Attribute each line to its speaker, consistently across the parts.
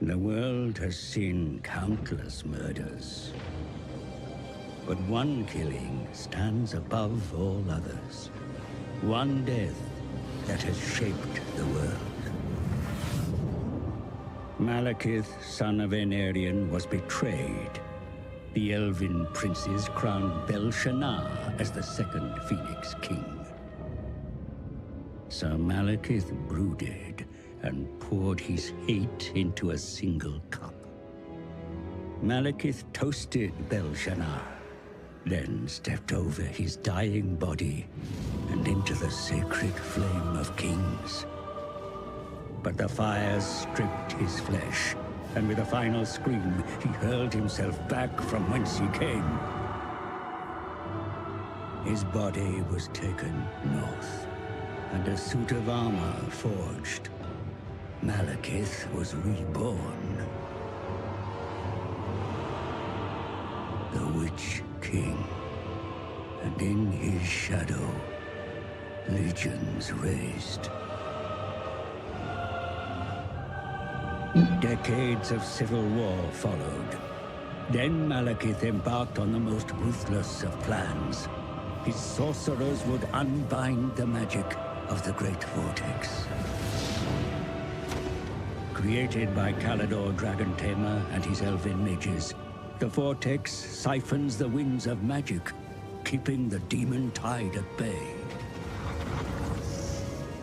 Speaker 1: The world has seen countless murders, but one killing stands above all others. One death that has shaped the world. Malekith, son of Aenarion, was betrayed. The Elven princes crowned Bel-Shannar as the second Phoenix King. So Malekith brooded and poured his hate into a single cup. Malekith toasted Bel-Shannar, then stepped over his dying body and into the sacred flame of kings. But the fires stripped his flesh, and with a final scream, he hurled himself back from whence he came. His body was taken north, and a suit of armor forged. Malekith was reborn. The Witch King. And in his shadow, legions raised. Decades of civil war followed. Then Malekith embarked on the most ruthless of plans. His sorcerers would unbind the magic of the Great Vortex. Created by Kalador Dragon Tamer and his elven mages, the Vortex siphons the winds of magic, keeping the demon tide at bay.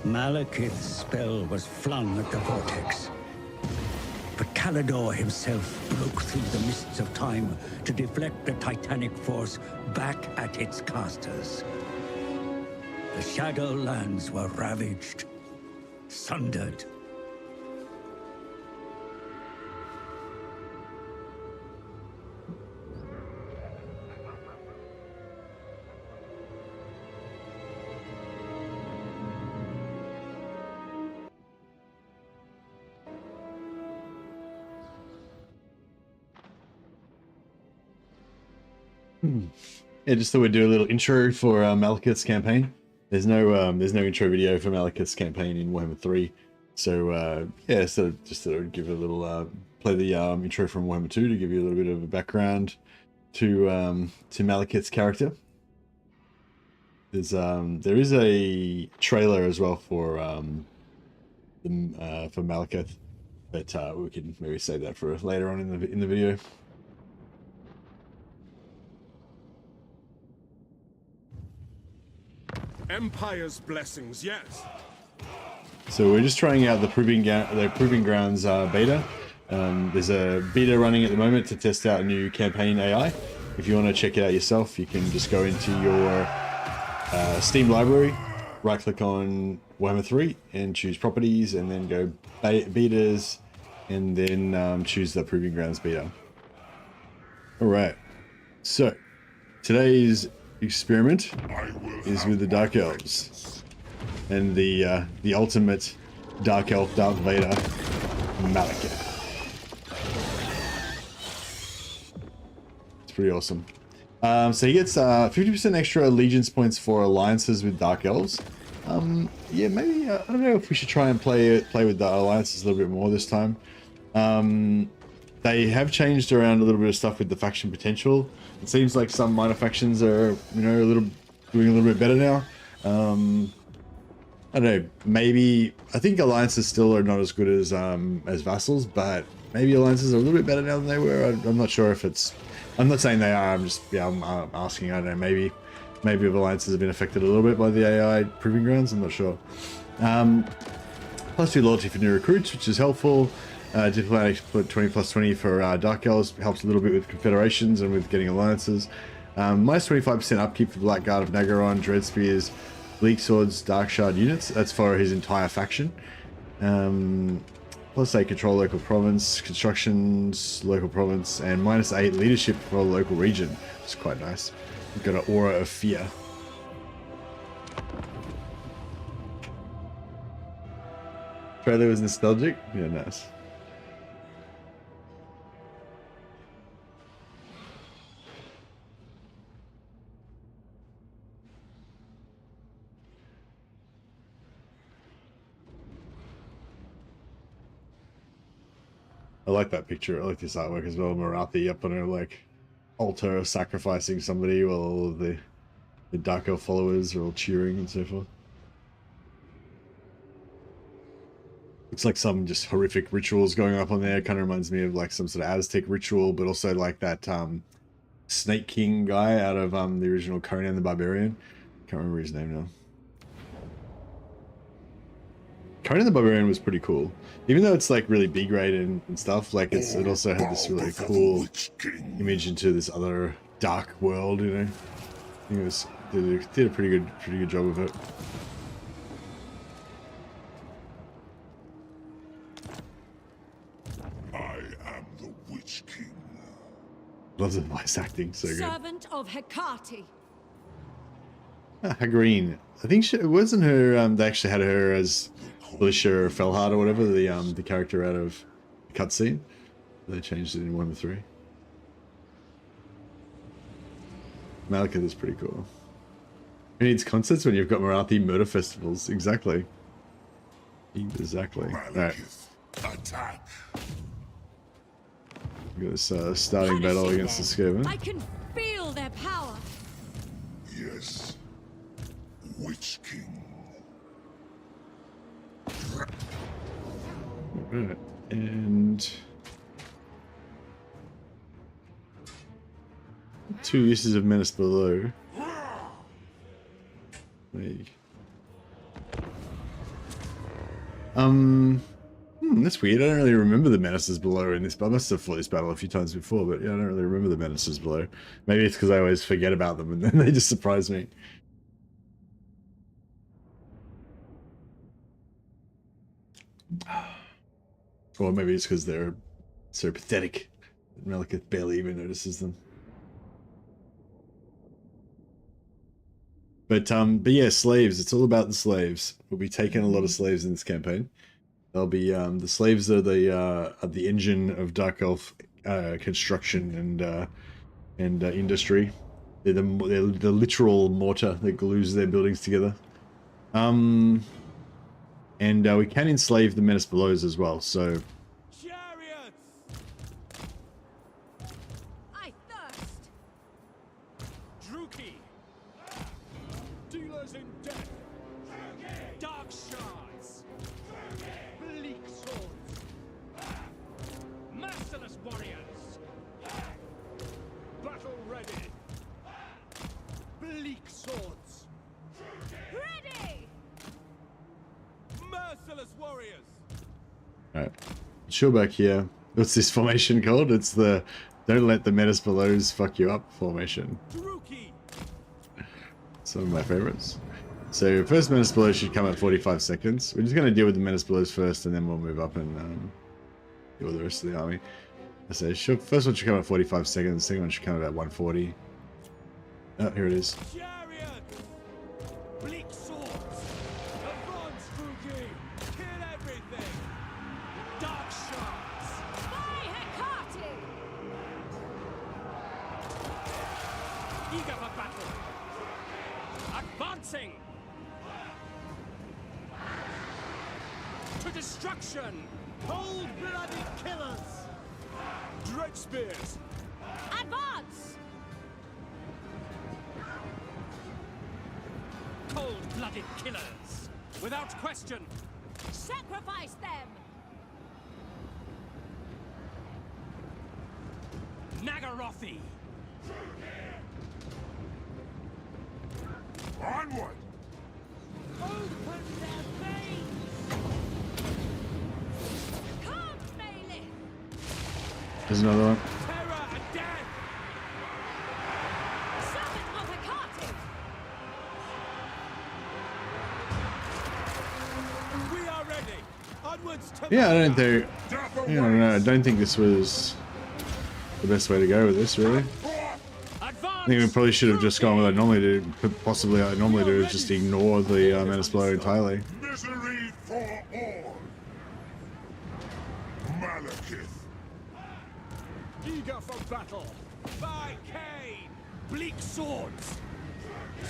Speaker 1: Malekith's spell was flung at the Vortex, but Kalador himself broke through the mists of time to deflect the titanic force back at its casters. The Shadowlands were ravaged, sundered.
Speaker 2: Yeah, just thought we'd do a little intro for Malekith's campaign. There's no intro video for Malekith's campaign in Warhammer 3, so yeah, so just thought I'd give it a little play the intro from Warhammer 2 to give you a little bit of a background to Malekith's character. There is a trailer as well for Malekith, but we can maybe save that for later on in the video.
Speaker 3: Empire's blessings, yes.
Speaker 2: So we're just trying out the Proving Grounds beta. There's a beta running at the moment to test out a new campaign AI. If you want to check it out yourself, you can just go into your Steam library, right-click on Warhammer 3, and choose Properties, and then go Betas, and then choose the Proving Grounds beta. All right. So today's experiment is with the Dark Elves and the ultimate Dark Elf Darth Vader, Malekith. It's pretty awesome. So he gets 50% extra allegiance points for alliances with Dark Elves. Yeah, maybe I don't know if we should try and play with the alliances a little bit more this time. They have changed around a little bit of stuff with the faction potential. It seems like some minor factions are, doing a little bit better now. I don't know. Maybe I think alliances still are not as good as vassals, but maybe alliances are a little bit better now than they were. I'm not sure if it's. I'm not saying they are. I'm just I'm asking. I don't know. Maybe alliances have been affected a little bit by the AI Proving Grounds. I'm not sure. +2 loyalty for new recruits, which is helpful. Diplomatic 20+20 for Dark Elves helps a little bit with confederations and with getting alliances. -25% upkeep for Blackguard of Nagaron, Dread Spears, Bleak Swords, Dark Shard units. That's for his entire faction. +8 control local province, constructions, local province, and -8 leadership for a local region, which is quite nice. We've got an aura of fear. Trailer was nostalgic? Yeah, nice. I I like that picture. I like this artwork as well. Marathi up on her like altar sacrificing somebody while all of the Dark Elf followers are all cheering and so forth. Looks like some just horrific rituals going up on there. Kind of reminds me of like some sort of Aztec ritual, but also like that Snake King guy out of the original Conan the Barbarian. Can't remember his name now. Conan the Barbarian was pretty cool. Even though it's like really B grade and stuff, like it also had this really cool image into this other dark world, you know. I think it was did a pretty good job of it.
Speaker 3: I am the Witch King.
Speaker 2: Loves the voice acting, so good.
Speaker 4: Servant of Hecate.
Speaker 2: Hagreen. I think it wasn't her. They actually had her as Felicia Felhard or whatever, the character out of the cutscene. They changed it in 1 to 3. Malekith is pretty cool. Who needs concerts when you've got Marathi murder festivals? Exactly. Exactly.
Speaker 3: Malekith, attack.
Speaker 2: We've got this starting battle against the Skaven.
Speaker 4: I can feel their power.
Speaker 3: Yes. Witch King.
Speaker 2: Right. And 2 uses of Menace Below. That's weird. I don't really remember the Menaces Below in this, but I must have fought this battle a few times before, but yeah, I don't really remember the Menaces Below. Maybe it's because I always forget about them and then they just surprise me. Or maybe it's because they're so pathetic that Malekith barely even notices them. But yeah, slaves. It's all about the slaves. We'll be taking a lot of slaves in this campaign. They'll be the slaves are the engine of Dark Elf construction and industry. They're the literal mortar that glues their buildings together. And we can enslave the Menace Belows as well. So
Speaker 3: Chariots!
Speaker 4: I thirst.
Speaker 3: Druki! Dealers in death! Dark shards! Bleak swords! Merciless warriors! Battle ready! Bleak swords!
Speaker 4: Ready!
Speaker 3: Merciless warriors!
Speaker 2: alright. Chill back here. What's this formation called? It's the don't let the Menace Belows fuck you up formation.
Speaker 3: Druki!
Speaker 2: Some of my favorites. So first Menace Below should come at 45 seconds. We're just going to deal with the Menace Belows first and then we'll move up and deal with the rest of the army. So first one should come at 45 seconds, the second one should come at about 140. Oh, here it is.
Speaker 3: Chariots! Bleak swords! Advance, Druki! Kill everything! Dark shards!
Speaker 4: By Hecate!
Speaker 3: Eager for battle! Advancing! To destruction! Cold-blooded killers! Dread spears!
Speaker 4: Advance!
Speaker 3: Cold-blooded killers! Without question!
Speaker 4: Sacrifice them!
Speaker 3: Nagarothi! Onward!
Speaker 4: Open their veins! Come, Malekith!
Speaker 2: There's another one.
Speaker 3: Terror and death!
Speaker 4: Servant of Hecate!
Speaker 3: We are ready! Onwards to
Speaker 2: Yeah, I don't think. I don't think this was the best way to go with this, really. I think we probably should have just gone with what I normally do. Possibly what I normally do is just ignore the Menace Below entirely.
Speaker 3: Misery for all! Malekith! Eager for battle! By Cain! Bleak swords!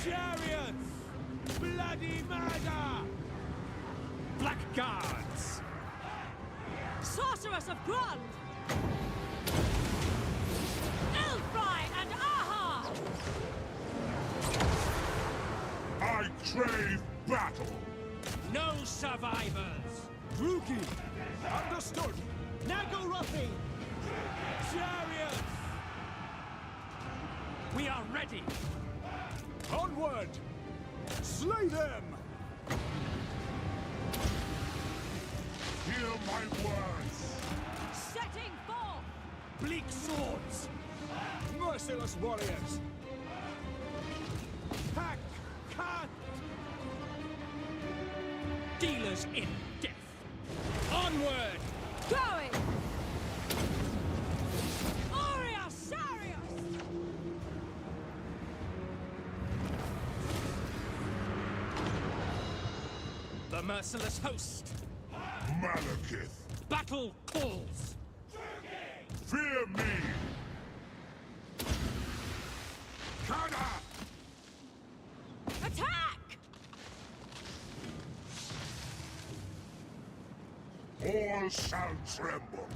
Speaker 3: Chariots! Bloody murder! Black guards!
Speaker 4: Sorceress of Grund! Elfry and Aha!
Speaker 3: I crave battle.
Speaker 5: No survivors!
Speaker 3: Ruki! Understood!
Speaker 5: Nagorothy!
Speaker 3: Chariots!
Speaker 5: We are ready!
Speaker 3: Onward! Slay them! Hear my words!
Speaker 4: Setting forth!
Speaker 5: Bleak swords!
Speaker 3: Merciless warriors! Hack! Cut!
Speaker 5: Dealers in death! Onward!
Speaker 4: Going! Aurea Sarius!
Speaker 5: The merciless host!
Speaker 3: Malekith!
Speaker 5: Battle calls!
Speaker 3: Fear me! Kana!
Speaker 4: Attack!
Speaker 3: All shall tremble!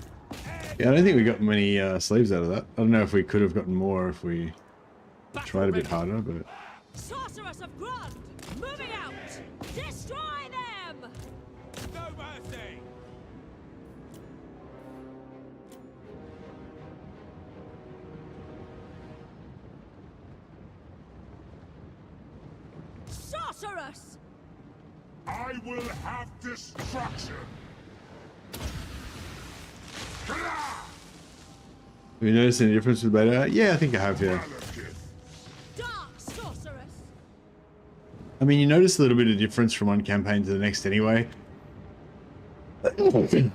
Speaker 2: Yeah, I don't think we got many slaves out of that. I don't know if we could have gotten more if we tried a bit harder, but
Speaker 4: Sorceress of Grund! Moving out! Destroy them!
Speaker 3: No mercy!
Speaker 4: Sorceress!
Speaker 3: I will have destruction! Kana!
Speaker 2: have you noticed any difference with beta? Yeah, I think I have, yeah.
Speaker 3: Malekith!
Speaker 4: Dark Sorceress!
Speaker 2: I mean, you notice a little bit of difference from one campaign to the next anyway.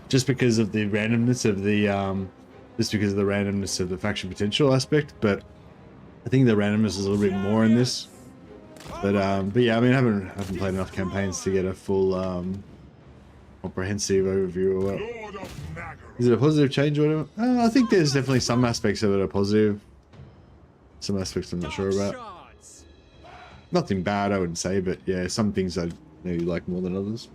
Speaker 2: Just because of the randomness of the faction potential aspect, but I think the randomness is a little bit more in this. But yeah, I mean, I haven't played enough campaigns to get a full comprehensive overview of what.
Speaker 3: Lord of Nagara!
Speaker 2: Is it a positive change or whatever? I think there's definitely some aspects of it are positive. Some aspects I'm not sure about.
Speaker 5: Shards!
Speaker 2: Nothing bad, I wouldn't say, but yeah, some things I maybe like more than others.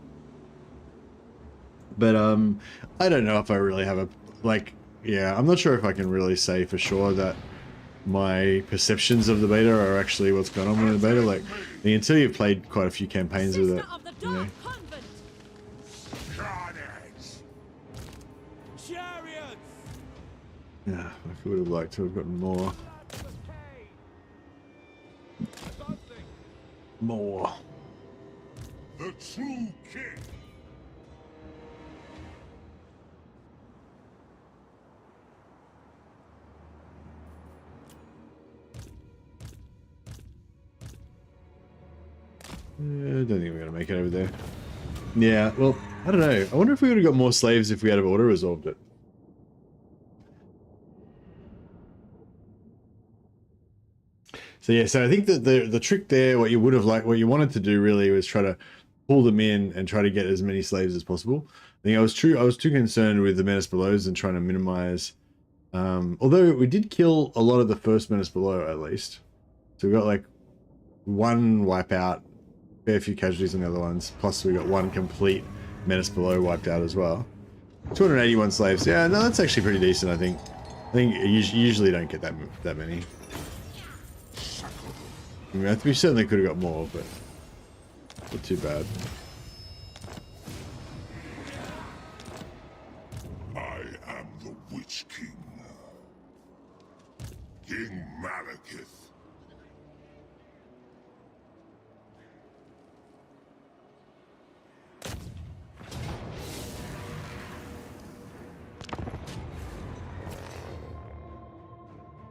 Speaker 2: But I don't know if I really have a yeah, I'm not sure if I can really say for sure that my perceptions of the beta are actually what's going on with the beta. Like, until you've played quite a few campaigns with
Speaker 4: Sister
Speaker 2: it,
Speaker 4: of the
Speaker 2: you know.
Speaker 4: Dark Convent!
Speaker 3: Carnage! Chariots!
Speaker 2: Yeah, I would have liked to have gotten more. More.
Speaker 3: The true king!
Speaker 2: I don't think we're gonna make it over there. Yeah, well, I don't know. I wonder if we would have got more slaves if we had auto resolved it. So yeah, so I think that the trick there, what you wanted to do really was try to pull them in and try to get as many slaves as possible. I think I was too concerned with the Menace Belows and trying to minimize. Although we did kill a lot of the first Menace Below at least, so we got like one wipeout, fair few casualties on the other ones. Plus we got one complete Menace Below wiped out as well. 281 slaves. Yeah, no, that's actually pretty decent. I think you usually don't get that many. I mean, we certainly could have got more, but not too bad.
Speaker 3: I am the Witch King. King Malekith.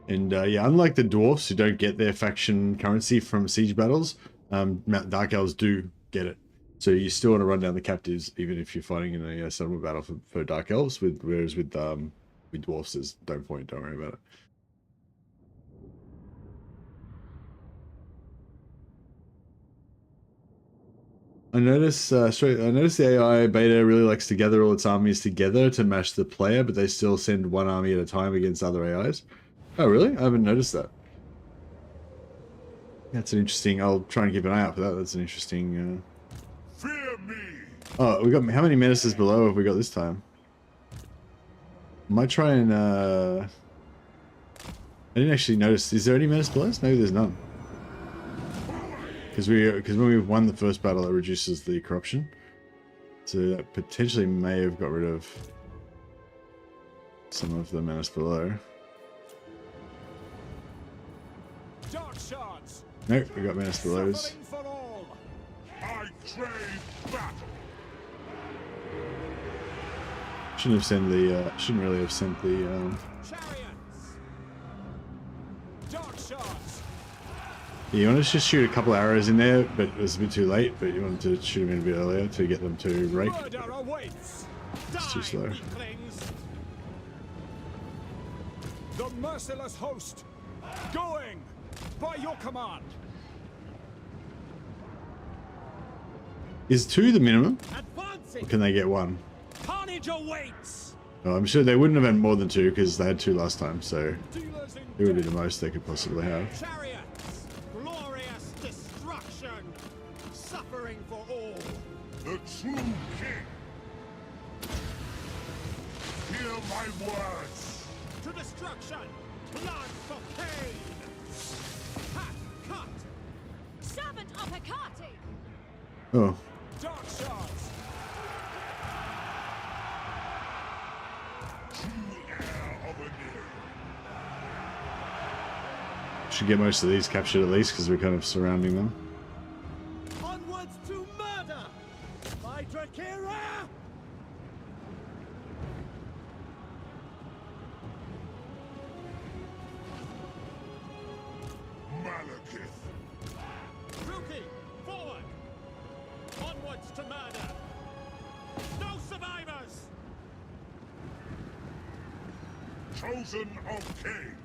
Speaker 2: And yeah, unlike the dwarfs who don't get their faction currency from siege battles, Dark Elves do get it. So you still want to run down the captives even if you're fighting in a settlement battle for Dark Elves. Whereas with dwarfs, there's no point. Don't worry about it. I notice the AI beta really likes to gather all its armies together to match the player, but they still send one army at a time against other AIs. Oh, really? I haven't noticed that. That's an interesting... I'll try and keep an eye out for that. That's an interesting...
Speaker 3: Fear me!
Speaker 2: Oh, we got... How many menaces below have we got this time? Might try and I didn't actually notice. Is there any menace belows? Maybe there's none. Because when we won the first battle, it reduces the corruption. So that potentially may have got rid of some of the menace below.
Speaker 5: Dark shards.
Speaker 2: Nope, we got menace belows.
Speaker 5: Suffering for all.
Speaker 3: I crave battle.
Speaker 2: Shouldn't have sent the. Shouldn't really have sent the.
Speaker 5: Chariots. Dark shards.
Speaker 2: You wanted to just shoot a couple arrows in there, but it was a bit too late. But you wanted to shoot them in a bit earlier to get them to rake.
Speaker 5: Murder awaits.
Speaker 2: It's too
Speaker 5: Die,
Speaker 2: slow.
Speaker 5: weaklings. The merciless host. Going by your command.
Speaker 2: Is 2 the minimum? Or
Speaker 5: Advancing.
Speaker 2: can they get 1?
Speaker 5: Carnage awaits.
Speaker 2: Oh, I'm sure they wouldn't have had more than 2 because they had 2 last time. So
Speaker 5: Dealers in
Speaker 2: it would be
Speaker 5: death.
Speaker 2: the most they could possibly have.
Speaker 5: Chariots. Glorious destruction. Suffering for all.
Speaker 3: The true king. Hear my words.
Speaker 5: To destruction. Blood for Cain. Hat cut.
Speaker 4: Servant of Hecate!
Speaker 2: Oh,
Speaker 5: Dark shards.
Speaker 3: True heir of a new.
Speaker 2: should get most of these captured at least because we're kind of surrounding them.
Speaker 5: Onwards to murder. By Drakira.
Speaker 3: Malekith.
Speaker 5: Rookie, forward! Onwards to murder! No survivors!
Speaker 3: Chosen of Cain.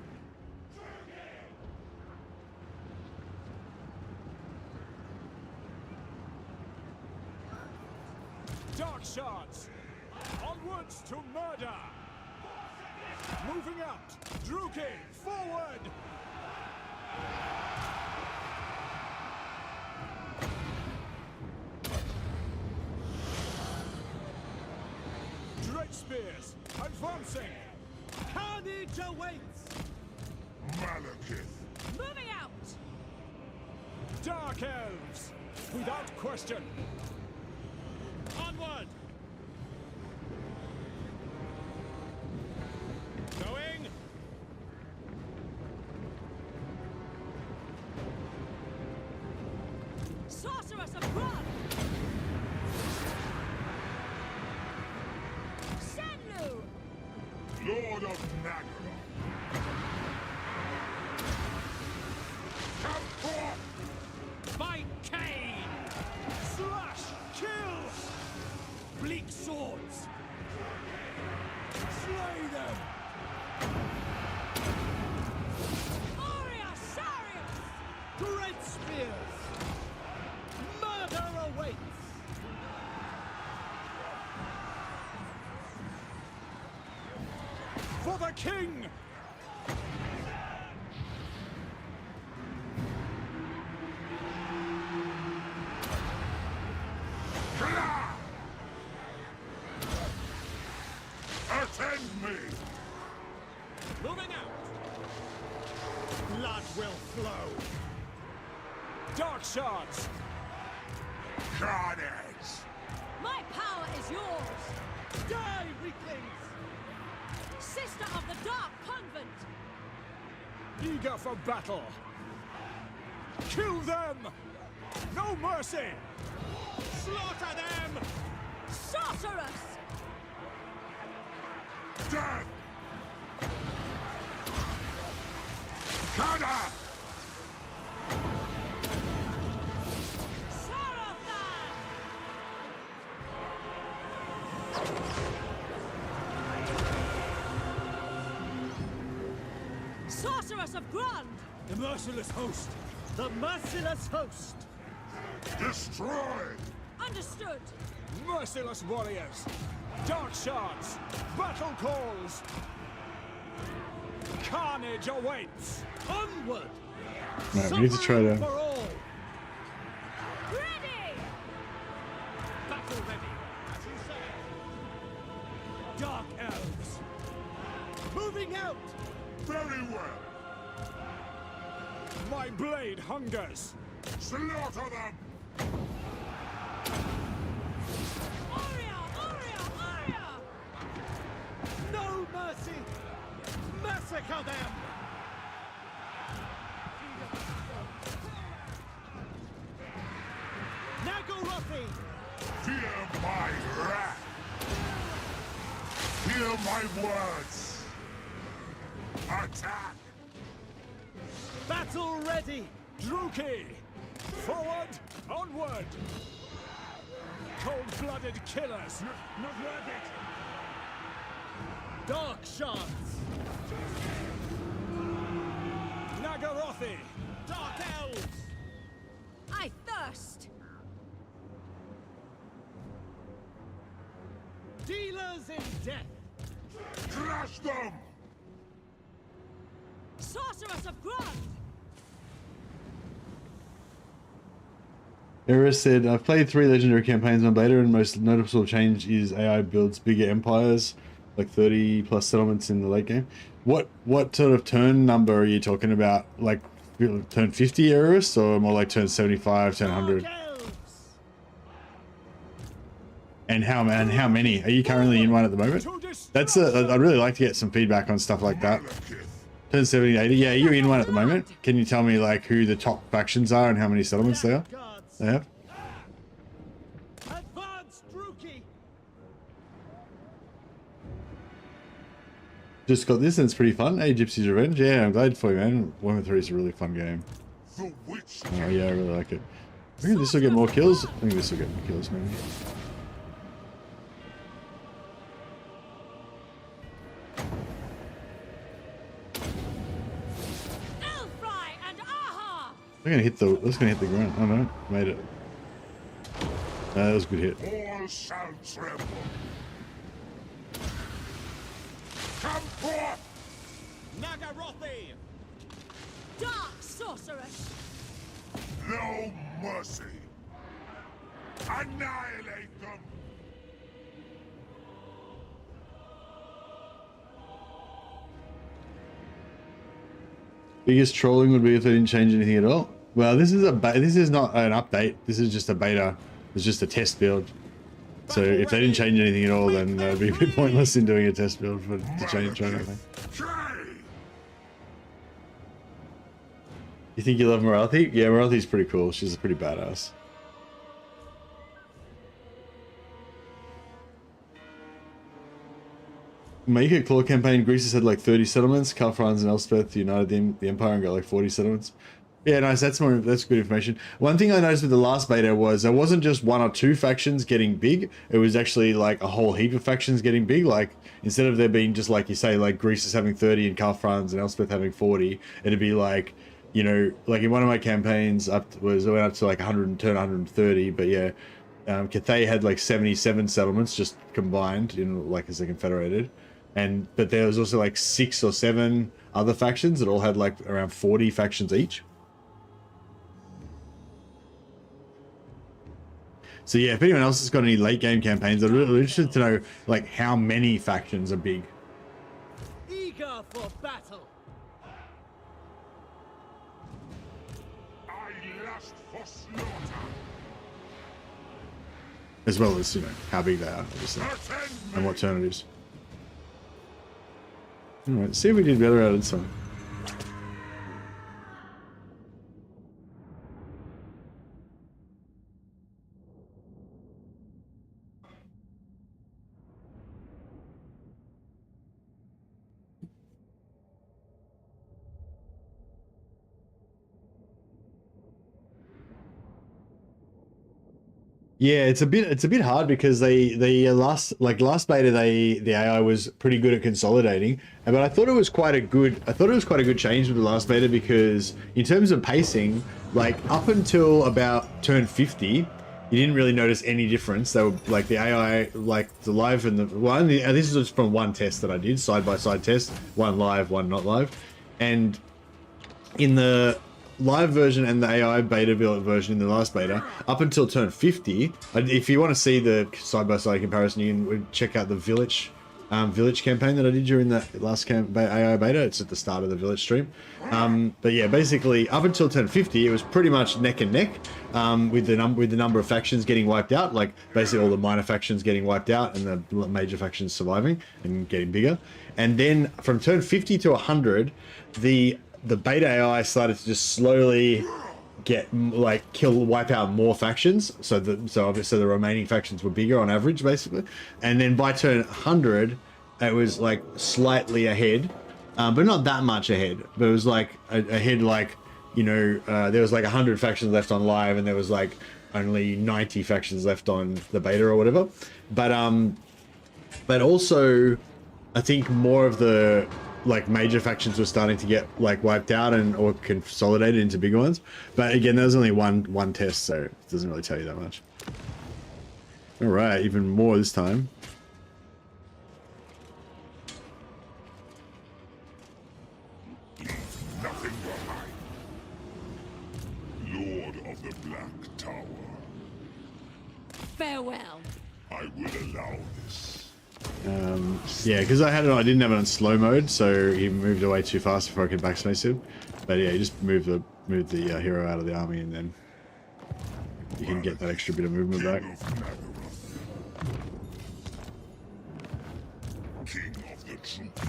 Speaker 5: Dark shards! Onwards to murder! Moving out! Druki, forward! Dread spears, advancing! Carnage awaits!
Speaker 3: Malekith.
Speaker 4: Moving out!
Speaker 5: Dark elves, without question! Onward! Going!
Speaker 4: Sorceress of blood! Senlu!
Speaker 3: Lord of Nagara. Come forth!
Speaker 5: By Cain! Slash! Kill! Bleak swords! Slay them!
Speaker 4: Aurea Sarius!
Speaker 5: Great spears! Murder awaits! For the king!
Speaker 3: Kla! Attend me!
Speaker 5: Moving out! Blood will flow! Dark shards!
Speaker 3: Carnage!
Speaker 4: My power is yours!
Speaker 5: Die, weaklings!
Speaker 4: Sister of the Dark Convent!
Speaker 5: Eager for battle! Kill them! No mercy! Slaughter them!
Speaker 4: Sorceress!
Speaker 3: Death! Kada!
Speaker 4: Sarathan! Sorceress of Grund!
Speaker 5: The merciless host! The merciless host!
Speaker 3: Destroy!
Speaker 4: Understood!
Speaker 5: Merciless warriors! Dark shards! Battle calls! Carnage awaits! Onward!
Speaker 2: Right, we need to try to.
Speaker 5: For all!
Speaker 4: Ready!
Speaker 5: Battle ready! As you say! Dark elves! Moving out!
Speaker 3: Very well.
Speaker 5: My blade hungers!
Speaker 3: Slaughter them!
Speaker 4: Warrior! Warrior! Warrior!
Speaker 5: No mercy! Massacre them! Nagorothi!
Speaker 3: Fear my wrath! Hear my words! Attack!
Speaker 5: Battle ready! Druki! Forward! Onward! Cold-blooded killers! Not worth it! Dark shards! Nagorothi! Dark elves!
Speaker 4: I thirst!
Speaker 5: Dealers in death!
Speaker 3: Crush them!
Speaker 4: Sorceress of Grund!
Speaker 2: Era said, I've played 3 legendary campaigns on beta, and most noticeable change is AI builds bigger empires, like 30 plus settlements in the late game. What sort of turn number are you talking about? Like turn 50 Eris, or more like turn 75, turn 100? And how many? Are you currently in one at the moment? That's I'd really like to get some feedback on stuff like that.
Speaker 3: Malekith.
Speaker 2: Turn 70, 80. Yeah, you're in one at the moment. Can you tell me like who the top factions are and how many settlements they are? They have?
Speaker 5: Advance, Druki!
Speaker 2: Just got this and it's pretty fun. Hey, Gypsy's Revenge. Yeah, I'm glad for you, man. Warhammer 3 is a really fun game.
Speaker 3: The witch.
Speaker 2: Oh yeah, I really like it. I think this will get more kills. I think this will get more kills, maybe.
Speaker 4: Elfry and Aha!
Speaker 2: They're gonna hit the. That's gonna hit the ground. Oh no, made it. That was a good hit.
Speaker 3: All shall tremble. Come forth!
Speaker 5: Nagorothi!
Speaker 4: Dark sorceress!
Speaker 3: No mercy. Annihilate them.
Speaker 2: Biggest trolling would be if they didn't change anything at all. Well, this is not an update. This is just a beta. It's just a test build. So if they didn't change anything at all, then it would be a bit pointless in doing a test build to change anything.
Speaker 3: Try.
Speaker 2: You think you love Morality? Yeah, Morality's pretty cool. She's pretty badass. Make a claw campaign. Greece had like 30 settlements. Calfrans and Elspeth united the empire and got like 40 settlements. Yeah, nice. That's good information. One thing I noticed with the last beta was there wasn't just 1 or 2 factions getting big. It was actually like a whole heap of factions getting big. Like instead of there being just like you say, like Greece is having 30 and Calfrans and Elspeth having 40, it'd be like, you know, like in one of my campaigns it went up to like 110, 130. But yeah, Cathay had like 77 settlements just combined in like as a confederated. But there was also like 6 or 7 other factions that all had like around 40 factions each. So yeah, if anyone else has got any late game campaigns, I'm really interested to know like how many factions are big.
Speaker 5: Eager for battle!
Speaker 3: I lust for slaughter.
Speaker 2: As well as, you know, how big they are, obviously.
Speaker 3: Attend
Speaker 2: And
Speaker 3: me.
Speaker 2: what turn it is. Alright, see if we did better out of this one. Yeah, it's a bit hard because the last beta the AI was pretty good at consolidating, but I thought it was quite a good change with the last beta because in terms of pacing, like up until about turn 50, you didn't really notice any difference. They were like the AI, like the live and the one. This is from one test that I did, side by side test, one live, one not live, and in the live version and the AI beta version in the last beta, up until turn 50, if you want to see the side-by-side comparison, you can check out the village village campaign that I did during the last AI beta. It's at the start of the village stream. But yeah, basically up until turn 50, it was pretty much neck and neck with the number of factions getting wiped out. Like basically all the minor factions getting wiped out and the major factions surviving and getting bigger. And then from turn 50 to 100, the beta AI started to just slowly wipe out more factions, so obviously the remaining factions were bigger on average, basically. And then by turn 100, it was like slightly ahead, but not that much ahead. But it was like ahead, like, you know, there was like 100 factions left on live, and there was like only 90 factions left on the beta or whatever. But also, I think more of the like major factions were starting to get like wiped out or consolidated into bigger ones. But again, there was only one test, so it doesn't really tell you that much. All right, even more this time.
Speaker 3: Nothing behind. Lord of the Black Tower.
Speaker 4: Farewell.
Speaker 3: I will allow this.
Speaker 2: Yeah, because I didn't have it on slow mode, so he moved away too fast before I could backspace him. But yeah, you just move the hero out of the army, and then you can get that extra bit of movement back.
Speaker 3: King of the troop.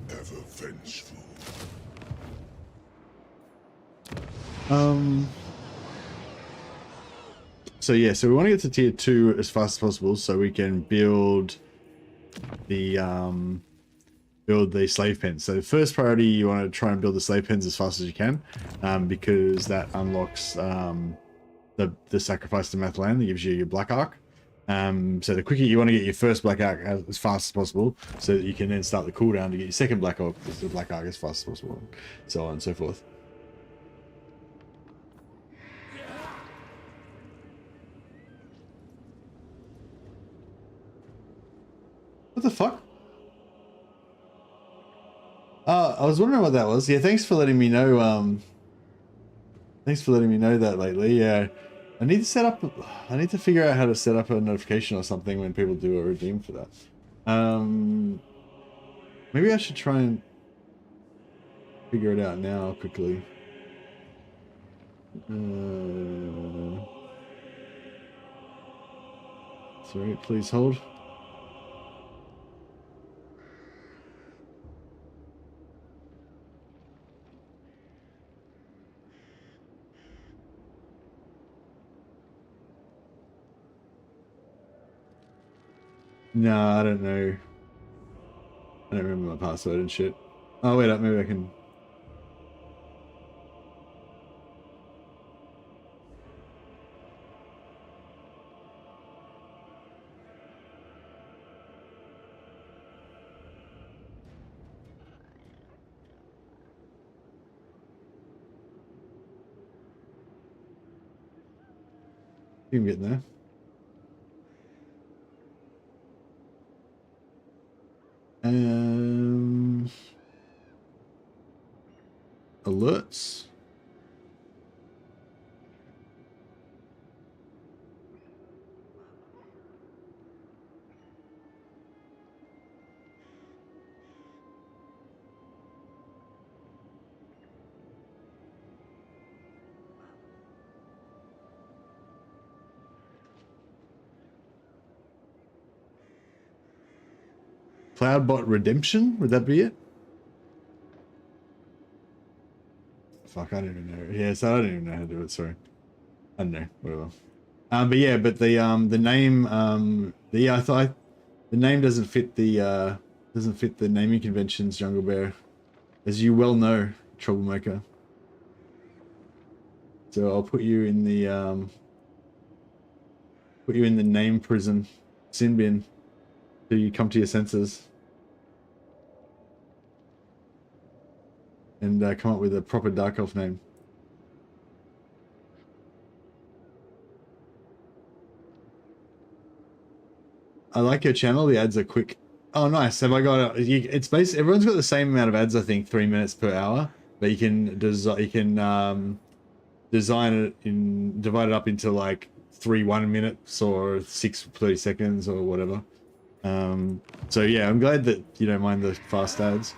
Speaker 3: Ever vengeful.
Speaker 2: So yeah, so we want to get to tier 2 as fast as possible, so we can build the slave pens. So first priority, you want to try and build the slave pens as fast as you can, because that unlocks the sacrifice to Mathland that gives you your black arc. So the quicker you want to get your first black arc as fast as possible, so that you can then start the cooldown to get your second black arc as fast as possible, so on and so forth. What the fuck? I was wondering what that was. Yeah, thanks for letting me know. Thanks for letting me know that lately. Yeah, I need to figure out how to set up a notification or something when people do a redeem for that. Maybe I should try and figure it out now quickly. Sorry, please hold. No, I don't know. I don't remember my password and shit. Oh, wait up, maybe I can... You can get there. Alerts. Cloudbot Redemption? Would that be it? Fuck, I don't even know. Yeah, so I don't even know how to do it, sorry. I don't know, whatever. But yeah, but the name, I thought the name doesn't fit the naming conventions, Jungle Bear, as you well know, troublemaker. So I'll put you in the name prison, sin bin, till you come to your senses and come up with a proper Dark Elf name. I like your channel. The ads are quick. Oh, nice. Have I got it's basically everyone's got the same amount of ads. I think 3 minutes per hour, but you can divide it up into like 3 1 minutes or 6 30 seconds or whatever. So yeah, I'm glad that you don't mind the fast ads.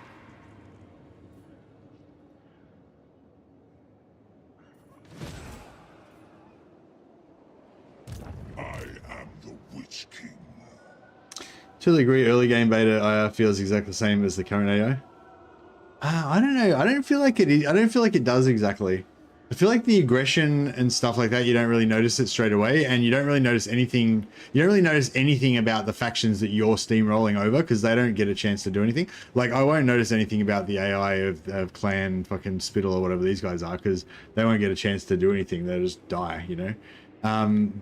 Speaker 3: I am the Witch King.
Speaker 2: Totally agree. Early game beta feels exactly the same as the current AI. I don't know. I don't feel like it. I don't feel like it does exactly. I feel like the aggression and stuff like that, you don't really notice it straight away, and you don't really notice anything. You don't really notice anything about the factions that you're steamrolling over because they don't get a chance to do anything. Like I won't notice anything about the AI of Clan fucking Spittle or whatever these guys are because they won't get a chance to do anything. They'll just die, you know.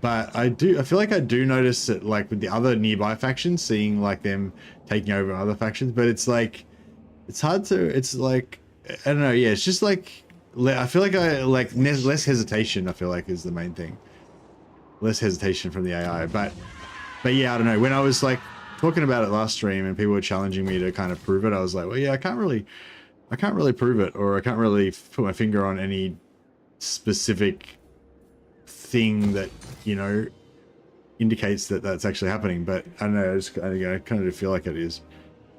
Speaker 2: But I feel like I do notice it like with the other nearby factions, seeing like them taking over other factions, but it's like, it's hard to, it's like, I don't know. Yeah. It's just like, I feel like less hesitation, I feel like is the main thing. Less hesitation from the AI, but yeah, I don't know. When I was like talking about it last stream and people were challenging me to kind of prove it, I was like, well, yeah, I can't really prove it, or I can't really put my finger on any specific thing that, you know, indicates that that's actually happening. But I don't know, I kind of feel like it is,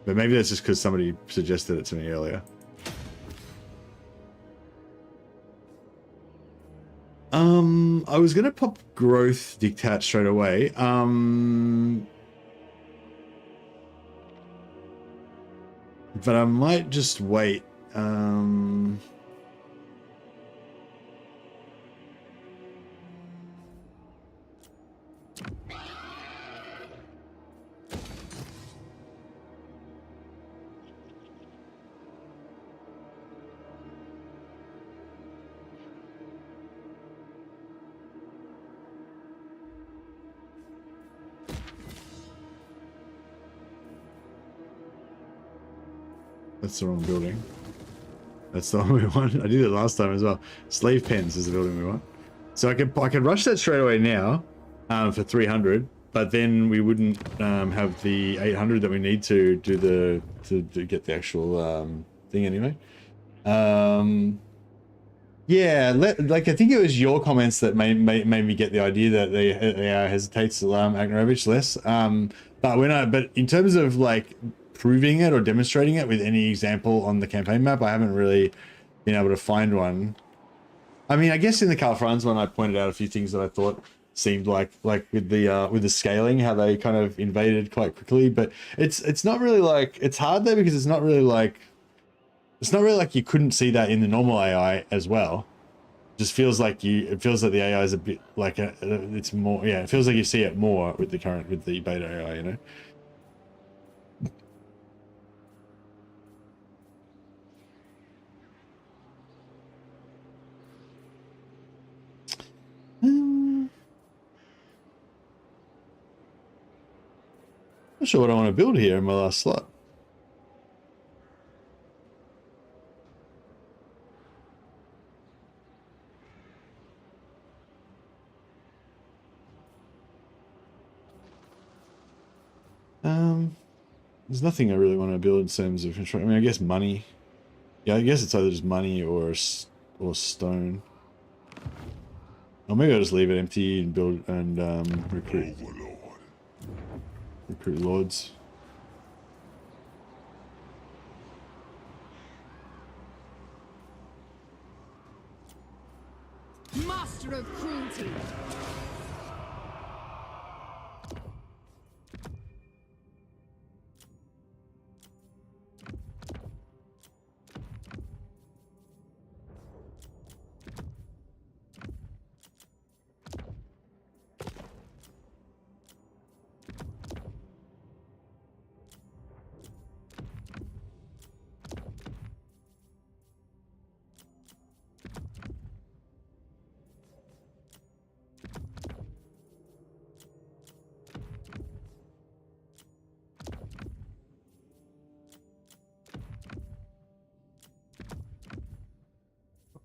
Speaker 2: but maybe that's just because somebody suggested it to me earlier. I was gonna pop growth dictat straight away. But I might just wait. That's the wrong building. That's the one we want. I did it last time as well. Slave pens is the building we want. So I could rush that straight away now for 300, but then we wouldn't have the 800 that we need to do to get the actual thing anyway. Yeah, like I think it was your comments that made me get the idea that the AI hesitates Agnarovich less. But in terms of like proving it or demonstrating it with any example on the campaign map, I haven't really been able to find one. I mean, I guess in the Carl Franz one, I pointed out a few things that I thought seemed like with the scaling, how they kind of invaded quite quickly. But it's not really like, it's hard there because it's not really like you couldn't see that in the normal AI as well. It just feels like it feels like the AI is a bit like it's more, yeah, it feels like you see it more with the beta AI, you know. Not sure what I want to build here in my last slot. There's nothing I really want to build in terms of control. I mean, I guess money. Yeah, I guess it's either just money or stone. Or maybe I'll just leave it empty and build and recruit lords.
Speaker 4: Master of cruelty.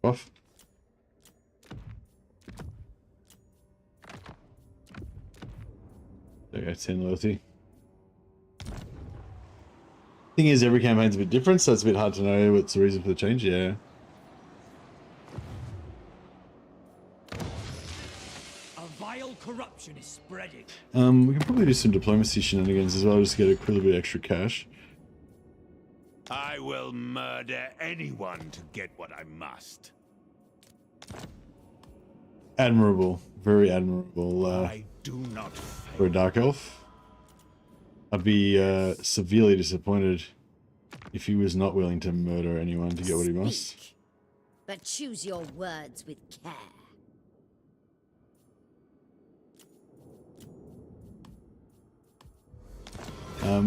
Speaker 2: Off. There you go, 10 loyalty. Thing is, every campaign's a bit different, so it's a bit hard to know what's the reason for the change. Yeah.
Speaker 5: A vile Corruption is spreading.
Speaker 2: We can probably do some diplomacy shenanigans as well, just to get a little bit extra cash.
Speaker 3: I will murder anyone to get what I must.
Speaker 2: Admirable, very admirable
Speaker 3: I do not
Speaker 2: for a
Speaker 3: fail.
Speaker 2: dark elf. I'd be severely disappointed if he was not willing to murder anyone to get what he must.
Speaker 6: Speak, but choose your words with care.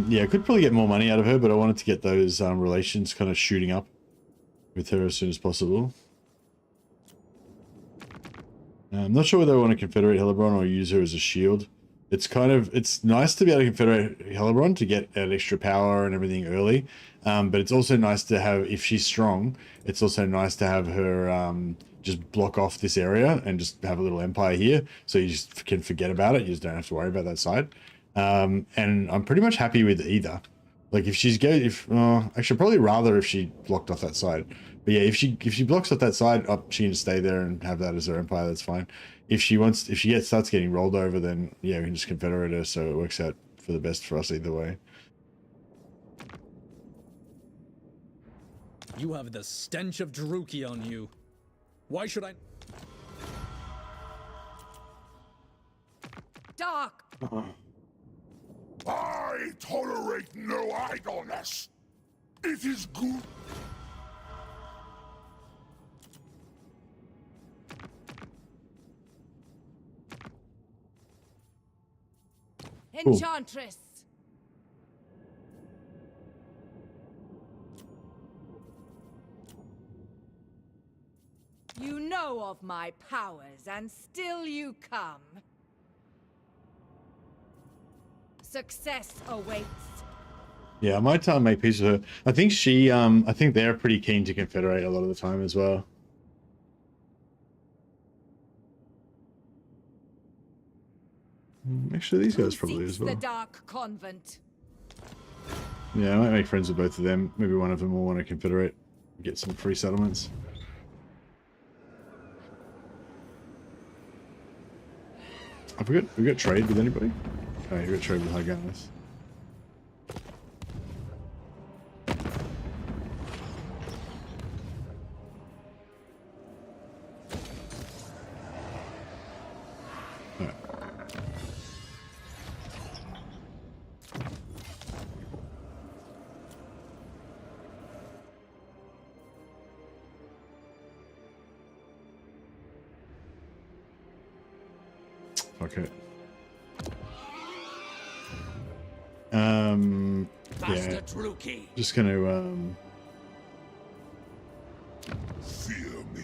Speaker 2: Yeah, I could probably get more money out of her, but I wanted to get those relations kind of shooting up with her as soon as possible. I'm not sure whether I want to confederate Hellebron or use her as a shield. It's nice to be able to confederate Hellebron to get that extra power and everything early, but it's also nice to have, if she's strong, it's also nice to have her just block off this area and just have a little empire here, so you just can forget about it. You just don't have to worry about that side. And I'm pretty much happy with either. Like if she's actually probably rather if she blocked off that side. But yeah, if she blocks off that side, she can stay there and have that as her empire. That's fine. If she starts getting rolled over, then yeah, we can just confederate her. So it works out for the best for us either way.
Speaker 5: You have the stench of Druki on you. Why should I?
Speaker 4: Dark.
Speaker 3: I tolerate no idleness. It is good.
Speaker 4: Enchantress. You know of my powers, and still you come. Success awaits.
Speaker 2: Yeah, I might make peace with her. I think they're pretty keen to confederate a lot of the time as well. Actually, these guys probably as well.
Speaker 4: The Dark Convent.
Speaker 2: Yeah, I might make friends with both of them. Maybe one of them will want to confederate, get some free settlements. I forgot, we got trade with anybody? Oh, you got trade with Hygarnis. Okay. Yeah. Just gonna
Speaker 3: Fear me.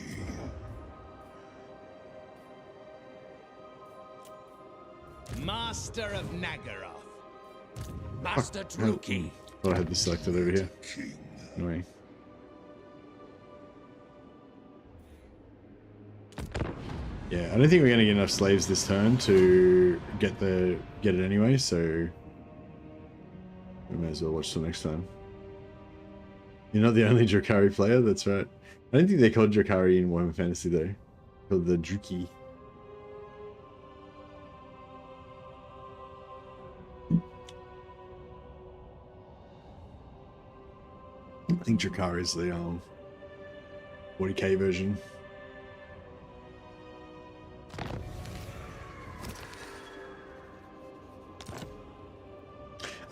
Speaker 5: Master of Nagaroth. Master Druki.
Speaker 2: thought I had this selected over here.
Speaker 3: King.
Speaker 2: Annoying. Yeah, I don't think we're gonna get enough slaves this turn to get it anyway, so we may as well watch till next time. You're not the only Drakari player, that's right. I don't think they called Drakari in Warhammer Fantasy though. They're called the Druki. I think Drakari is the 40k version.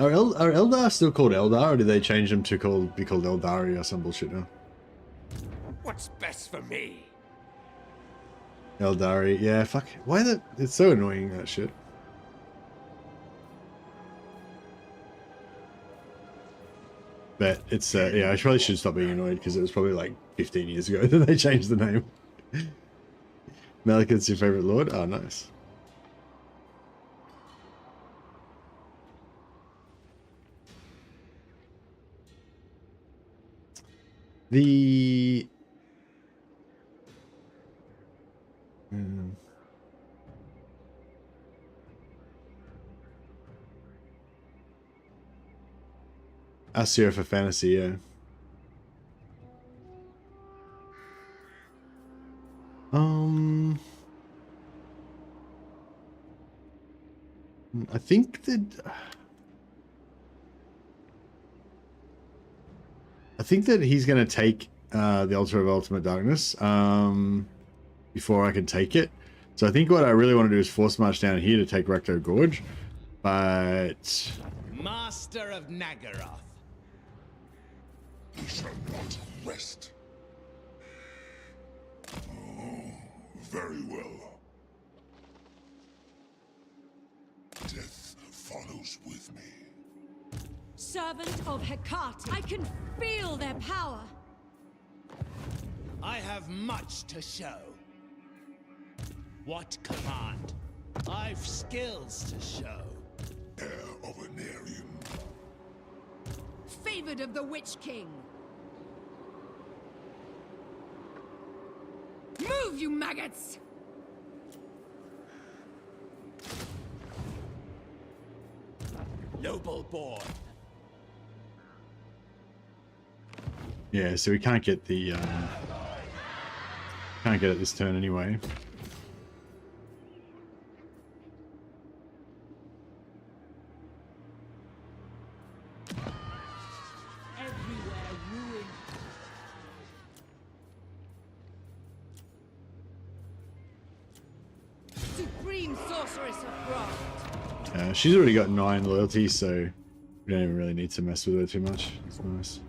Speaker 2: Are Eldar still called Eldar, or did they change them to be called Eldari or some bullshit now?
Speaker 5: What's best for me?
Speaker 2: Eldari, yeah, fuck. Why that? It's so annoying, that shit. But it's, yeah, I probably should stop being annoyed because it was probably like 15 years ago that they changed the name. Malekith's your favorite lord? Oh, nice. The Asir for fantasy, yeah. I think that he's going to take the Altar of Ultimate Darkness before I can take it. So I think what I really want to do is force march down here to take Recto Gorge, but
Speaker 7: Master of Nagaroth.
Speaker 8: We shall not rest. Oh, very well. Death follows with me.
Speaker 4: Servant of Hecate, I can feel their power.
Speaker 7: I have much to show. What command? I've skills to show.
Speaker 8: Heir of an Aryan.
Speaker 4: Favored of the Witch King. Move, you maggots!
Speaker 7: Noble boy.
Speaker 2: yeah, so we can't get the can't get it this turn anyway.
Speaker 4: Everywhere ruin. Supreme sorceress of Grant.
Speaker 2: She's already got 9 loyalty, so we don't even really need to mess with her too much. It's nice.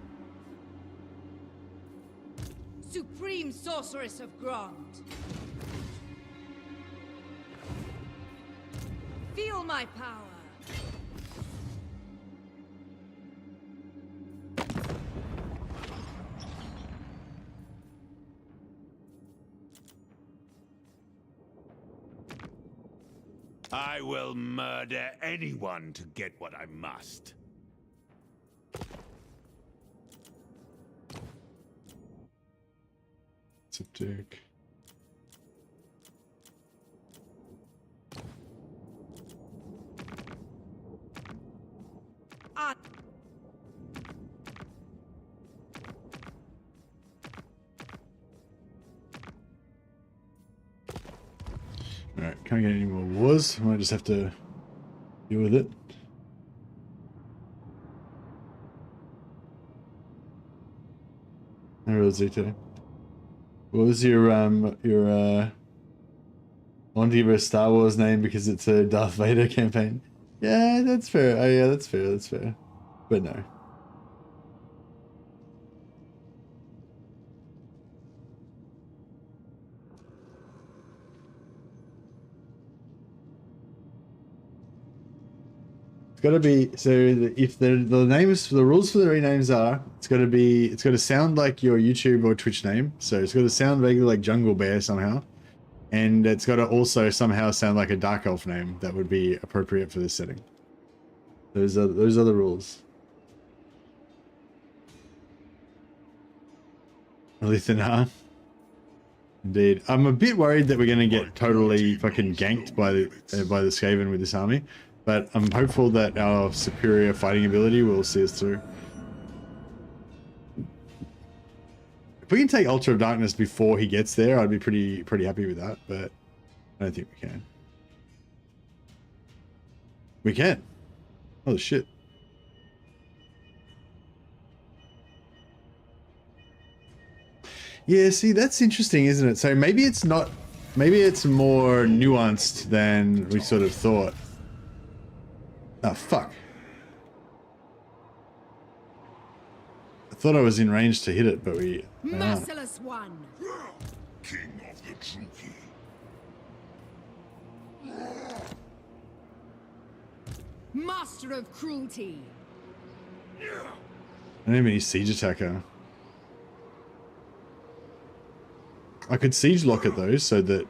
Speaker 4: Supreme sorceress of Grant. Feel my power.
Speaker 3: I will murder anyone to get what I must.
Speaker 2: Septic.
Speaker 4: Ah.
Speaker 2: Alright, can't get any more wars. I might just have to deal with it. Hello, Zito. What was your Monty vs Star Wars name because it's a Darth Vader campaign? Yeah, that's fair. Oh yeah, that's fair, that's fair. But no. It's got to be, so if the names, the rules for the renames are, it's got to sound like your YouTube or Twitch name. So it's got to sound vaguely like Jungle Bear somehow. And it's got to also somehow sound like a Dark Elf name that would be appropriate for this setting. Those are the rules. Lithanar. Indeed. I'm a bit worried that we're going to get totally fucking ganked by the Skaven with this army. But I'm hopeful that our superior fighting ability will see us through. If we can take Ultra of Darkness before he gets there, I'd be pretty happy with that, but I don't think we can. We can. Oh shit. Yeah, see, that's interesting, isn't it? So maybe it's not, maybe it's more nuanced than we sort of thought. Oh, fuck. I thought I was in range to hit it, but we...
Speaker 4: Merciless one.
Speaker 8: King of the Druki.
Speaker 4: Master of cruelty.
Speaker 2: I don't have any siege attacker. I could siege lock it though, so that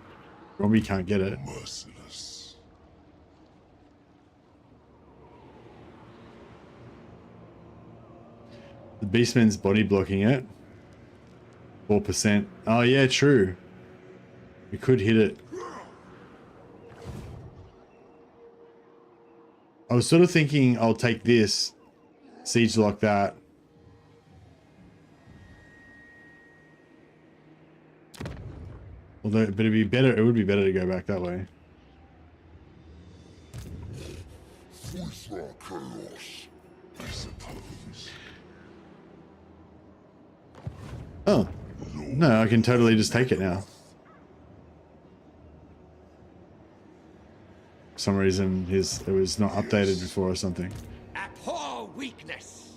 Speaker 2: Robbie can't get it.
Speaker 8: Merciless.
Speaker 2: The Beastman's body blocking it. 4%. Oh yeah, true. We could hit it. I was sort of thinking I'll take this, siege lock that. Although, but it'd be better, it would be better to go back that way.
Speaker 8: For chaos, I suppose.
Speaker 2: Oh. No, I can totally just take it now. For some reason, it was not updated before or something.
Speaker 3: Abhor weakness.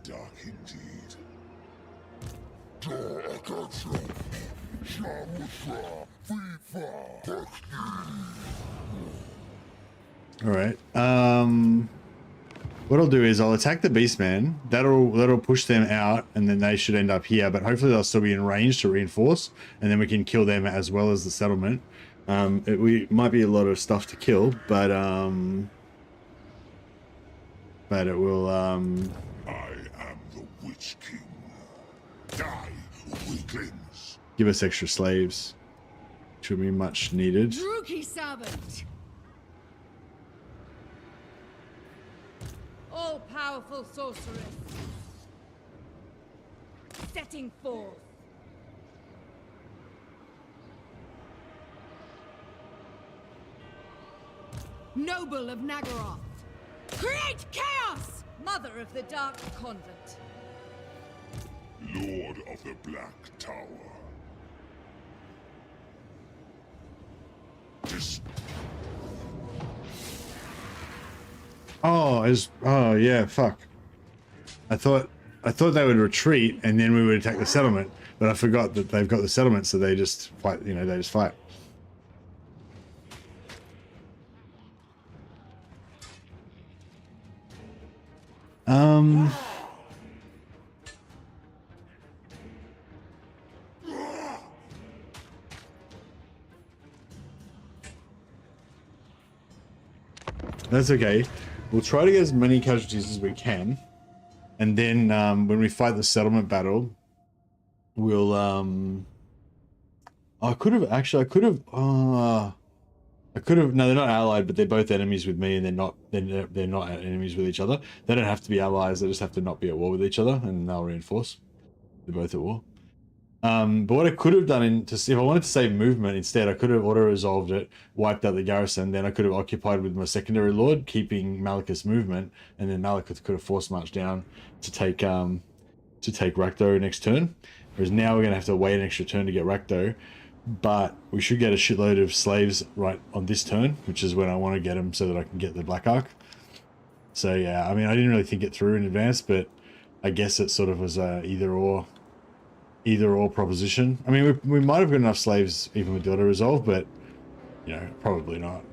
Speaker 8: Dark indeed. Dark
Speaker 2: All right. What I'll do is I'll attack the Beastman. That'll push them out, and then they should end up here. But hopefully they'll still be in range to reinforce, and then we can kill them as well as the settlement. We might be a lot of stuff to kill, but it will.
Speaker 8: I am the Witch King. Die, weaklings.
Speaker 2: Give us extra slaves. Should be much needed.
Speaker 4: Rookie servant. All-powerful sorceress. Setting forth. Noble of Nagaroth. Create chaos! Mother of the Dark Convent.
Speaker 8: Lord of the Black Tower.
Speaker 2: Oh yeah, fuck. I thought they would retreat and then we would attack the settlement, but I forgot that they've got the settlement, so they just fight. You know, they just fight. That's okay. We'll try to get as many casualties as we can, and then when we fight the settlement battle, we'll I could have no, they're not allied, but they're both enemies with me, and they're not enemies with each other. They don't have to be allies, they just have to not be at war with each other, and they'll reinforce. They're both at war. But what I could have done if I wanted to save movement instead, I could have auto-resolved it, wiped out the garrison, then I could have occupied with my secondary lord, keeping Malekith's movement, and then Malekith could have force marched down to take Rakdo next turn. Whereas now we're gonna have to wait an extra turn to get Rakdo, but we should get a shitload of slaves right on this turn, which is when I want to get them so that I can get the Black Ark. So yeah, I mean, I didn't really think it through in advance, but I guess it sort of was a either or proposition. I mean, we might have got enough slaves even with the auto resolve, but you know, probably not.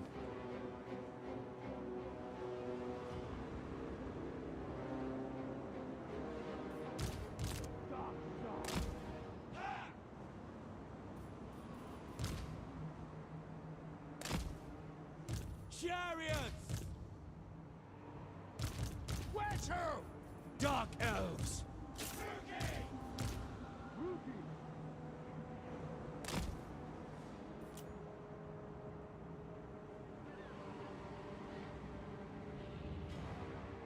Speaker 3: Chariots! Where to? Dark elves!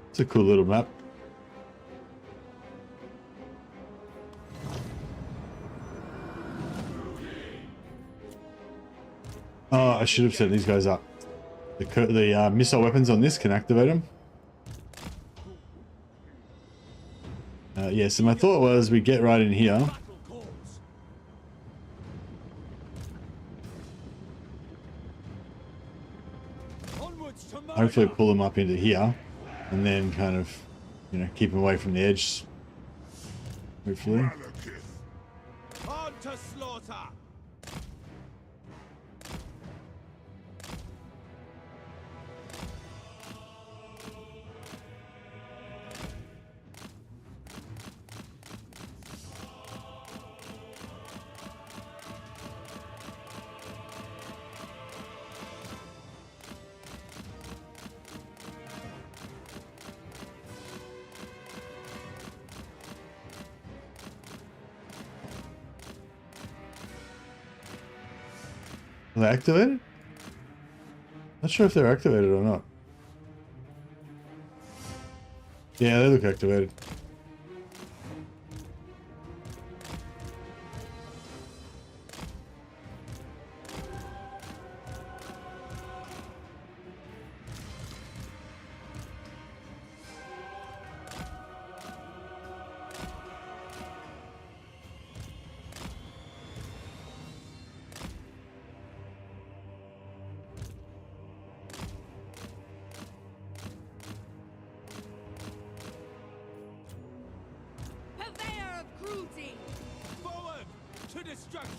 Speaker 2: It's a cool little map. Oh, I should have set these guys up. The missile weapons on this can activate them. Yeah, so my thought was we get right in here. Hopefully pull them up into here, and then kind of, you know, keep them away from the edge. Hopefully.
Speaker 3: Malekith! On to slaughter!
Speaker 2: Are they activated? Not sure if they're activated or not. Yeah, they look activated.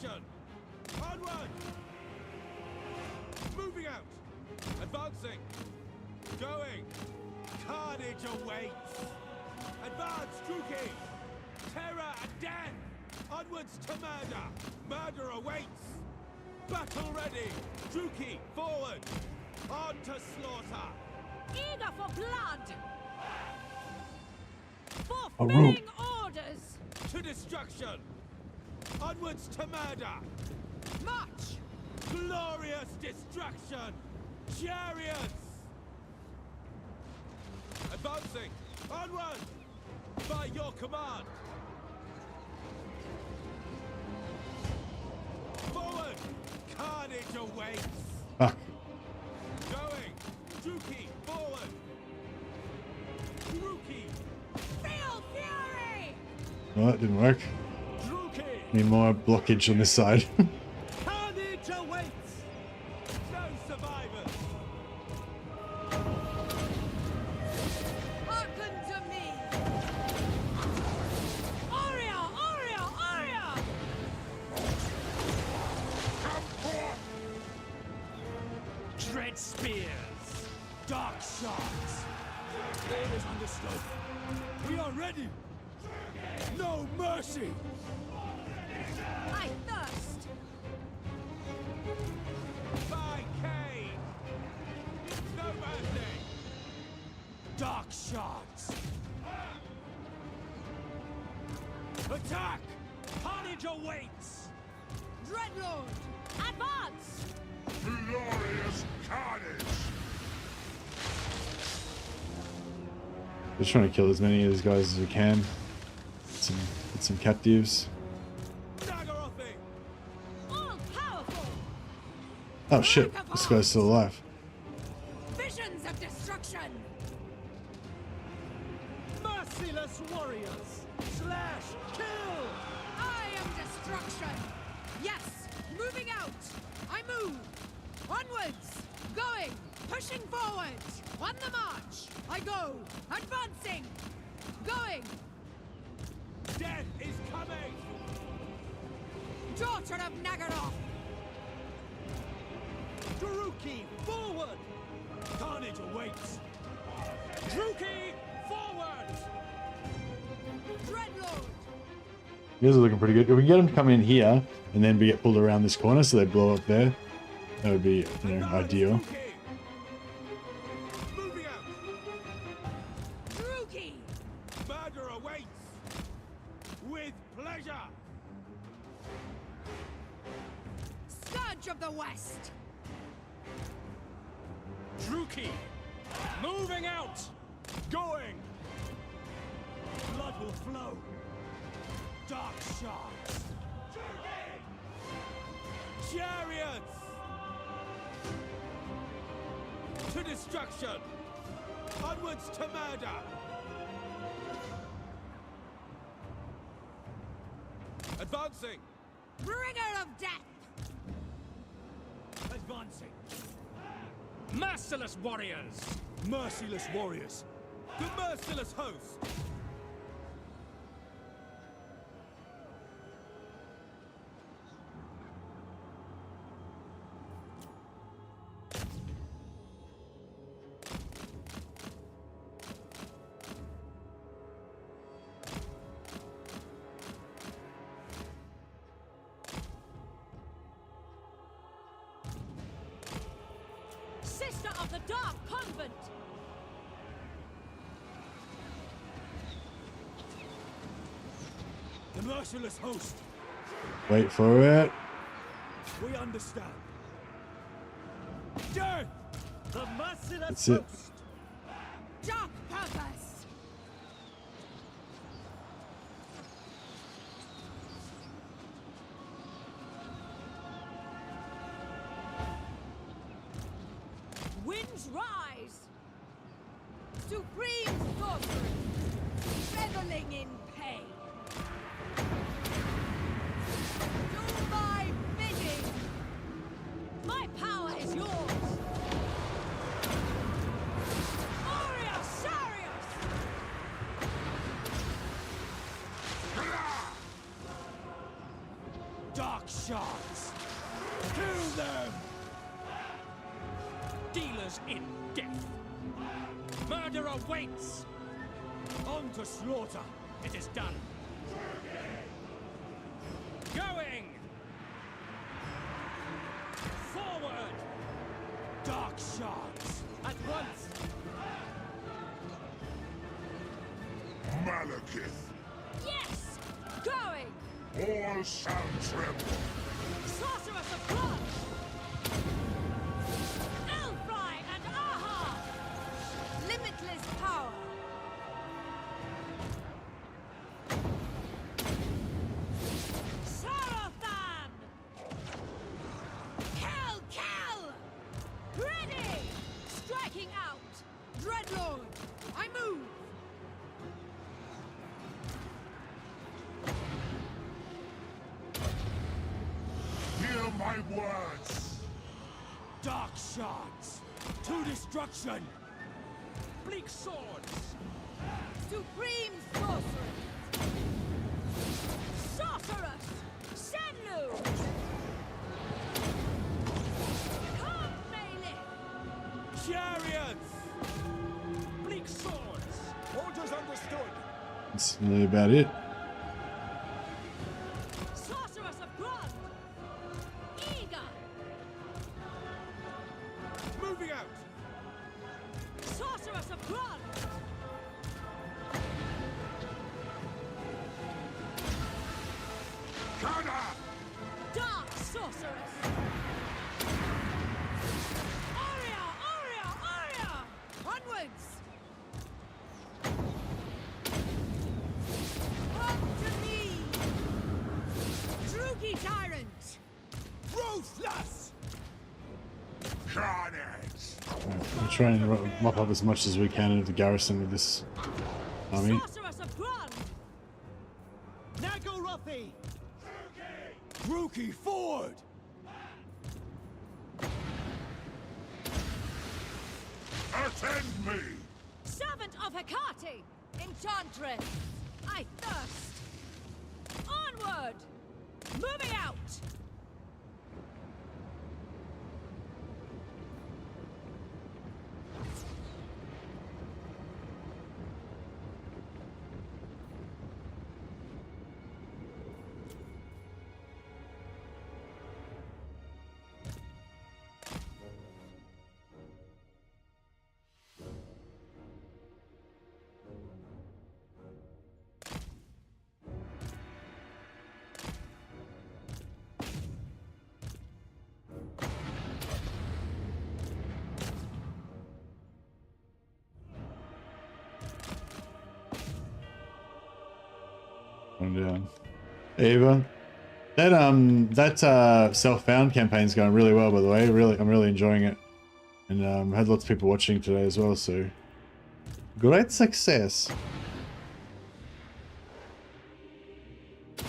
Speaker 5: destruction! Onward! Moving out! Advancing! Going! Carnage awaits! Advance, Druki! Terror and death! Onwards to murder! Murder awaits! Battle ready! Druki, forward! On to slaughter!
Speaker 4: Eager for blood!
Speaker 2: A rope.
Speaker 4: Fulfilling orders!
Speaker 5: To destruction! Onwards to murder!
Speaker 4: March!
Speaker 5: Glorious destruction! Chariots! Advancing! Onward! By your command! Forward! Carnage awaits!
Speaker 2: Fuck.
Speaker 5: Going! Druki, forward! Druki!
Speaker 4: Feel fury!
Speaker 2: No, that didn't work.
Speaker 5: Druki!
Speaker 2: Need more blockage on this side.
Speaker 5: Carnage awaits! No survivors!
Speaker 4: Hearken to me! Aria! Aria! Aria!
Speaker 5: Dread spears! Dark shots! All is understood. We are ready! No mercy!
Speaker 4: I thirst!
Speaker 5: By Cain! No mercy! Dark shots! Attack! Carnage awaits!
Speaker 4: Dreadlord! Advance!
Speaker 8: Glorious carnage!
Speaker 2: Just trying to kill as many of these guys as we can. Get some captives.
Speaker 5: Nagarothi!
Speaker 4: All powerful!
Speaker 2: Oh shit, this guy's still alive.
Speaker 4: Visions of destruction!
Speaker 5: Merciless warriors! Slash! Kill!
Speaker 4: I am destruction! Yes! Moving out! I move! Onwards! Going! Pushing forward! On the march! I go! Advancing! Going!
Speaker 5: Death is coming!
Speaker 4: Daughter of Nagaroth!
Speaker 5: Druki, forward! Carnage awaits! Druki, forward!
Speaker 4: Dreadlord!
Speaker 2: You guys are looking pretty good. If we can get them to come in here and then we get pulled around this corner so they blow up there, that would be, you know, ideal.
Speaker 5: Druki! Moving out!
Speaker 4: Druki!
Speaker 5: Murder awaits! With pleasure!
Speaker 4: Scourge of the West!
Speaker 5: Druki! Moving out! Going! Blood will flow! Dark shards! Chariots! To destruction! Onwards to murder! Advancing!
Speaker 4: Bringer of death!
Speaker 5: Advancing! Merciless warriors! Merciless warriors! The merciless host!
Speaker 4: Sister of the Dark Convent!
Speaker 5: The merciless host!
Speaker 2: Wait for it.
Speaker 5: We understand. Death! The merciless
Speaker 2: That's it.
Speaker 5: host!
Speaker 4: Dark purpose! Winds rise! Supreme sorcery! Reveling in pain! Do my bidding! My power is yours! Aria Sarius!
Speaker 5: Dark shot!
Speaker 7: shivers in death. Murder awaits.
Speaker 5: On to slaughter.
Speaker 7: It is done. Going. Forward.
Speaker 5: Dark shards.
Speaker 7: At once.
Speaker 8: Malekith,
Speaker 4: Yes! Going!
Speaker 8: all shall tremble.
Speaker 4: Sorceress of blood! Elfry and Aha! Limitless power! Sarathan! Kel! Ready! Striking out! Dreadlord! I move!
Speaker 8: Hear my words.
Speaker 5: Dark shards. To destruction. Bleak swords.
Speaker 4: Supreme Sorceress! Sorceress! Shenlu! Come, Malekith!
Speaker 5: Chariots. Bleak swords. Orders understood.
Speaker 2: That's really about it.
Speaker 4: Sorceress of blood! Eager!
Speaker 5: Moving out.
Speaker 4: Sorceress of blood!
Speaker 8: Kada!
Speaker 4: Dark Sorceress! Aria! Onwards! Come to me! Drugi Tyrant!
Speaker 5: Ruthless.
Speaker 8: Carnage!
Speaker 2: We're trying to mop up as much as we can into the garrison with this army.
Speaker 4: Sorceress of blood!
Speaker 7: Nagorothi.
Speaker 5: Rookie forward.
Speaker 8: Attend me!
Speaker 4: Servant of Hecate! Enchantress! I thirst! Onward! Moving out!
Speaker 2: Going down. Ava. That self-found campaign's going really well, by the way. I'm really enjoying it. And had lots of people watching today as well, so great success. I'm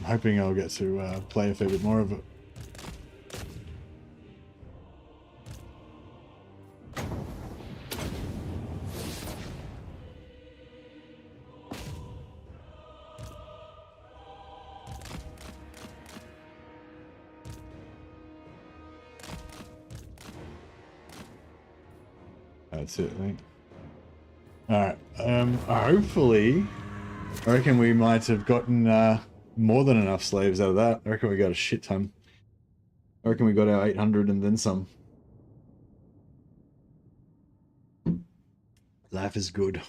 Speaker 2: hoping I'll get to play a fair bit more of it. That's it, I think. Alright, hopefully, I reckon we might have gotten more than enough slaves out of that. I reckon we got a shit ton. I reckon we got our 800 and then some. Life is good.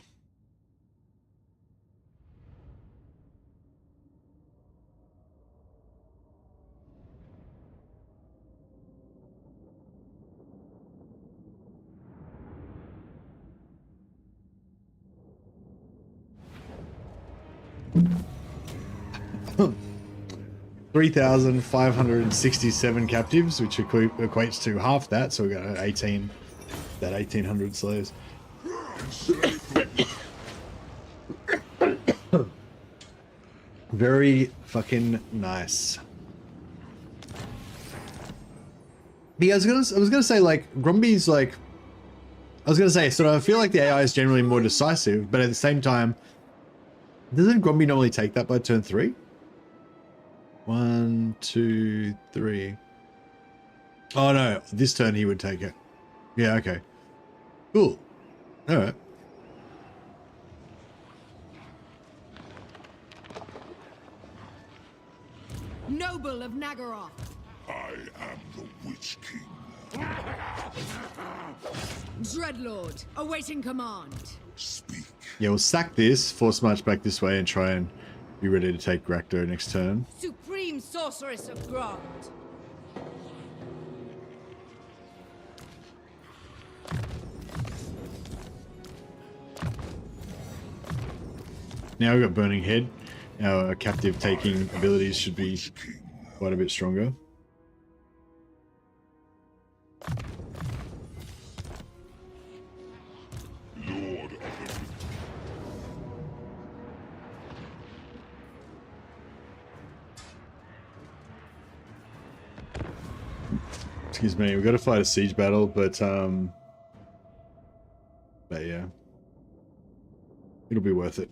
Speaker 2: $3,567 captives, which equates to half that, so we got 1,800 slaves. Very fucking nice. Yeah, I was gonna say, like, Gromby's like, I was gonna say, sort of, I feel like the AI is generally more decisive, but at the same time, doesn't Gromby normally take that by turn 3? 1, 2, 3. Oh no, this turn he would take it. Yeah, okay. Cool. Alright.
Speaker 4: Noble of Nagaroth.
Speaker 8: I am the Witch King.
Speaker 4: Dreadlord, awaiting command.
Speaker 8: Speak.
Speaker 2: Yeah, we'll sack this, force march back this way, and try and be ready to take Rakdo next turn.
Speaker 4: Supreme Sorceress of Grond.
Speaker 2: Now we've got Burning Head. Our captive taking abilities should be quite a bit stronger.
Speaker 8: Lord of the
Speaker 2: Excuse me, we've got to fight a siege battle, but yeah, it'll be worth it.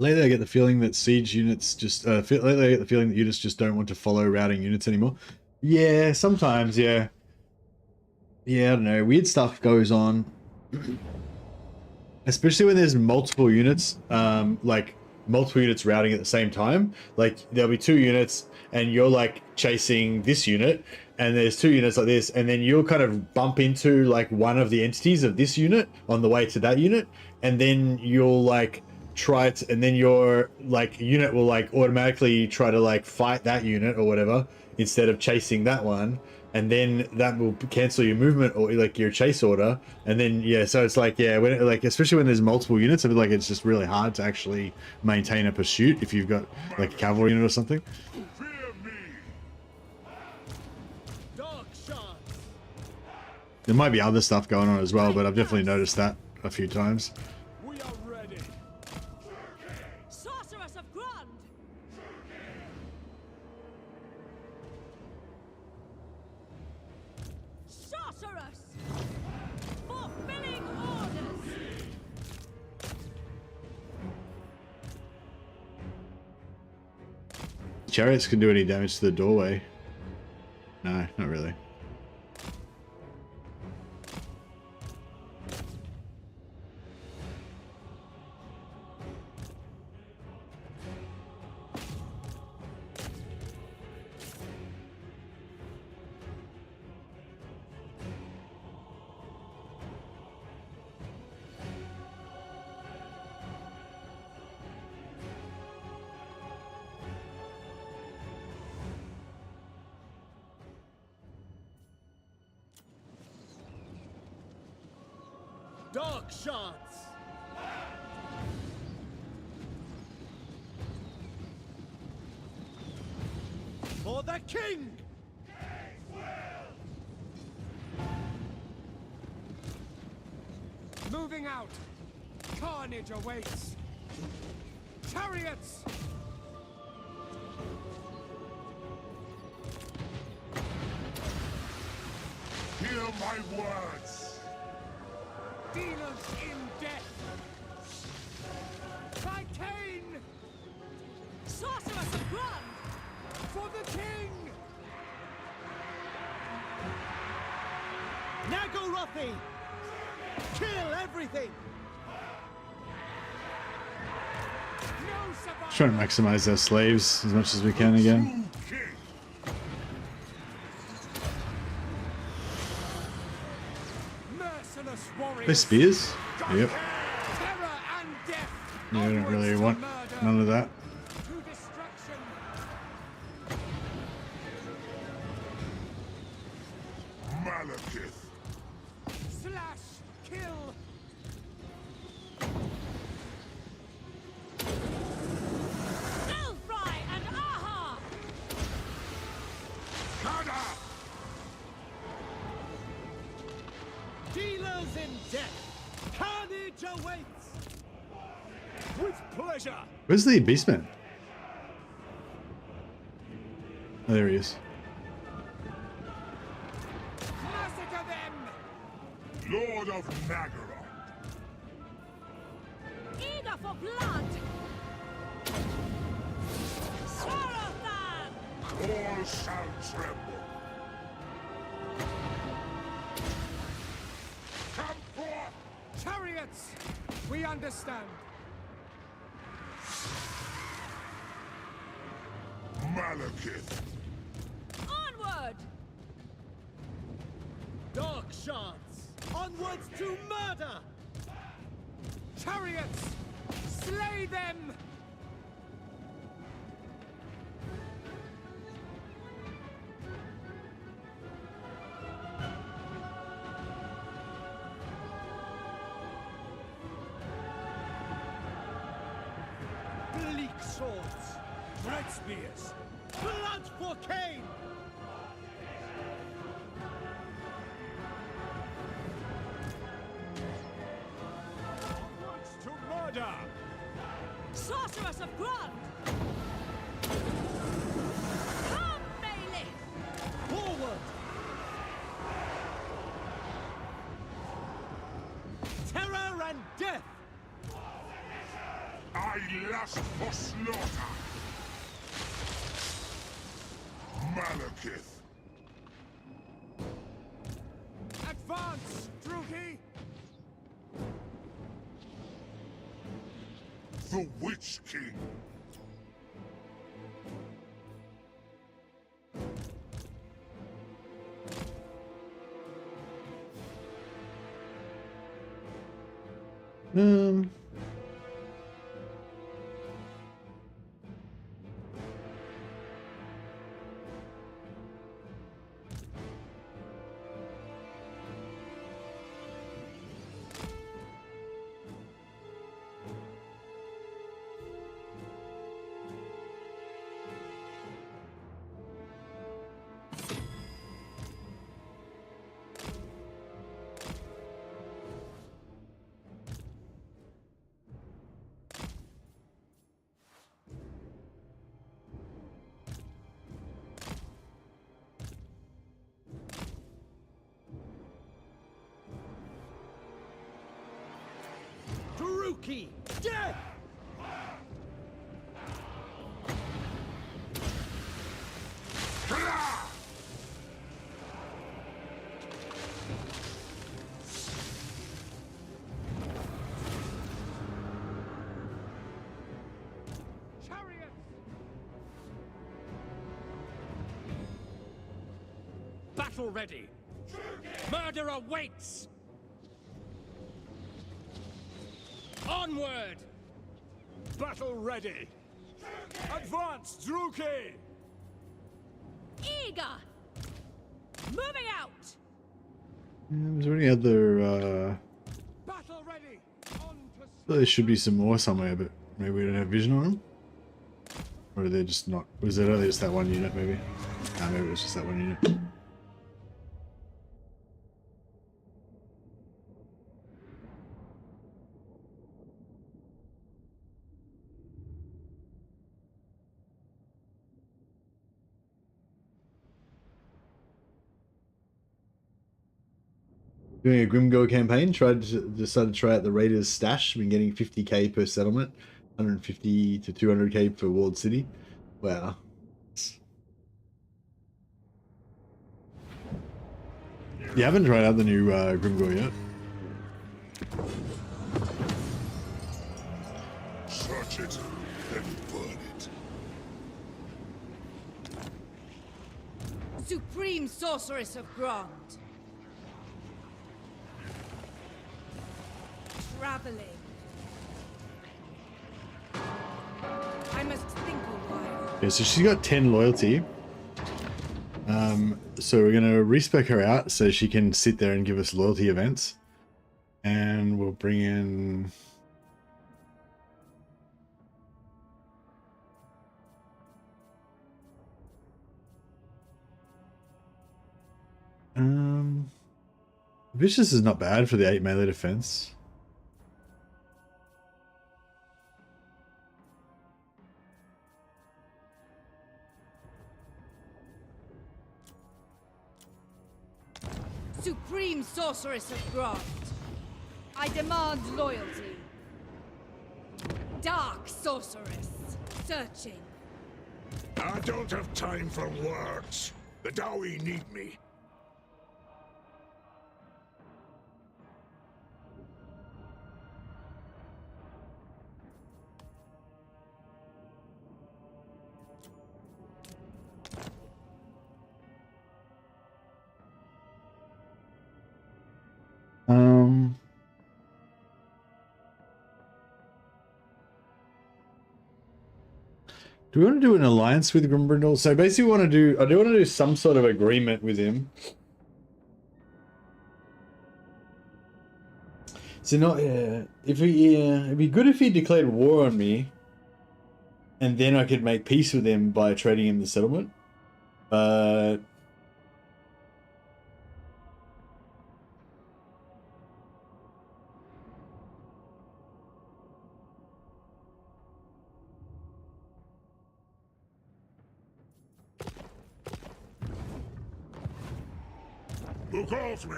Speaker 2: Lately, I get the feeling that siege units just lately I get the feeling that units just don't want to follow routing units anymore. Yeah, sometimes, yeah. Yeah, I don't know. Weird stuff goes on, especially when there's multiple units, like multiple units routing at the same time. Like there'll be 2 units, and you're like chasing this unit, and there's 2 units like this, and then you'll kind of bump into like one of the entities of this unit on the way to that unit, and then you'll like try to, and then your like unit will like automatically try to like fight that unit or whatever instead of chasing that one, and then that will cancel your movement or like your chase order, and then yeah, so it's like yeah, when it, like especially when there's multiple units, I feel like it's just really hard to actually maintain a pursuit if you've got like a cavalry unit or something.
Speaker 8: fear me.
Speaker 7: Dark shot.
Speaker 2: There might be other stuff going on as well, but I've definitely noticed that a few times.
Speaker 5: We are ready.
Speaker 4: Sorceress of Grond. Sorceress. Fulfilling orders.
Speaker 2: Chariots can do any damage to the doorway? No, not really.
Speaker 7: Dark shots. For the king.
Speaker 5: Moving out. Carnage awaits. Chariots.
Speaker 8: Hear my words.
Speaker 5: Dealers in death. Titan.
Speaker 4: Sorceress of Grond.
Speaker 5: For the king.
Speaker 7: Nagorothi. Kill everything.
Speaker 5: No survivor.
Speaker 2: Just trying to maximize our slaves as much as we can again.
Speaker 8: True king.
Speaker 5: Merciless warriors.
Speaker 2: They spears? Yep.
Speaker 5: Terror and death.
Speaker 2: Yeah, I don't
Speaker 5: Onwards
Speaker 2: really
Speaker 5: to
Speaker 2: want
Speaker 5: murder.
Speaker 2: none of that.
Speaker 5: To destruction.
Speaker 8: Malekith.
Speaker 5: Slash. Kill.
Speaker 4: Silfry and Aha.
Speaker 8: Kada.
Speaker 7: Dealers in death. Carnage awaits.
Speaker 5: With pleasure.
Speaker 2: Where's the beastman? Oh, there he is.
Speaker 5: Massacre them.
Speaker 8: Lord of Nagaroth.
Speaker 4: Eager for blood. Sorothan.
Speaker 8: All shall tremble. Come forth!
Speaker 5: Chariots! We understand.
Speaker 8: Malekith!
Speaker 4: Onward!
Speaker 7: Dark shards! Onwards to murder!
Speaker 5: Chariots! Slay them!
Speaker 7: Bleak swords!
Speaker 5: Red spears!
Speaker 7: Blood for Cain!
Speaker 5: Onwards to murder!
Speaker 4: Sorceress of Grund! Come, Malekith!
Speaker 7: Forward! Terror and death!
Speaker 8: I lust for slaughter! Malekith!
Speaker 5: Advance, Druki!
Speaker 8: The Witch King!
Speaker 7: Druki! Death!
Speaker 5: Chariots!
Speaker 7: Battle ready! Murder awaits! Onward!
Speaker 5: Battle ready! Advance, Druki!
Speaker 4: Eager! Moving out!
Speaker 2: Is there any other,
Speaker 5: Battle ready! On to
Speaker 2: there should be some more somewhere, but maybe we don't have vision on them? Or are they just not, was it only just that one unit maybe? Ah, maybe it was just that one unit. Doing a Grimgo campaign, decided to try out the Raiders stash. Been getting 50k per settlement, 150 to 200k for walled city. Wow. You haven't tried out the new Grimgo yet?
Speaker 8: Search it, then burn it.
Speaker 4: Supreme Sorceress of Grund! Traveling. I must think a while.
Speaker 2: Yeah, so she's got 10 loyalty. So we're gonna respec her out so she can sit there and give us loyalty events. And we'll bring in Vicious is not bad for the 8 melee defense.
Speaker 4: Supreme Sorceress of Grund! I demand loyalty. Dark Sorceress, searching.
Speaker 8: I don't have time for words. The Dowie need me.
Speaker 2: Do we want to do an alliance with Grimbrindle? So basically, I do want to do some sort of agreement with him. So not if he it'd be good if he declared war on me, and then I could make peace with him by trading him the settlement. But
Speaker 8: Who calls me?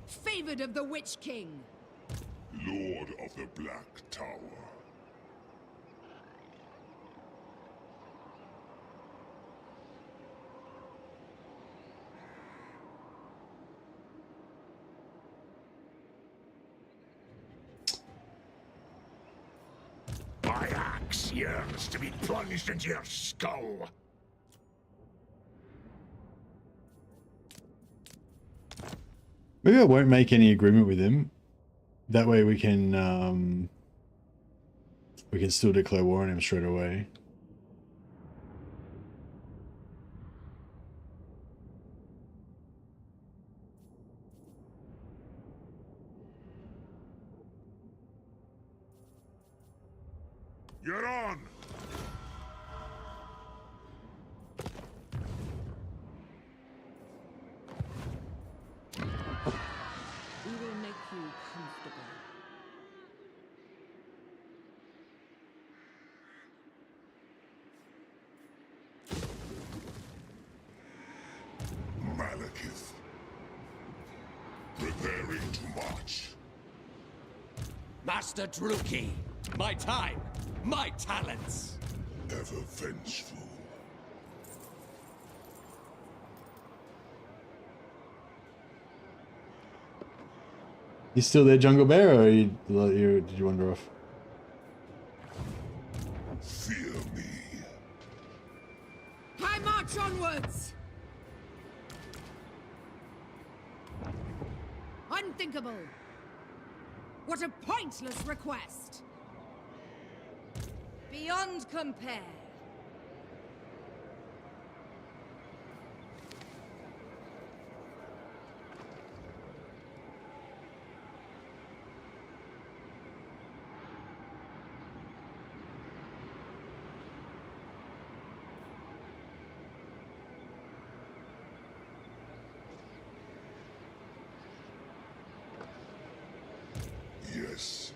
Speaker 4: Favored of the Witch King.
Speaker 8: Lord of the Black Tower. My axe yearns to be plunged into your skull.
Speaker 2: maybe I won't make any agreement with him. That way we can still declare war on him straight away.
Speaker 8: You're on!
Speaker 4: We will make you comfortable.
Speaker 8: Malekith. Preparing to march.
Speaker 7: Master Druki, my time, my talents.
Speaker 8: Ever vengeful.
Speaker 2: You still there, Jungle Bear, or did you wander off?
Speaker 8: Fear me.
Speaker 4: I march onwards! Unthinkable! What a pointless request! Beyond compare.
Speaker 8: Yes.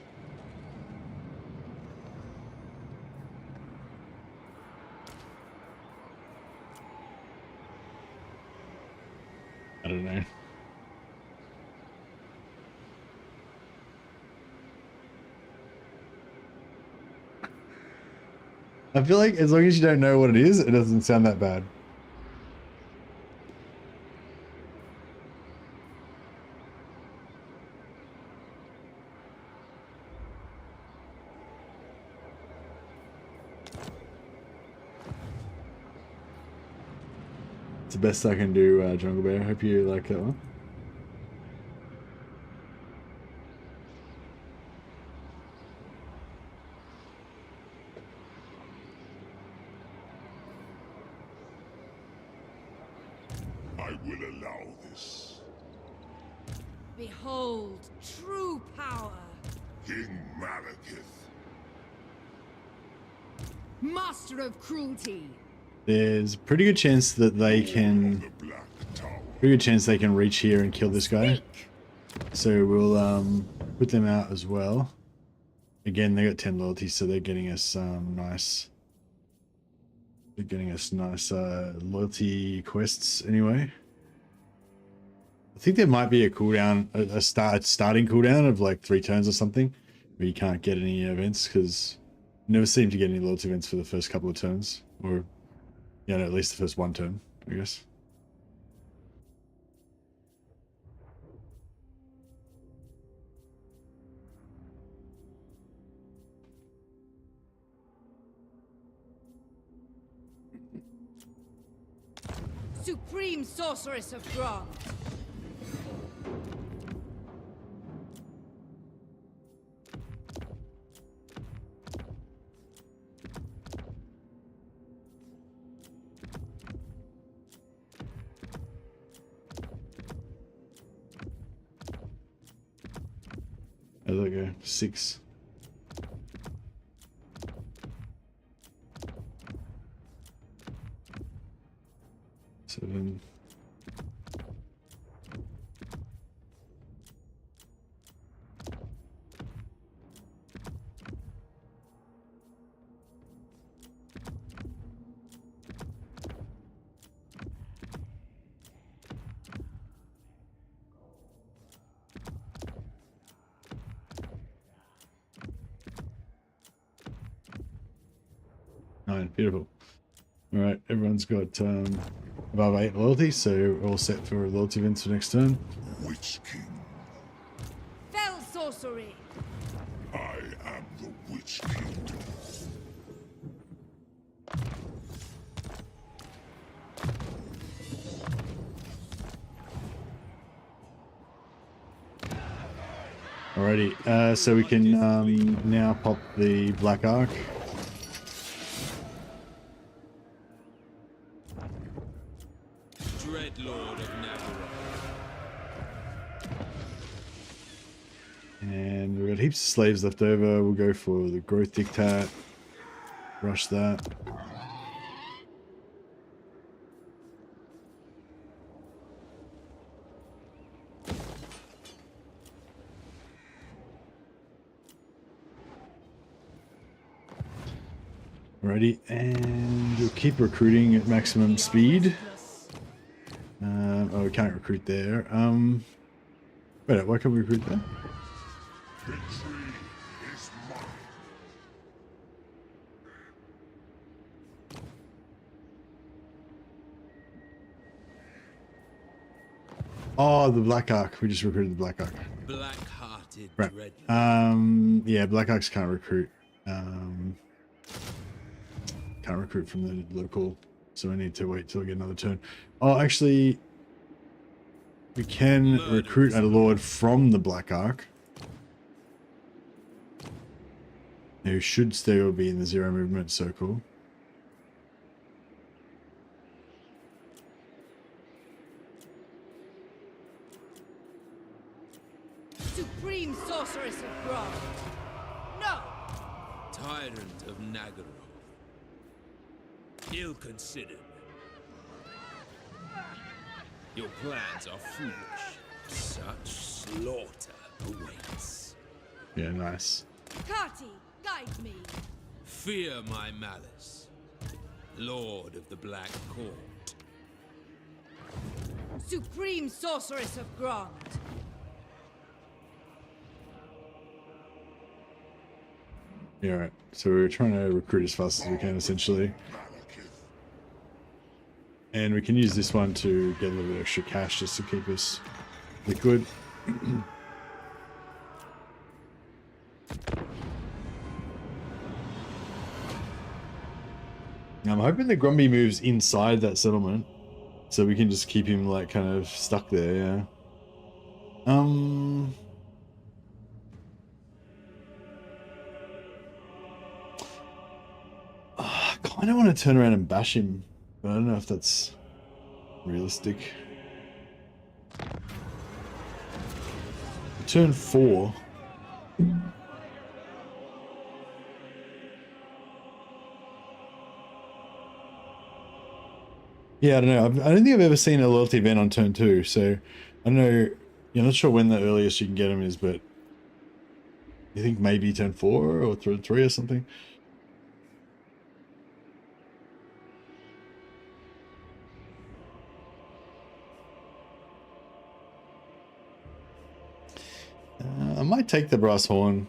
Speaker 2: I don't know. I feel like as long as you don't know what it is, it doesn't sound that bad. It's the best I can do, Jungle Bear. Hope you like that one.
Speaker 8: I will allow this.
Speaker 4: Behold, true power.
Speaker 8: King Malekith.
Speaker 4: Master of cruelty.
Speaker 2: There's a pretty good chance that they can.
Speaker 8: The Black Tower.
Speaker 2: Pretty good chance they can reach here and kill this guy.
Speaker 4: Speak.
Speaker 2: So we'll put them out as well. Again, they got 10 loyalty, so they're getting us nice. They're getting us nice loyalty quests anyway. I think there might be a cooldown, a starting cooldown of like 3 turns or something, where you can't get any events because you never seem to get any loyalty events for the first couple of turns, or you know, at least the first one turn, I guess.
Speaker 4: Supreme Sorceress of Grant.
Speaker 2: Oh, there we go. 6. 7. Beautiful. All right, everyone's got above 8 loyalty, so we're all set for loyalty events for next turn.
Speaker 8: Witch King.
Speaker 4: Fell sorcery.
Speaker 8: I am the Witch King.
Speaker 2: Alrighty, so we can now pop the Black Arc.
Speaker 7: Dread Lord of Nagara.
Speaker 2: And we've got heaps of slaves left over. We'll go for the Growth Dictat. Rush that. Alrighty, and we'll keep recruiting at maximum speed. Oh, we can't recruit there. Wait, why can't we recruit there?
Speaker 8: Victory is mine.
Speaker 2: Oh, the Black Arc. We just recruited the Black Arc.
Speaker 7: Black-hearted
Speaker 2: Right.
Speaker 7: Dreadlord.
Speaker 2: Yeah, Black Arcs can't recruit. Can't recruit from the local, so I need to wait till I get another turn. Oh, actually, we can recruit a lord from the Black Arc, who should still be in the 0 movement circle.
Speaker 4: Supreme Sorceress of Grant. No!
Speaker 7: Tyrant of Nagara. Ill-considered. Your plans are foolish. Such slaughter awaits.
Speaker 2: Yeah, nice.
Speaker 4: Kati, guide me.
Speaker 7: Fear my malice. Lord of the Black Court.
Speaker 4: Supreme Sorceress of Grant.
Speaker 2: Yeah, right. So we're trying to recruit as fast as we can, essentially.
Speaker 8: Malekith.
Speaker 2: And we can use this one to get a little bit of extra cash just to keep us liquid. I'm hoping the Grumby moves inside that settlement, so we can just keep him like kind of stuck there, yeah. I kind of want to turn around and bash him, but I don't know if that's realistic. Turn 4. Yeah, I don't know. I don't think I've ever seen a loyalty event on turn 2, so I don't know. You're not sure when the earliest you can get them is, but you think maybe turn 4 or turn 3 or something? I might take the brass horn.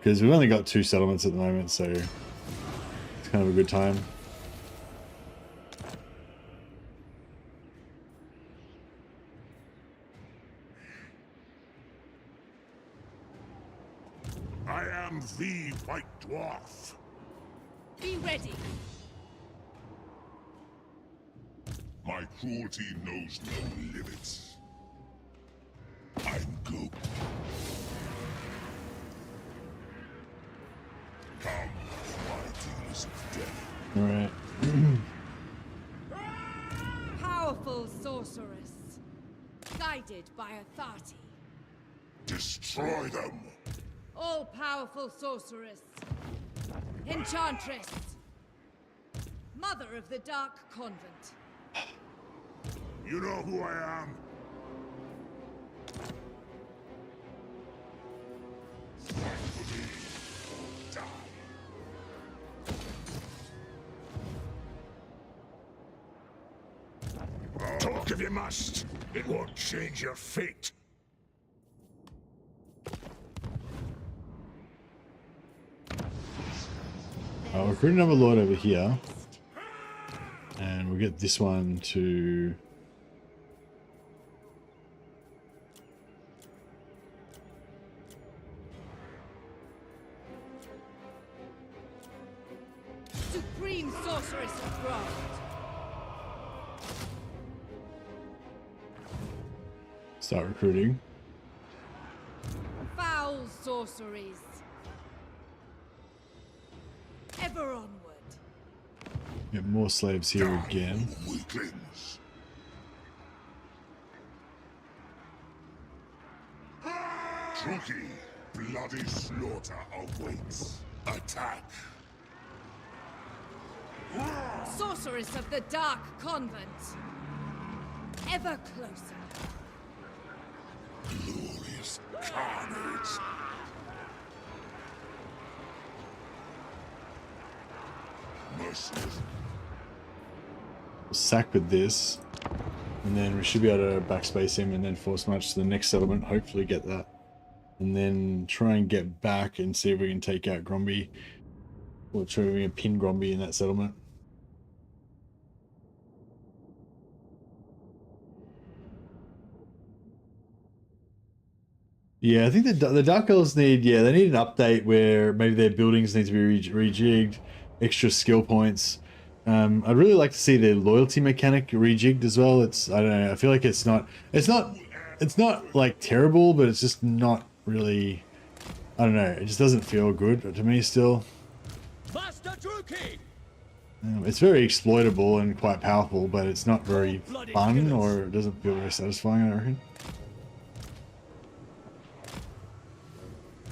Speaker 2: because we've only got 2 settlements at the moment, so it's kind of a good time.
Speaker 8: I am the White Dwarf.
Speaker 4: Be ready.
Speaker 8: My cruelty knows no limits. I'm good. Come, my dealers of death.
Speaker 2: All right.
Speaker 4: Powerful sorceress. Guided by authority.
Speaker 8: Destroy them.
Speaker 4: All-powerful sorceress. Enchantress. Mother of the Dark Convent.
Speaker 8: You know who I am. Fight for me. Die. Talk if you must. It won't change your fate.
Speaker 2: I'll recruit another lord over here. And we'll get this one to...
Speaker 4: Supreme sorceress of Grant.
Speaker 2: start recruiting.
Speaker 4: Foul sorceries. Ever onward.
Speaker 2: Get more slaves here again.
Speaker 8: Weaklings. Druki, bloody slaughter awaits. Attack.
Speaker 4: Sorceress of the Dark Convent. Ever closer.
Speaker 8: Glorious carnage. Merciless.
Speaker 2: Sack with this. And then we should be able to backspace him and then force march to the next settlement. Hopefully get that. And then try and get back and see if we can take out Gromby. Or try to pin Gromby in that settlement. Yeah, I think the Dark Elves need, they need an update where maybe their buildings need to be rejigged, extra skill points. I'd really like to see the loyalty mechanic rejigged as well. I don't know, I feel like it's not like terrible, but it's just not really, I don't know, it just doesn't feel good to me still.
Speaker 5: Master Druki!
Speaker 2: It's very exploitable and quite powerful, but it's not very fun, or it doesn't feel very satisfying, I reckon.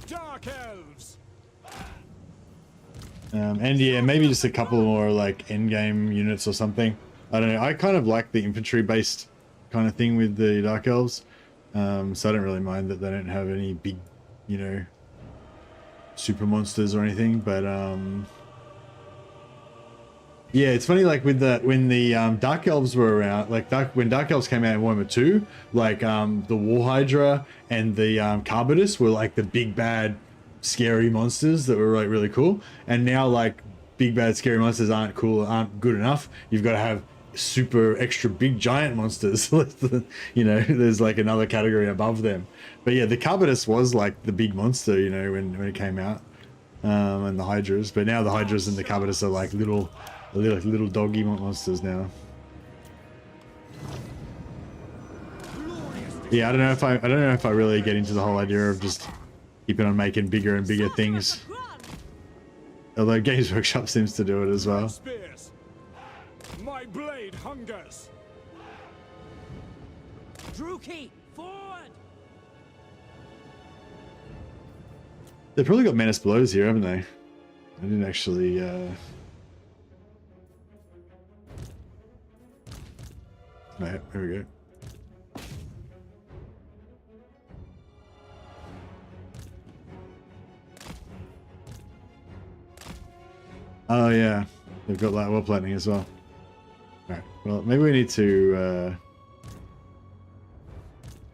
Speaker 5: Dark Elves!
Speaker 2: And yeah, maybe just a couple more like endgame units or something. I don't know. I kind of like the infantry-based kind of thing with the Dark Elves, so I don't really mind that they don't have any big, super monsters or anything. But yeah, it's funny. Like with when the Dark Elves were around, like when Dark Elves came out in Warhammer 2, like the War Hydra and the Carbitus were like the big bad scary monsters that were like really cool, and now like big bad scary monsters aren't good enough. You've got to have super extra big giant monsters. There's like another category above them. But yeah, the Carbitus was like the big monster, when it came out, and the Hydras. But now the Hydras and the Carbitus are like little doggy monsters now. Yeah, I don't know if I really get into the whole idea of just keeping on making bigger and bigger things. Although Games Workshop seems to do it as well.
Speaker 5: Spears. My blade hungers.
Speaker 4: Druki, forward!
Speaker 2: They've probably got Menace Blows here, haven't they? I didn't actually... Right, there we go. Oh yeah, they've got that warp lightning as well. Alright, well maybe we need to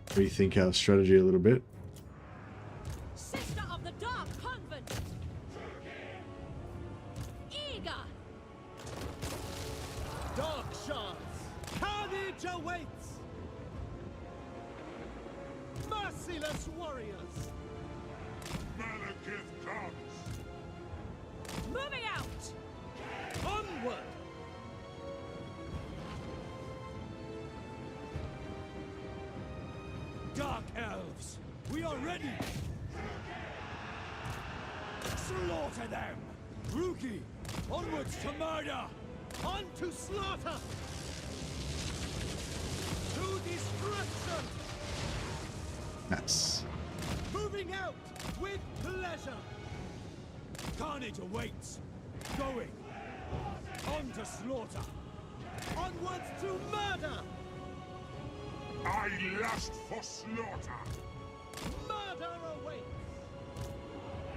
Speaker 2: rethink our strategy a little bit.
Speaker 4: Sister of the Dark Convent!
Speaker 5: Carnage awaits! Merciless warriors!
Speaker 8: Malekith comes!
Speaker 4: Moving out!
Speaker 5: Onward! Dark elves, we are ready! Slaughter them! Rookie, onwards to murder! On to slaughter! To destruction!
Speaker 2: Nice.
Speaker 5: Moving out with pleasure! Carnage awaits! Going! On to slaughter! Onwards to murder!
Speaker 8: I lust for slaughter!
Speaker 5: Murder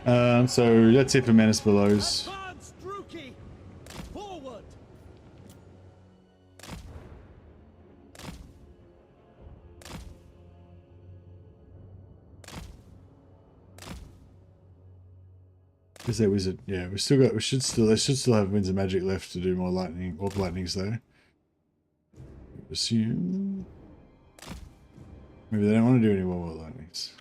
Speaker 5: awaits!
Speaker 2: So that's it for Menace Bellows.
Speaker 5: Advance, Druki! Forward!
Speaker 2: Is that wizard? Yeah, we should still have Winds of Magic left to do more lightning, orb lightnings though. Assume maybe they don't want to do any more orb lightnings.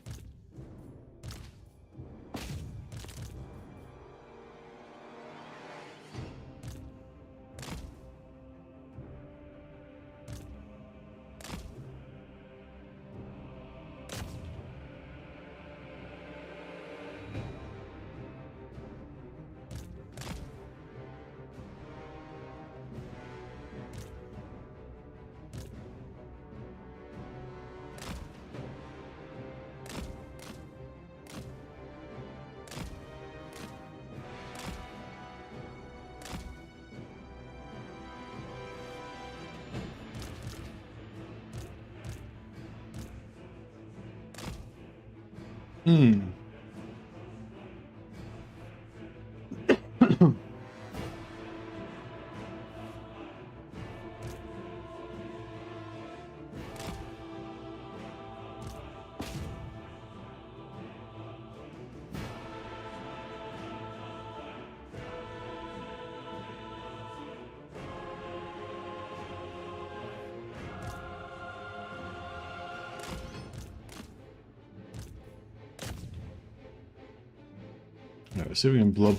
Speaker 2: Alright, see if we can blob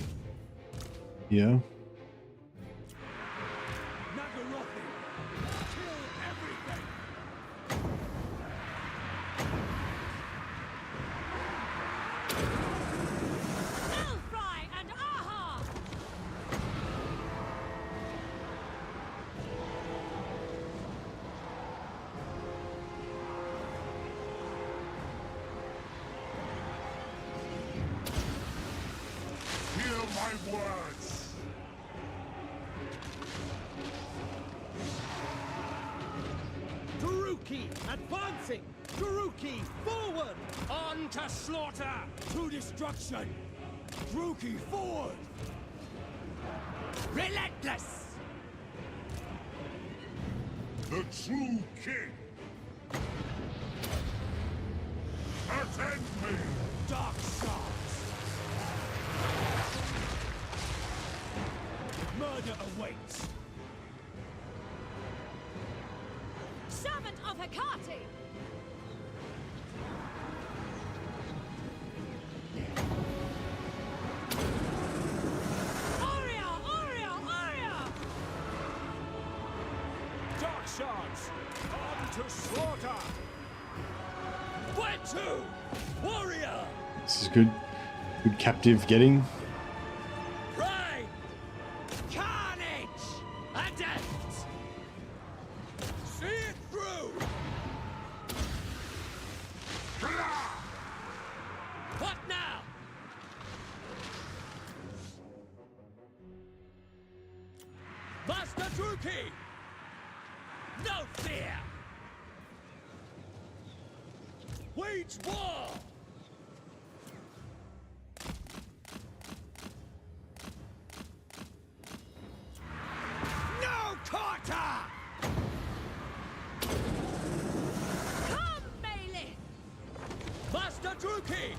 Speaker 2: here.
Speaker 8: Words.
Speaker 5: Druki advancing! Druki forward! On to slaughter! To destruction! Druki forward! Relentless!
Speaker 8: The true king! Attend me!
Speaker 5: Dark shards! Murder awaits!
Speaker 4: Servant of Hecate! Aria! Aria! Aria!
Speaker 5: Dark shards! On to slaughter! Where to? Warrior!
Speaker 2: This is good. Good captive getting.
Speaker 5: Pride! Carnage! Adept! See it through! What now? Master Druki! No fear! Wage war! No quarter!
Speaker 4: Come, Malekith!
Speaker 5: Master Druki!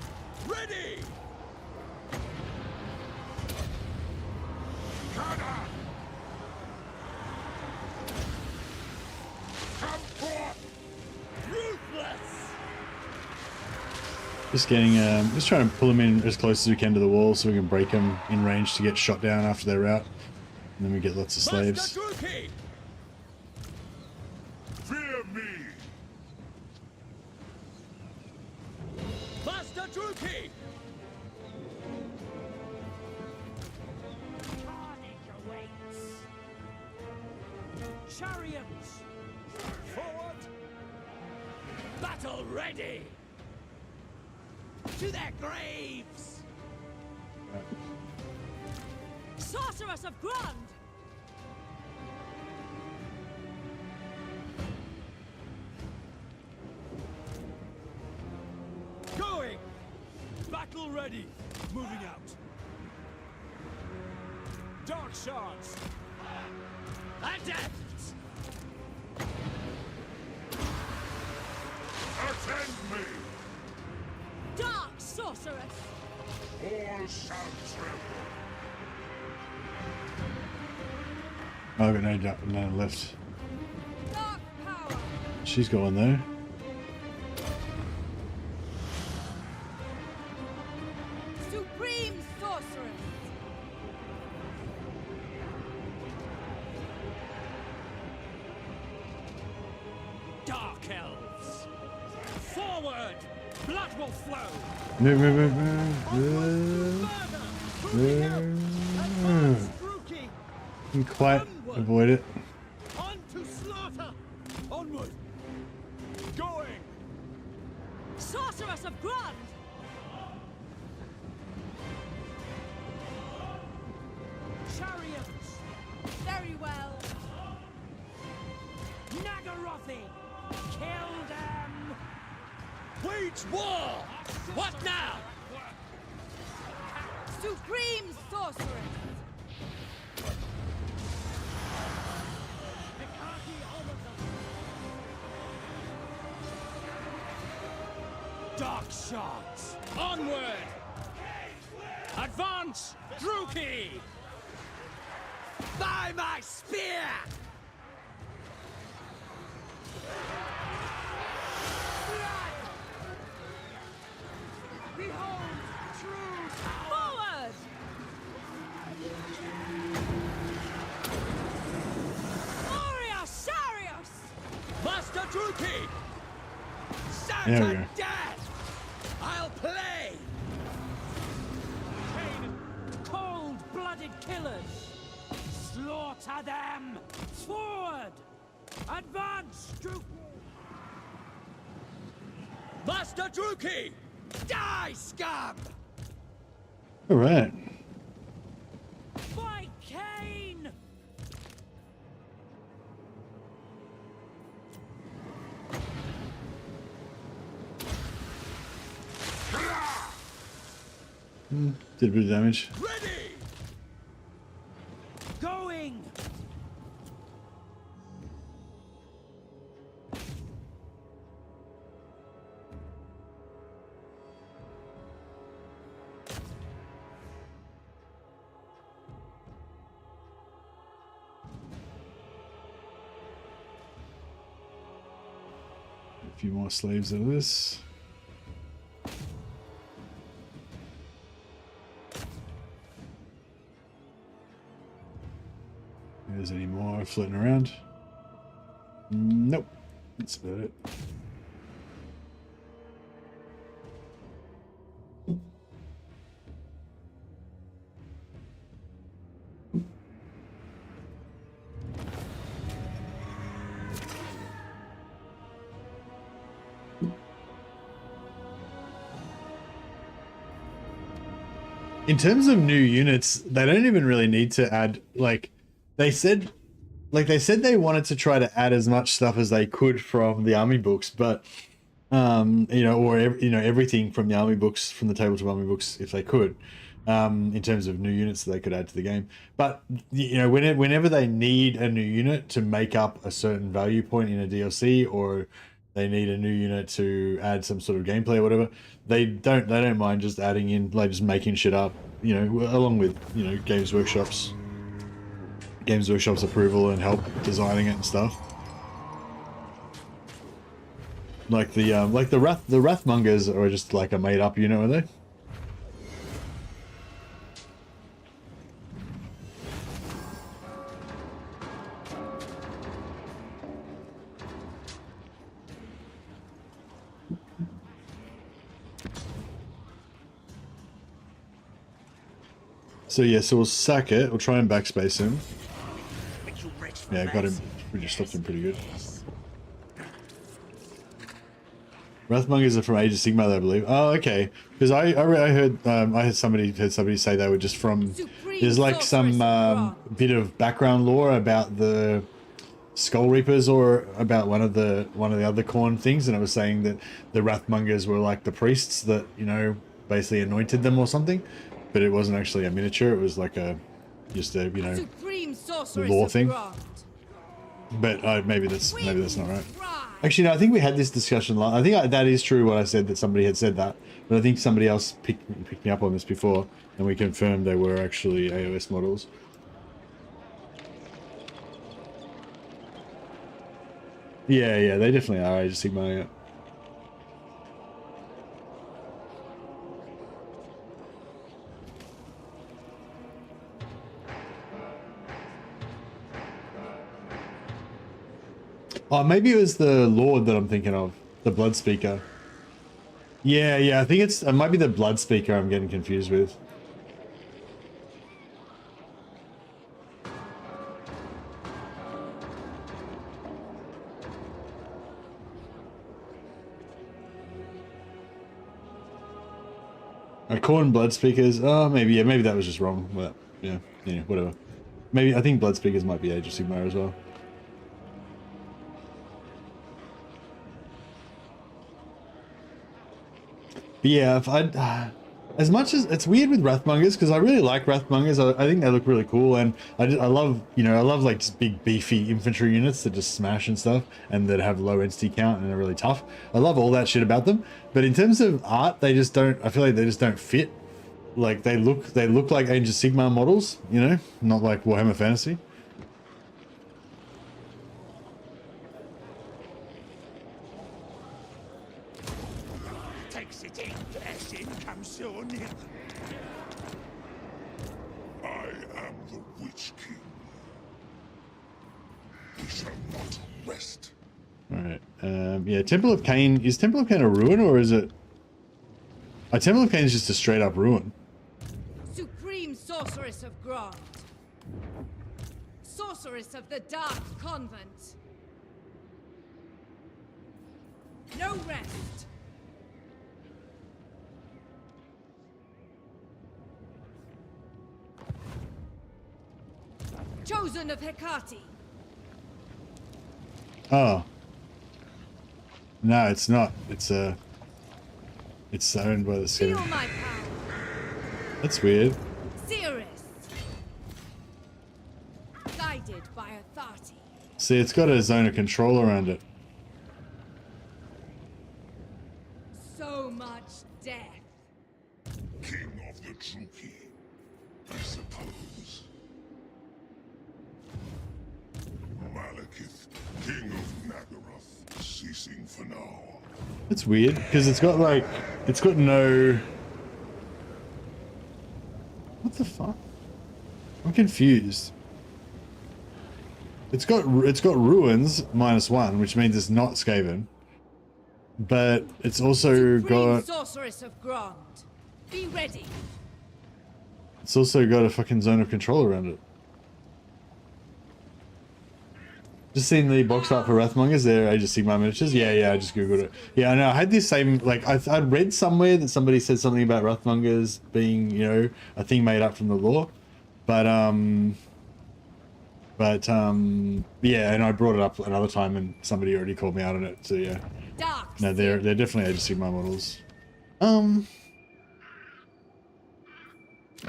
Speaker 5: Ready!
Speaker 8: Kada! Come
Speaker 2: Just getting, just trying to pull them in as close as we can to the wall so we can break them in range to get shot down after they're out. And then we get lots of slaves.
Speaker 8: Fear me!
Speaker 5: Master Druki! Carnage awaits! Chariots! Forward! Battle ready! To their graves!
Speaker 4: Sorceress of Grand!
Speaker 5: Going! Battle ready! Moving out! Dark shards!
Speaker 4: Adept!
Speaker 8: Attend me!
Speaker 4: Dark sorceress!
Speaker 8: All shall tremble!
Speaker 2: Oh, I've got no left.
Speaker 4: Dark power!
Speaker 2: She's got one though.
Speaker 4: Supreme sorceress!
Speaker 5: Dark elves! Forward! Blood will flow!
Speaker 2: Move.
Speaker 5: Druki!
Speaker 2: Didn't quite avoid it.
Speaker 5: On to slaughter! Onward! Going!
Speaker 4: Sorceress of Grand!
Speaker 5: Chariots!
Speaker 4: Very well.
Speaker 5: Nagarothi! Kill them! Wage war! What now?
Speaker 4: Supreme sorceress!
Speaker 5: Dark shots! Onward! Advance! Druki! By my spear!
Speaker 4: Behold, true forward! Warrior Sarius!
Speaker 5: Master Druki!
Speaker 2: There we
Speaker 5: Santa
Speaker 2: go.
Speaker 5: death! I'll play! Cold-blooded killers! Slaughter them! Forward! Advance, Druki! Master Druki! Die, scum!
Speaker 2: All right.
Speaker 5: By Cain!
Speaker 2: Did a bit of damage.
Speaker 5: Ready! Going!
Speaker 2: A few more slaves of this. If there's any more floating around. Nope. That's about it. In terms of new units, they don't even really need to add, like they said they wanted to try to add as much stuff as they could from the army books, but everything from the army books, from the tabletop army books, if they could, in terms of new units that they could add to the game. But whenever they need a new unit to make up a certain value point in a DLC, or they need a new unit to add some sort of gameplay or whatever, they don't mind just adding in, like just making shit up, along with Games Workshop's approval and help designing it and stuff. Like the Wrathmongers are just like a made up unit, are they? So yeah, so we'll sack it. We'll try and backspace him. Yeah, got him. We just stopped him pretty good. Wrathmongers are from Age of Sigmar, I believe. Oh, okay. Because I heard somebody say they were just from. There's like some bit of background lore about the Skull Reapers or about one of the other Khorne things, and it was saying that the Wrathmongers were like the priests that, you know, basically anointed them or something. But it wasn't actually a miniature. It was like just a, you know, lore thing. But maybe that's not right. Actually, no. I think we had this discussion. I think that is true what I said, that somebody had said that. But I think somebody else picked me up on this before, and we confirmed they were actually AOS models. Yeah, they definitely are Age of Sigmar. Yeah. Oh, maybe it was the Lord that I'm thinking of, the Blood Speaker. Yeah, I think it might be the Blood Speaker I'm getting confused with. Khorne Blood Speakers. Oh, maybe that was just wrong. Well, yeah, whatever. Maybe I think Blood Speakers might be Age of Sigmar as well. But yeah, as much as it's weird with Wrathmongers, because I really like Wrathmongers. I think they look really cool, and I love like just big beefy infantry units that just smash and stuff, and that have low entity count and are really tough. I love all that shit about them. But in terms of art, they just don't. I feel like they just don't fit. Like they look like Age of Sigmar models, you know, not like Warhammer Fantasy.
Speaker 8: I am the Witch King. We shall not rest.
Speaker 2: Alright, yeah, Temple of Cain. Is Temple of Cain a ruin, or is it... Temple of Cain is just a straight up ruin.
Speaker 4: Supreme Sorceress of Grant. Sorceress of the Dark Convent. No rest. Chosen of Hecate.
Speaker 2: Oh. No, it's not. It's owned by the city.
Speaker 4: Feel my power.
Speaker 2: That's weird.
Speaker 4: Cirrus. Guided by authority.
Speaker 2: See, it's got a zone of control around it.
Speaker 4: So much death.
Speaker 8: King of the Druki, I suppose. Malekith, King of Nagaroth, ceasing for now.
Speaker 2: It's weird, because it's got no... What the fuck? I'm confused. It's got ruins -1, which means it's not Skaven. But it's also got...
Speaker 4: Sorceress of Grant. Be ready.
Speaker 2: It's also got a fucking zone of control around it. Just seen the box art for Wrathmongers, they're Age of Sigmar miniatures. Yeah, I just googled it. Yeah, I know. I had this same, like, I read somewhere that somebody said something about Wrathmongers being, you know, a thing made up from the lore. But yeah, and I brought it up another time, and somebody already called me out on it. So yeah, no, they're definitely Age of Sigmar models.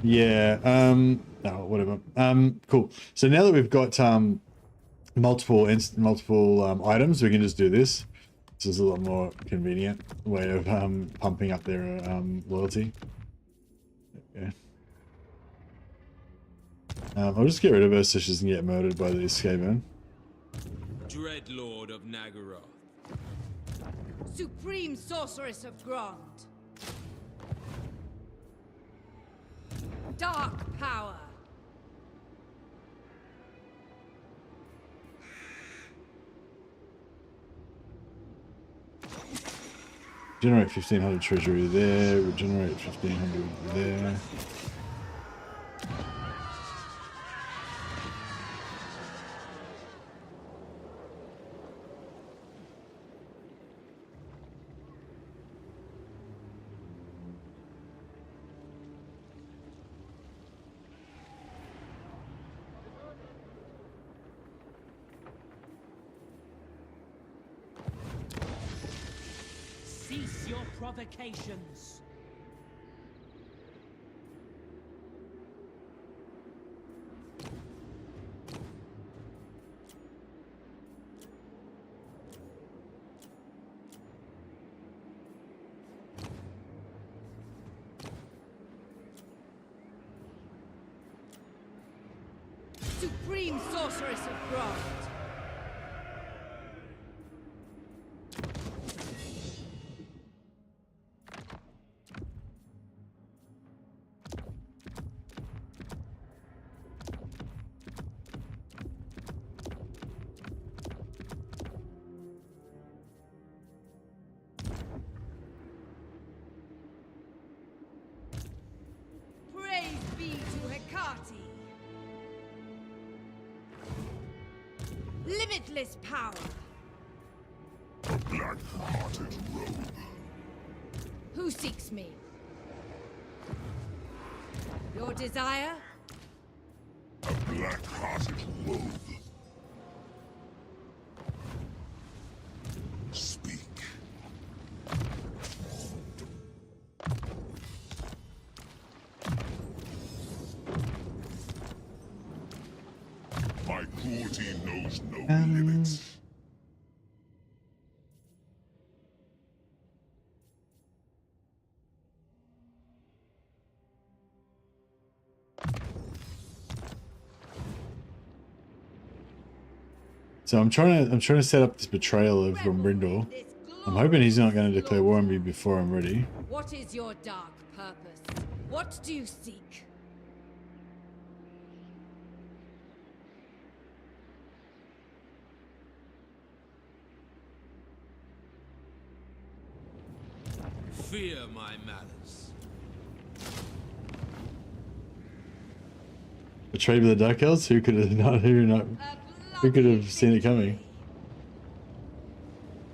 Speaker 2: Yeah. No, whatever. Cool. So now that we've got multiple items, we can just do this. This is a lot more convenient way of pumping up their loyalty. Yeah. I'll just get rid of her so she doesn't get murdered by the Skaven.
Speaker 7: Dread Lord of Nagaroth.
Speaker 4: Supreme Sorceress of Grond. Dark Power.
Speaker 2: Generate 1500 treasury there, regenerate 1500 there.
Speaker 9: Cease your provocations.
Speaker 4: Supreme Sorceress of Grond. Praise be to Hecate. Limitless power.
Speaker 8: A black-hearted rogue.
Speaker 4: Who seeks me? Your desire?
Speaker 8: A black-hearted rogue. Speak. My cruelty knows no limits.
Speaker 2: So I'm trying to set up this betrayal of Grombrindor. I'm hoping he's not going to declare war on me before I'm ready.
Speaker 4: What is your dark purpose? What do you seek?
Speaker 7: Fear my malice.
Speaker 2: Betrayed by the Dark Elves? Who could have who could have seen it coming?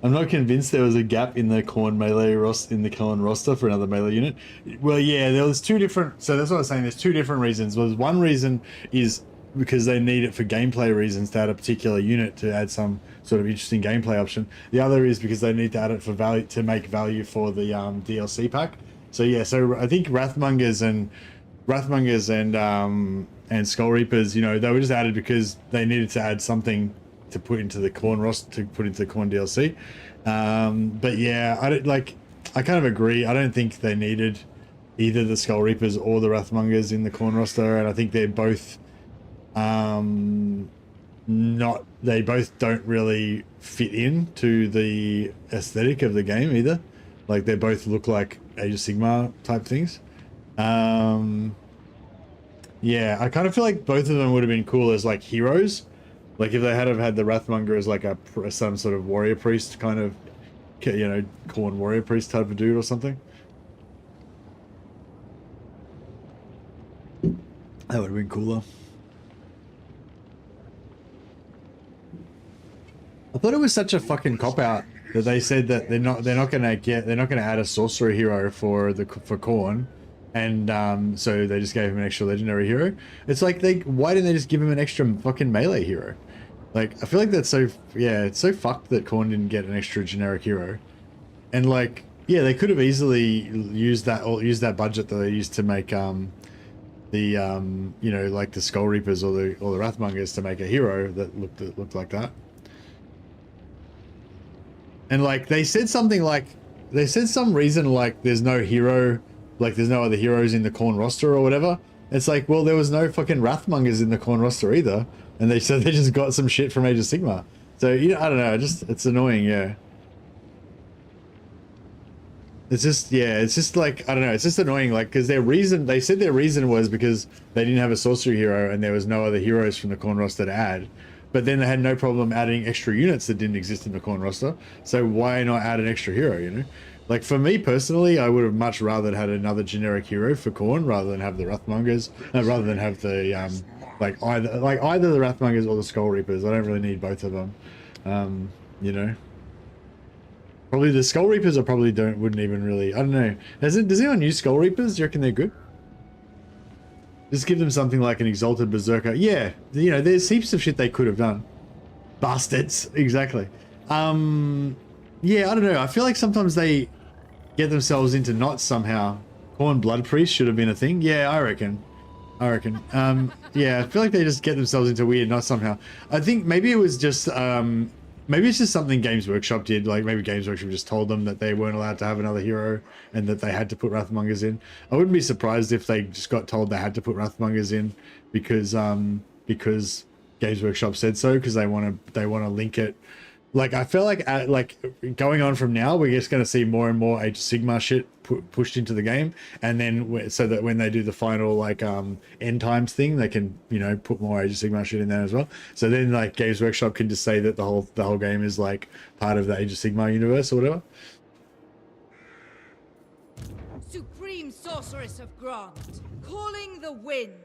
Speaker 2: I'm not convinced there was a gap in the Khorne melee roster for another melee unit. Well, yeah, there was two different. So that's what I was saying. There's two different reasons. Well, one reason is because they need it for gameplay reasons to add a particular unit to add some sort of interesting gameplay option. The other is because they need to add it for value to make value for the DLC pack. So yeah, so I think Wrathmongers and Skull Reapers, you know, they were just added because they needed to add something to put into the Khorne roster, to put into the Khorne DLC. But yeah, I kind of agree. I don't think they needed either the Skull Reapers or the Wrathmongers in the Khorne roster, and I think they're both they both don't really fit in to the aesthetic of the game either. Like, they both look like Age of Sigmar type things. Yeah, I kind of feel like both of them would have been cool as like heroes. Like if they had have had the Wrathmonger as like some sort of warrior priest kind of, you know, Khorne warrior priest type of dude or something. That would have been cooler. I thought it was such a fucking cop out that they said that they're not gonna add a sorcerer hero for Khorne, and so they just gave him an extra legendary hero. It's like why didn't they just give him an extra fucking melee hero? Like, I feel like that's so, yeah, it's so fucked that Khorne didn't get an extra generic hero. And like, yeah, they could have easily used that budget that they used to make you know, like the Skull Reapers or the Wrathmongers to make a hero that looked like that. And like they said some reason like there's no hero, like there's no other heroes in the Khorne roster or whatever. It's like, well, there was no fucking Wrathmongers in the Khorne roster either, and they said they just got some shit from Age of Sigmar. So, you know, I don't know, it's annoying, yeah. It's just, yeah, it's just like, I don't know, it's just annoying, like, because they said their reason was because they didn't have a sorcery hero and there was no other heroes from the Khorne roster to add. But then they had no problem adding extra units that didn't exist in the Khorne roster. So why not add an extra hero, you know? Like, for me personally, I would have much rather had another generic hero for Khorne rather than have the Wrathmongers, rather than have the, either the Wrathmongers or the Skull Reapers. I don't really need both of them, you know? Probably the Skull Reapers I probably wouldn't even really, I don't know. Does anyone use Skull Reapers? Do you reckon they're good? Just give them something like an Exalted Berserker. Yeah, you know, there's heaps of shit they could have done. Bastards, exactly. Yeah, I don't know. I feel like sometimes they get themselves into knots somehow. Khorne Blood Priest should have been a thing. Yeah, I reckon. Yeah, I feel like they just get themselves into weird knots somehow. I think maybe it was just, maybe it's just something Games Workshop did. Like maybe Games Workshop just told them that they weren't allowed to have another hero and that they had to put Wrathmongers in. I wouldn't be surprised if they just got told they had to put Wrathmongers in because Games Workshop said so, because they want to link it. Like, I feel like going on from now, we're just going to see more and more Age of Sigmar shit pushed into the game, and then so that when they do the final like end times thing, they can, you know, put more Age of Sigmar shit in there as well. So then like Games Workshop can just say that the whole game is like part of the Age of Sigmar universe or whatever.
Speaker 4: Supreme Sorceress of Grant, calling the winds.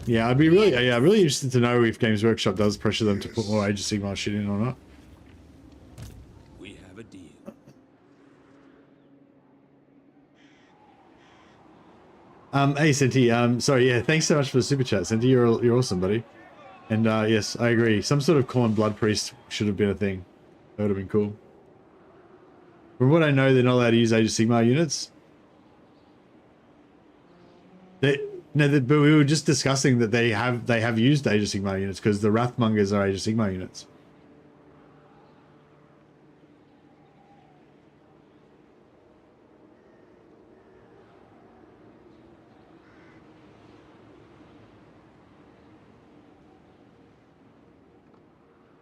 Speaker 2: Yeah, I'd be really interested to know if Games Workshop does pressure them to put more Age of Sigmar shit in or not.
Speaker 7: We have a deal.
Speaker 2: Hey Senti, sorry, yeah, thanks so much for the super chat, Senti. You're awesome, buddy. And yes, I agree. Some sort of Khorne Blood Priest should have been a thing. That would have been cool. From what I know, they're not allowed to use Age of Sigmar units. But we were just discussing that they have used Age of Sigmar units because the Wrathmongers are Age of Sigmar units.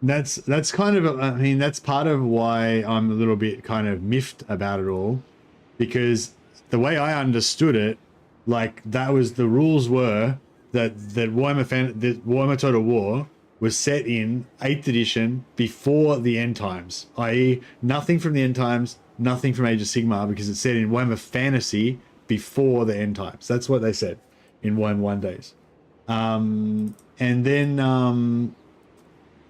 Speaker 2: That's kind of, I mean, that's part of why I'm a little bit kind of miffed about it all, because the way I understood it, like, that was the rules were that Warhammer Total War was set in 8th edition before the end times, i.e. nothing from the end times, nothing from Age of Sigmar, because it's set in Warhammer Fantasy before the end times. That's what they said in Warhammer 1 days. And then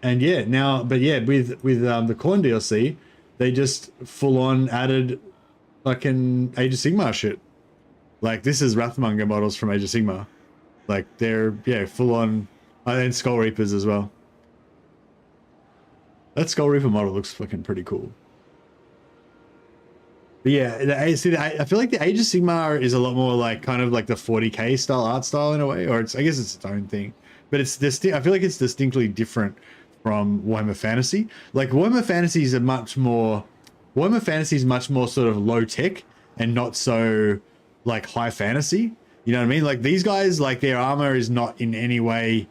Speaker 2: and yeah, now, but yeah, with the Khorne DLC, they just full on added fucking Age of Sigmar shit. Like, this is Wrathmonger models from Age of Sigmar. Like, they're, yeah, full on, and Skull Reapers as well. That Skull Reaper model looks fucking pretty cool. But yeah, I feel like the Age of Sigmar is a lot more like kind of like the 40k style art style in a way, or I guess it's its own thing. But it's I feel like it's distinctly different from Warhammer Fantasy. Like, Warhammer Fantasy is much more sort of low tech and not so like high fantasy. You know what I mean? Like, these guys, like, their armor is not in any way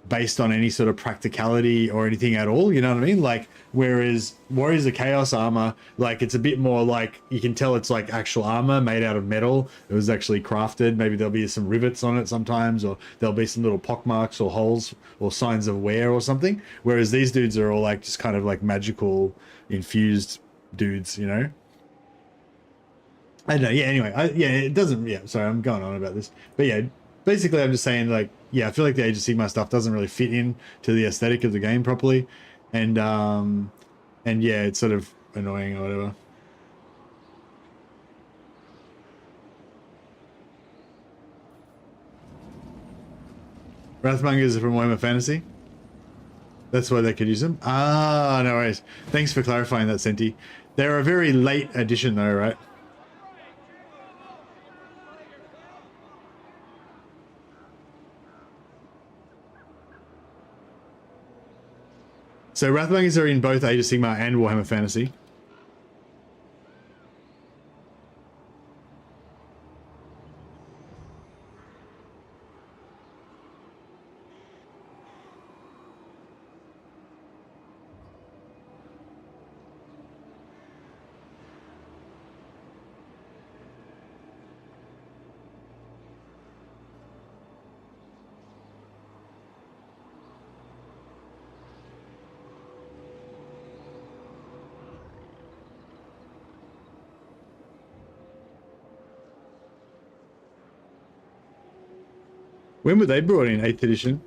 Speaker 2: based on any sort of practicality or anything at all. You know what I mean? Like, whereas Warriors of Chaos armor, like, it's a bit more like, you can tell it's like actual armor made out of metal. It was actually crafted. Maybe there'll be some rivets on it sometimes, or there'll be some little pockmarks or holes or signs of wear or something. Whereas these dudes are all like just kind of like magical infused dudes, you know? I don't know. Yeah, anyway, it doesn't, yeah, sorry, I'm going on about this. But yeah, basically I'm just saying, like, yeah, I feel like the Age of Sigmar stuff doesn't really fit in to the aesthetic of the game properly. And yeah, it's sort of annoying or whatever. Wrathmongers are from Warhammer Fantasy. That's why they could use them. Ah, no worries. Thanks for clarifying that, Senti. They're a very late addition though, right? So Wrathmongers are in both Age of Sigmar and Warhammer Fantasy. When were they brought in? 8th edition?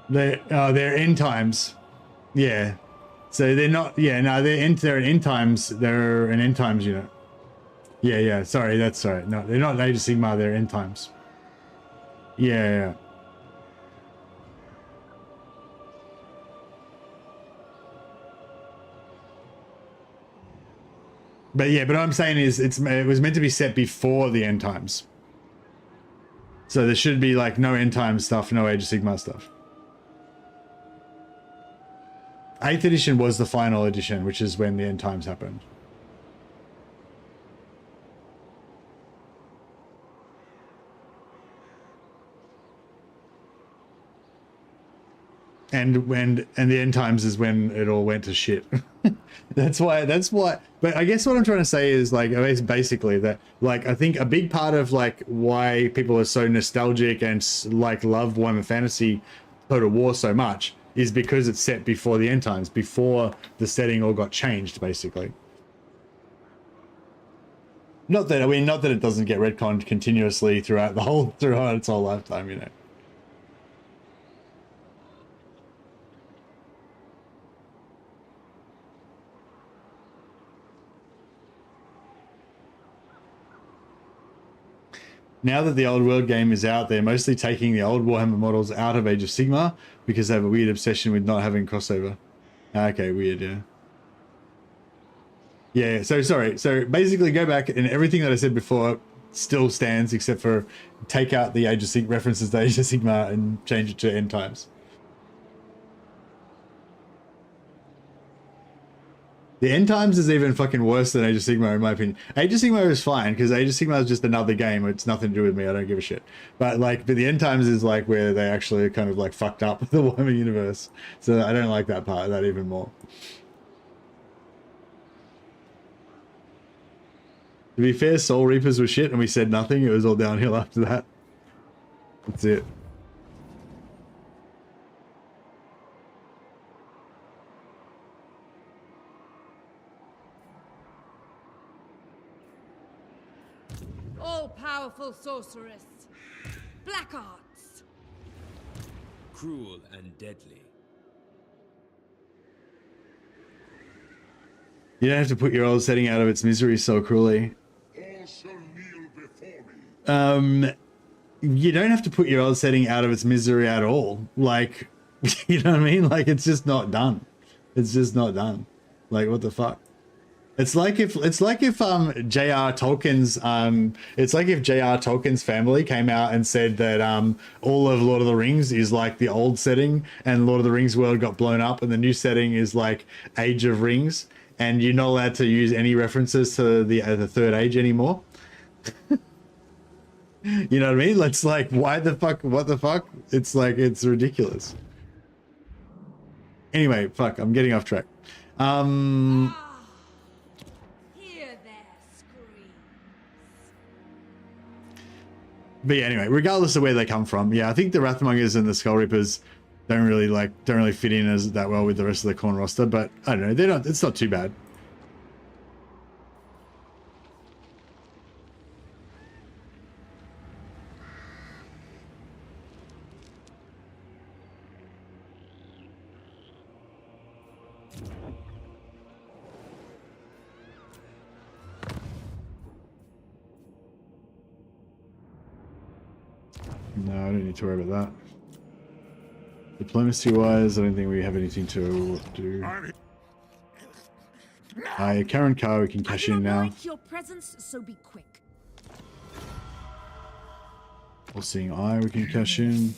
Speaker 2: They're end times. Yeah. So they're not, yeah, no, they're an end times. They're an end times unit. Yeah, yeah, sorry, that's right. No, they're not Age of Sigmar, they're end times. Yeah, yeah. But yeah, but what I'm saying is it was meant to be set before the end times. So there should be like no end time stuff, no Age of Sigmar stuff. 8th edition was the final edition, which is when the end times happened. And the end times is when it all went to shit. that's why, but I guess what I'm trying to say is like, basically that, like, I think a big part of like why people are so nostalgic and like love Warhammer Fantasy Total War so much is because it's set before the end times, before the setting all got changed, basically. Not that it doesn't get retconned continuously throughout its whole lifetime, you know. Now that the old world game is out, they're mostly taking the old Warhammer models out of Age of Sigmar because they have a weird obsession with not having crossover. Okay, weird, yeah. Yeah, so sorry. So basically go back and everything that I said before still stands except for take out the Age of Sigmar references to Age of Sigmar and change it to end times. The end times is even fucking worse than Age of Sigmar in my opinion. Age of Sigmar is fine because Age of Sigmar is just another game. It's nothing to do with me. I don't give a shit. But the end times is like where they actually kind of like fucked up the Warhammer universe. So I don't like that part of that even more. To be fair, Soul Reapers were shit and we said nothing. It was all downhill after that. That's it.
Speaker 4: All-powerful sorceress. Black arts.
Speaker 7: Cruel and deadly.
Speaker 2: You don't have to put your old setting out of its misery so cruelly.
Speaker 8: Also kneel before me.
Speaker 2: You don't have to put your old setting out of its misery at all. Like, you know what I mean? Like, it's just not done. It's just not done. Like, what the fuck? It's like if J.R. Tolkien's family came out and said that all of Lord of the Rings is like the old setting and Lord of the Rings world got blown up and the new setting is like Age of Rings and you're not allowed to use any references to the Third Age anymore. You know what I mean? It's like, why the fuck? What the fuck? It's like, it's ridiculous. Anyway, fuck, I'm getting off track. But yeah, anyway, regardless of where they come from, yeah, I think the Wrathmongers and the Skull Reapers don't really fit in as that well with the rest of the Khorne roster, but I don't know, it's not too bad. No, I don't need to worry about that. Diplomacy-wise, I don't think we have anything to do. Karen Carr, we can cash in now.
Speaker 6: Your presence, so be quick.
Speaker 2: All Seeing Eye, we can cash in.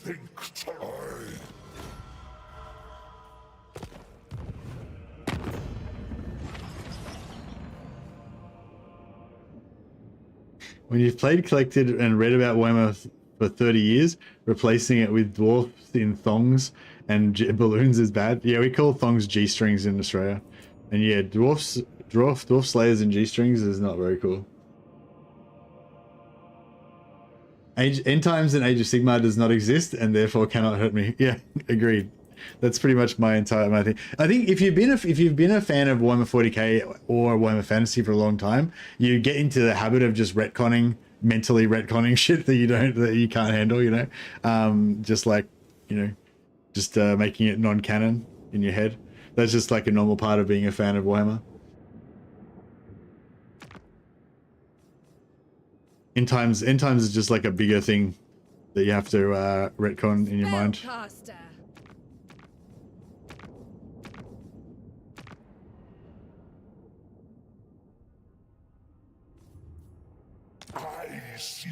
Speaker 2: When you've played, collected, and read about Warhammer for 30 years, replacing it with dwarfs in thongs and balloons is bad. Yeah, we call thongs G-strings in Australia. And yeah, dwarfs Dwarf Slayers and G-strings is not very cool. End Times and Age of Sigmar does not exist and therefore cannot hurt me. Yeah, agreed. That's pretty much my thing. I think if you've been a fan of Warhammer 40k or Warhammer Fantasy for a long time, you get into the habit of just mentally retconning shit that you can't handle, you know. Just like, you know, just making it non-canon in your head. That's just like a normal part of being a fan of Warhammer. End Times is just like a bigger thing that you have to retcon in your mind.
Speaker 4: Spellcaster.
Speaker 8: I see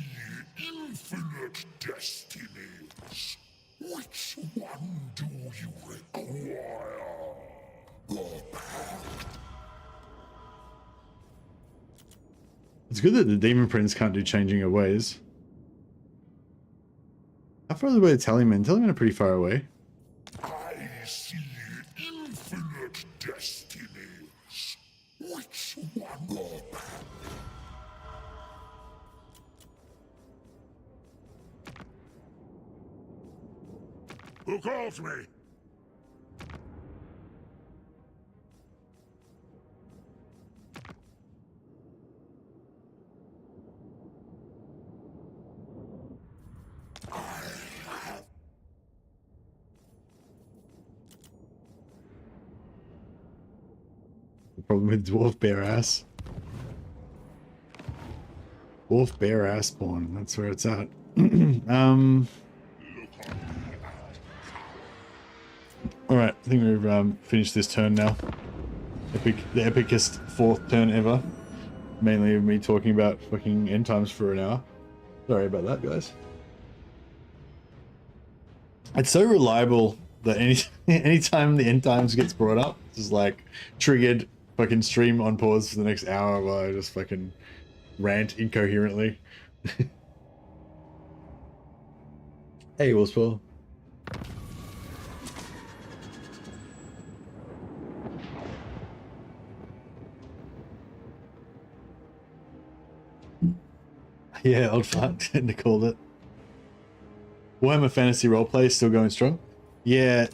Speaker 8: infinite destinies. Which one do you require? The pact.
Speaker 2: It's good that the Demon Prince can't do changing of ways. How far away is Tallyman? Tallyman are pretty far away.
Speaker 8: I see infinite destinies. Which one? The pact. Who calls me?
Speaker 2: The problem with Dwarf Bear Ass. Dwarf Bear Ass spawn. That's where it's at. Alright, I think we've finished this turn now. The epicest 4th turn ever. Mainly of me talking about fucking End Times for an hour. Sorry about that, guys. It's so reliable that anytime the End Times gets brought up, it's just like triggered fucking stream on pause for the next hour while I just fucking rant incoherently. Hey, Wolfswell. Yeah, old fuck. Called it. Warhammer Fantasy Roleplay is still going strong. Yeah,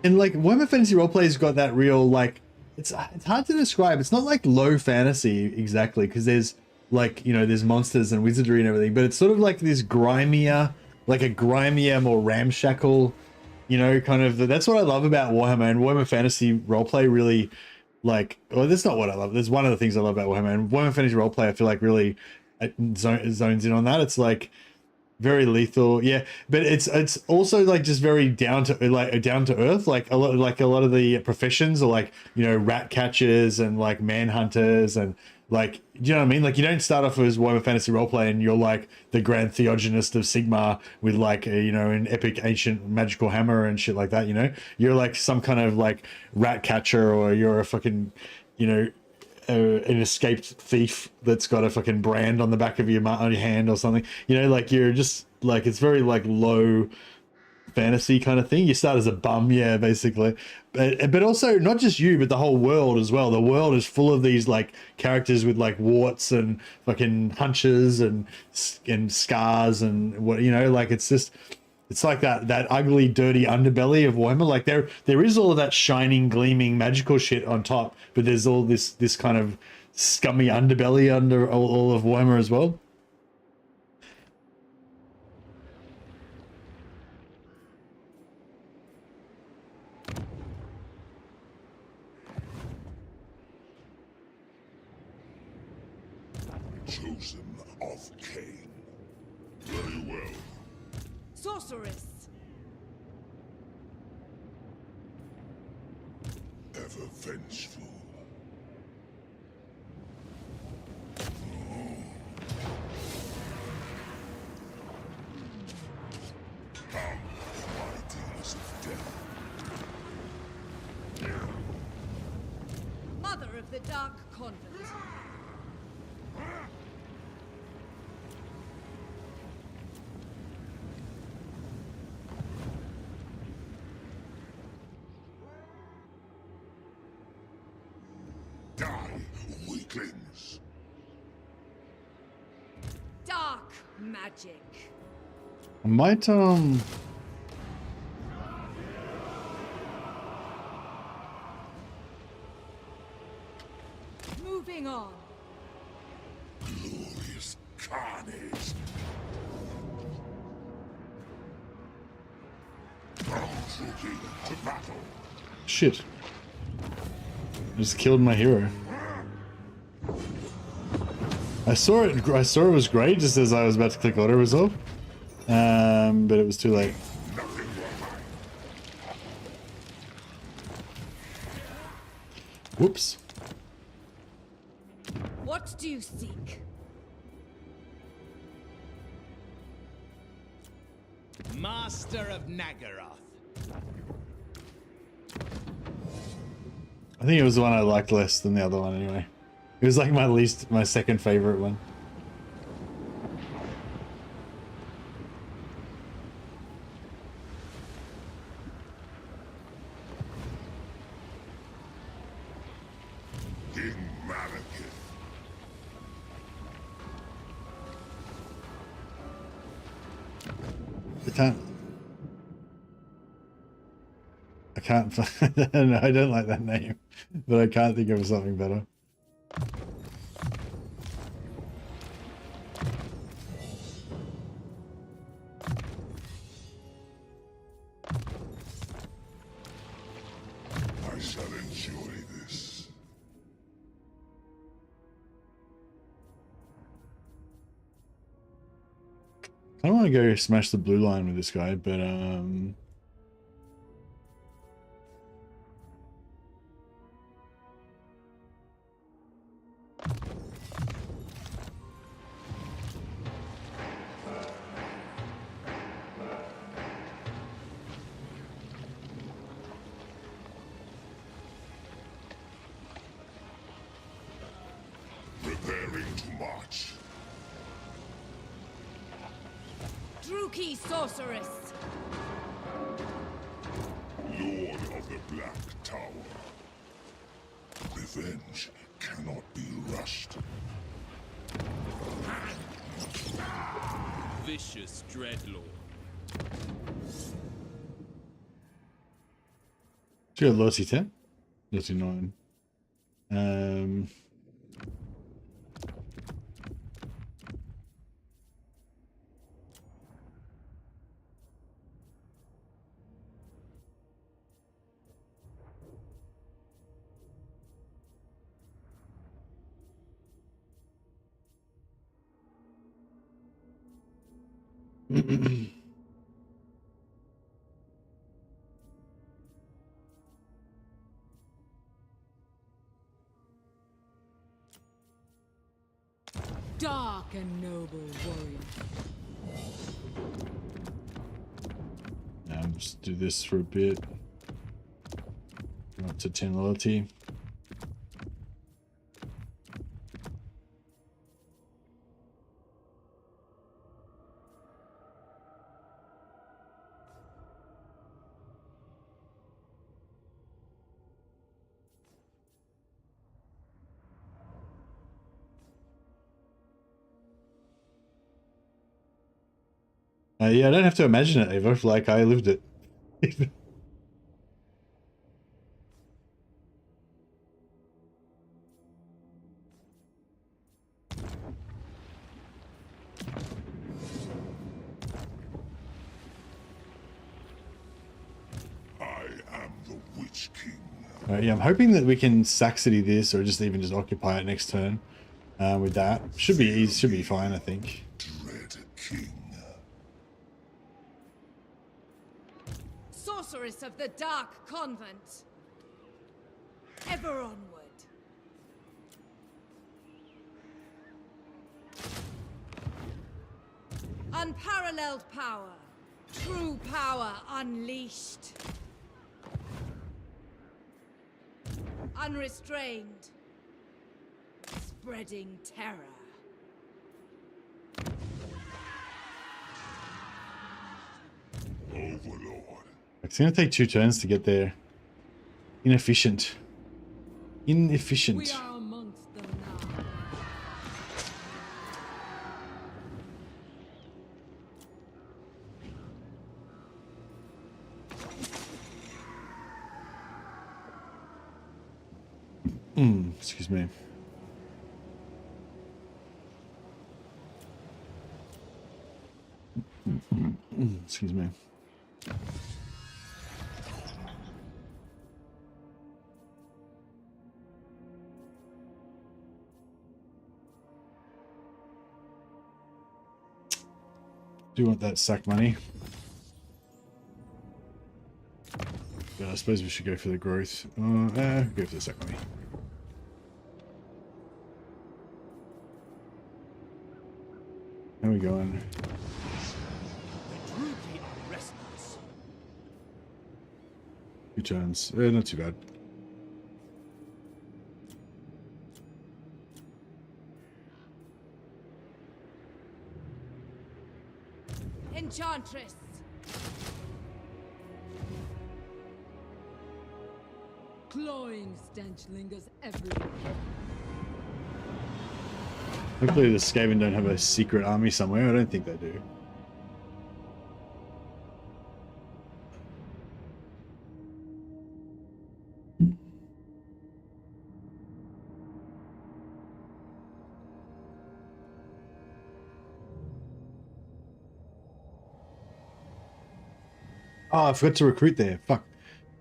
Speaker 2: and like Warhammer Fantasy Roleplay's got that real like it's hard to describe. It's not like low fantasy exactly because there's like, you know, there's monsters and wizardry and everything, but it's sort of like this grimier, like a grimier, more ramshackle, you know, kind of. That's what I love about Warhammer, and Warhammer Fantasy Roleplay really like. Well, that's not what I love. There's one of the things I love about Warhammer, and Warhammer Fantasy Roleplay I feel like really zones in on that. It's like very lethal, yeah, but it's also like just very down to earth. Like a lot of the professions are like, you know, rat catchers and like manhunters and like, you know what I mean? Like you don't start off as Warhammer Fantasy Roleplay and you're like the grand theogenist of Sigmar with like you know, an epic ancient magical hammer and shit like that. You know, you're like some kind of like rat catcher, or you're a fucking, you know, an escaped thief that's got a fucking brand on the back of your hand or something, you know, like you're just like, it's very like low fantasy kind of thing. You start as a bum, yeah, basically, but also not just you, but the whole world as well. The world is full of these like characters with like warts and fucking hunches and scars and what, you know, like it's just, it's like that ugly, dirty underbelly of Warhammer. Like there is all of that shining, gleaming, magical shit on top, but there's all this kind of scummy underbelly under all of Warhammer as well.
Speaker 8: Chosen of Cain. Very well.
Speaker 4: Sorceress.
Speaker 8: Ever vengeful. Come, my dealers of death.
Speaker 4: Mother of the Dark Convent.
Speaker 8: Die
Speaker 6: Dark magic.
Speaker 2: I might
Speaker 6: Moving on.
Speaker 8: Glorious carnage. Trooping to battle.
Speaker 2: shit. I just killed my hero. I saw it was great just as I was about to click auto resolve. But it was too late. Whoops.
Speaker 6: What do you seek?
Speaker 7: Master of Nagaroth.
Speaker 2: I think it was the one I liked less than the other one anyway. It was like my second favorite one.
Speaker 8: King Malekith.
Speaker 2: I can't no, I don't like that name, but I can't think of something better.
Speaker 8: I shall enjoy this.
Speaker 2: I don't want to go smash the blue line with this guy, but
Speaker 8: Preparing to march.
Speaker 6: Druki sorceress.
Speaker 8: Lord of the Black Tower. Revenge cannot be rushed.
Speaker 7: Vicious Dreadlord.
Speaker 2: she got loyalty 10, loyalty 9.
Speaker 6: Dark and noble warrior.
Speaker 2: Just do this for a bit. Go up to 10 loyalty. Yeah, I don't have to imagine it, Ava. Like, I lived it.
Speaker 8: I am the Witch King.
Speaker 2: Alright, yeah, I'm hoping that we can sack city this, or just even just occupy it next turn. With that, should be easy, should be fine, I think.
Speaker 8: Dread King.
Speaker 6: Sorceress of the Dark Convent. Ever onward. Unparalleled power. True power unleashed. Unrestrained. Spreading terror.
Speaker 8: Overlord.
Speaker 2: It's gonna take 2 turns to get there. Inefficient. Inefficient.
Speaker 6: We are amongst them now.
Speaker 2: Excuse me. Excuse me. Do want that sack money. But I suppose we should go for the growth. Go for the sack money. How are we going? Two turns. Not too bad.
Speaker 6: Enchantress.
Speaker 4: Cloying stench lingers everywhere.
Speaker 2: Hopefully the Skaven don't have a secret army somewhere. I don't think they do. Oh, I forgot to recruit there. Fuck.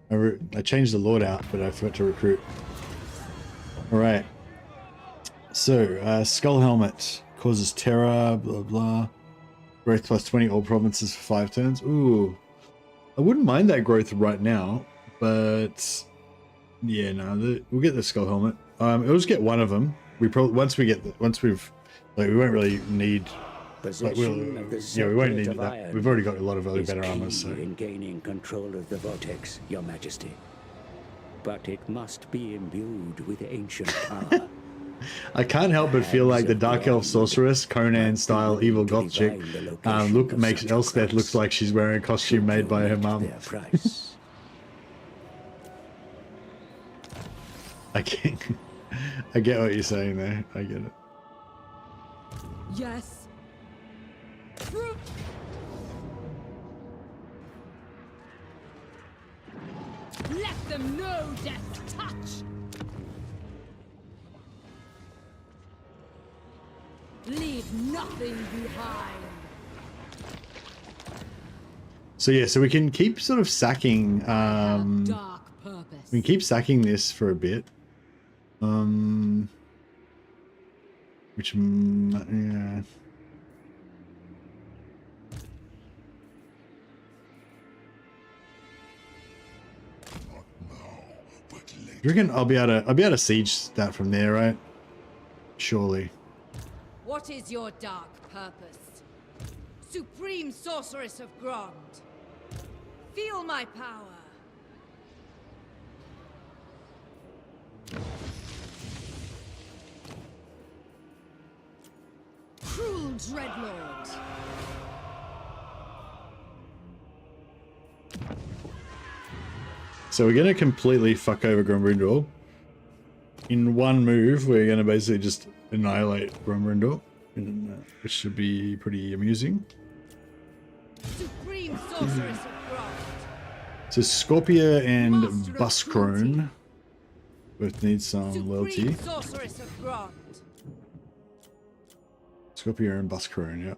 Speaker 2: I changed the Lord out, but I forgot to recruit. Alright. So, Skull Helmet. Causes terror, blah blah. Growth plus 20 all provinces for 5 turns. Ooh. I wouldn't mind that growth right now, but... Yeah, no, we'll get the Skull Helmet. We'll just get one of them. We probably... Once we've... Like, we won't really need... Like, we won't need that. We've already got a lot of other better armor, so...
Speaker 1: in gaining control of the vortex, Your Majesty. But it must be imbued with ancient power.
Speaker 2: I can't help but feel like the Dark Elf Sorceress, Conan-style evil goth chick, makes Elspeth looks like she's wearing a costume made by her mum. I get what you're saying there. I get it.
Speaker 4: Yes. Let them know death's touch. Leave nothing behind.
Speaker 2: So yeah, so we can keep sort of sacking.
Speaker 4: Dark purpose.
Speaker 2: We can keep sacking this for a bit. Which yeah. You reckon I'll be able to siege that from there, right? Surely.
Speaker 6: What is your dark purpose? Supreme Sorceress of Grond. Feel my power.
Speaker 4: Cruel Dreadlord.
Speaker 2: So we're going to completely fuck over Grombrindor. In one move, we're going to basically just annihilate Grombrindor, which should be pretty amusing.
Speaker 6: Supreme Sorceress of Grond.
Speaker 2: So Scorpia and Buskrone both need some loyalty.
Speaker 6: Supreme Sorceress of Grond.
Speaker 2: Scorpia and Buskrone, yeah.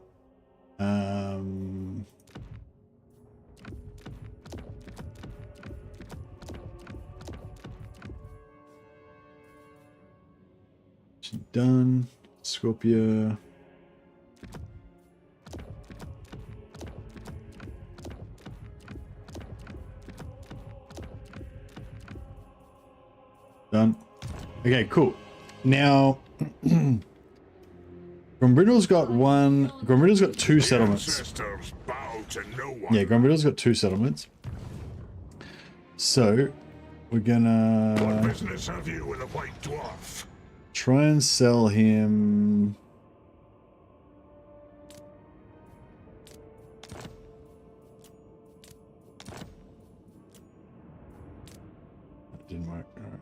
Speaker 2: Done. Scorpia. Done. Okay, cool. Now, Grombrindor's got one. Grombrindor's got 2 settlements. Yeah, Grombrindor's got 2 settlements. So, we're gonna.
Speaker 8: What business have you with a white dwarf?
Speaker 2: Try and sell him. That didn't work. All right.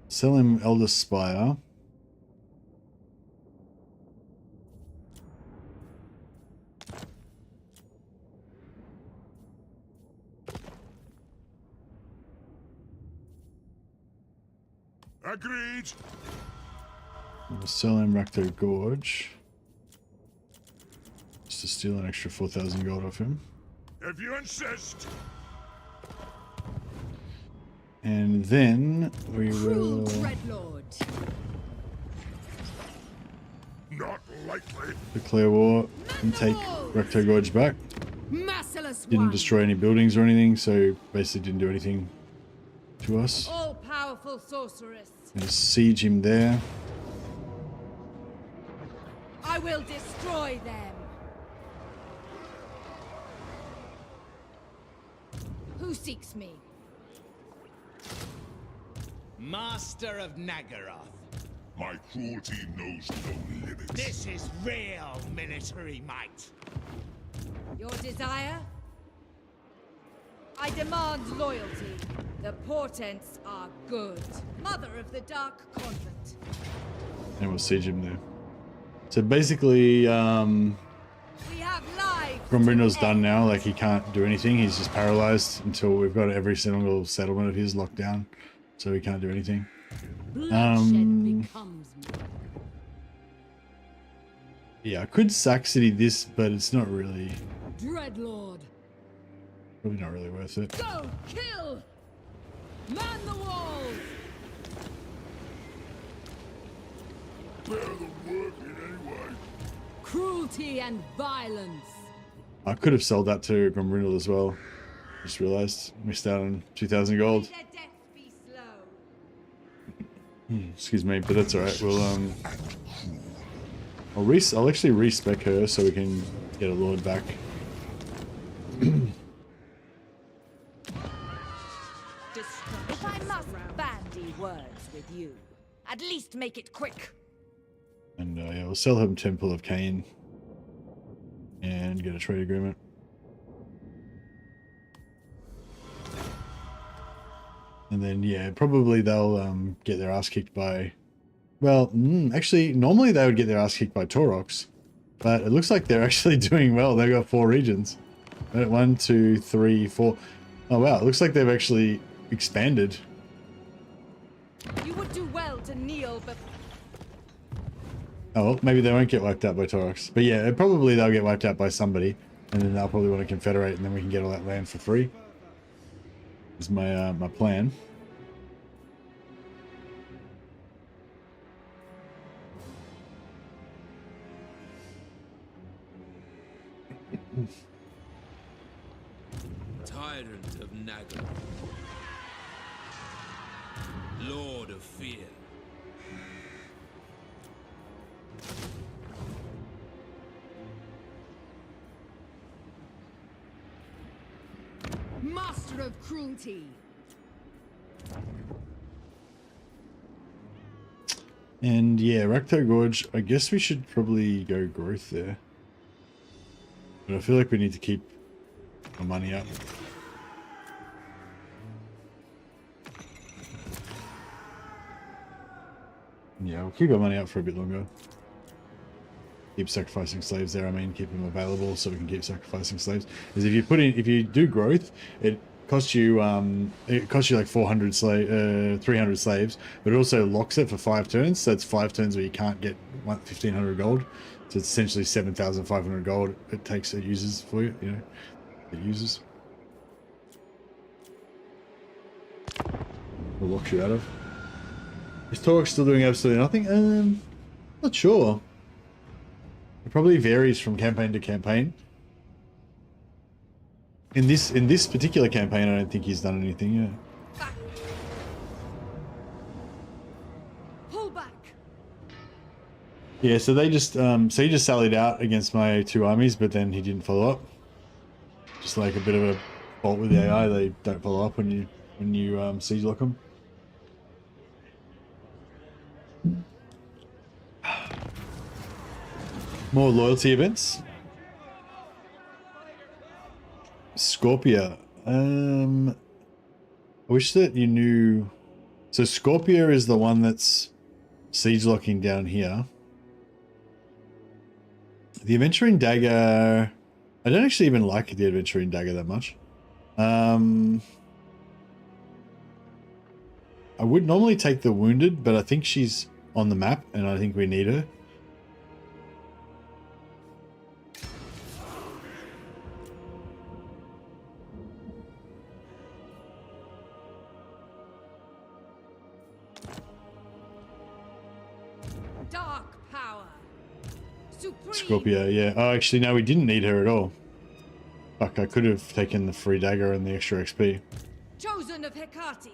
Speaker 2: Sell him Elder Spire.
Speaker 8: Agreed.
Speaker 2: We'll sell him Rakto Gorge. Just to steal an extra 4,000 gold off him.
Speaker 8: If you insist.
Speaker 2: And then we
Speaker 6: Cruel
Speaker 2: will
Speaker 6: Dreadlord.
Speaker 8: Not likely.
Speaker 2: declare war and take Rakto Gorge back.
Speaker 6: Merciless
Speaker 2: Didn't
Speaker 6: one.
Speaker 2: destroy any buildings or anything, so basically didn't do anything to us.
Speaker 6: All-powerful sorceress.
Speaker 2: Gonna siege him there.
Speaker 6: I will destroy them. Who seeks me?
Speaker 9: Master of Nagaroth.
Speaker 8: My cruelty knows no limits.
Speaker 9: This is real military might.
Speaker 6: Your desire? I demand loyalty. The portents are good. Mother of the Dark Convent.
Speaker 2: And we'll siege him there. So basically,
Speaker 6: We have lives.
Speaker 2: Grombrindal's done now. Like, he can't do anything. He's just paralyzed until we've got every single settlement of his locked down. So he can't do anything.
Speaker 6: Bloodshed becomes me.
Speaker 2: Yeah, I could sack city this, but it's not really,
Speaker 6: Dreadlord.
Speaker 2: probably not really worth it.
Speaker 6: Go kill. Man the walls.
Speaker 8: Bear the working anyway.
Speaker 6: Cruelty and violence.
Speaker 2: I could have sold that to Grombrindal as well. Just realized, missed out on 2,000 gold.
Speaker 6: Their death be slow.
Speaker 2: Excuse me, but that's alright. We'll I'll actually respec her so we can get a lord back.
Speaker 6: If I must bandy words with you, at least make it quick.
Speaker 2: And yeah, we'll sell him Temple of Cain and get a trade agreement. And then yeah, probably they'll get their ass kicked by, well, actually normally they would get their ass kicked by Taurox, but it looks like they're actually doing well. They've got 4 regions. 1, 2, 3, 4. Oh wow, it looks like they've actually expanded.
Speaker 6: You would do well to kneel before.
Speaker 2: Oh, well, maybe they won't get wiped out by Taurox. But yeah, probably they'll get wiped out by somebody. And then they'll probably want to confederate and then we can get all that land for free. Is my my plan.
Speaker 7: Tyrant of Nagaroth. Lord of Fear.
Speaker 6: Master of cruelty.
Speaker 2: And yeah, Rakto Gorge, I guess we should probably go growth there. But I feel like we need to keep our money up. Yeah, we'll keep our money up for a bit longer. Keep sacrificing slaves there, I mean, keep them available so we can keep sacrificing slaves. Because if you do growth, it costs you like 300 slaves, but it also locks it for 5 turns. So it's 5 turns where you can't get 1,500 gold. So it's essentially 7,500 gold it uses for you, you know, it uses. It locks you out of. Is Torx still doing absolutely nothing? Not sure. It probably varies from campaign to campaign. In this particular campaign, I don't think he's done anything yet.
Speaker 6: Back. Pull back.
Speaker 2: Yeah, so they just so he just sallied out against my 2 armies, but then he didn't follow up. Just like a bit of a fault with the AI, they don't follow up when you siege lock them. More loyalty events. Scorpia. I wish that you knew. So Scorpia is the one that's siege locking down here. The Adventuring Dagger. I don't actually even like the Adventuring Dagger that much. I would normally take the wounded, but I think she's on the map and I think we need her.
Speaker 6: Dark power. Supreme.
Speaker 2: Scorpio, yeah. Oh, actually, no, we didn't need her at all. Fuck, I could have taken the free dagger and the extra XP.
Speaker 6: Chosen of Hecate.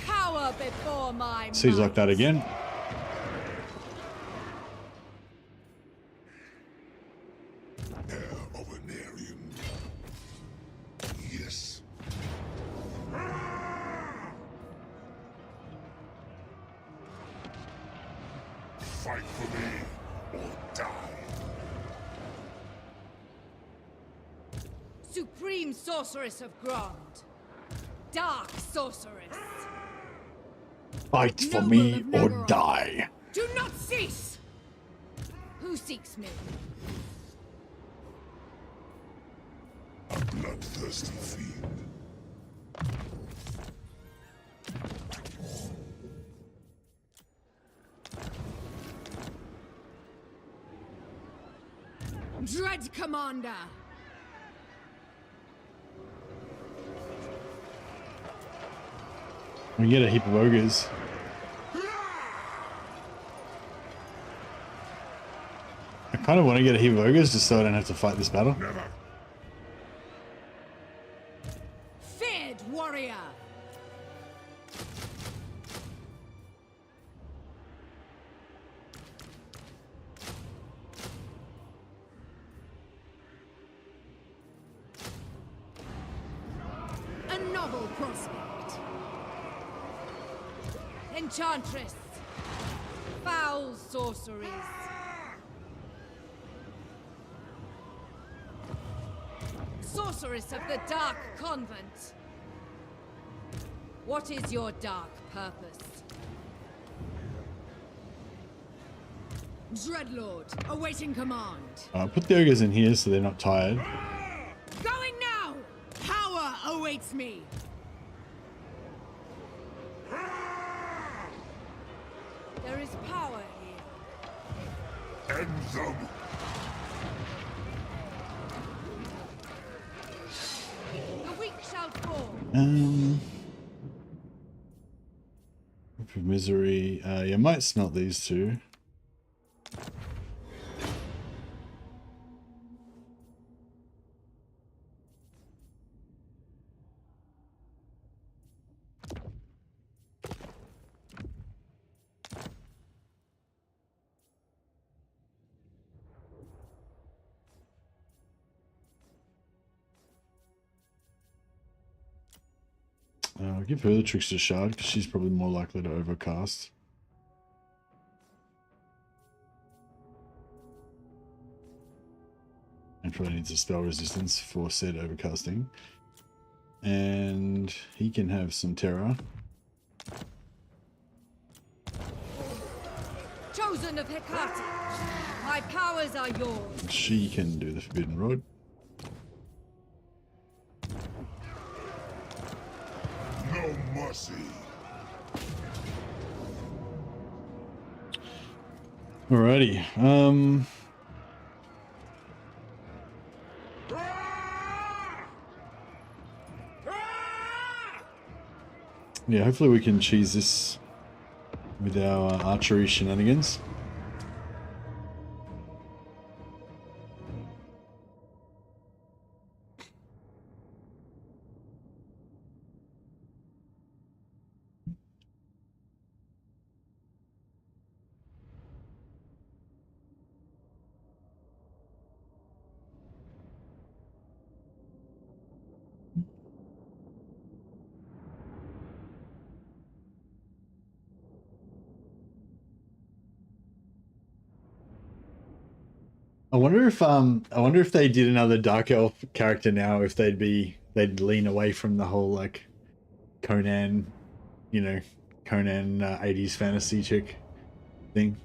Speaker 6: Power before my
Speaker 2: Seems like that again.
Speaker 8: Heir of an Aryan. Yes. Fight for me or die.
Speaker 6: Supreme sorceress of Grond. Dark sorceress.
Speaker 2: Fight for
Speaker 6: Noble
Speaker 2: me
Speaker 6: of
Speaker 2: or
Speaker 6: Nagara.
Speaker 2: die.
Speaker 6: Do not cease! Who seeks me?
Speaker 8: A bloodthirsty fiend.
Speaker 4: Dread Commander!
Speaker 2: We get a heap of ogres. I kind of want to get a heap of ogres just so I don't have to fight this battle.
Speaker 8: Never.
Speaker 4: Feared warrior! A novel prospect.
Speaker 6: Enchantress. Foul sorceries. Sorceress of the Dark Convent. What is your dark purpose?
Speaker 4: Dreadlord, awaiting command.
Speaker 2: Put the ogres in here so they're not tired.
Speaker 4: Going now! Power awaits me!
Speaker 6: There is power here.
Speaker 8: End them.
Speaker 6: The weak shall fall.
Speaker 2: Whip of Misery. You might smelt these two. I'll give her the Trickster Shard because she's probably more likely to overcast. And probably needs a spell resistance for said overcasting. And he can have some Terror.
Speaker 6: Chosen of Hecate. My powers are yours.
Speaker 2: And she can do the Forbidden Rod.
Speaker 8: No mercy.
Speaker 2: Alrighty. Yeah, hopefully we can cheese this with our archery shenanigans. I wonder if they did another Dark Elf character now, if they'd lean away from the whole like Conan, you know, Conan 80s fantasy chick thing.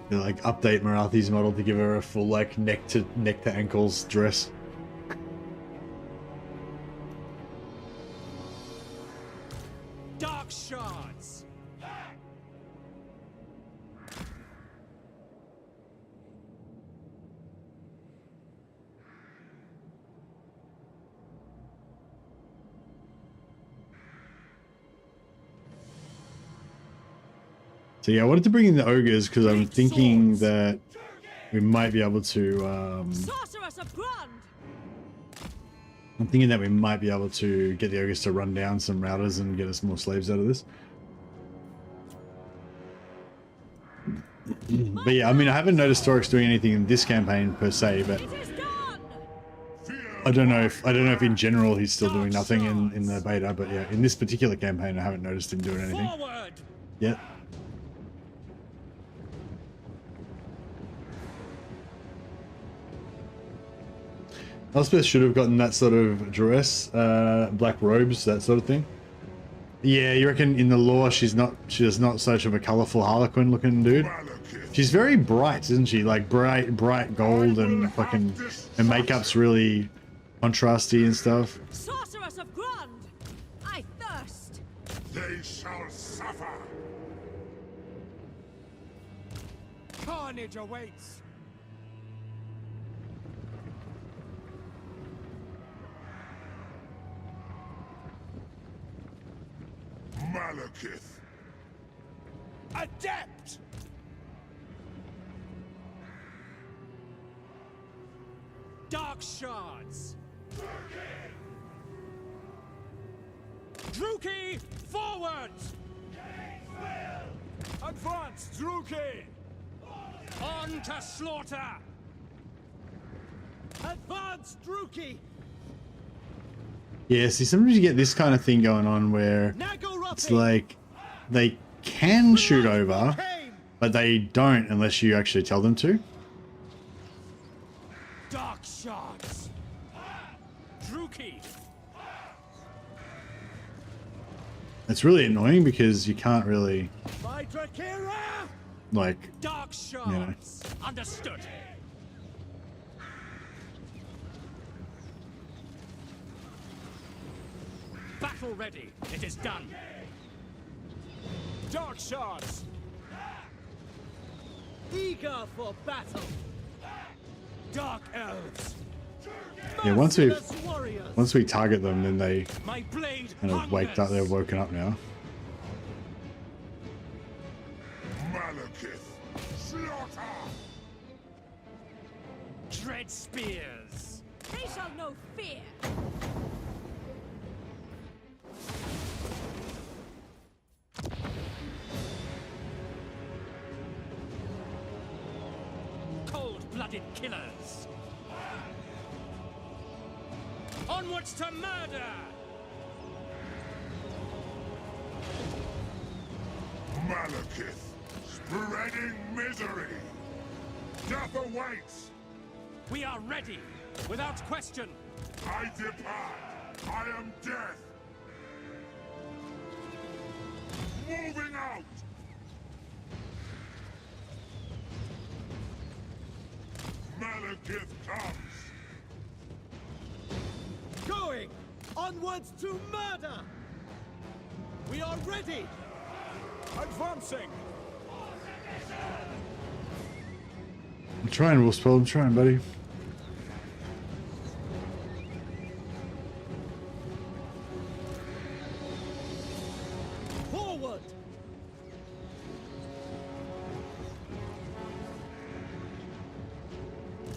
Speaker 2: They like update Marathi's model to give her a full like neck to ankles dress.
Speaker 5: Dark shards.
Speaker 2: So yeah, I wanted to bring in the ogres because I'm thinking that we might be able to.
Speaker 6: Sorceress of Grund!
Speaker 2: I'm thinking that we might be able to get the ogres to run down some routers and get us more slaves out of this. But yeah, I mean, I haven't noticed Torix doing anything in this campaign per se, but I don't know if in general he's still doing nothing in the beta. But yeah, in this particular campaign, I haven't noticed him doing anything yet. Elspeth should have gotten that sort of dress, black robes, that sort of thing. Yeah, you reckon in the lore she's not such of a colourful harlequin looking dude? She's very bright, isn't she? Like bright gold and fucking, her makeup's really contrasty and stuff.
Speaker 6: Sorceress of Grund! I thirst!
Speaker 8: They shall suffer.
Speaker 5: Carnage awaits.
Speaker 8: Malekith.
Speaker 5: Adept! Dark shards. Druki, forward! Advance, Druki! On to slaughter! Advance, Druki!
Speaker 2: Yeah, see, sometimes you get this kind of thing going on where it's like they can shoot over, but they don't unless you actually tell them to.
Speaker 5: Dark shards. Druki.
Speaker 2: It's really annoying because you can't really like,
Speaker 5: Dark shards. Understood. Battle ready. It is done. Dark shards. Eager for battle. Dark elves.
Speaker 2: yeah, once we target them, then they
Speaker 5: My blade
Speaker 2: kind of wake up. They're woken up now.
Speaker 8: Malekith. Slaughter.
Speaker 5: Dread spears.
Speaker 6: They shall know fear!
Speaker 5: Cold-blooded killers. Onwards to murder!
Speaker 8: Malekith. Spreading misery. Death awaits.
Speaker 5: We are ready, without question.
Speaker 8: I depart. I am death. Moving out. Malekith comes.
Speaker 5: Going onwards to murder. We are ready. Advancing.
Speaker 2: I'm trying, Wolfspell. I'm trying, buddy.
Speaker 5: Forward.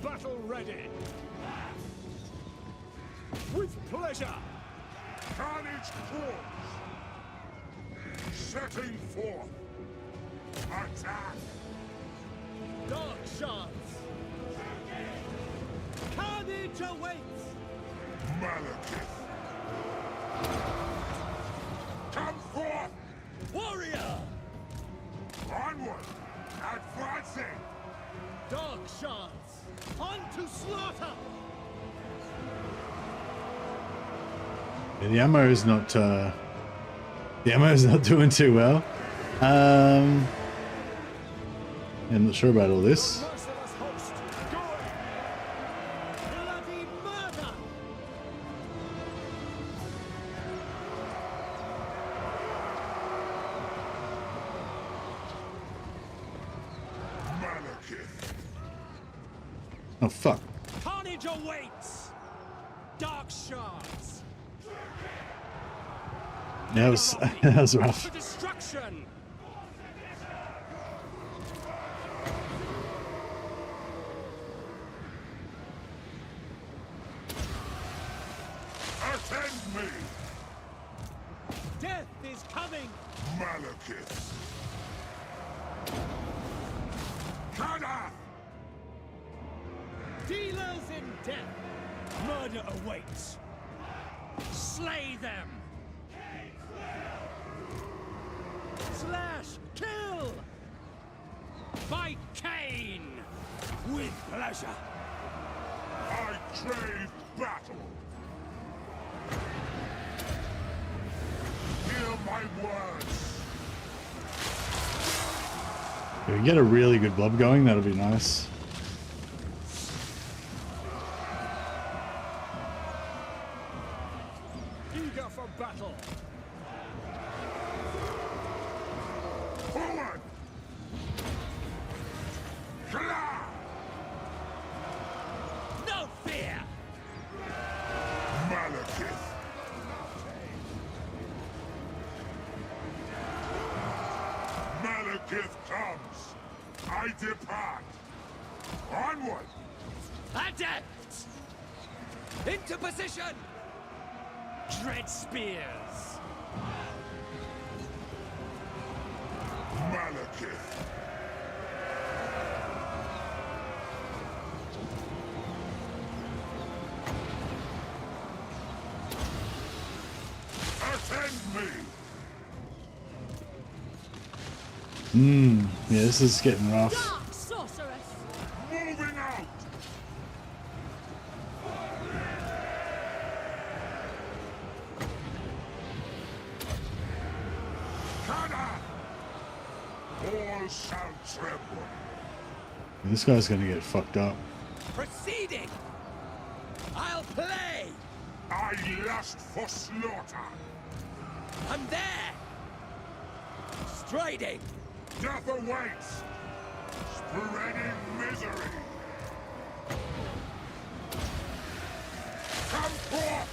Speaker 5: Battle ready. With pleasure.
Speaker 8: Carnage crawls. Setting forth. Attack.
Speaker 5: Dark shards. Carnage awaits.
Speaker 8: Malekith. Come forth.
Speaker 5: Warrior.
Speaker 8: Onward. Advancing.
Speaker 5: Dark shards. On to slaughter.
Speaker 2: Yeah, the ammo's not doing too well. I'm not sure about all this.
Speaker 5: Merciless host, going! Bloody murder!
Speaker 8: Malekith.
Speaker 2: Oh fuck.
Speaker 5: Carnage awaits! Dark shards!
Speaker 2: That was that was rough.
Speaker 5: For destruction!
Speaker 8: Attend me!
Speaker 5: Death is coming!
Speaker 8: Malekith. Kada!
Speaker 5: Dealers in death! Murder awaits! Slay them! Slash! Kill! By Cain! With pleasure!
Speaker 8: I crave battle! Hear my words!
Speaker 2: If we get a really good blob going, that'll be nice.
Speaker 5: Eager for battle!
Speaker 8: Forward! Kala!
Speaker 5: No fear!
Speaker 8: Malekith! Malekith comes! I depart! Onward!
Speaker 5: Adept! Into position! Dread spears!
Speaker 8: Malekith! Attend me!
Speaker 2: Yeah, this is getting rough.
Speaker 6: Dark sorceress!
Speaker 8: Moving out! Kada! All shall tremble.
Speaker 2: This guy's gonna get fucked up.
Speaker 5: Proceeding! I'll play!
Speaker 8: I lust for slaughter.
Speaker 5: I'm there! Striding!
Speaker 8: Death awaits. Spreading misery. Come forth.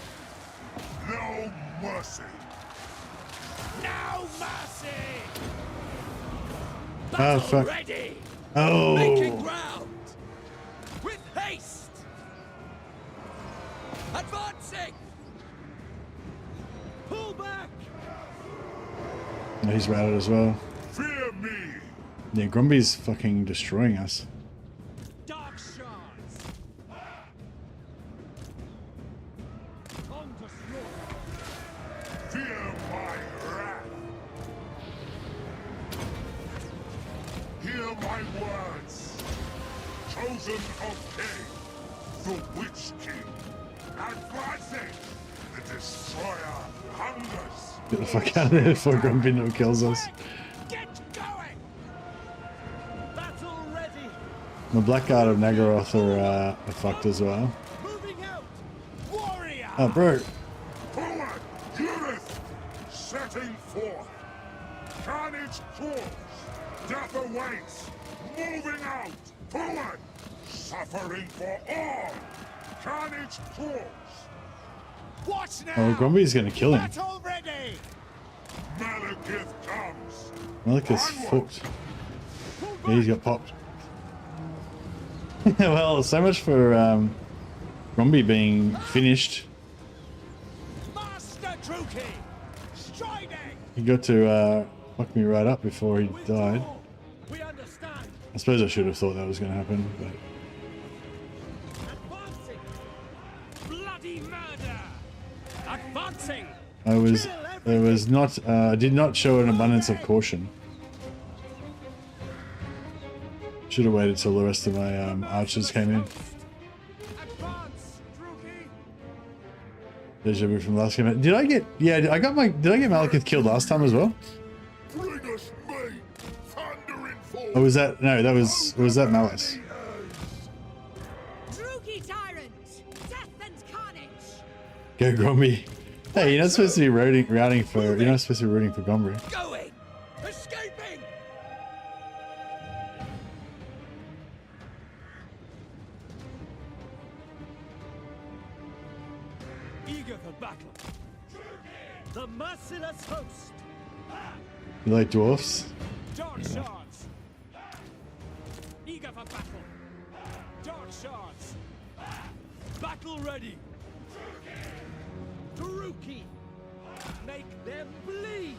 Speaker 8: No mercy.
Speaker 5: No mercy!
Speaker 2: Oh
Speaker 5: Battle
Speaker 2: fuck.
Speaker 5: ready!
Speaker 2: Oh.
Speaker 5: Making ground! With haste! Advancing! Pull back!
Speaker 2: He's routed as well.
Speaker 8: Fear me.
Speaker 2: Yeah, Grumby's fucking destroying us.
Speaker 5: Dark shards! On to slaughter!
Speaker 8: Fear my wrath. Hear my words. Chosen of Cain, the Witch King. Advancing. The destroyer hungers.
Speaker 2: Get the fuck out of there before Grumpy no kills us.
Speaker 5: Get going! Battle ready!
Speaker 2: The Blackguard of Nagaroth are fucked as well.
Speaker 5: Moving out! Warrior!
Speaker 2: Oh, bro.
Speaker 8: Forward! Judith! Setting forth! Carnage calls! Death awaits! Moving out! Forward! Suffering for all! Carnage calls!
Speaker 5: Watch now!
Speaker 2: Oh, Grumpy's gonna kill him.
Speaker 5: Battle ready!
Speaker 8: Malekith comes!
Speaker 2: Malekith's
Speaker 8: Onward!
Speaker 2: fucked. Yeah, he's got popped. Well, so much for Grumpy being finished.
Speaker 5: Master Druki! Striding!
Speaker 2: He got to fuck me right up before he died.
Speaker 5: We understand!
Speaker 2: I suppose I should have thought that was going to happen, but
Speaker 5: Advancing! Bloody murder! Advancing!
Speaker 2: I did not show an abundance of caution. Should have waited till the rest of my archers came in.
Speaker 5: Advance, Druki!
Speaker 2: Deja vu from last game. Did I get? Yeah, did I get Malekith killed last time as well?
Speaker 8: Bring us me! Thundering
Speaker 2: Oh, was that? No, that was that Malice?
Speaker 4: Druki tyrant! Death and carnage!
Speaker 2: Go Gromby. Hey, you're not supposed to be routing for. You're not supposed to be rooting for Gombry.
Speaker 9: Going! Escaping!
Speaker 5: Eager for battle. The merciless host.
Speaker 2: You like dwarfs?
Speaker 5: Dark shards. Eager for battle. Dark shards. Battle ready. Druki. Make them bleed.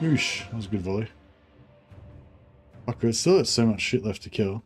Speaker 2: Oosh, that was a good volley. Fuck, it still has so much shit left to kill.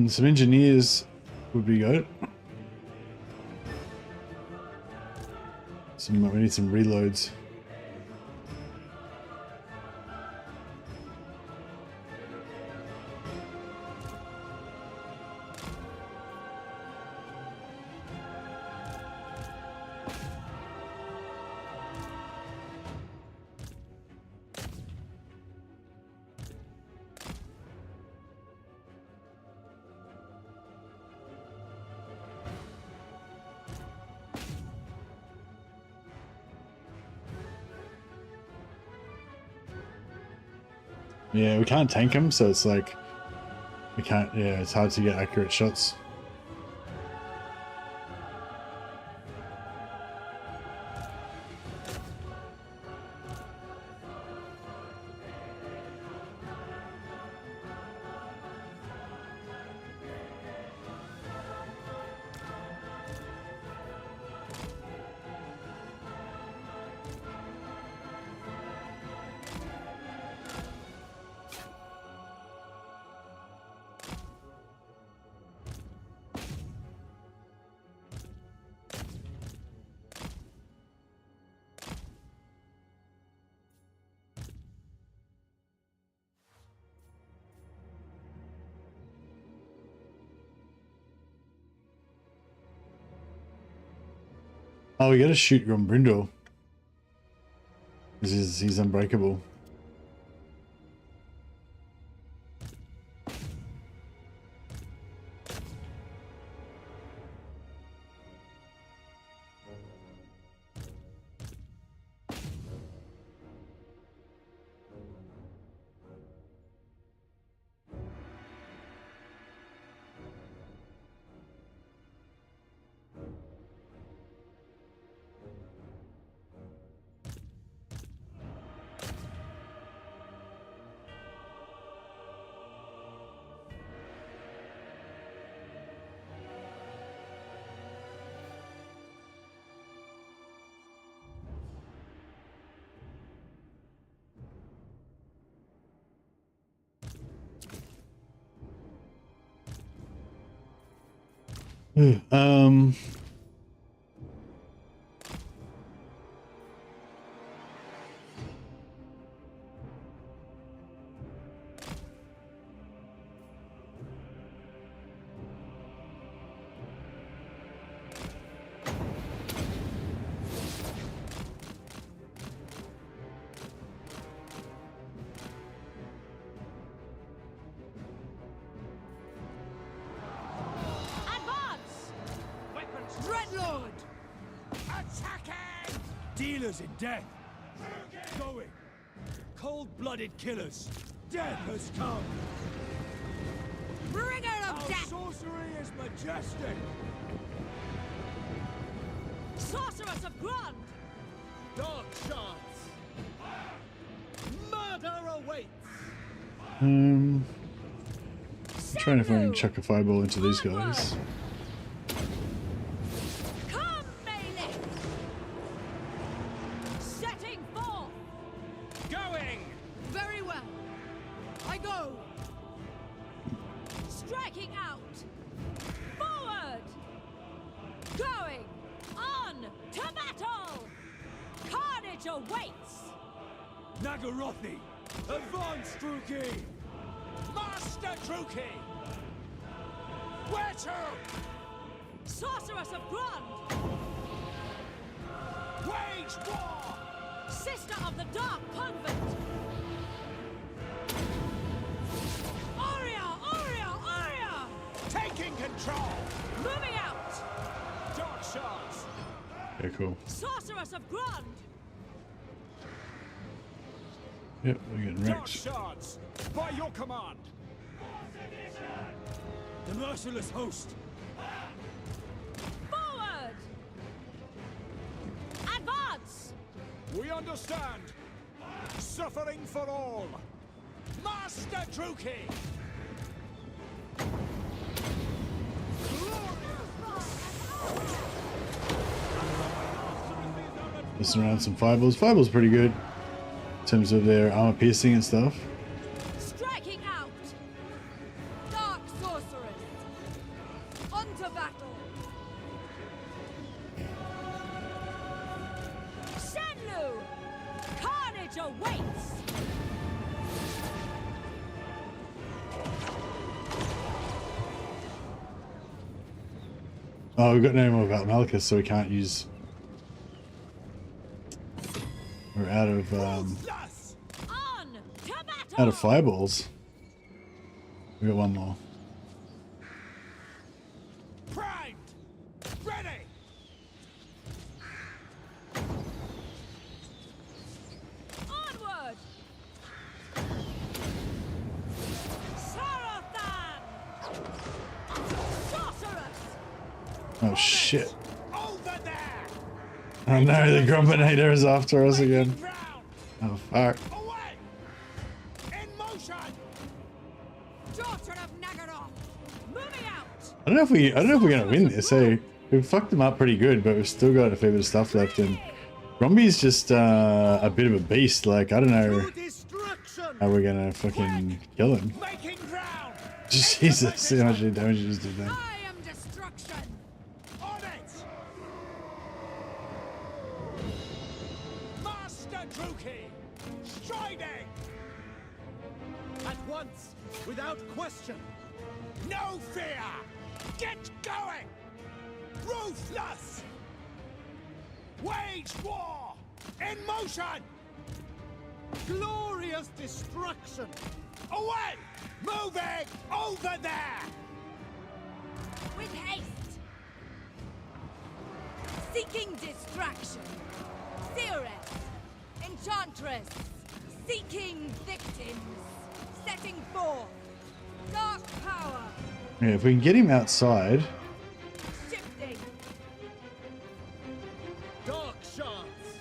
Speaker 2: Some engineers would be good. We need some reloads. Yeah, we can't tank him, so it's like we can't. Yeah, it's hard to get accurate shots. Oh, we gotta shoot Grombrindle. He's unbreakable.
Speaker 4: Dreadlord!
Speaker 5: Attacking! Dealers in death. Going. Cold-blooded killers. Death has come.
Speaker 4: Bringer of
Speaker 5: Our
Speaker 4: death!
Speaker 5: sorcery is majestic.
Speaker 4: Sorceress of Grond!
Speaker 9: Dark shards. Murder awaits.
Speaker 2: Trying to find chuck a fireball into these guys.
Speaker 4: Come, Malekith! Setting forth!
Speaker 5: Going.
Speaker 4: Very well. I go. Striking out. Forward! Going! On! To battle! Carnage awaits!
Speaker 5: Nagarothi. Advance, Druki. Master Druki. Where to?
Speaker 4: Sorceress of Grond!
Speaker 5: Wage war.
Speaker 4: Sister of the Dark Convent! Aria! Aria! Aria!
Speaker 5: Taking control.
Speaker 4: Moving out!
Speaker 5: Dark shards.
Speaker 2: Okay, cool.
Speaker 4: Sorceress of Grond!
Speaker 2: Yep, we're getting
Speaker 5: Dark
Speaker 2: wrecked.
Speaker 5: shards. By your command. The merciless host.
Speaker 4: Forward! Advance!
Speaker 5: We understand. Suffering for all. Master Druki.
Speaker 2: Messing around with some fireballs. Fireballs pretty good in terms of their armor piercing and stuff.
Speaker 4: Striking out! Dark sorceress! Onto battle! Shenlu! Carnage awaits!
Speaker 2: Oh, we've got no more about Malekith, so we can't use. We're out of
Speaker 5: Thus.
Speaker 4: On! To battle!
Speaker 2: out of fireballs. We got one more.
Speaker 5: Primed. Ready.
Speaker 4: Onward! Sarathan! Sorceress!
Speaker 2: Oh shit!
Speaker 5: Over there.
Speaker 2: Oh no, the Grumbinator is after us again.
Speaker 5: Ground.
Speaker 2: Oh fuck.
Speaker 5: Away. In motion.
Speaker 4: Daughter of Nagaroth! Moving out!
Speaker 2: I don't know if we're gonna win this. Hey, we've fucked them up pretty good, but we've still got a fair bit of stuff left. And Gromby's just a bit of a beast. Like I don't know
Speaker 9: Destruction.
Speaker 2: how we're gonna fucking kill him.
Speaker 5: Making ground.
Speaker 2: Jesus, see how much damage he just did there.
Speaker 4: I am destruction!
Speaker 5: On it. Master Druki. Striding.
Speaker 9: At once, without question.
Speaker 5: No fear. Get going. Ruthless. Wage war. In motion.
Speaker 9: Glorious destruction.
Speaker 5: Away. Moving over there.
Speaker 4: With haste! Seeking distraction! Seeress! Enchantress! Seeking victims! Setting forth! Dark power!
Speaker 2: Yeah, if we can get him outside.
Speaker 4: Shifting!
Speaker 9: Dark shards.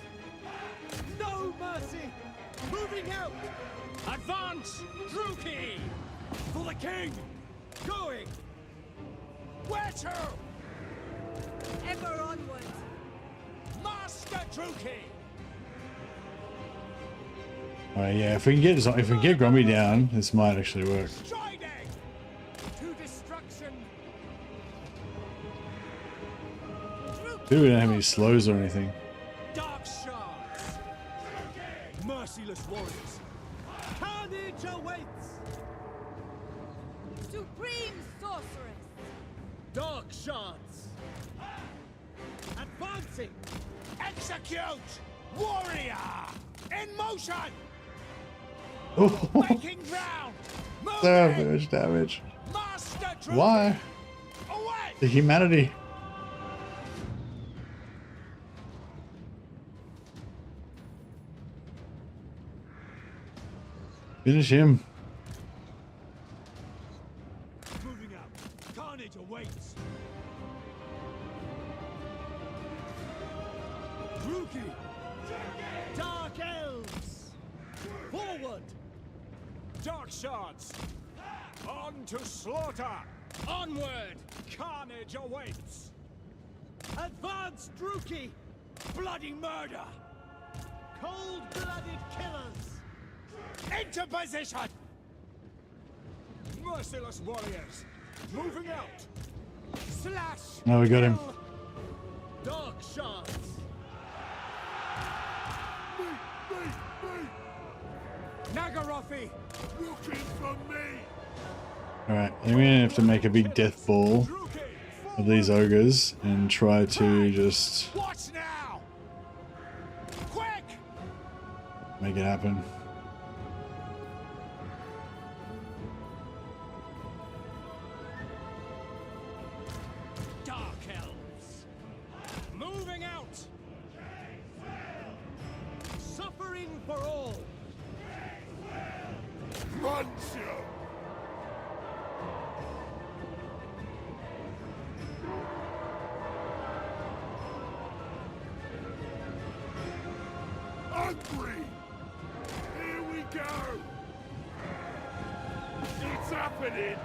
Speaker 9: No mercy. Moving out.
Speaker 5: Advance. Druki. For the king.
Speaker 9: Going.
Speaker 5: Where to?
Speaker 4: Ever onward!
Speaker 5: Master Druki.
Speaker 2: Alright, yeah, if we can get Gromby down, this might actually work.
Speaker 5: Striding. To destruction.
Speaker 2: Dude, we don't have any slows or anything.
Speaker 9: Dark shards. Merciless warriors. Carnage awaits.
Speaker 6: Supreme sorceress.
Speaker 9: Dark shards. Advancing.
Speaker 3: Execute! Warrior! In motion!
Speaker 2: Oh,
Speaker 3: Making ground!
Speaker 2: so
Speaker 3: Moving!
Speaker 2: much damage.
Speaker 3: Master Druid!
Speaker 2: Why?
Speaker 3: Away!
Speaker 2: The humanity. Finish him.
Speaker 3: Moving out. Carnage awaits.
Speaker 9: Rookie. Dark elves. Forward.
Speaker 5: Dark shards. On to slaughter.
Speaker 9: Onward.
Speaker 5: Carnage awaits.
Speaker 9: Advance, Druki.
Speaker 3: Bloody murder!
Speaker 9: Cold-blooded killers.
Speaker 3: Into position!
Speaker 5: Merciless warriors. Moving out.
Speaker 3: Slash!
Speaker 2: Oh, we got him.
Speaker 3: kill.
Speaker 9: Dark shards.
Speaker 3: Nagarothi!
Speaker 8: Looking for me.
Speaker 2: Alright, I'm gonna have to make a big death ball
Speaker 5: Druki.
Speaker 2: of these ogres and try to just
Speaker 3: Watch now! Quick!
Speaker 2: make it happen.
Speaker 3: Dark elves!
Speaker 9: Moving out. Suffering for all.
Speaker 8: Muncher. Hungry. Here we go. It's happening.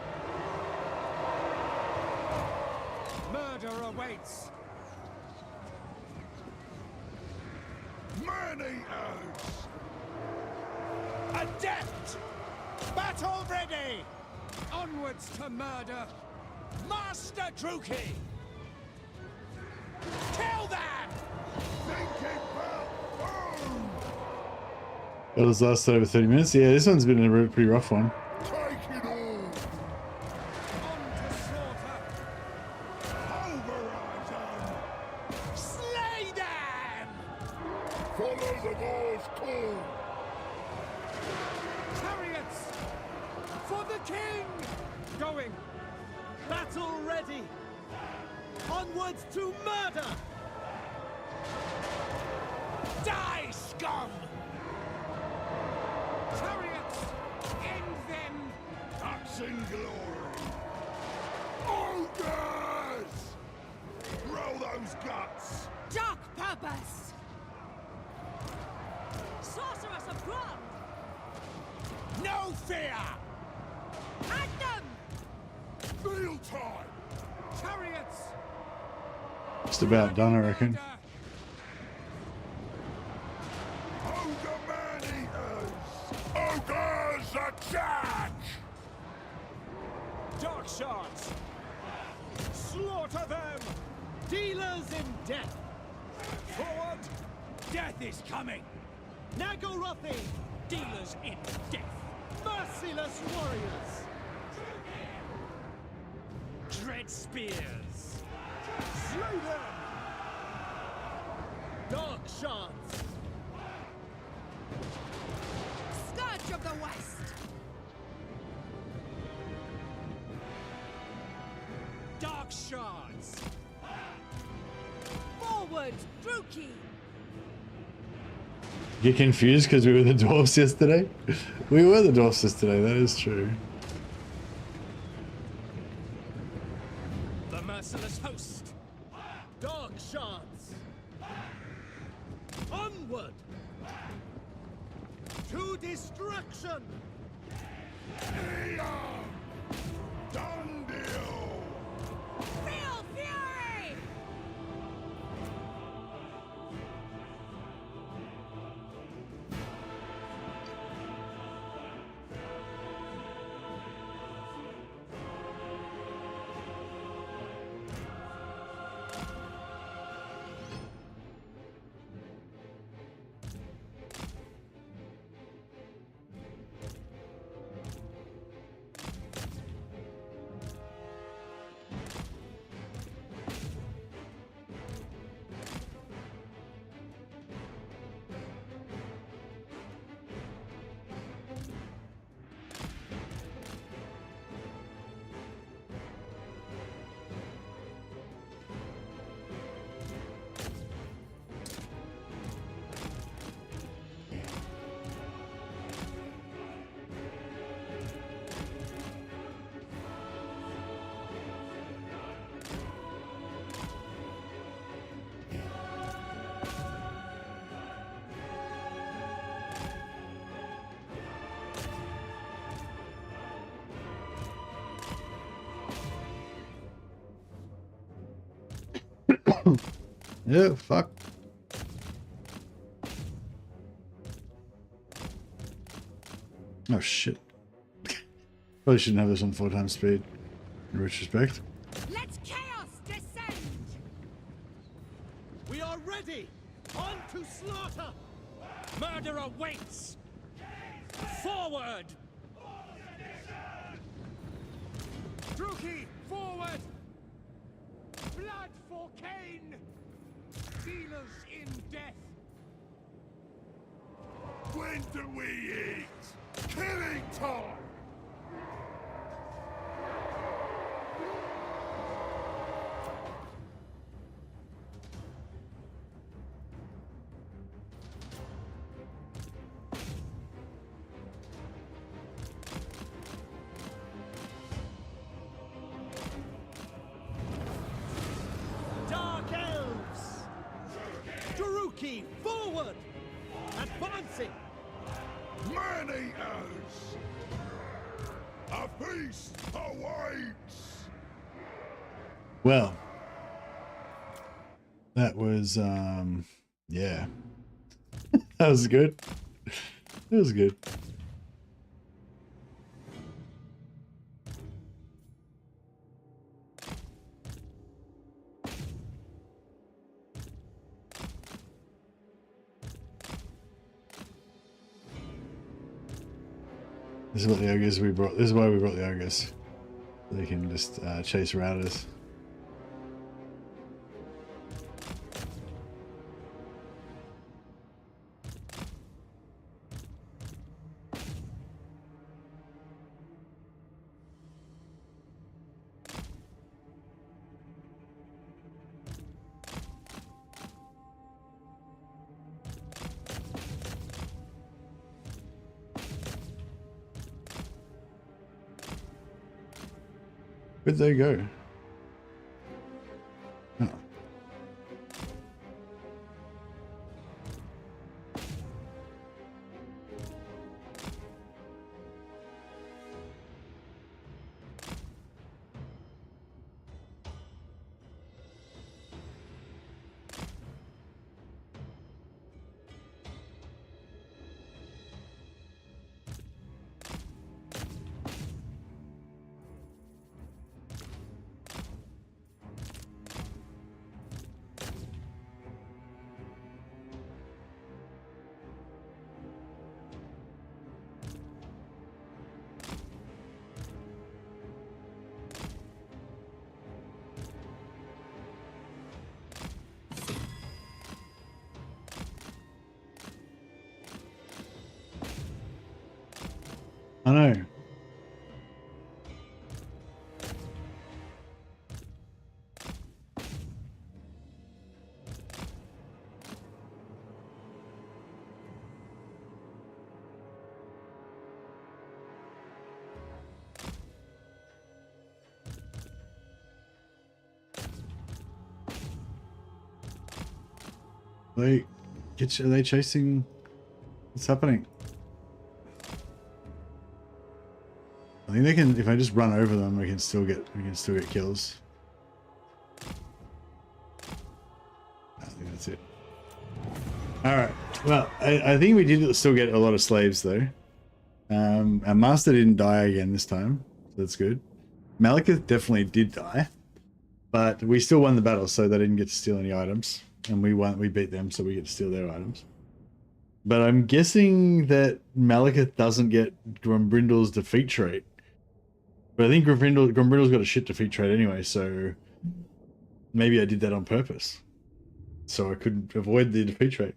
Speaker 3: Murder awaits!
Speaker 8: Man-eaters.
Speaker 3: Adept! Battle ready! Onwards to murder! Master Druki! Kill them!
Speaker 8: Thinking about food.
Speaker 2: That was last over 30 minutes. Yeah, this one's been a pretty rough one.
Speaker 8: Take it all.
Speaker 3: On to slaughter!
Speaker 8: Pulverize them.
Speaker 3: Slay them!
Speaker 8: Follow the war's call.
Speaker 3: Chariots! For the king!
Speaker 9: Going. Battle ready. Onwards to murder.
Speaker 3: Die, scum! Chariots! End them!
Speaker 8: That's in glory. Ogres! Roll those guts.
Speaker 6: Dark purpose. Sorceress of Grond.
Speaker 3: No fear!
Speaker 6: At them.
Speaker 8: Meal time.
Speaker 3: Chariots!
Speaker 2: Just about done, I reckon.
Speaker 3: Murder!
Speaker 8: Ogre man-eaters. Ogres attack.
Speaker 5: Dark shards. Slaughter them.
Speaker 9: Dealers in death.
Speaker 5: Forward.
Speaker 3: Death is coming!
Speaker 9: Nagorothi.
Speaker 3: Dealers in death!
Speaker 9: Merciless warriors.
Speaker 3: Dread spears!
Speaker 5: Slay them.
Speaker 9: Dark shards.
Speaker 6: Scourge of the West.
Speaker 3: Dark shards!
Speaker 6: Forward, Druki.
Speaker 2: Get confused because we were the dwarfs yesterday? We were the dwarfs yesterday, that is true.
Speaker 3: The merciless host!
Speaker 9: Dark shards. Onward. To destruction.
Speaker 8: Done deal.
Speaker 6: Feel fury.
Speaker 2: Yeah, fuck. Oh shit. Probably shouldn't have this on 4x speed, in retrospect.
Speaker 4: Let chaos descend!
Speaker 9: We are ready! On to slaughter! Murder awaits! Forward!
Speaker 5: Druki, forward! Blood for Cain! Dealers in death!
Speaker 8: When do we eat? Killing time!
Speaker 9: Dark elves! Druki, forward! Advancing!
Speaker 8: Man-eaters! A feast awaits!
Speaker 2: Well, that was, yeah. That was good. It was good. This is what the ogres we brought. This is why we brought the ogres. They can just chase around us. Where'd they go? Oh. I know. Are they chasing? What's happening? I think they can. If I just run over them, we can still get kills. I think that's it. All right. Well, I think we did still get a lot of slaves though. Our master didn't die again this time, so that's good. Malekith definitely did die, but we still won the battle, so they didn't get to steal any items, and we won. We beat them, so we get to steal their items. But I'm guessing that Malekith doesn't get Grombrindal's defeat trait. But I think Grombrindal's got a shit defeat trait anyway, so maybe I did that on purpose. So I could avoid the defeat trait.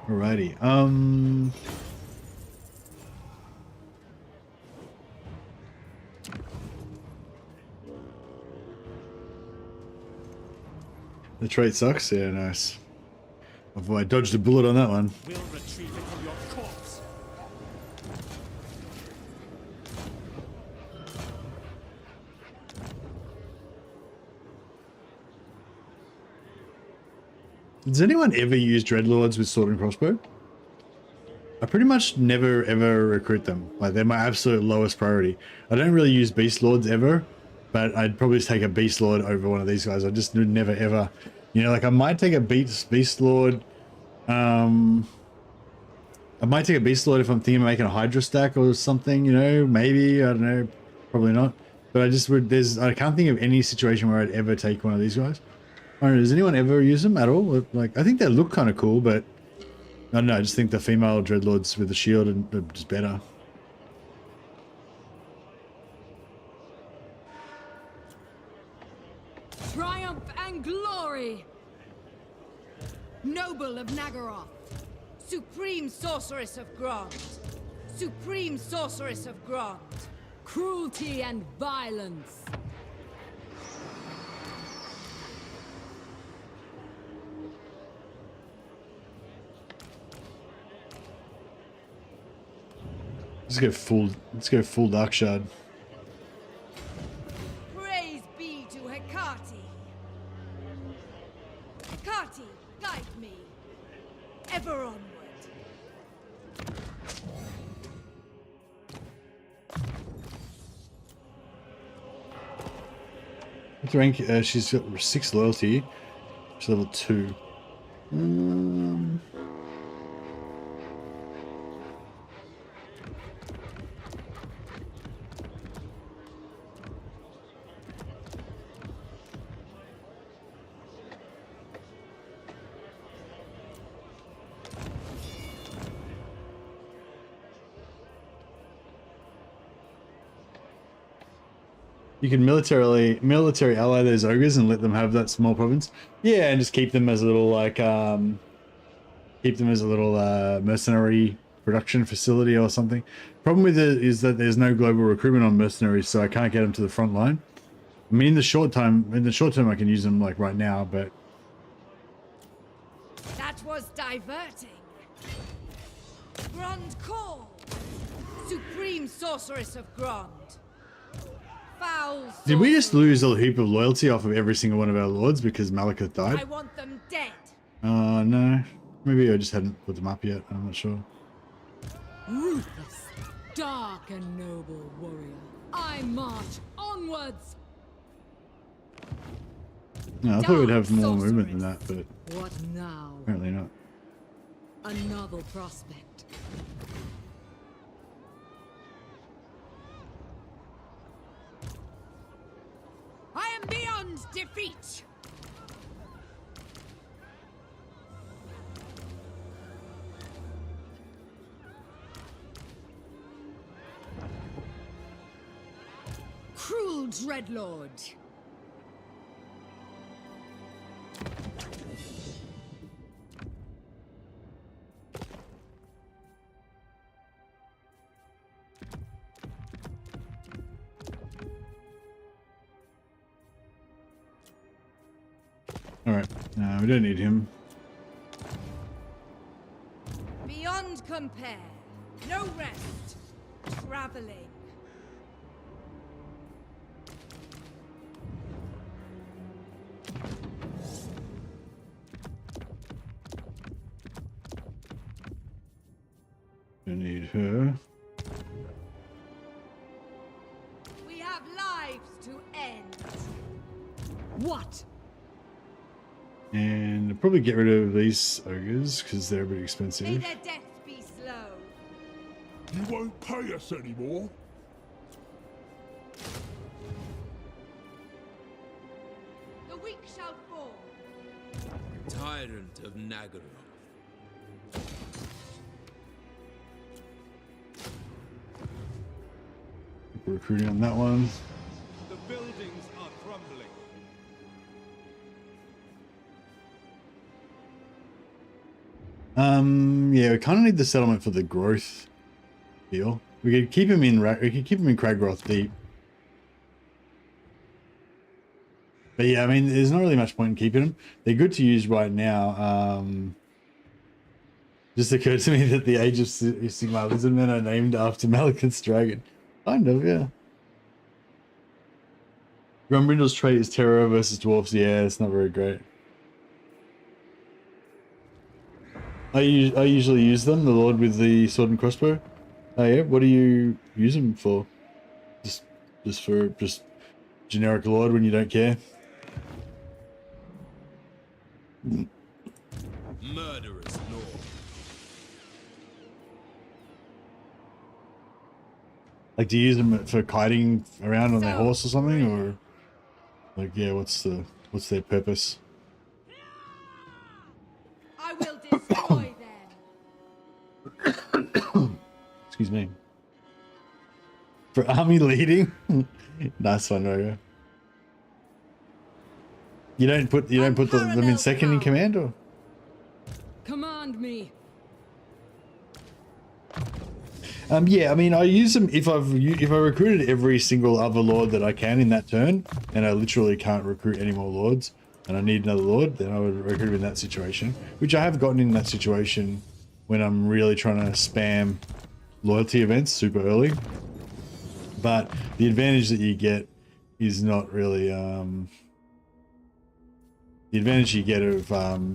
Speaker 2: Alrighty. The trait sucks? Yeah, nice. Oh, I dodged a bullet on that one.
Speaker 5: We'll retrieve it from your corpse.
Speaker 2: Does anyone ever use Dreadlords with sword and crossbow? I pretty much never ever recruit them. Like they're my absolute lowest priority. I don't really use beast lords ever, but I'd probably just take a beast lord over one of these guys. I just would never ever, you know, like I might take a beast lord. I might take a beast lord if I'm thinking of making a hydra stack or something, you know, maybe, I don't know, probably not. But I just would, I can't think of any situation where I'd ever take one of these guys. I don't know, does anyone ever use them at all? Like, I think they look kind of cool, but I don't know, I just think the female dreadlords with the shield are just better.
Speaker 6: Triumph and glory! Noble of Nagaroth, Supreme Sorceress of Grond, Supreme Sorceress of Grond, cruelty and violence.
Speaker 2: Let's go full Dark Shard.
Speaker 6: Praise be to Hecate. Hecate, guide me. Ever onward.
Speaker 2: What's the rank? She's got 6 loyalty. She's level 2. You can military ally those ogres and let them have that small province. Yeah, and just keep them as a little like mercenary production facility or something. Problem with it is that there's no global recruitment on mercenaries, so I can't get them to the front line. I mean, in the short term I can use them like right now, but
Speaker 6: That was diverting. Grond Call, Supreme Sorceress of Grond. Foul.
Speaker 2: Did we just lose a heap of loyalty off of every single one of our lords because Malekith died?
Speaker 6: I want them dead.
Speaker 2: No. Maybe I just hadn't put them up yet. I'm not sure.
Speaker 6: Ruthless, dark and noble warrior. I march onwards.
Speaker 2: No, I thought we'd have more movement than that, but
Speaker 6: What now?
Speaker 2: apparently not.
Speaker 6: A novel prospect. I am beyond defeat. Cruel Dreadlord.
Speaker 2: Alright, no, we don't need him.
Speaker 6: Beyond compare. No rest. Traveling.
Speaker 2: Don't need her.
Speaker 6: We have lives to end. What?
Speaker 2: And I'll probably get rid of these ogres because they're a bit
Speaker 6: May
Speaker 2: expensive.
Speaker 6: their death be slow.
Speaker 8: You won't pay us anymore.
Speaker 6: The weak shall fall.
Speaker 7: Tyrant of Nagaroth.
Speaker 2: Recruiting on that one.
Speaker 5: The buildings are crumbling.
Speaker 2: Yeah, we kind of need the settlement for the growth deal. We could keep him in Kragroth Deep. But yeah, I mean, there's not really much point in keeping them. They're good to use right now. Just occurred to me that the Age of Sigmar Lizardmen are named after Malekith's dragon. Kind of, yeah. Grumbrindle's trait is terror versus dwarves. Yeah, it's not very great. I usually use them, the Lord with the sword and crossbow. Oh yeah, what do you use them for? Just generic Lord when you don't care?
Speaker 7: Murderous Lord.
Speaker 2: Like, do you use them for kiting around on their horse or something, or like, yeah, what's their purpose?
Speaker 6: I will destroy them.
Speaker 2: Excuse me. For army leading? Nice one, Rogo. You don't put them in second in command, or?
Speaker 6: Command me.
Speaker 2: Yeah, I mean, I use them if I recruited every single other lord that I can in that turn, and I literally can't recruit any more lords, and I need another lord, then I would recruit him in that situation, which I have gotten in that situation when I'm really trying to spam loyalty events super early. But the advantage that you get is not really the advantage you get of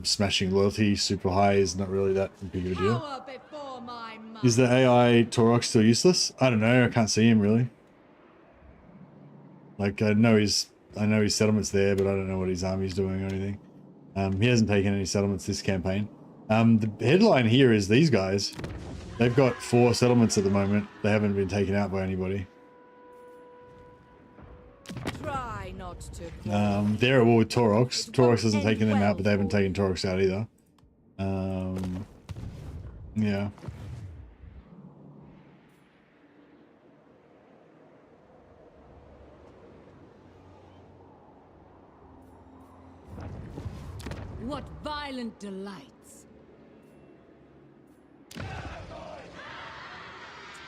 Speaker 2: smashing loyalty super high is not really that big of a deal.
Speaker 6: Power before my might.
Speaker 2: Is the AI Torok still useless? I don't know. I can't see him really. Like, I know his settlement's there, but I don't know what his army's doing or anything. He hasn't taken any settlements this campaign. The headline here is these guys. They've got 4 settlements at the moment. They haven't been taken out by anybody.
Speaker 6: Try not to.
Speaker 2: They're at war with Torox. Torox hasn't taken them out, but they haven't taken Torox out either. Yeah.
Speaker 6: What violent delights.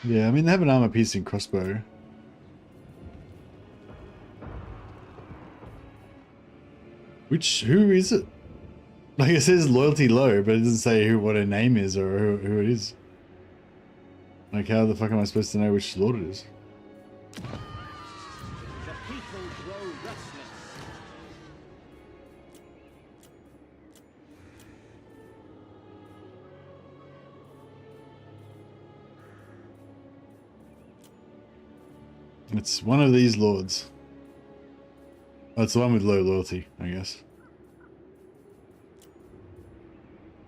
Speaker 2: Yeah, I mean, they have an armor-piercing crossbow. Who is it? Like, it says loyalty low, but it doesn't say what her name is or who it is. Like, how the fuck am I supposed to know which lord it is?
Speaker 9: The people grow restless.
Speaker 2: It's one of these lords. Oh, it's the one with low loyalty, I guess.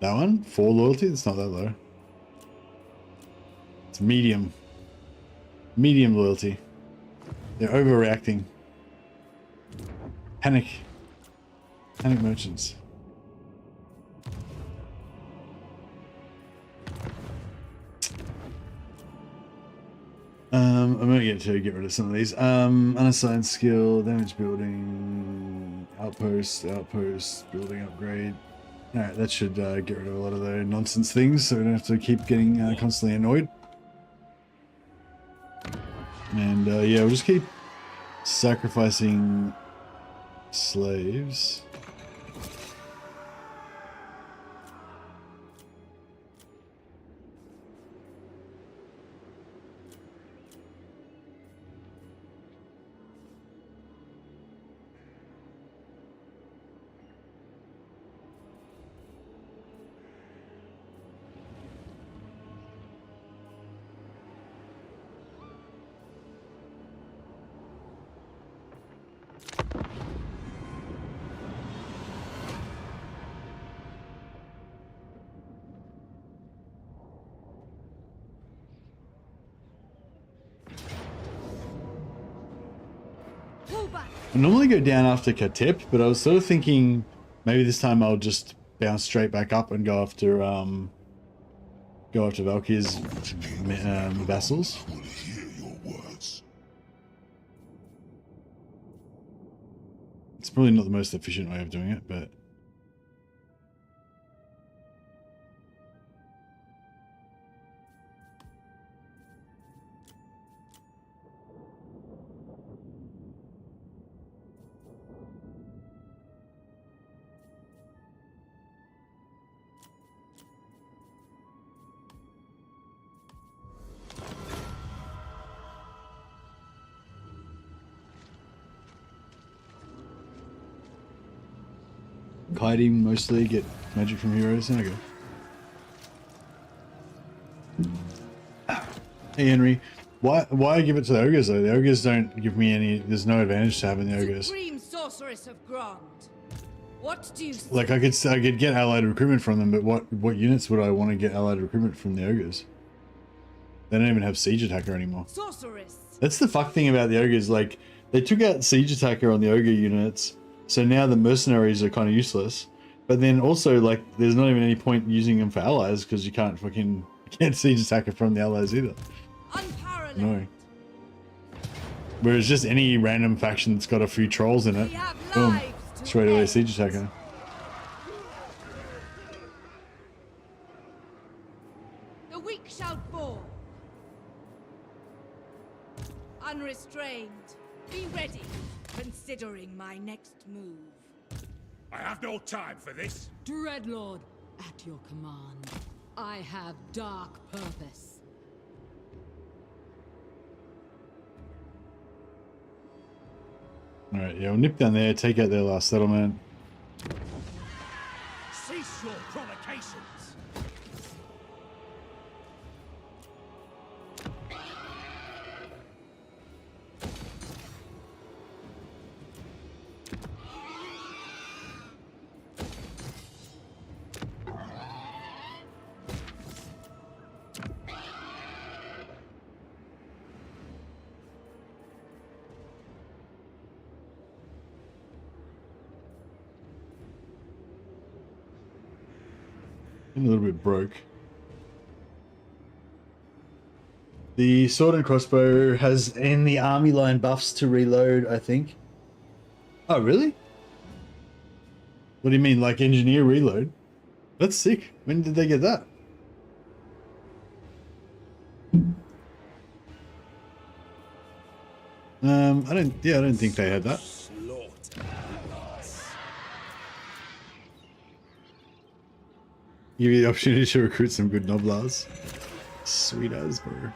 Speaker 2: That one? 4 loyalty? It's not that low. It's medium. Medium loyalty. They're overreacting. Panic. Panic merchants. I'm gonna get rid of some of these. Unassigned skill, damage building, outpost, building upgrade. Alright, that should get rid of a lot of the nonsense things, so we don't have to keep getting constantly annoyed. And yeah, we'll just keep sacrificing slaves. I normally go down after Katep, but I was sort of thinking maybe this time I'll just bounce straight back up and go after Valkyr's vassals. It's probably not the most efficient way of doing it, but kiting mostly, get magic from heroes. There we go. Hey Henry, why give it to the ogres though? The ogres don't give me any. There's no advantage to having the ogres.
Speaker 6: Supreme Sorceress of Grond. What do you
Speaker 2: Like I could get allied recruitment from them, but what units would I want to get allied recruitment from the ogres? They don't even have siege attacker anymore.
Speaker 6: Sorceress.
Speaker 2: That's the fuck thing about the ogres. Like they took out siege attacker on the ogre units, so now the mercenaries are kind of useless. But then also like there's not even any point using them for allies because you can't fucking get siege attacker from the allies either.
Speaker 6: Unparalleled.
Speaker 2: Annoying. Whereas just any random faction that's got a few trolls in it,
Speaker 6: We have
Speaker 2: boom,
Speaker 6: lives to
Speaker 2: straight away
Speaker 6: end.
Speaker 2: siege attacker.
Speaker 6: The weak shall fall. Unrestrained. Be ready, considering my next move.
Speaker 3: I have no time for this.
Speaker 6: Dreadlord, at your command. I have dark purpose.
Speaker 2: Alright, yeah, we'll nip down there, take out their last settlement.
Speaker 3: Cease your provocations.
Speaker 2: I'm a little bit broke. The sword and crossbow has in the army line buffs to reload, I think. Oh, really? What do you mean, like engineer reload? That's sick. When did they get that? I don't think they had that. Give you the opportunity to recruit some good noblars. Sweet as, bro.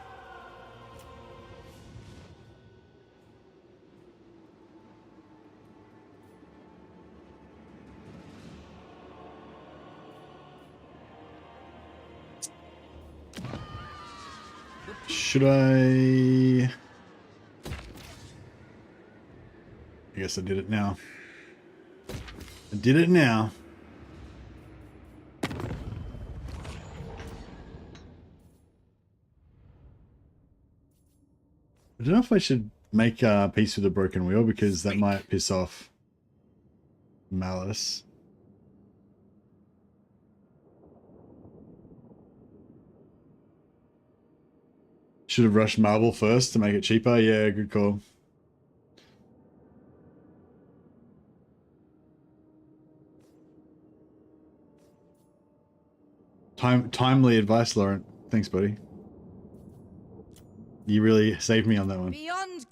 Speaker 2: Should I guess I did it now. I did it now. I don't know if I should make peace with the broken wheel because that might piss off Malice. Should have rushed marble first to make it cheaper. Yeah, good call. Timely advice, Laurent. Thanks, buddy. You really saved me on that one.
Speaker 6: Beyond.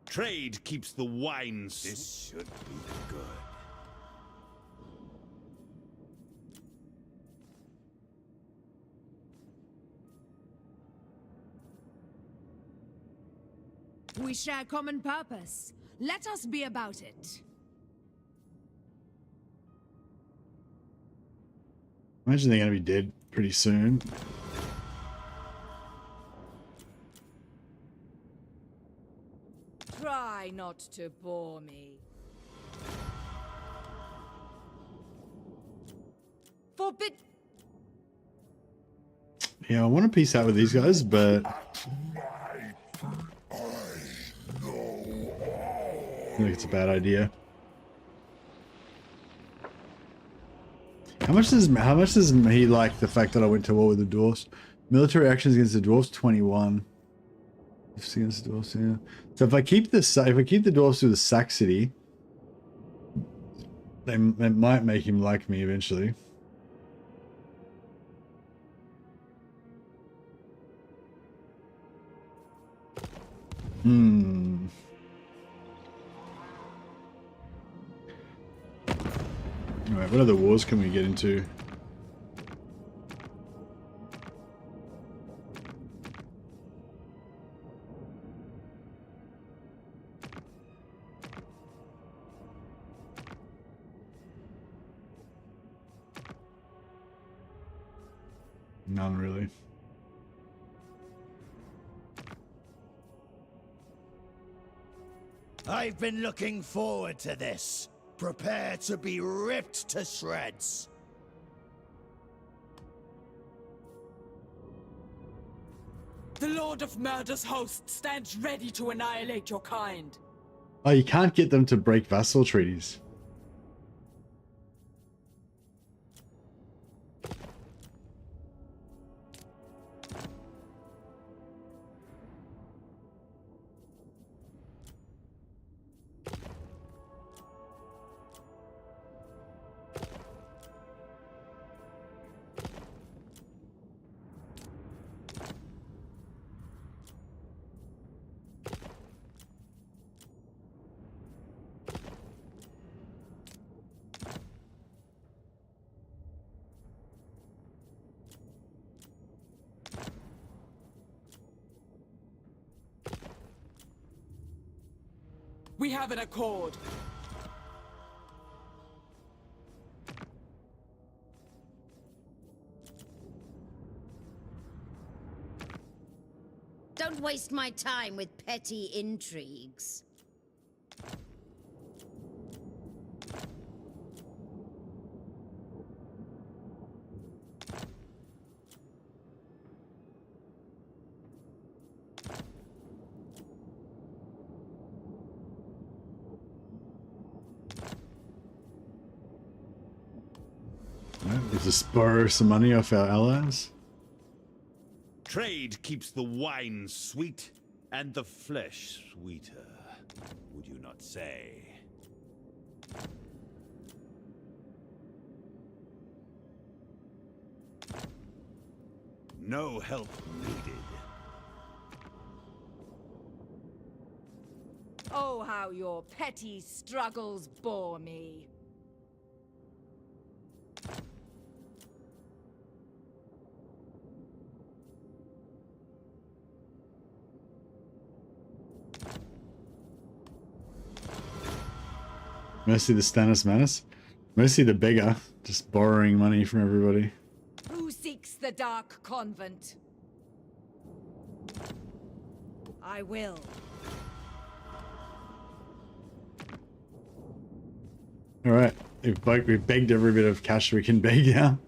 Speaker 3: Trade keeps the wines. This should be good.
Speaker 4: We share common purpose. Let us be about it.
Speaker 2: Imagine they're going to be dead pretty soon.
Speaker 6: Try not to bore me. Forbid.
Speaker 2: Yeah, I want to peace out with these guys, but I think it's a bad idea. How much does he like the fact that I went to war with the dwarfs? Military actions against the dwarfs 21. Against the dwarfs, yeah. So if I keep the dwarfs with the Saxony, it might make him like me eventually. Alright, what other wars can we get into? None really.
Speaker 10: I've been looking forward to this. Prepare to be ripped to shreds.
Speaker 11: The Lord of Murder's host stands ready to annihilate your kind.
Speaker 2: Oh, you can't get them to break vassal treaties.
Speaker 11: We have an accord.
Speaker 6: Don't waste my time with petty intrigues.
Speaker 2: Need to borrow some money off our allies.
Speaker 3: Trade keeps the wine sweet and the flesh sweeter, would you not say? No help needed.
Speaker 4: Oh, how your petty struggles bore me.
Speaker 2: Mostly the Stannis Manus. Mostly the beggar, just borrowing money from everybody.
Speaker 4: Who seeks the dark convent? I will.
Speaker 2: Alright, we've begged every bit of cash we can beg now.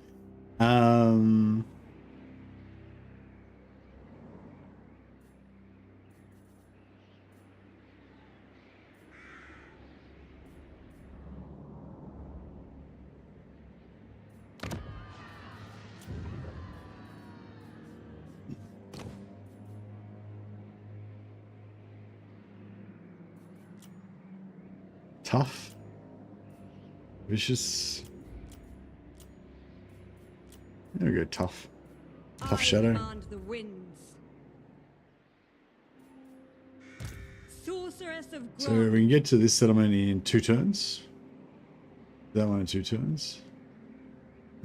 Speaker 2: Tough. Vicious. There we go, tough. Tough shadow.
Speaker 6: Command the winds. Sorceress of
Speaker 2: So we can get to this settlement in 2 turns. That one in 2 turns.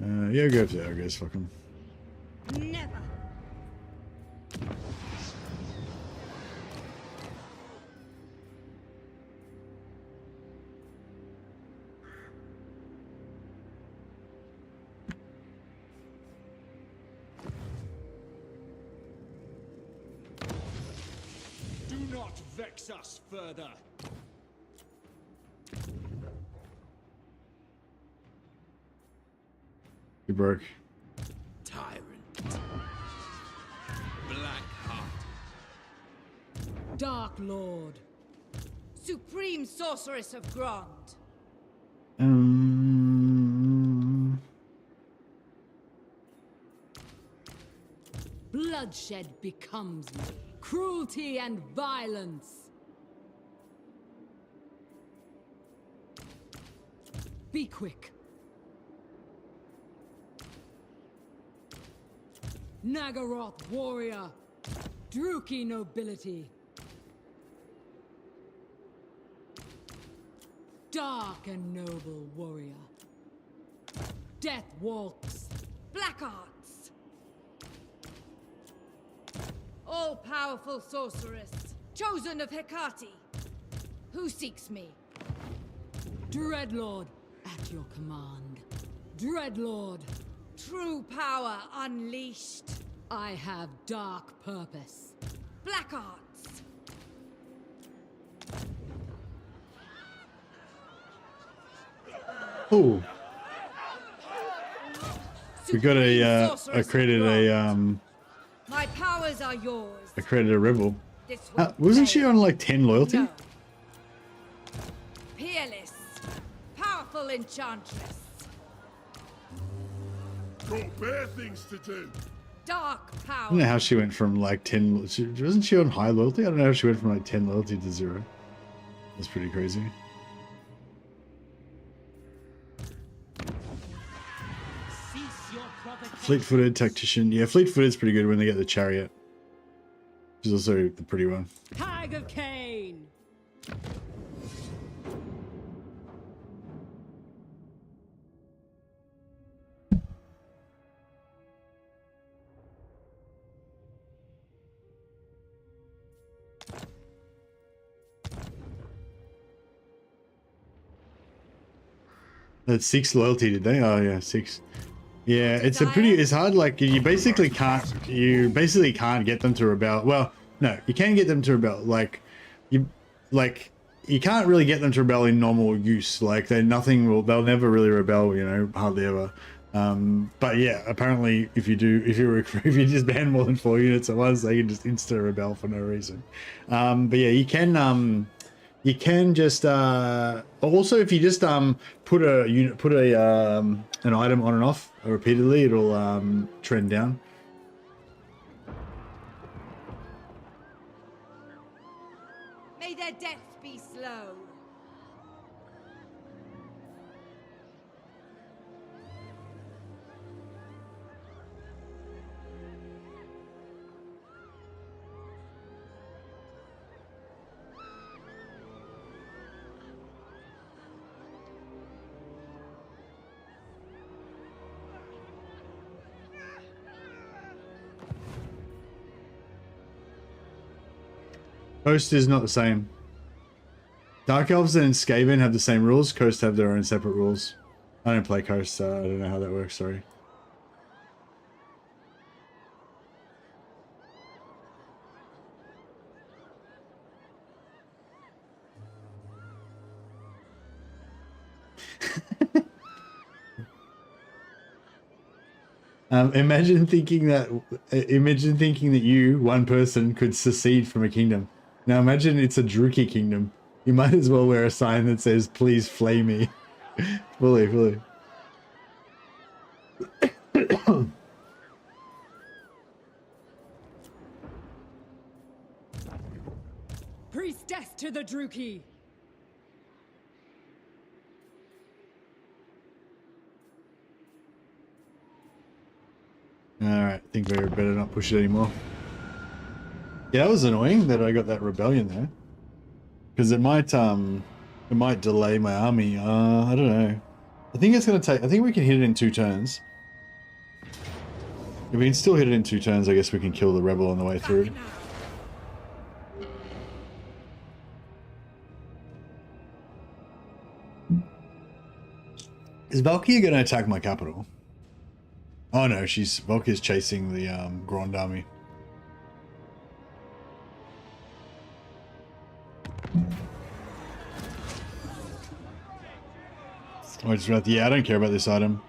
Speaker 2: Yeah, go for that, I guess. Fuck 'em.
Speaker 6: Never.
Speaker 5: Do not vex us further.
Speaker 2: You broke.
Speaker 7: Tyrant. Black heart.
Speaker 6: Dark Lord.
Speaker 4: Supreme sorceress of Grond.
Speaker 6: Bloodshed becomes me. Cruelty and violence. Be quick. Nagaroth warrior. Druki nobility. Dark and noble warrior. Death walks.
Speaker 4: Black arts. All-powerful sorceress. Chosen of Hecate. Who seeks me?
Speaker 6: Dreadlord at your command. Dreadlord, true power unleashed. I have dark purpose. Black arts.
Speaker 2: Oh. We got I created a
Speaker 6: My powers are yours.
Speaker 2: I created a rebel.
Speaker 6: This will
Speaker 2: Wasn't
Speaker 6: pay.
Speaker 2: she on like 10 loyalty?
Speaker 6: No. Peerless. Powerful enchantress.
Speaker 8: Got bare things to do.
Speaker 6: Dark power.
Speaker 2: I don't know how she went from like 10. Wasn't she on high loyalty? I don't know how she went from like 10 loyalty to 0. That's pretty crazy. Fleet-footed tactician. Yeah, fleet-footed's pretty good when they get the chariot. Which is also the pretty one.
Speaker 11: Hag of Cain.
Speaker 2: That's 6 loyalty, did they? Oh yeah, 6. Yeah, it's it's hard, like you basically can't get them to rebel. Well, no, you can get them to rebel. You can't really get them to rebel in normal use. Like they'll never really rebel, you know, hardly ever. But yeah, apparently if you just ban more than 4 units at once, they can just insta rebel for no reason. But yeah, you can just also if you just put an item on and off repeatedly, it'll trend down.
Speaker 6: May their death be slow.
Speaker 2: Coast is not the same. Dark Elves and Skaven have the same rules. Coast have their own separate rules. I don't play Coast, so I don't know how that works, sorry. Imagine thinking that you, one person, could secede from a kingdom. Now imagine it's a Druki kingdom. You might as well wear a sign that says, "Please flay me." fully.
Speaker 11: Priestess to the Druki.
Speaker 2: Alright, I think we better not push it anymore. Yeah, that was annoying that I got that rebellion there. Because it might delay my army. I don't know. I think we can hit it in 2 turns. If we can still hit it in 2 turns, I guess we can kill the rebel on the way through. Is Valkyrie going to attack my capital? Oh no, Valkyrie's chasing the Grand Army. Oh, it's right. Yeah, I don't care about this item.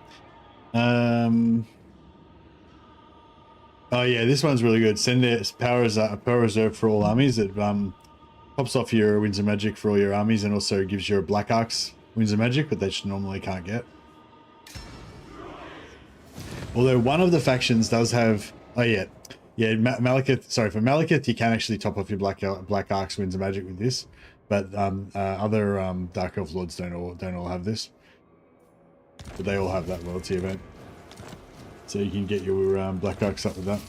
Speaker 2: Oh yeah, this one's really good. Send it power reserve for all armies. It pops off your Winds of Magic for all your armies and also gives you a Black Arcs Winds of Magic, but they normally can't get. Although one of the factions does have, Malekith. Sorry, for Malekith you can actually top off your Black Arcs Winds of Magic with this, but other Dark Elf Lords don't all have this, but they all have that loyalty event, so you can get your Black Arcs up with that.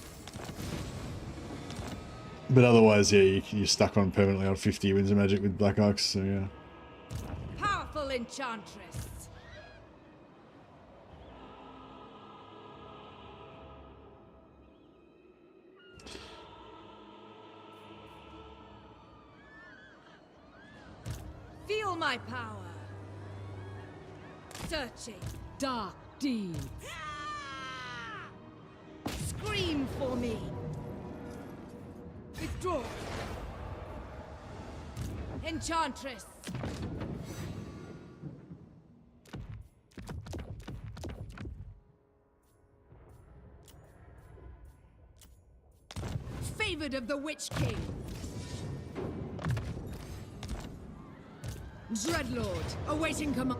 Speaker 2: But otherwise, yeah, you're stuck on permanently on 50 Winds of Magic with Black Arcs. So yeah.
Speaker 6: Powerful enchantress. Feel my power. Searching.
Speaker 11: Dark deeds.
Speaker 6: for me. Withdraw. Enchantress. Favored of the Witch King. Dreadlord, awaiting command.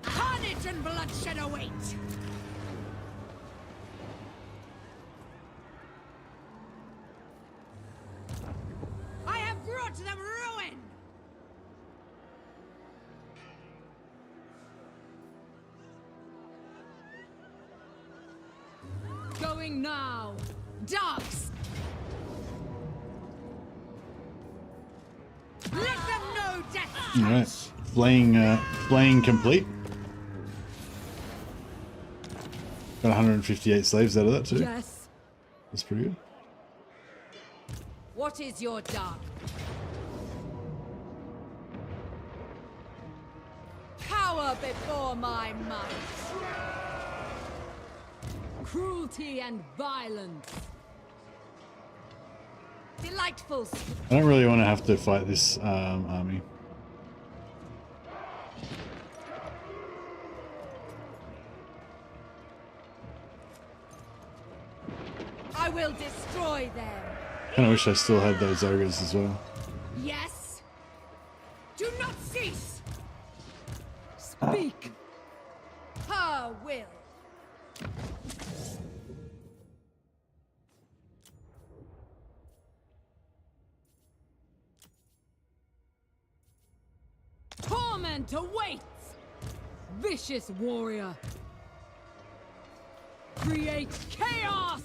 Speaker 6: Carnage and bloodshed await. I have brought them ruin. Going now. Dogs. Let them know death.
Speaker 2: All right, flaying complete. Got 158 slaves out of that too.
Speaker 6: Yes.
Speaker 2: That's pretty good.
Speaker 6: What is your dark? Power before my might. Cruelty and violence. Delightful.
Speaker 2: I don't really want to have to fight this army.
Speaker 6: I will destroy them.
Speaker 2: Kind of wish I still had those ogres as well.
Speaker 6: Yes. Do not cease. Speak. Her will. Torment awaits! Vicious warrior! Create chaos!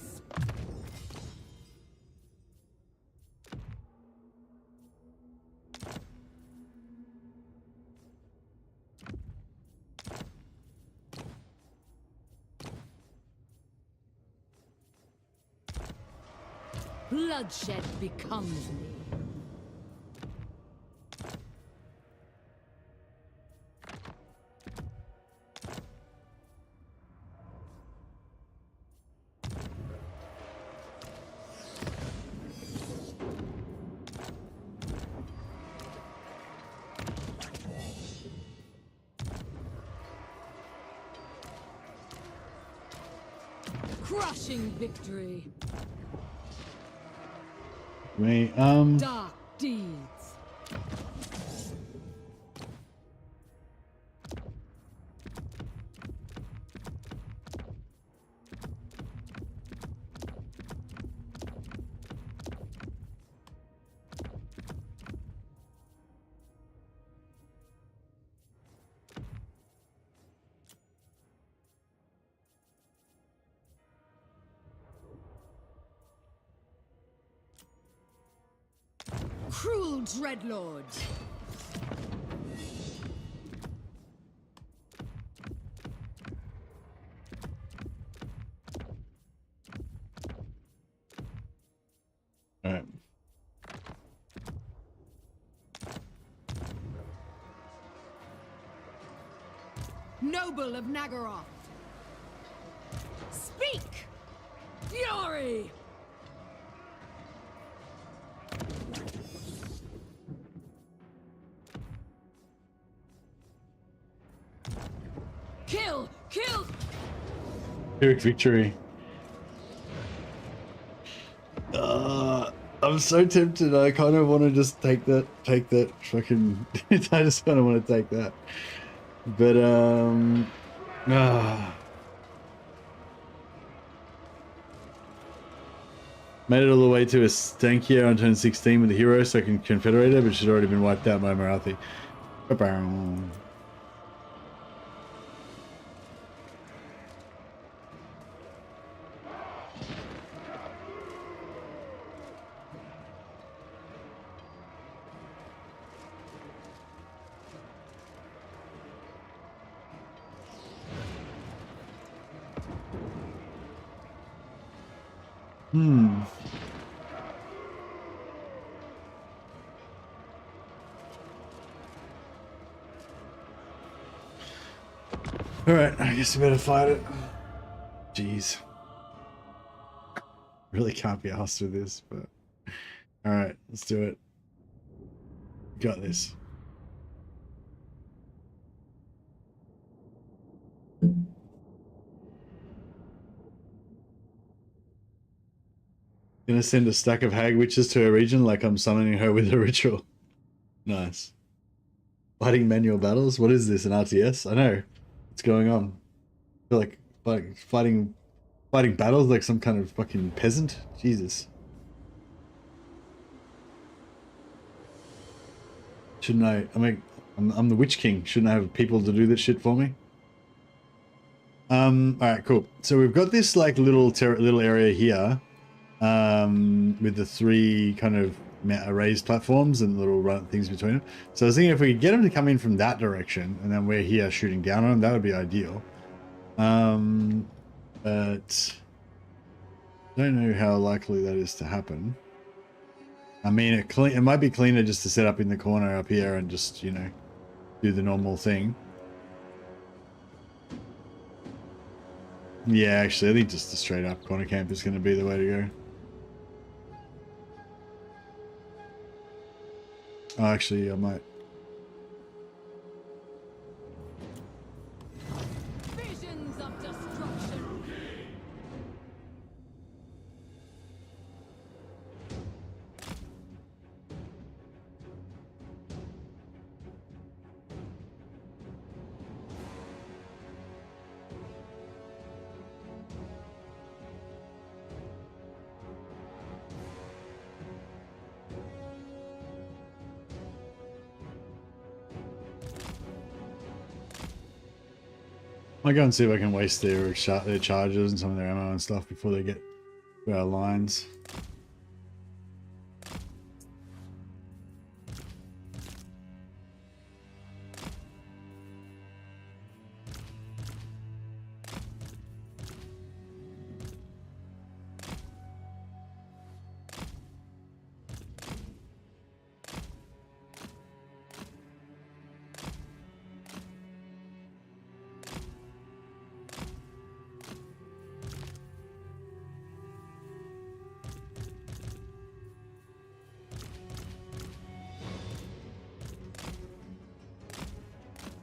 Speaker 6: Bloodshed becomes me. Crushing victory.
Speaker 2: Me,
Speaker 6: Dark deeds. Cruel dreadlord.
Speaker 2: all right.
Speaker 6: Noble of Nagaroth. Speak! Fury! Kill! Kill!
Speaker 2: Pyrrhic victory. I'm so tempted. I kind of want to just take that fucking. I just kind of want to take that. But made it all the way to a Stankia on turn 16 with the hero, so I can confederate her, but she's already been wiped out by Marathi. Ba-bow. Alright, I guess we better fight it. Jeez. Really can't be asked with this, but all right, let's do it. Got this. Gonna send a stack of hag witches to her region like I'm summoning her with a ritual. Nice. Fighting manual battles? What is this, an RTS? I know. What's going on? I feel like fighting battles like some kind of fucking peasant? Jesus. Shouldn't I? I'm the Witch King. Shouldn't I have people to do this shit for me? Alright, cool. So we've got this like little area here. With the 3 kind of raised platforms and little things between them. So I was thinking if we could get them to come in from that direction and then we're here shooting down on them, that would be ideal. But I don't know how likely that is to happen. I mean, it might be cleaner just to set up in the corner up here and just, you know, do the normal thing. Yeah, actually, I think just the straight up corner camp is going to be the way to go. Oh, actually, I might.
Speaker 6: Visions of destruction.
Speaker 2: I'll go and see if I can waste their charges and some of their ammo and stuff before they get to our lines.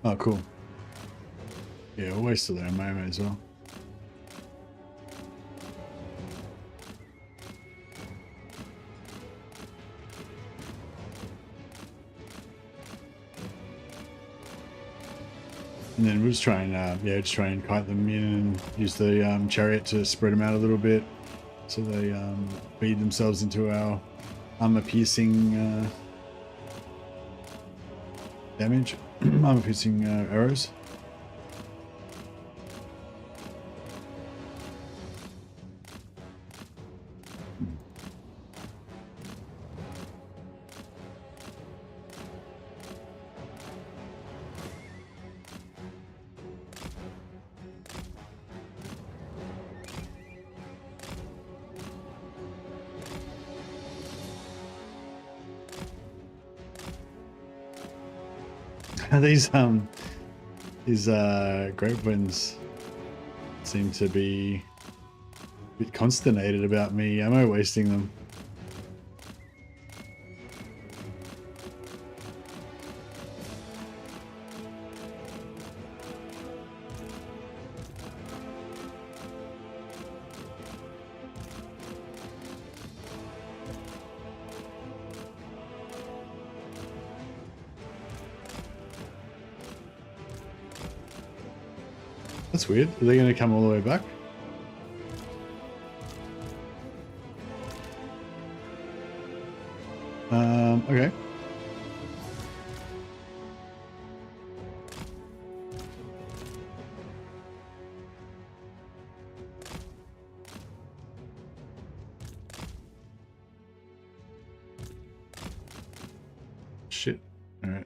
Speaker 2: Oh, cool. Yeah, we'll waste all their ammo as well. And then we'll just try and, just try and kite them in and use the chariot to spread them out a little bit so they feed themselves into our armor-piercing damage, armor-piercing arrows. These great ones seem to be a bit consternated about me ammo wasting them. That's weird. Are they going to come all the way back? Okay. Shit. All right.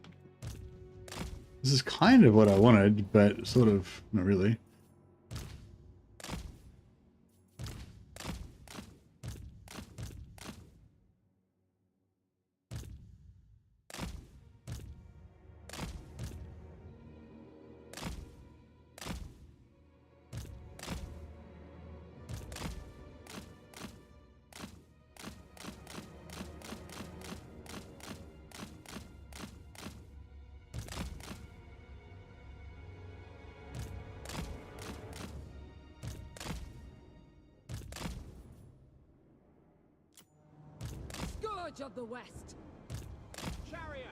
Speaker 2: This is kind of what I wanted, but sort of not really.
Speaker 6: Scourge of the West.
Speaker 9: Chariot!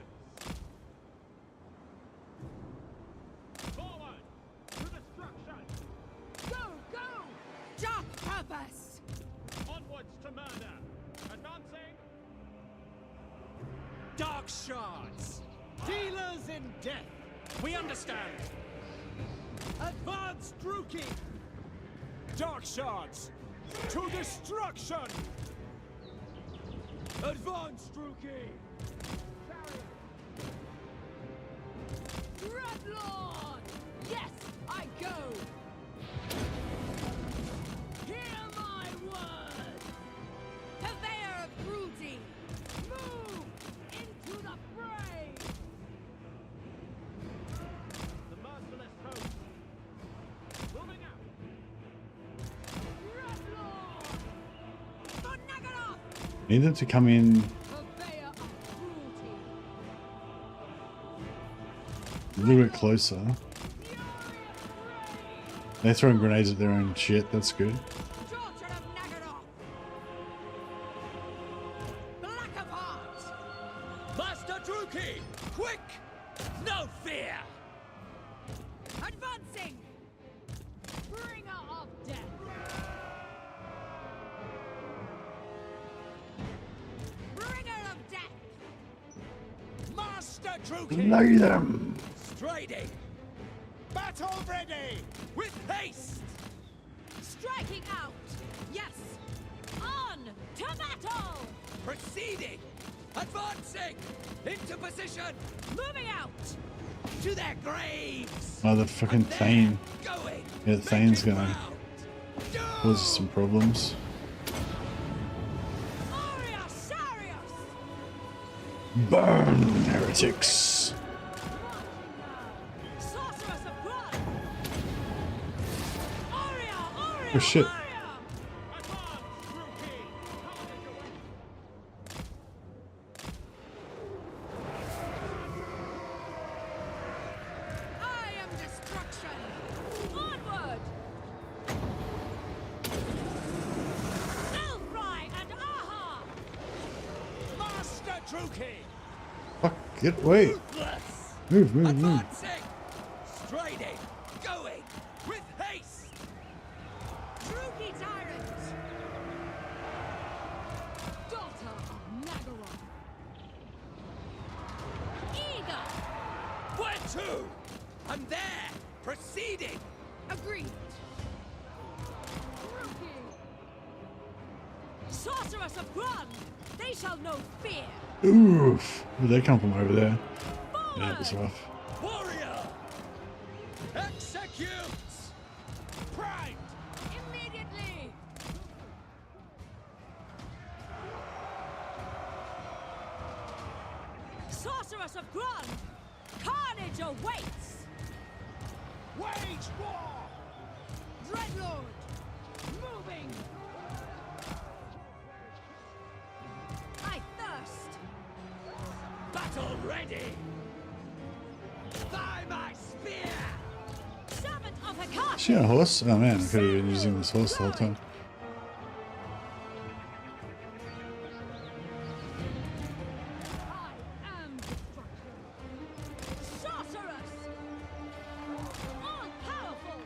Speaker 9: Forward! To destruction!
Speaker 6: Go, go! Dark purpose!
Speaker 9: Onwards to murder! Advancing!
Speaker 5: Dark shards! Dealers in death! We understand! Advance, Druki! Dark shards! To destruction! Advance, Druki!
Speaker 6: Dreadlord! Yes, I go! Hear my word! Purveyor of cruelty! Move into the fray!
Speaker 9: The merciless host! Moving out!
Speaker 6: Dreadlord! For Nagaroth!
Speaker 2: Need them to come in
Speaker 6: Purveyor of cruelty!
Speaker 2: a little bit closer. They're throwing grenades at their own shit. That's good.
Speaker 6: Daughter of Nagaroth! Black of heart!
Speaker 5: Master Druki! Quick! No fear!
Speaker 6: Advancing! Bringer of death! Bringer of death!
Speaker 5: Master Druki!
Speaker 2: Lay them!
Speaker 5: Striding! Battle ready! With haste!
Speaker 6: Striking out! Yes! On to battle!
Speaker 5: Proceeding! Advancing! Into position!
Speaker 6: Moving out!
Speaker 5: To their graves!
Speaker 2: Oh, the fucking Thane.
Speaker 5: Going!
Speaker 2: Yeah, Thane's
Speaker 5: Making
Speaker 2: gonna
Speaker 5: ground.
Speaker 2: cause some problems.
Speaker 6: Aurea Sarius!
Speaker 2: Burn, heretics!
Speaker 6: Sorceress of blood! Aurea! Aurea!
Speaker 2: Oh shit.
Speaker 6: Aurea!
Speaker 9: Advance, Druki! Carnage awaits!
Speaker 6: I am destruction! Onward! Elfry and Aha!
Speaker 5: Master Druki!
Speaker 2: Fuck, get away!
Speaker 5: Ruthless!
Speaker 2: Move, move, move.
Speaker 5: Advancing! Striding! Going! With haste!
Speaker 6: Druki tyrant! Daughter of Nagaroth! Eager!
Speaker 5: Where to? I'm there! Proceeding!
Speaker 6: Agreed! Druki! Sorceress of Grund! They shall know fear!
Speaker 2: Oof! Where'd they come from over there? Yeah, it was rough.
Speaker 5: Warrior! Execute! Pride!
Speaker 6: Immediately! Sorceress of Grund! Carnage awaits!
Speaker 5: Wage war!
Speaker 6: Dreadlord! Moving! I thirst!
Speaker 5: Battle ready! By my spear!
Speaker 6: Servant of Hecate!
Speaker 2: Is she on a horse? Oh man, I could have been using this horse the whole time.
Speaker 6: I am destruction! Sorceress! All powerful!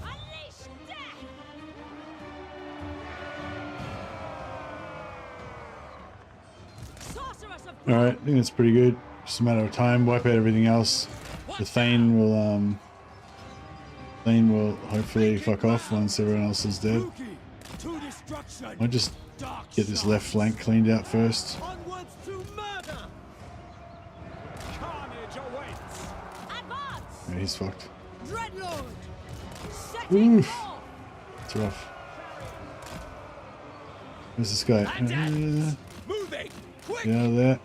Speaker 6: Unleash death! Sorceress of
Speaker 2: Alright, I think that's pretty good. Just a matter of time, wipe out everything else. The Thane will hopefully fuck off once everyone else is dead.
Speaker 5: Druki! To destruction!
Speaker 2: I'll just
Speaker 5: Dark
Speaker 2: get this
Speaker 5: shards.
Speaker 2: left flank cleaned out first.
Speaker 5: Onwards to murder! Carnage awaits!
Speaker 6: Advance!
Speaker 2: Yeah, he's fucked.
Speaker 6: Dreadlord! Setting
Speaker 2: Oof.
Speaker 6: off!
Speaker 2: It's rough. Where's this guy?
Speaker 5: Moving! Quick!
Speaker 2: Get out of there.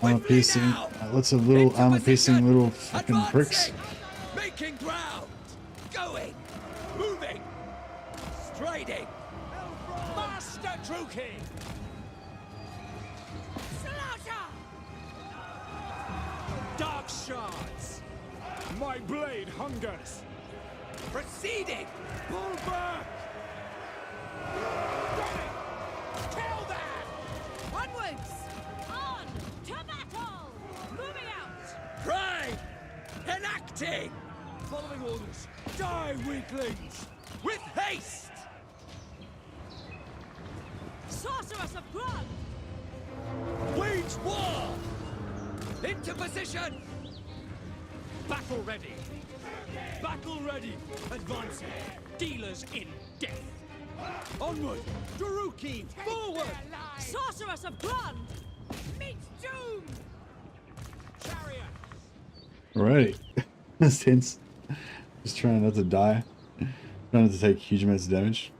Speaker 2: Armor
Speaker 5: Swiftly
Speaker 2: piercing.
Speaker 5: now!
Speaker 2: Lots of little
Speaker 5: Into
Speaker 2: armor piercing
Speaker 5: position!
Speaker 2: little fucking pricks.
Speaker 5: Advancing! Making ground! Going! Moving! Striding! Master Druki!
Speaker 6: Slaughter!
Speaker 5: Dark shards!
Speaker 8: My blade hungers.
Speaker 5: Proceeding! Pull back! Kill that! Die, weaklings! With haste!
Speaker 6: Sorceress of Grog!
Speaker 5: Wage war! Into position! Battle ready! Battle ready! Advancing! Dealers in death! Onward! Daruki! Forward!
Speaker 6: Sorceress of Grog! Meet doom!
Speaker 9: Chariot!
Speaker 2: Alrighty. That's tense. Just trying not to die. Trying not to take huge amounts of damage.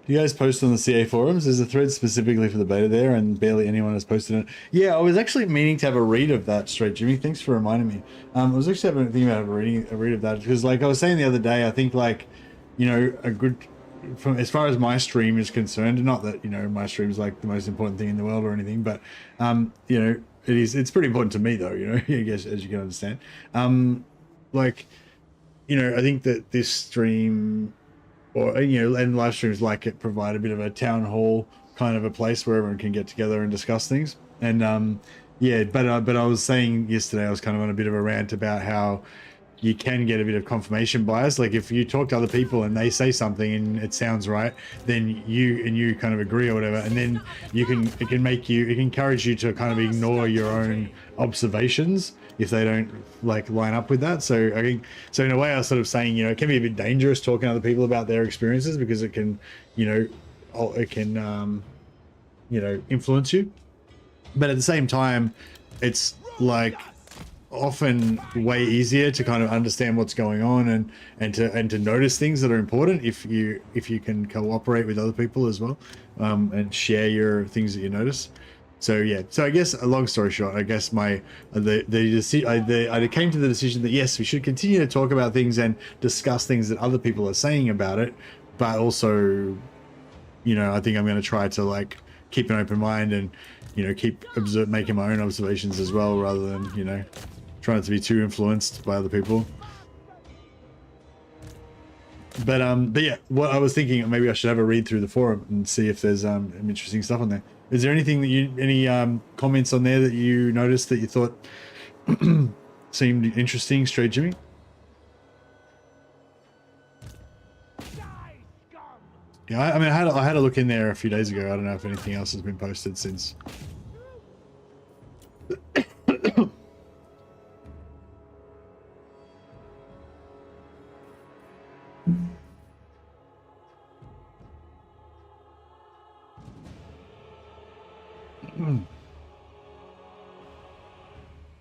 Speaker 2: You guys post on the CA forums? There's a thread specifically for the beta there, and barely anyone has posted it. Yeah, I was actually meaning to have a read of that straight, Jimmy. Thanks for reminding me. I was actually having a thing about a read of that, because like I was saying the other day, I think like, you know, a good, from as far as my stream is concerned, not that, you know, my stream is like the most important thing in the world or anything, but you know, it's pretty important to me though, you know, I guess, as you can understand. Like, you know, I think that this stream, or, you know, and live streams like it provide a bit of a town hall kind of a place where everyone can get together and discuss things. And yeah, but I was saying yesterday, I was kind of on a bit of a rant about how you can get a bit of confirmation bias. Like if you talk to other people and they say something and it sounds right, then you kind of agree or whatever, and then it can encourage you to kind of ignore your own observations if they don't like line up with that. So I think, so in a way I was sort of saying, you know, it can be a bit dangerous talking to other people about their experiences, because it can, you know, you know, influence you. But at the same time, it's like often way easier to kind of understand what's going on and to notice things that are important if you can cooperate with other people as well, and share your things that you notice. So yeah, so I guess a long story short, I guess I came to the decision that yes, we should continue to talk about things and discuss things that other people are saying about it, but also, you know, I think I'm going to try to like keep an open mind and, you know, keep making my own observations as well, rather than, you know, trying to be too influenced by other people. But yeah, what I was thinking, maybe I should have a read through the forum and see if there's interesting stuff on there. Is there anything that any comments on there that you noticed that you thought seemed interesting, straight Jimmy? Yeah, I mean, I had a look in there a few days ago. I don't know if anything else has been posted since.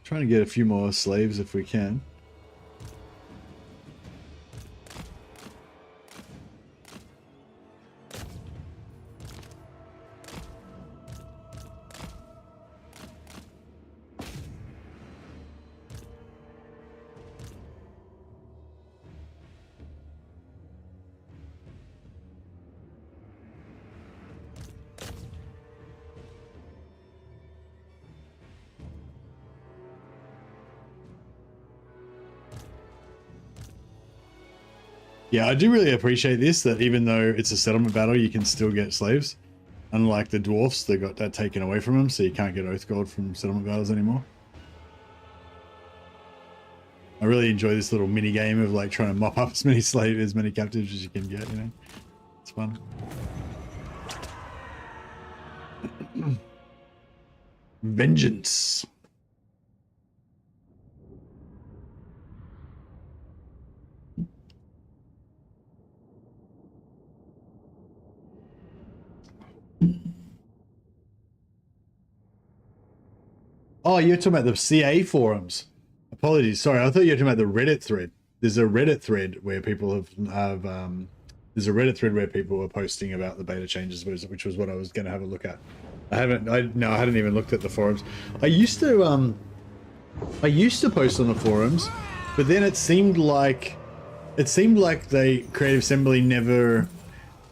Speaker 2: Trying to get a few more slaves if we can. Yeah, I do really appreciate this, that even though it's a settlement battle, you can still get slaves. Unlike the dwarfs, they got that taken away from them, so you can't get oath gold from settlement battles anymore. I really enjoy this little mini game of like trying to mop up as many captives as you can get, you know. It's fun. Vengeance. Oh, you're talking about the CA forums. Apologies. Sorry, I thought you were talking about the Reddit thread. There's a Reddit thread where people there's a Reddit thread where people are posting about the beta changes, which was what I was going to have a look at. I hadn't even looked at the forums. I used to post on the forums, but then it seemed like the Creative Assembly never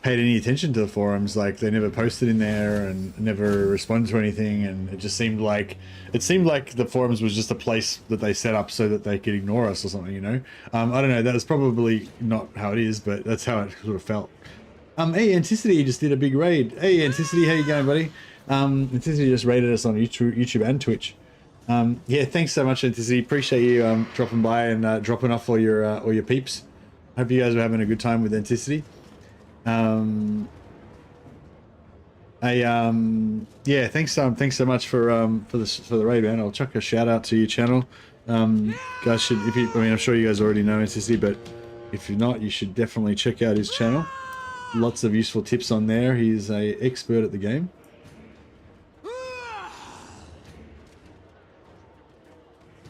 Speaker 2: paid any attention to the forums. Like they never posted in there and never responded to anything, and it just seemed like the forums was just a place that they set up so that they could ignore us or something, you know. I don't know, that was probably not how it is, but that's how it sort of felt. Hey, Anticity just did a big raid. Hey, Anticity, how you going, buddy? Anticity just raided us on YouTube and Twitch. Yeah, thanks so much, Anticity. Appreciate you dropping by and dropping off all your peeps. Hope you guys are having a good time with Anticity. Yeah, thanks so much for the raid, man. I'll chuck a shout out to your channel. Guys should, I'm sure you guys already know Anticity, but if you're not, you should definitely check out his channel. Lots of useful tips on there. He's a expert at the game.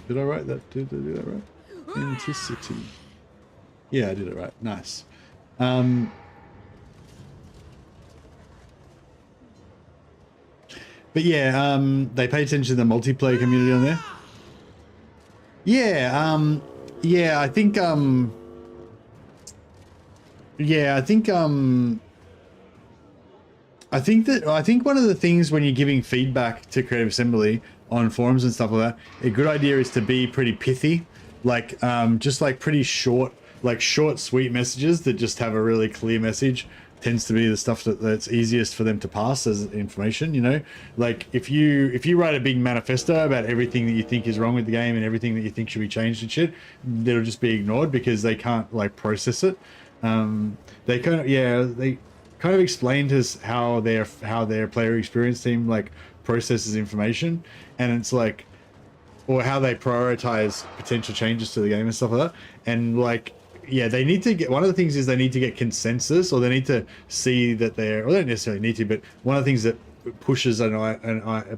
Speaker 2: Did I write that? Did I do that right? Anticity. Yeah, I did it right. Nice. But yeah, they pay attention to the multiplayer community on there. Yeah, yeah, I think one of the things when you're giving feedback to Creative Assembly on forums and stuff like that, a good idea is to be pretty pithy, like just like pretty short, like short, sweet messages that just have a really clear message. Tends to be the stuff that's easiest for them to pass as information, you know. Like if you write a big manifesto about everything that you think is wrong with the game and everything that you think should be changed and shit, it'll just be ignored because they can't like process it. They kind of explained us how their player experience team like processes information, and it's like, or how they prioritize potential changes to the game and stuff like that. And like, yeah, they need to get, one of the things is they need to get consensus, or they need to see that they're, or they don't necessarily need to, but one of the things that pushes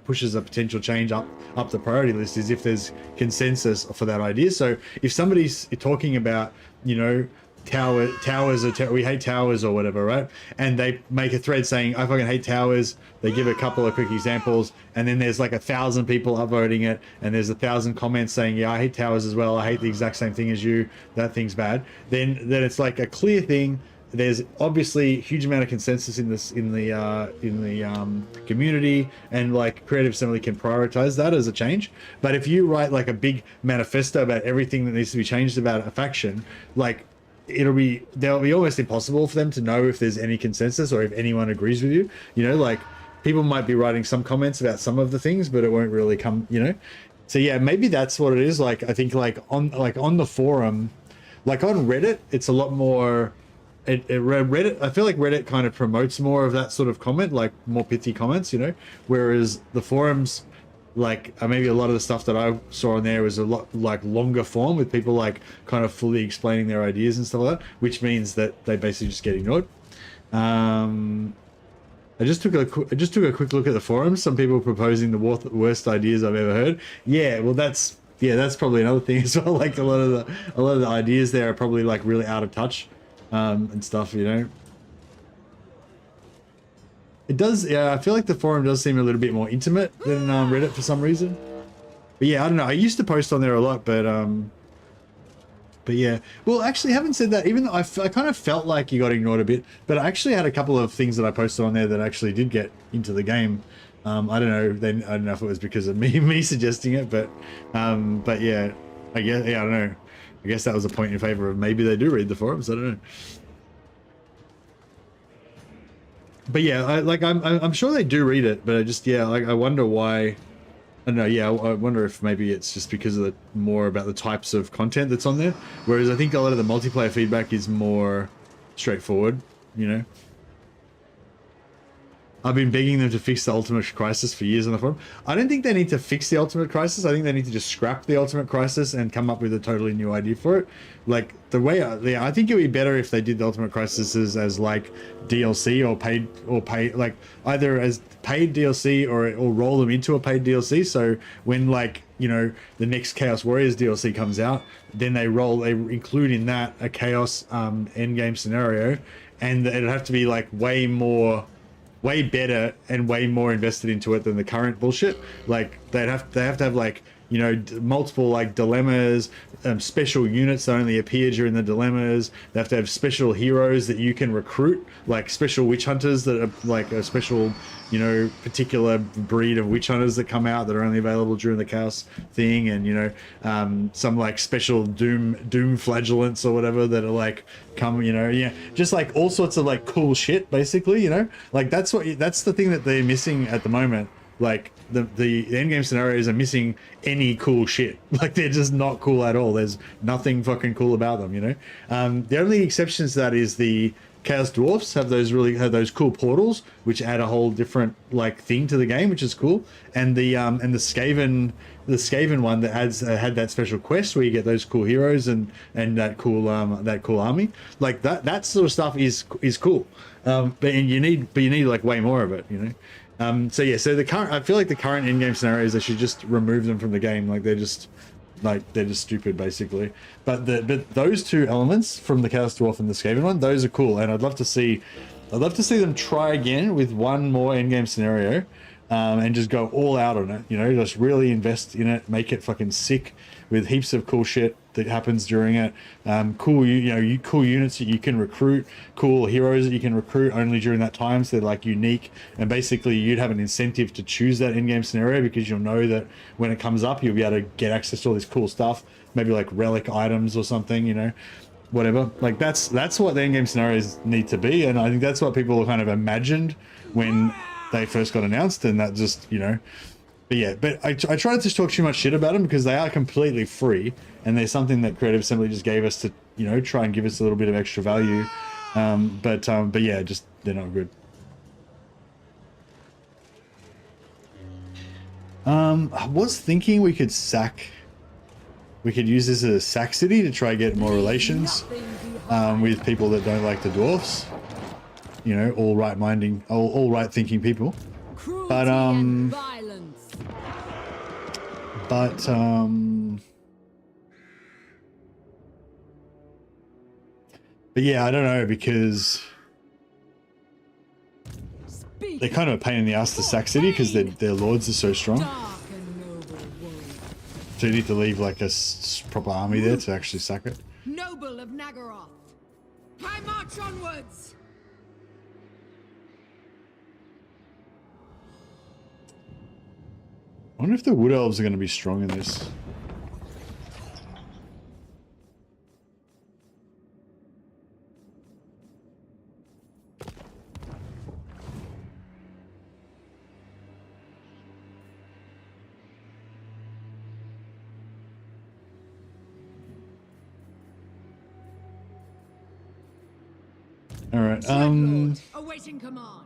Speaker 2: pushes a potential change up the priority list is if there's consensus for that idea. So if somebody's talking about, you know, we hate towers or whatever, right? And they make a thread saying, I fucking hate towers. They give a couple of quick examples, and then there's like 1,000 people upvoting it, and there's 1,000 comments saying, yeah, I hate towers as well. I hate the exact same thing as you. That thing's bad. Then it's like a clear thing. There's obviously a huge amount of consensus in the community, and like Creative Assembly can prioritize that as a change. But if you write like a big manifesto about everything that needs to be changed about a faction, like, they'll be almost impossible for them to know if there's any consensus or if anyone agrees with you. You know, like people might be writing some comments about some of the things, but it won't really come, you know. So yeah, maybe that's what it is. Like I think like on the forum, like on Reddit, it's a lot more. Reddit, I feel like Reddit kind of promotes more of that sort of comment, like more pithy comments, you know. Whereas the forums, like maybe a lot of the stuff that I saw on there was a lot like longer form with people like kind of fully explaining their ideas and stuff like that, which means that they basically just get ignored. I just took a quick look at the forums. Some people proposing the worst ideas I've ever heard. Yeah, well that's probably another thing as well. Like a lot of the ideas there are probably like really out of touch and stuff, you know. It does, yeah, I feel like the forum does seem a little bit more intimate than Reddit for some reason. But yeah, I don't know. I used to post on there a lot, but yeah. Well, actually, having said that, even though I kind of felt like you got ignored a bit, but I actually had a couple of things that I posted on there that actually did get into the game. I don't know. I don't know if it was because of me suggesting it, but yeah, I guess, yeah, I don't know. I guess that was a point in favor of maybe they do read the forums. I don't know. But yeah, I'm sure they do read it, but I just, yeah, like I wonder why. I don't know. Yeah, I wonder if maybe it's just because of the more about the types of content that's on there. Whereas I think a lot of the multiplayer feedback is more straightforward, you know. I've been begging them to fix the Ultimate Crisis for years on the forum. I don't think they need to fix the Ultimate Crisis. I think they need to just scrap the Ultimate Crisis and come up with a totally new idea for it. Like the way, I think it would be better if they did the Ultimate Crisis as like DLC or paid, like either as paid DLC or roll them into a paid DLC. So when like, you know, the next Chaos Warriors DLC comes out, then they include in that a Chaos endgame scenario, and it'll have to be like way better and way more invested into it than the current bullshit. Like they have to have like, you know, multiple like dilemmas, special units that only appear during the dilemmas. They have to have special heroes that you can recruit, like special witch hunters that are like a special, you know, particular breed of witch hunters that come out that are only available during the chaos thing, and you know, some like special doom flagellants or whatever that are like come, you know, yeah, just like all sorts of like cool shit basically, you know. Like that's the thing that they're missing at the moment. Like the end game scenarios are missing any cool shit. Like they're just not cool at all. There's nothing fucking cool about them, you know. The only exceptions to that is the Chaos Dwarfs have those cool portals, which add a whole different like thing to the game, which is cool. And the Skaven one that had that special quest where you get those cool heroes and that cool army. Like that sort of stuff is cool. But you need like way more of it, you know. So yeah, so I feel like the current in-game scenarios, they should just remove them from the game. Like they're just stupid basically. But those two elements from the Chaos Dwarf and the Skaven one, those are cool, and I'd love to see them try again with one more in-game scenario, and just go all out on it. You know, just really invest in it, make it fucking sick with heaps of cool shit that happens during it. Cool units that you can recruit, cool heroes that you can recruit only during that time, so they're like unique. And basically you'd have an incentive to choose that in-game scenario because you'll know that when it comes up, you'll be able to get access to all this cool stuff, maybe like relic items or something, you know, whatever. Like that's what the in-game scenarios need to be, and I think that's what people kind of imagined when they first got announced, and that just, you know. But yeah, but I try not to talk too much shit about them because they are completely free, and they're something that Creative Assembly just gave us to, you know, try and give us a little bit of extra value. But yeah, just they're not good. I was thinking we could use this as a sack city to try and get more relations with people that don't like the dwarfs. You know, all right-thinking people. But yeah, I don't know, because they're kind of a pain in the ass to sack city because their lords are so strong. So you need to leave like a proper army there to actually sack it.
Speaker 4: Noble of Nagaroth, I march onwards.
Speaker 2: I wonder if the Wood Elves are going to be strong in this. All right.
Speaker 4: Awaiting command.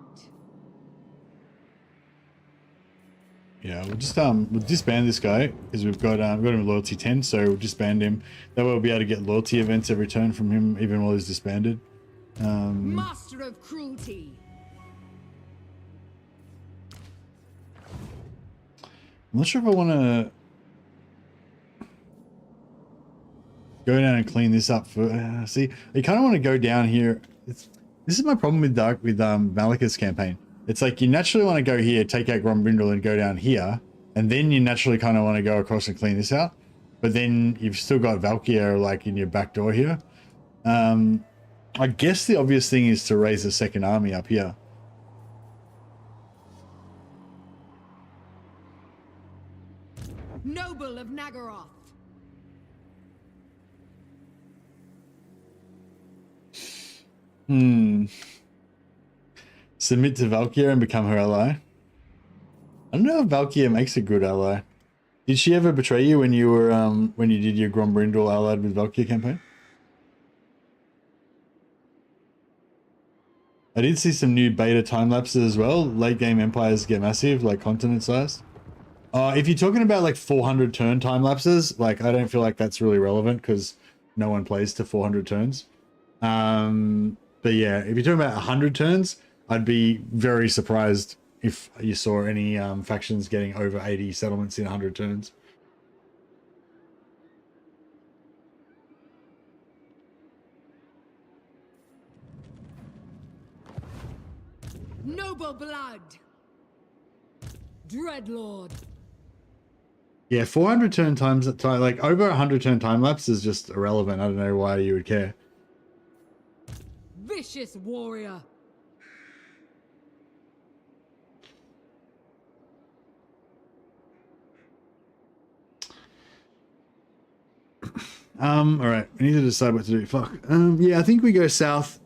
Speaker 2: Yeah, we'll just we'll disband this guy because we've got him loyalty 10, so we'll disband him. That way we'll be able to get loyalty events every turn from him, even while he's disbanded.
Speaker 4: Master of cruelty.
Speaker 2: I'm not sure if I want to go down and clean this up for. See, you kind of want to go down here. This is my problem with Malekith's campaign. It's like you naturally want to go here, take out Grombrindle and go down here, and then you naturally kind of want to go across and clean this out. But then you've still got Valkyria like in your back door here. I guess the obvious thing is to raise a second army up here.
Speaker 4: Noble of Nagaroth.
Speaker 2: Submit to Valkyria and become her ally. I don't know if Valkyria makes a good ally. Did she ever betray you when you were when you did your Grombrindle allied with Valkyria campaign? I did see some new beta time lapses as well. Late game empires get massive, like continent size. If you're talking about like 400 turn time lapses, like I don't feel like that's really relevant because no one plays to 400 turns. But yeah, if you're talking about 100 turns, I'd be very surprised if you saw any factions getting over 80 settlements in 100 turns.
Speaker 4: Noble blood. Dreadlord.
Speaker 2: Yeah, 400 turn times, like over 100 turn time lapse is just irrelevant. I don't know why you would care.
Speaker 6: Vicious warrior.
Speaker 2: All right, we need to decide what to do. Fuck. Yeah, I think we go south,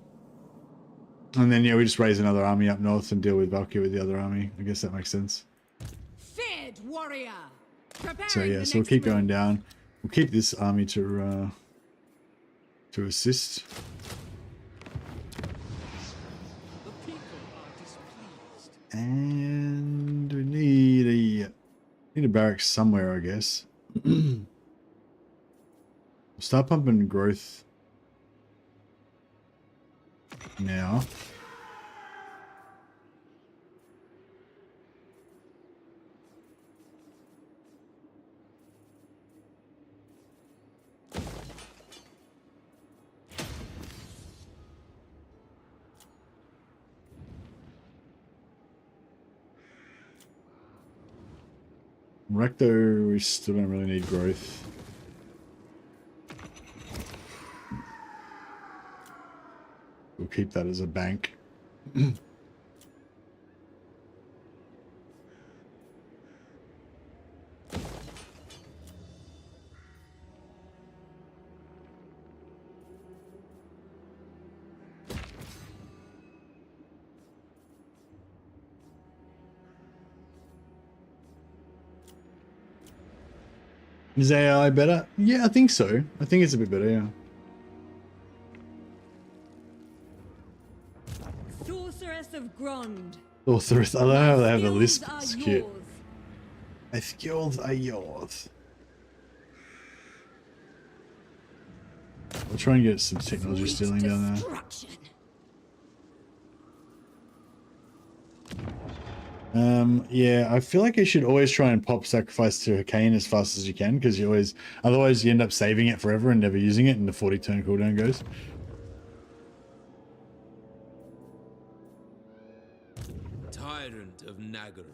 Speaker 2: and then yeah, we just raise another army up north and deal with Valkyria with the other army. I guess that makes sense.
Speaker 4: warrior.
Speaker 2: So yeah, so we'll keep going down. We'll keep this army to assist.
Speaker 9: The people are displeased.
Speaker 2: And we need a barracks somewhere, I guess. We'll start pumping growth now. Recto, we still don't really need growth. We'll keep that as a bank. Is AI better? Yeah, I think so. I think it's a bit better, yeah.
Speaker 6: Sorceress of Grond.
Speaker 2: Sorceress. I love how they have the
Speaker 6: Skills
Speaker 2: list.
Speaker 6: are
Speaker 2: It's cute.
Speaker 6: yours.
Speaker 2: My skills are yours. I'll try and get some technology stealing down there.
Speaker 6: Destruction.
Speaker 2: Yeah, I feel like you should always try and pop sacrifice to Hurricane as fast as you can, because you always, otherwise you end up saving it forever and never using it, and the 40 turn cooldown goes.
Speaker 7: Tyrant of Nagaroth.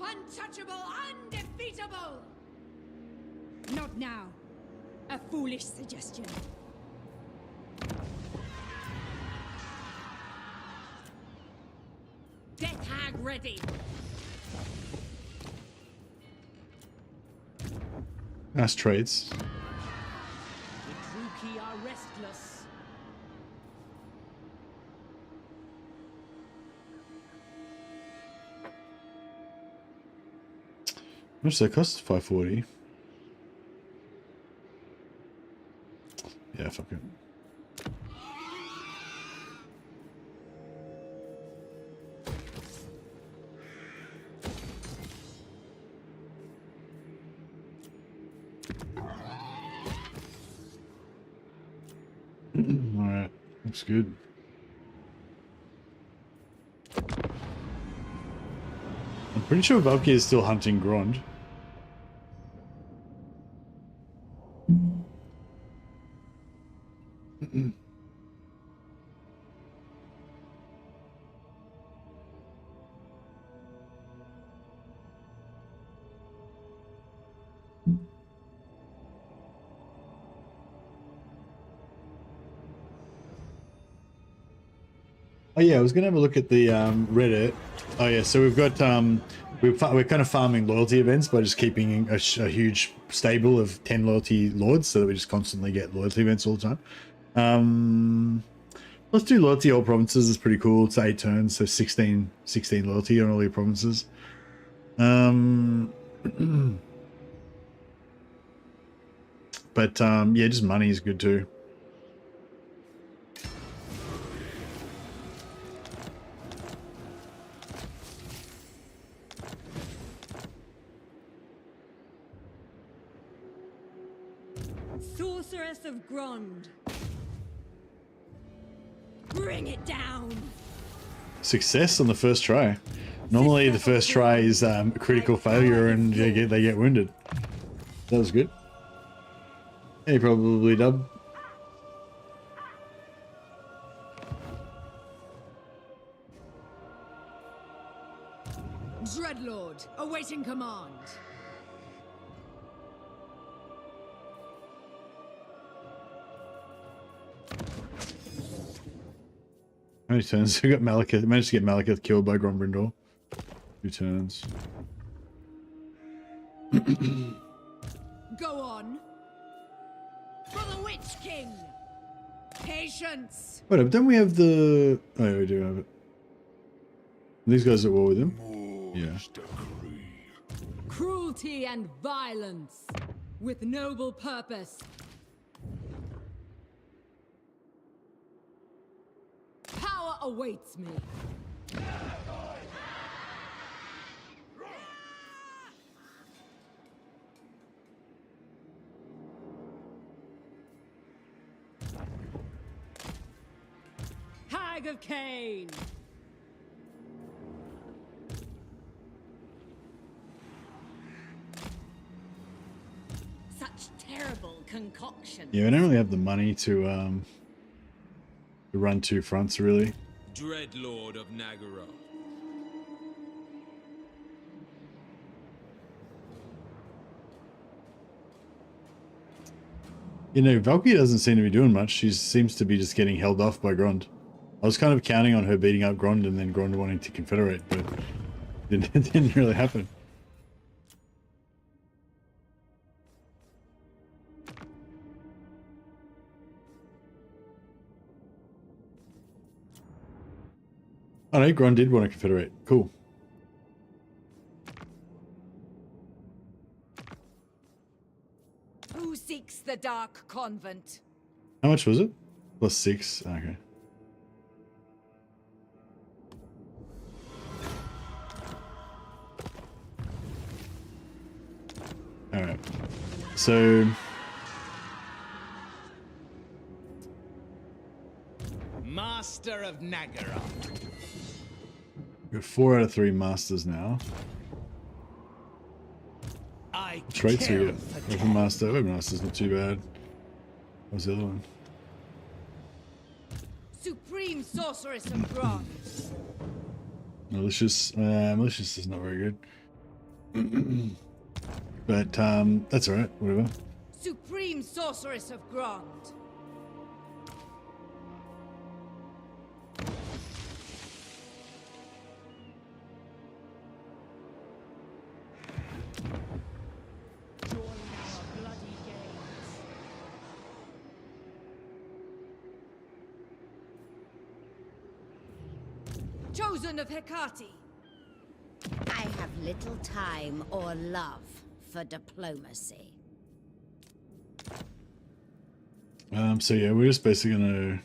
Speaker 4: Untouchable, undefeatable.
Speaker 6: Not now. A foolish suggestion.
Speaker 4: Death hag ready.
Speaker 2: Nice trades.
Speaker 9: The Druki are restless.
Speaker 2: How much does that cost? 540. Yeah, fuck it. Alright, looks good. I'm pretty sure Valky is still hunting Grond. Oh yeah, I was gonna have a look at the Reddit. Oh yeah, so we've got we're kind of farming loyalty events by just keeping a huge stable of 10 loyalty lords, so that we just constantly get loyalty events all the time. Let's do loyalty all provinces. It's pretty cool. It's 8 turns, so 16 loyalty on all your provinces. But yeah, just money is good too.
Speaker 6: Sorceress of Grond. Bring it down.
Speaker 2: Success on the first try. Normally the first try is a critical failure and they get wounded. That was good. Hey, probably dub.
Speaker 4: Dreadlord, awaiting command.
Speaker 2: How many turns? We got Malekith. Managed to get Malekith killed by Grombrindor. 2 turns.
Speaker 4: Go on. For the Witch King! Patience!
Speaker 2: Wait, don't we have the... Oh, yeah, we do have it. These guys are at war with him? Yeah.
Speaker 6: Cruelty and violence with noble purpose. Power awaits me. Hag of Cain. Such terrible concoction.
Speaker 2: Yeah, we don't really have the money to run two fronts, really.
Speaker 7: Dreadlord of Nagara.
Speaker 2: You know, Valkyrie doesn't seem to be doing much. She seems to be just getting held off by Grond. I was kind of counting on her beating up Grond and then Grond wanting to confederate, but it didn't really happen. Oh no, Grond did want to confederate. Cool.
Speaker 6: Who seeks the dark convent?
Speaker 2: How much was it? +6. Okay. Alright. So...
Speaker 9: Master of Nagara.
Speaker 2: we got 4 out of 3 masters now.
Speaker 9: I
Speaker 2: Traits we get. Weapon master. Weapon master's not too bad. What was the other one?
Speaker 6: Supreme sorceress of Grond.
Speaker 2: Malicious. Malicious is not very good. But that's alright. Whatever.
Speaker 6: Supreme sorceress of Grond. Chosen of Hecate.
Speaker 12: I have little time or love for diplomacy.
Speaker 2: So yeah, we're just basically gonna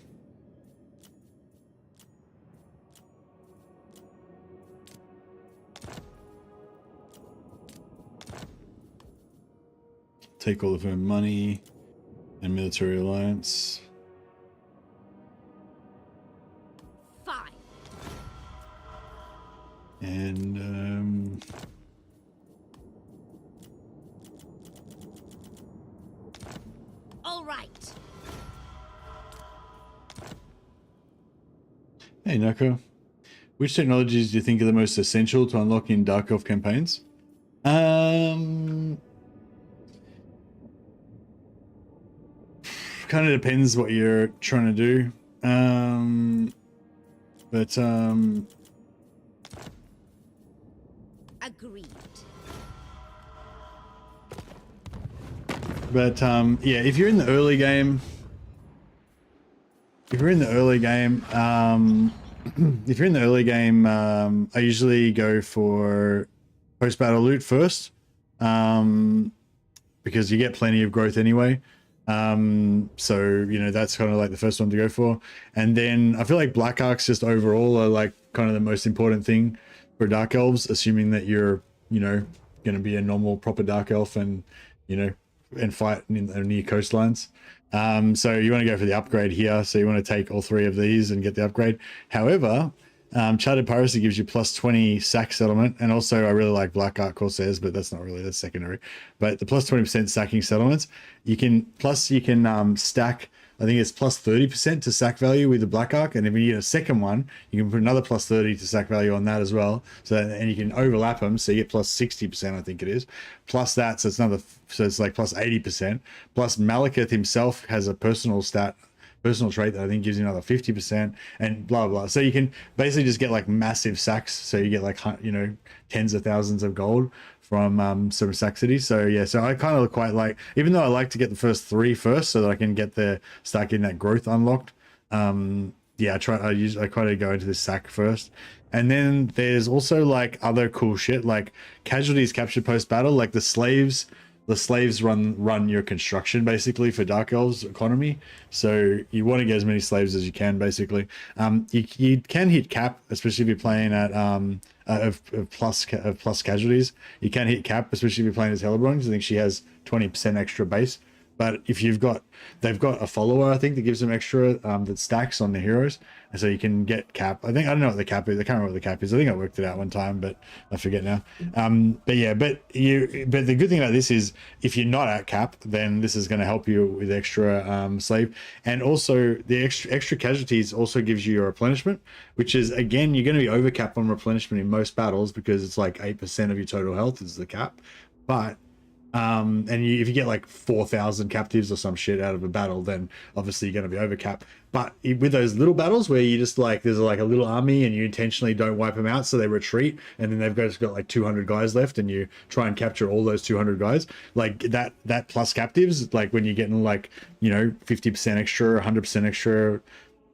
Speaker 2: take all of her money and military alliance.
Speaker 12: Fine.
Speaker 2: And
Speaker 12: all right.
Speaker 2: Hey Nako, which technologies do you think are the most essential to unlock in Dark Elf campaigns? Kind of depends what you're trying to do.
Speaker 12: Agreed.
Speaker 2: But yeah, if you're in the early game, I usually go for post-battle loot first, because you get plenty of growth anyway. So you know that's kind of like the first one to go for, and then I feel like Black Arcs just overall are like kind of the most important thing for Dark Elves, assuming that you're going to be a normal proper Dark Elf and and fight in the near coastlines. So you want to go for the upgrade here. So you want to take all 3 of these and get the upgrade. However, Chartered Piracy gives you +20 sack settlement, and also I really like Black Arc Corsairs, but that's not really, that's secondary. But the +20% sacking settlements, you can stack. I think it's +30% to sack value with the Black Arc, and if you get a second one, you can put another +30 to sack value on that as well. So and you can overlap them, so you get +60%, I think it is. Plus that, so it's another, so it's like +80%. Plus Malekith himself has a personal stat personal trait that I think gives you another 50%, and blah blah. So you can basically just get like massive sacks. So you get like, you know, tens of thousands of gold from some sack cities. So yeah, so I kind of quite like, even though I like to get the first 3 first so that I can get start getting that growth unlocked. Yeah, I kind of go into this sack first. And then there's also like other cool shit, like casualties captured post battle, like the slaves run your construction basically for Dark Elves economy. So you want to get as many slaves as you can basically. You can hit cap, especially if you're playing at of plus casualties. You can hit cap, especially if you're playing as Hellebron, because I think she has 20% extra base. But if they've got a follower, I think, that gives them extra that stacks on the heroes, and so you can get cap. I don't know what the cap is. I can't remember what the cap is. I think I worked it out one time, but I forget now. But the good thing about this is if you're not at cap, then this is going to help you with extra slave, and also the extra casualties also gives you your replenishment, which is, again, you're going to be over cap on replenishment in most battles because it's like 8% of your total health is the cap, but if you get like 4,000 captives or some shit out of a battle, then obviously you're going to be over cap. But with those little battles where you just like, there's like a little army and you intentionally don't wipe them out, so they retreat, and then they've just got like 200 guys left, and you try and capture all those 200 guys, like that plus captives, like when you're getting like, you know, 50% extra, 100% extra,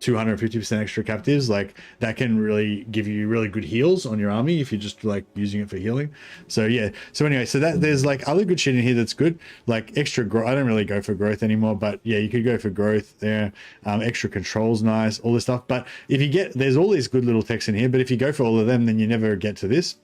Speaker 2: 250% extra captives, like that can really give you really good heals on your army if you're just like using it for healing. So yeah, so anyway, so that there's like other good shit in here that's good, like extra growth. I don't really go for growth anymore, but yeah, you could go for growth there. Extra controls, nice, all this stuff. But if you get, there's all these good little techs in here, but if you go for all of them, then you never get to this.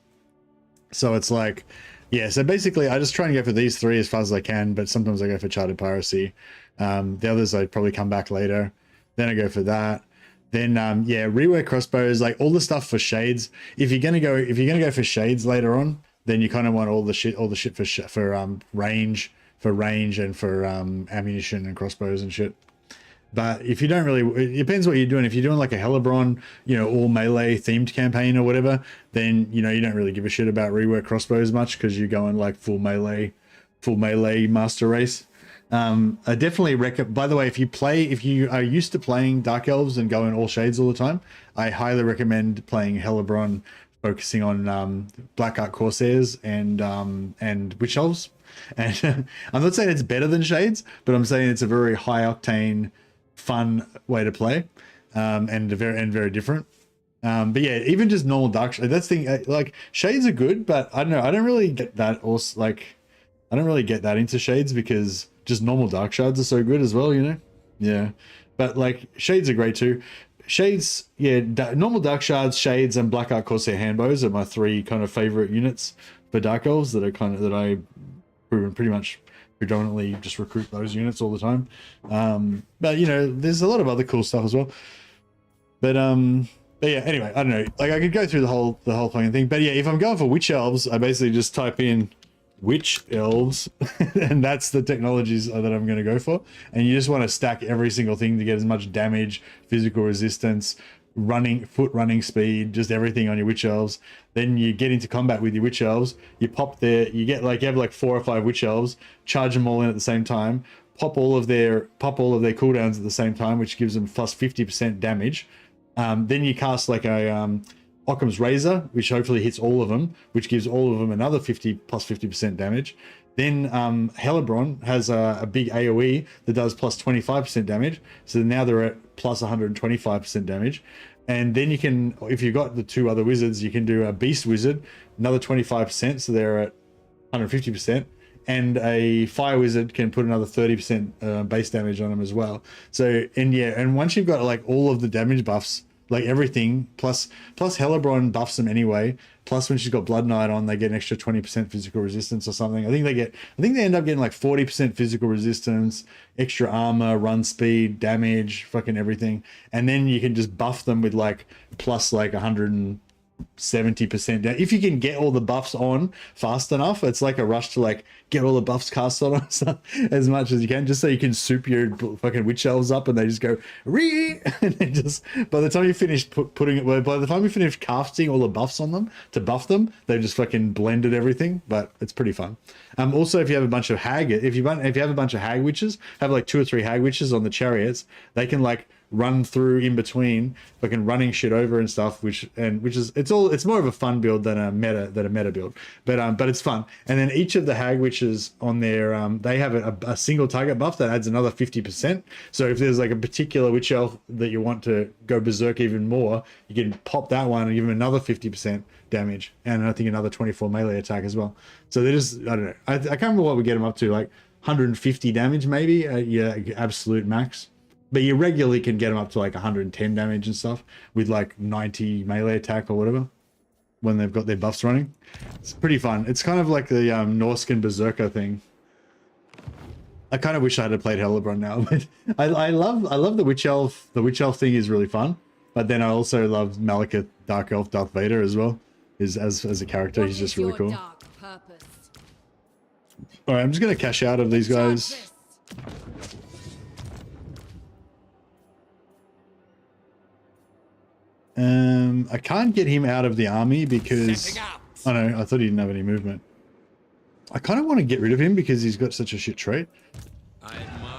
Speaker 2: So it's like, yeah, so basically I just try and go for these 3 as far as I can, but sometimes I go for chartered piracy. The others I probably come back later. Then I go for that. Then yeah, rework crossbows, like all the stuff for shades. If you're gonna go for shades later on, then you kind of want all the shit for range and for ammunition and crossbows and shit. But if you don't really, it depends what you're doing. If you're doing like a Hellebron, you know, all melee themed campaign or whatever, then you know you don't really give a shit about rework crossbows much because you're going like full melee master race. I definitely recommend, by the way, if you are used to playing Dark Elves and going all shades all the time, I highly recommend playing Hellebron, focusing on Black Art Corsairs and Witch Elves. And I'm not saying it's better than shades, but I'm saying it's a very high octane, fun way to play, and very different. But yeah, even just normal dark shades, that's the thing, like shades are good, but I don't know, I don't really get that, also like I don't really get that into shades because just normal dark shards are so good as well, you know? Yeah. But like shades are great too. Shades, yeah, normal dark shards, shades, and Black Art Corsair handbows are my 3 kind of favorite units for Dark Elves that I pretty much predominantly just recruit those units all the time. But you know, there's a lot of other cool stuff as well. But yeah, anyway, I don't know. Like I could go through the whole fucking thing. But yeah, if I'm going for Witch Elves, I basically just type in Witch Elves and that's the technologies that I'm going to go for. And you just want to stack every single thing to get as much damage, physical resistance, foot running speed, just everything on your Witch Elves. Then you get into combat with your Witch Elves, you pop you have like 4 or 5 Witch Elves, charge them all in at the same time, pop all of their cooldowns at the same time, which gives them plus 50% damage. Then you cast like a Occam's Razor, which hopefully hits all of them, which gives all of them another 50% damage. Then Hellebron has a big AoE that does plus 25% damage. So now they're at plus 125% damage. And then you can, if you've got the 2 other wizards, you can do a Beast Wizard, another 25%, so they're at 150%. And a Fire Wizard can put another 30% base damage on them as well. So, and once you've got like all of the damage buffs, like everything, plus Hellebron buffs them anyway. Plus when she's got Blood Knight on, they get an extra 20% physical resistance or something. I think they end up getting like 40% physical resistance, extra armor, run speed, damage, fucking everything. And then you can just buff them with like plus like 100 70% down. If you can get all the buffs on fast enough, it's like a rush to like get all the buffs cast on as much as you can, just so you can soup your fucking witch elves up and they just go ree, and then just by the time you finish putting it, by the time you finish casting all the buffs on them to buff them, they've just fucking blended everything. But it's pretty fun. Also, if you have a bunch of if you have a bunch of hag witches, have like 2 or 3 hag witches on the chariots, they can like run through in between, fucking running shit over and stuff, which is it's more of a fun build than a meta build, but it's fun. And then each of the hag witches on their they have a single target buff that adds another 50%. So if there's like a particular witch elf that you want to go berserk even more, you can pop that one and give them another 50% damage, and I think another 24 melee attack as well. So they're just, I don't know, I can't remember what we get them up to, like 150 damage maybe, yeah, absolute max. But you regularly can get them up to like 110 damage and stuff with like 90 melee attack or whatever when they've got their buffs running. It's pretty fun. It's kind of like the Norscan Berserker thing. I kind of wish I had played Hellebron now, but I love the Witch Elf. The Witch Elf thing is really fun. But then I also love Malekith, Dark Elf, Darth Vader as well. As a character, he's just really cool. All right, I'm just gonna cash out of these guys. I can't get him out of the army because I know I thought he didn't have any movement. I kind of want to get rid of him because he's got such a shit trait.
Speaker 7: I admire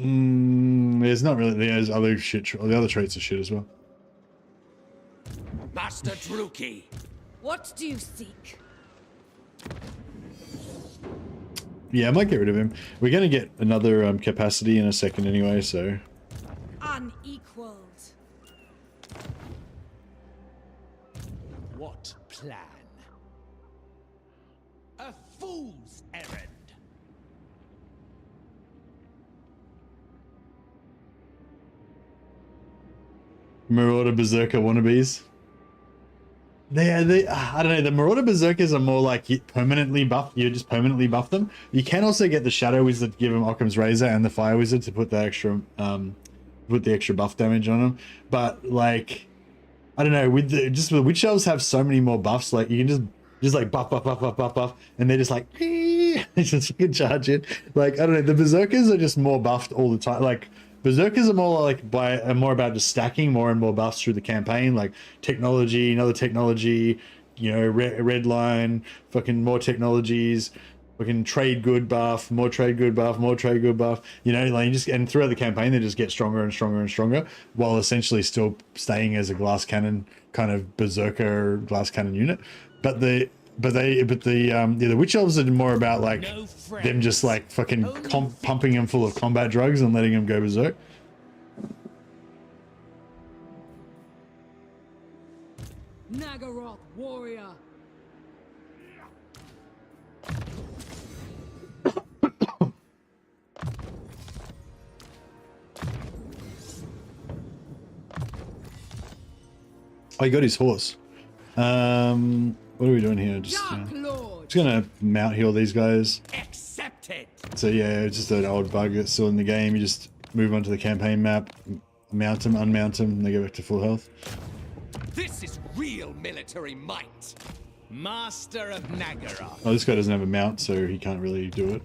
Speaker 2: There's not really. There's other shit. The other traits are shit as well.
Speaker 9: Master Druki.
Speaker 6: What do you seek?
Speaker 2: Yeah, I might get rid of him. We're gonna get another capacity in a second anyway, so.
Speaker 6: Unequaled.
Speaker 9: What plan? A fool's errand.
Speaker 2: Marauder Berserker wannabes. I don't know, the Marauder Berserkers are more like you permanently buff, you just permanently buff them. You can also get the Shadow Wizard to give them Occam's Razor and the Fire Wizard to put the extra buff damage on them. But like, I don't know, with the Witch Elves have so many more buffs, like you can just like buff, and they're just like, they just fucking charge it. Like, I don't know, the Berserkers are just more buffed all the time. Like, Berserkers are more like more about just stacking more and more buffs through the campaign, like technology, another technology, you know, red line, fucking more technologies, fucking trade good buff, more trade good buff, more trade good buff. You know, like and throughout the campaign they just get stronger and stronger and stronger, while essentially still staying as a glass cannon kind of berserker glass cannon unit. But the Witch Elves are more about like them just like fucking pumping them full of combat drugs and letting them go berserk.
Speaker 6: Nagaroth warrior.
Speaker 2: Oh, he got his horse. What are we doing here? Just gonna mount heal these guys.
Speaker 9: Accepted.
Speaker 2: So yeah, it's just an old bug that's still in the game. You just move onto the campaign map, mount them, unmount them, and they go back to full health.
Speaker 9: This is real military might. Master of Nagaroth.
Speaker 2: Oh, this guy doesn't have a mount, so he can't really do it.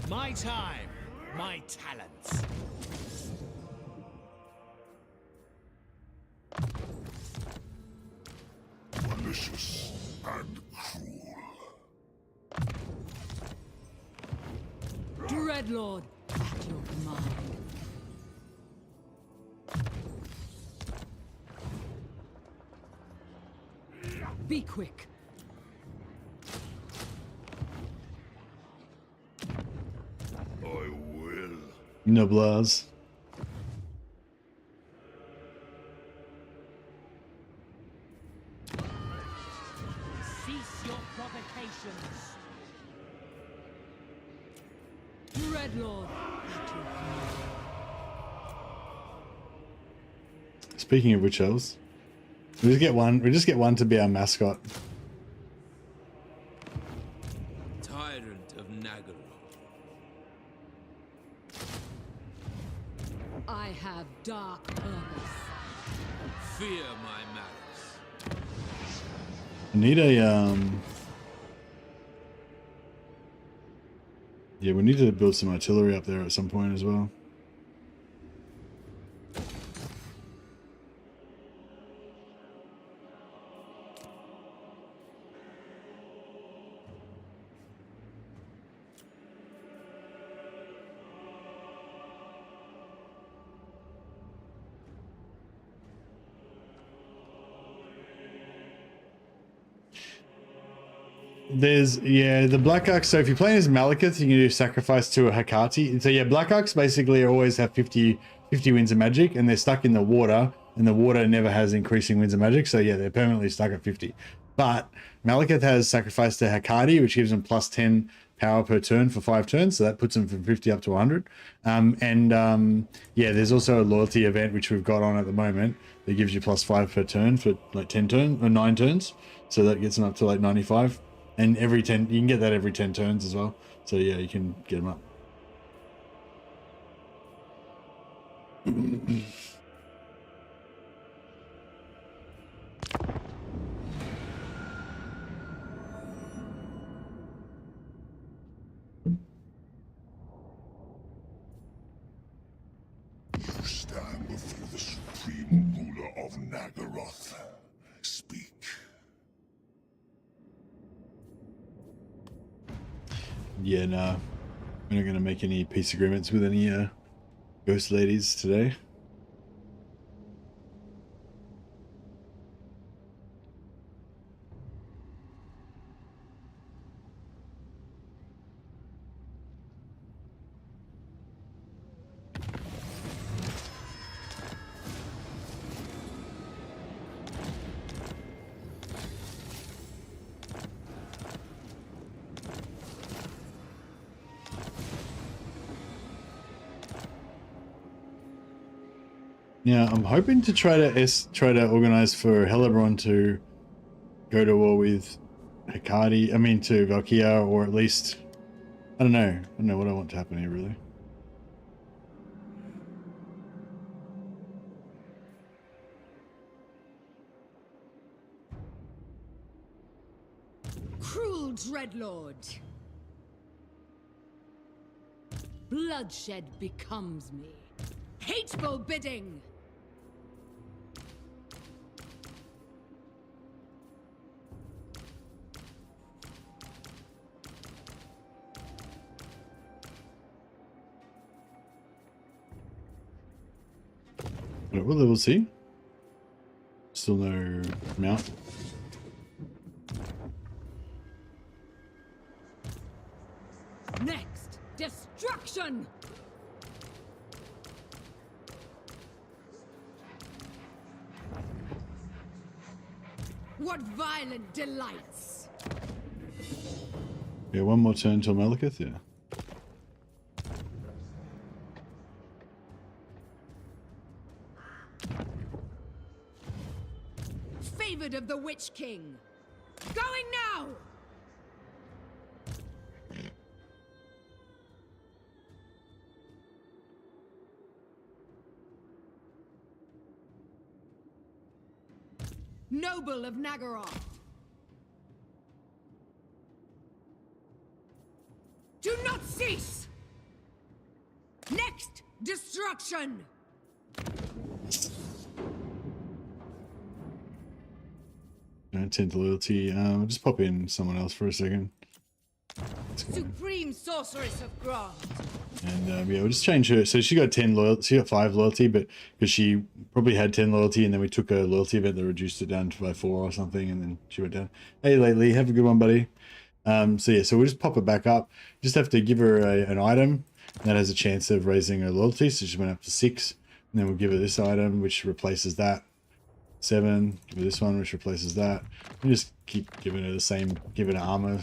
Speaker 9: My time, my talents.
Speaker 8: Malicious and cruel.
Speaker 6: Dreadlord, at your command. Be quick.
Speaker 8: I will.
Speaker 2: Noblaz.
Speaker 9: Cease your provocations.
Speaker 6: Dreadlord, at your command.
Speaker 2: Speaking of Witch Elves, we just get one to be our mascot.
Speaker 7: Tyrant of Nagaroth.
Speaker 6: I have dark purpose.
Speaker 7: Fear my malice.
Speaker 2: I need a yeah, we need to build some artillery up there at some point as well. There's, yeah, the Black Arcs. So if you're playing as Malekith, you can do sacrifice to a Hekati. So yeah, Black Arcs basically always have 50 winds of magic, and they're stuck in the water, and the water never has increasing winds of magic. So yeah, they're permanently stuck at 50. But Malekith has sacrifice to Hekati, which gives them plus 10 power per turn for 5 turns. So that puts them from 50 up to 100. Yeah, there's also a loyalty event, which we've got on at the moment, that gives you plus 5 per turn for like 10 turns or 9 turns. So that gets them up to like 95. And every 10, you can get that every 10 turns as well. So yeah, you can get them up.
Speaker 8: You stand before the supreme ruler of Nagaroth. Speak.
Speaker 2: Yeah, no, we're not going to make any peace agreements with any ghost ladies today. Yeah, I'm hoping to try to organize for Helebron to go to war with Hekati. I mean, to Valkyria, or at least I don't know what I want to happen here really.
Speaker 6: Cruel Dreadlord. Bloodshed becomes me. Hateful bidding.
Speaker 2: What level is he? Still no mount.
Speaker 6: Next, destruction. What violent delights!
Speaker 2: Yeah, one more turn till Malekith, yeah.
Speaker 6: Favored of the Witch King. Going now! Noble of Nagaroth. Do not cease! Next, destruction!
Speaker 2: 10th loyalty. I'll just pop in someone else for a second.
Speaker 6: Supreme Sorceress of Grant.
Speaker 2: And yeah, we'll just change her. So she got 10 loyalty. She got 5 loyalty, but because she probably had 10 loyalty, and then we took a loyalty event that reduced it down to by 4 or something, and then she went down. Hey, Lately, have a good one, buddy. So yeah, so we'll just pop it back up. Just have to give her an item that has a chance of raising her loyalty. So she went up to 6, and then we'll give her this item, which replaces that. 7. Give her this one, which replaces that. And just keep giving her the same. Give her armor.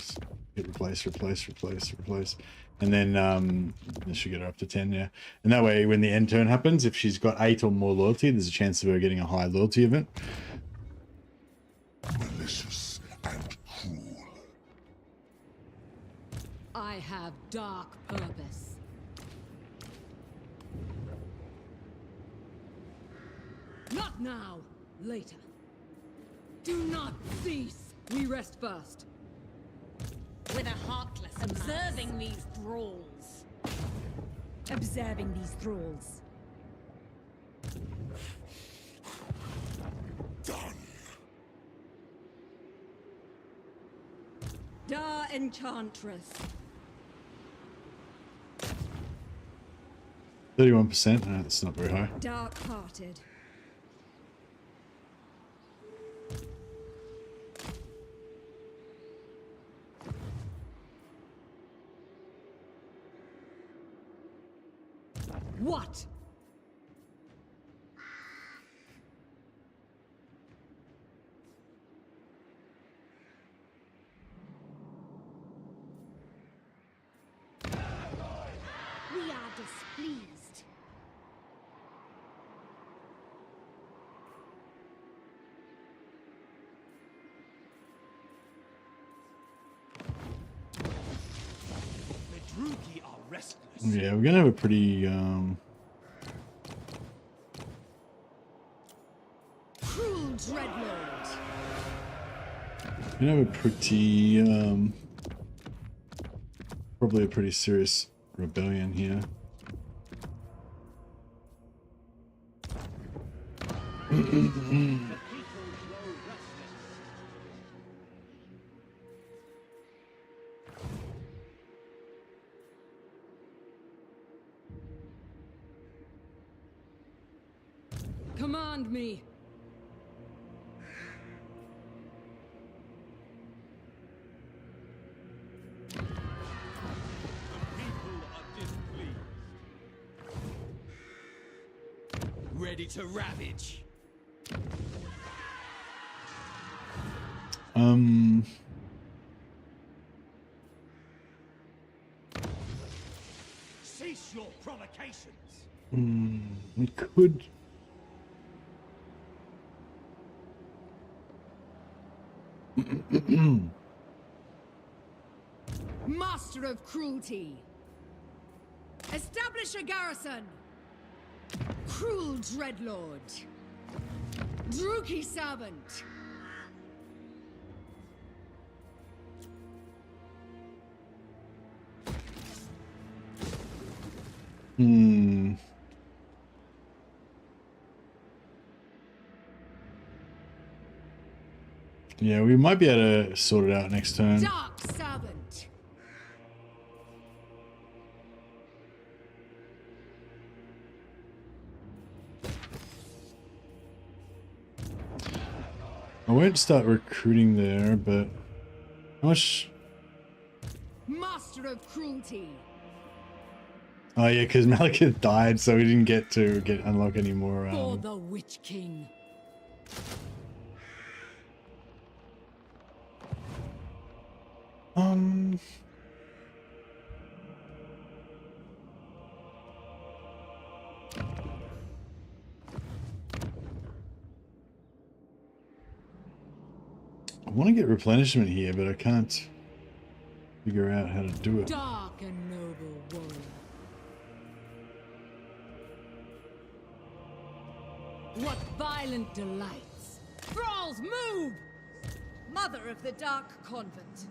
Speaker 2: Hit replace, replace, replace, replace. And then this should get her up to 10, yeah. And that way, when the end turn happens, if she's got 8 or more loyalty, there's a chance of her getting a high loyalty event.
Speaker 8: Malicious and cruel.
Speaker 6: I have dark purpose. Not now. Later. Do not cease! We rest first.
Speaker 12: With a heartless observing these thralls.
Speaker 6: Observing these thralls.
Speaker 8: Done.
Speaker 6: Da Enchantress.
Speaker 2: 31%. No, that's not very high.
Speaker 6: Dark-hearted. What?
Speaker 12: We are displeased.
Speaker 9: The Drugi are restless.
Speaker 2: Yeah, we're gonna have a pretty
Speaker 6: Cruel Dreadlord.
Speaker 2: we're gonna have a pretty probably a pretty serious rebellion here.
Speaker 6: Command me.
Speaker 9: Ready to ravage. Cease your provocations.
Speaker 2: We could.
Speaker 6: Master of cruelty. Establish a garrison. Cruel Dreadlord. Druki servant.
Speaker 2: Yeah, we might be able to sort it out next turn.
Speaker 6: Dark servant.
Speaker 2: I won't start recruiting there, but how much?
Speaker 6: Master of cruelty.
Speaker 2: Oh yeah, because Malekith died, so we didn't get to unlock any more.
Speaker 6: For the Witch King.
Speaker 2: I want to get replenishment here, but I can't figure out how to do it.
Speaker 6: Dark and noble warrior. What violent delights! Thralls, move! Mother of the Dark Convent.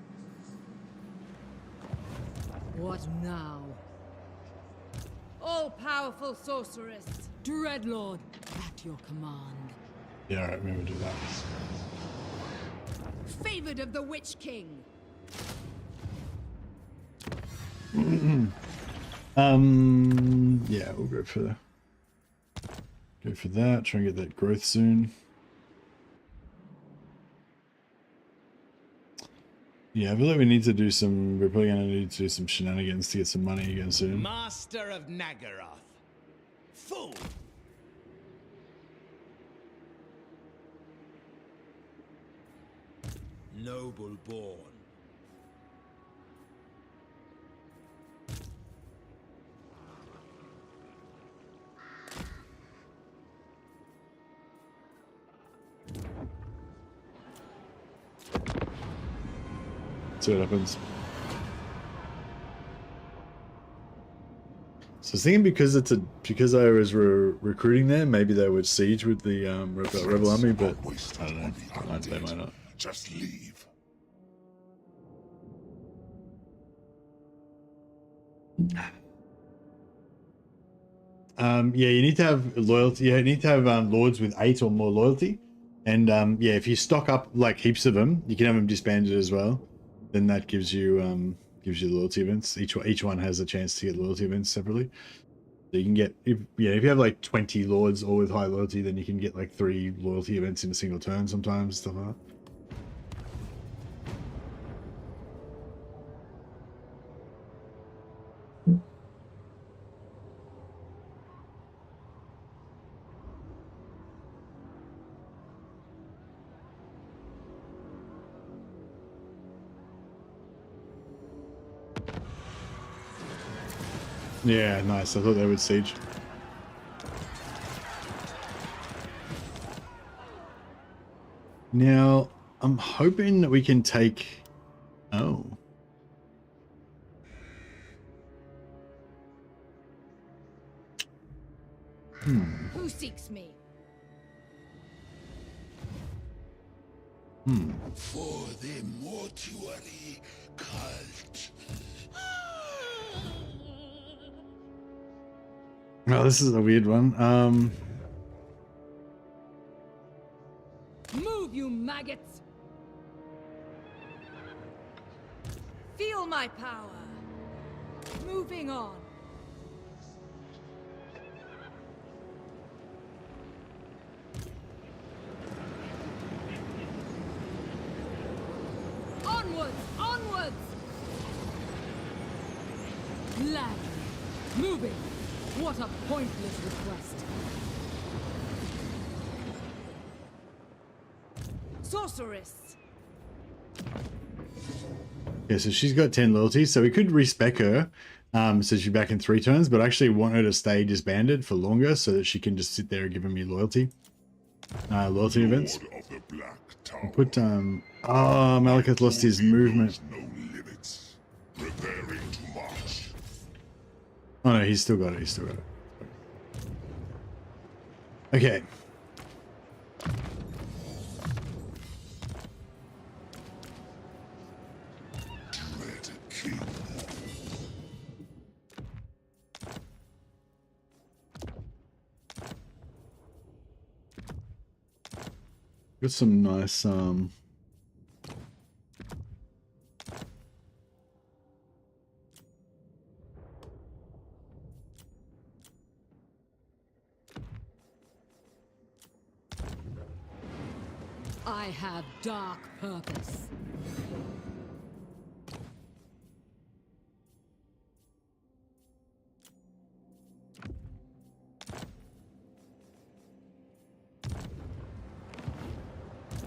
Speaker 6: What now? All-powerful sorceress, Dreadlord, at your command.
Speaker 2: Yeah, alright, maybe we'll do that.
Speaker 6: Favored of the Witch King.
Speaker 2: Yeah, we'll go for that. Try and get that growth soon. Yeah, I feel like we need to do some. We're probably gonna need to do some shenanigans to get some money again soon.
Speaker 9: Master of Nagaroth. Fool.
Speaker 7: Noble born.
Speaker 2: See what happens. So I was thinking because I was recruiting there, maybe they would siege with the rebel army, but I don't know. They might not.
Speaker 8: Just leave.
Speaker 2: Yeah, you need to have loyalty. Yeah, you need to have lords with 8 or more loyalty, and yeah, if you stock up like heaps of them, you can have them disbanded as well. Then that gives you loyalty events. Each one has a chance to get loyalty events separately. So you can get if you have like 20 lords all with high loyalty, then you can get like 3 loyalty events in a single turn sometimes, stuff like that. Yeah, nice. I thought they would siege. Now, I'm hoping that we can take... Oh.
Speaker 6: Who seeks me?
Speaker 8: For the mortuary cult.
Speaker 2: Well, this is a weird one.
Speaker 6: Move, you maggots! Feel my power. Moving on. Onwards! Onwards! Lag. Moving. What a pointless request. Sorceress.
Speaker 2: Yeah, so she's got 10 loyalty, so we could respec her, so she's back in 3 turns, but I actually want her to stay disbanded for longer so that she can just sit there giving me loyalty events. I'll put Malekith lost his movement.
Speaker 8: No limits. Preparing to march.
Speaker 2: Oh no, he's still got it. Okay.
Speaker 8: Dread king.
Speaker 2: Got some nice
Speaker 6: I have dark purpose.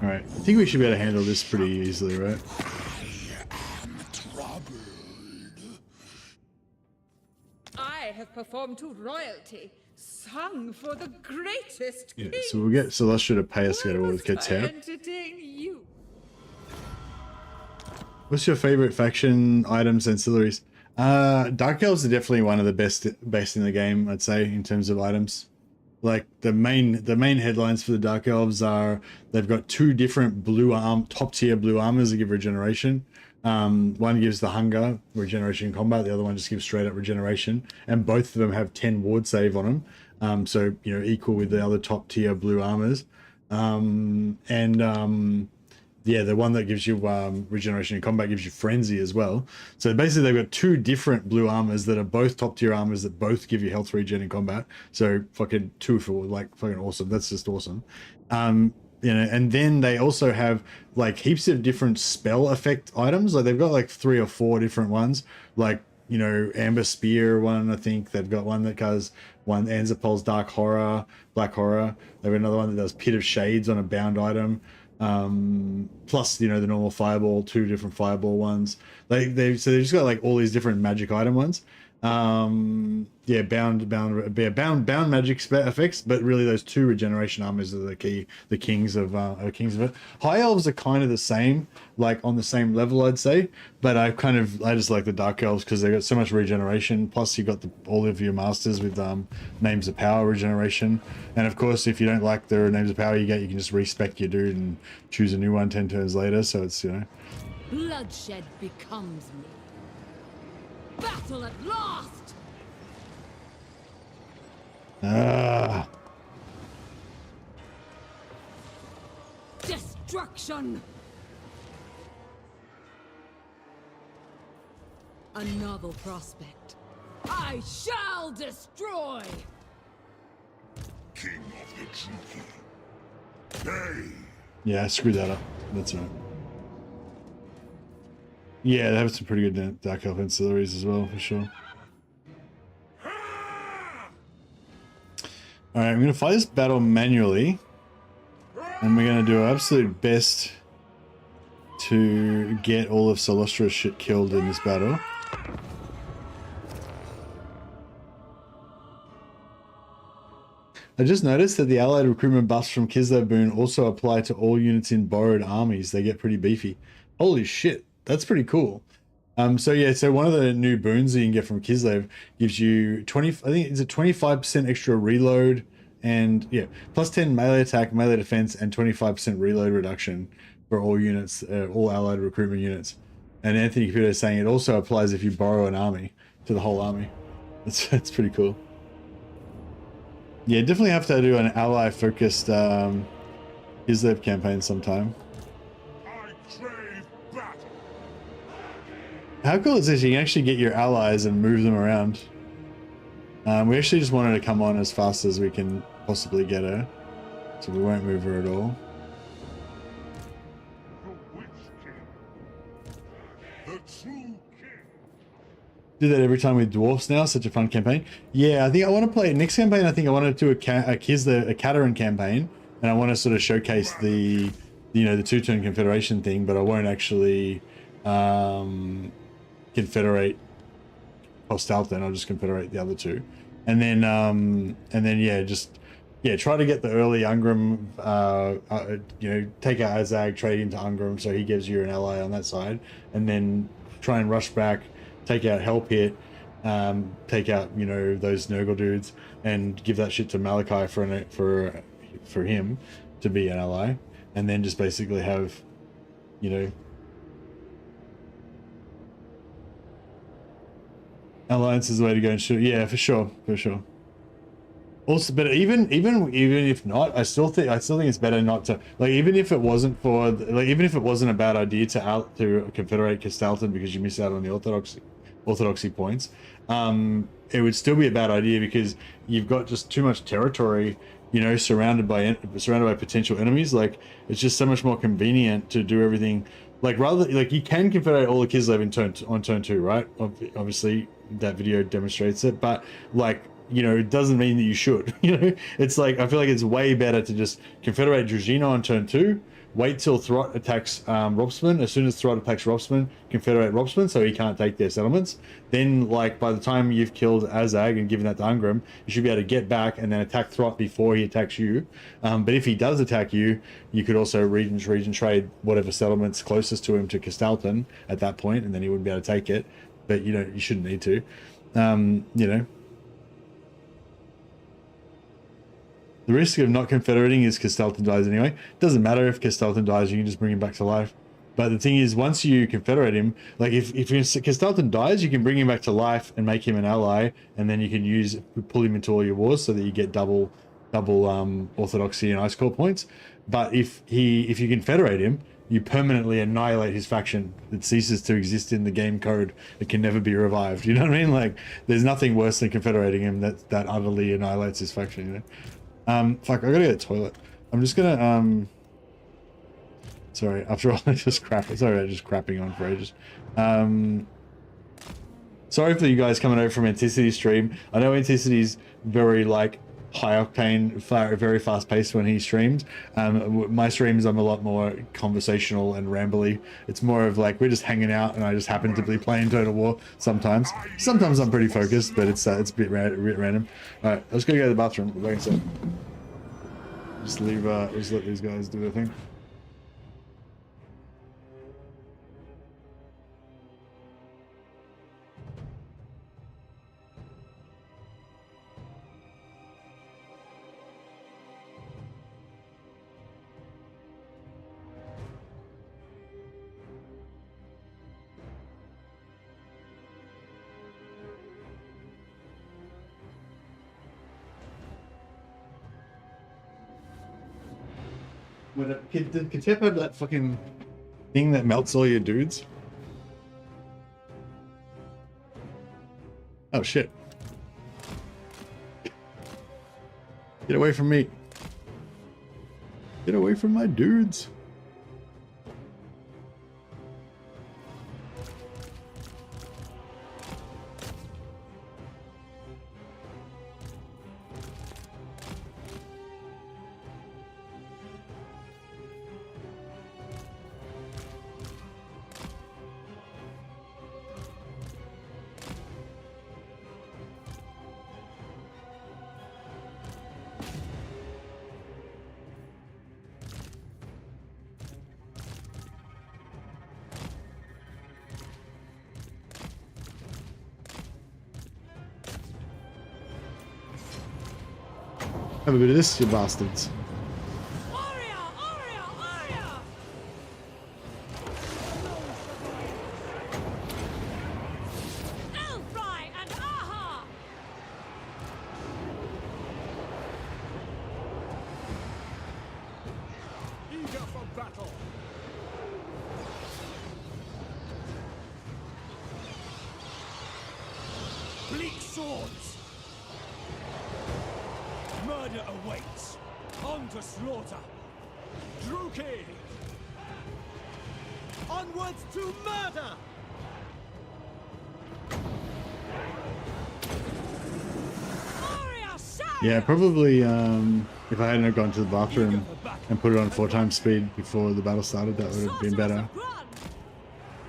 Speaker 2: All right, I think we should be able to handle this pretty easily, right?
Speaker 4: I have performed to royalty, sung for the greatest
Speaker 2: Yeah,
Speaker 4: king.
Speaker 2: so we'll get Celestia to pay us to get all with Kater.
Speaker 4: Entertain you.
Speaker 2: What's your favorite faction, items, ancillaries? Dark Elves are definitely one of the best in the game, I'd say, in terms of items. Like the main headlines for the Dark Elves are they've got 2 different top tier blue armors that give regeneration. One gives the hunger, regeneration in combat. The other one just gives straight up regeneration, and both of them have 10 ward save on them. So equal with the other top tier blue armors. Yeah, the one that gives you regeneration in combat gives you frenzy as well. So basically they've got 2 different blue armors that are both top tier armors that both give you health regen in combat. So fucking 2 for like fucking awesome. That's just awesome. And then they also have like heaps of different spell effect items. Like they've got like 3 or 4 different ones. Like, Amber Spear one, I think. They've got one that does one Anzapol's Black Horror. They've got another one that does Pit of Shades on a bound item. Plus, the normal fireball, 2 different fireball ones. So they've just got like all these different magic item ones. Yeah, bound magic effects, but really those 2 regeneration armors are the kings of it. High elves are kind of the same, like on the same level, I'd say, but I just like the dark elves because they got so much regeneration. Plus, you got all of your masters with names of power regeneration, and of course, if you don't like the names of power you get, you can just respec your dude and choose a new one 10 turns later. So it's, you know,
Speaker 6: Bloodshed becomes me. Battle at last! Destruction! Another prospect. I shall destroy!
Speaker 8: King of the Druki. Hey!
Speaker 2: yeah, I screwed that up. That's right. Yeah, they have some pretty good Dark Elf ancillaries as well, for sure. Alright, I'm going to fight this battle manually. And we're going to do our absolute best to get all of Solostra's shit killed in this battle. I just noticed that the allied recruitment buffs from Kislev Boon also apply to all units in borrowed armies. They get pretty beefy. Holy shit. That's pretty cool. So yeah, so one of the new boons that you can get from Kislev gives you 25% extra reload and yeah, plus 10 melee attack, melee defense, and 25% reload reduction for all units, all allied recruitment units. And Anthony Caputo is saying it also applies if you borrow an army to the whole army. That's pretty cool. Yeah, definitely have to do an ally focused Kislev campaign sometime. How cool is this? You can actually get your allies and move them around. We actually just wanted to come on as fast as we can possibly get her. So we won't move her at all. Do that every time with dwarfs now. Such a fun campaign. Yeah, I think I want to play next campaign. I think I want to do a Katerin campaign, and I want to sort of showcase the, you know, the 2-turn confederation thing, but I won't actually confederate Hostalton. I'll just confederate the other 2, and then yeah, try to get the early Ungrim, you know, take out Azag, trade into Ungrim, so he gives you an ally on that side, and then try and rush back, take out Hellpit, take out, you know, those Nurgle dudes, and give that shit to Malachi for him to be an ally, and then just basically have, you know, Alliance is the way to go and shoot. Yeah, for sure. Also, but even if not, I still think it's better not to, like, even if it wasn't a bad idea to confederate Castalton because you miss out on the orthodoxy points, it would still be a bad idea because you've got just too much territory, you know, surrounded by potential enemies. Like, it's just so much more convenient to do everything. Like, rather, like, you can confederate all the Kislev on turn 2, right? Obviously, that video demonstrates it, but, like, you know, it doesn't mean that you should. You know, it's like, I feel like it's way better to just confederate Dragina on turn 2, wait till Throt attacks Robsman. As soon as Throt attacks Robsman, confederate Robsman so he can't take their settlements. Then, like, by the time you've killed Azag and given that to Ungrim, you should be able to get back and then attack Throt before he attacks you. But if he does attack you, you could also region trade whatever settlements closest to him to Castalton at that point, and then he wouldn't be able to take it. But, you know, you shouldn't need to. You know. The risk of not confederating is Castalton dies anyway. Doesn't matter if Castalton dies, you can just bring him back to life. But the thing is, once you confederate him, like if Castalton dies, you can bring him back to life and make him an ally, and then you can pull him into all your wars so that you get double orthodoxy and ice core points. But if you confederate him, you permanently annihilate his faction. It ceases to exist in the game code. It can never be revived. You know what I mean? Like, there's nothing worse than confederating him that utterly annihilates his faction, you know? Fuck, I gotta go to the toilet. I'm just gonna, sorry, after all, I just crapping on for ages. Sorry for you guys coming over from Anticity stream. I know Anticity's very, like, high octane, very fast paced when he streamed. My streams, I'm a lot more conversational and rambly. It's more of like we're just hanging out, and I just happen to be playing Total War sometimes. Sometimes I'm pretty focused, but it's a bit random. All right, let's go to the bathroom. Like I said, just let these guys do their thing. Did Katep have that fucking thing that melts all your dudes? Oh shit. Get away from me. Get away from my dudes. Have a bit of this, you bastards.
Speaker 5: Eager for battle. Bleak swords. Murder awaits. On to slaughter. Druki! Onwards to murder!
Speaker 2: Yeah, probably if I hadn't gone to the bathroom and put it on 4x speed before the battle started, that would have been better.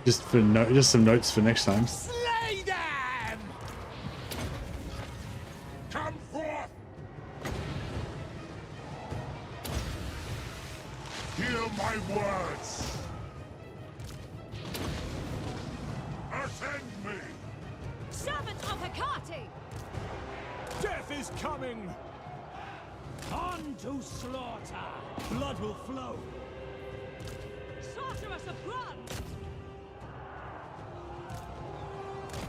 Speaker 2: Just some notes for next time.
Speaker 5: Slay them! Come forth!
Speaker 8: Hear my words! Attend me!
Speaker 6: Servant of Hecate!
Speaker 5: Death is coming! On to slaughter! Blood will flow!
Speaker 6: Sorceress of Grund!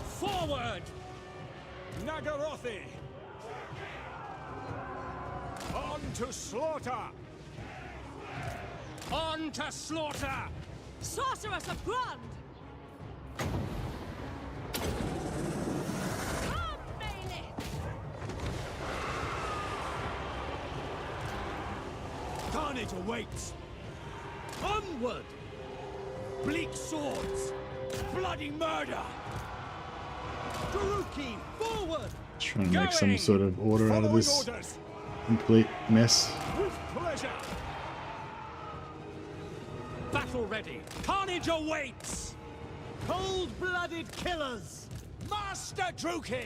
Speaker 5: Forward! Nagarothi! On to slaughter! On to slaughter!
Speaker 6: Sorceress of Grund! Come, Malekith!
Speaker 5: Carnage awaits! Onward! Bleak swords! Bloody murder! Druki, forward!
Speaker 2: Trying to make some sort of order out of this complete mess.
Speaker 5: With pleasure! Battle ready! Carnage awaits! Cold-blooded killers! Master Druki!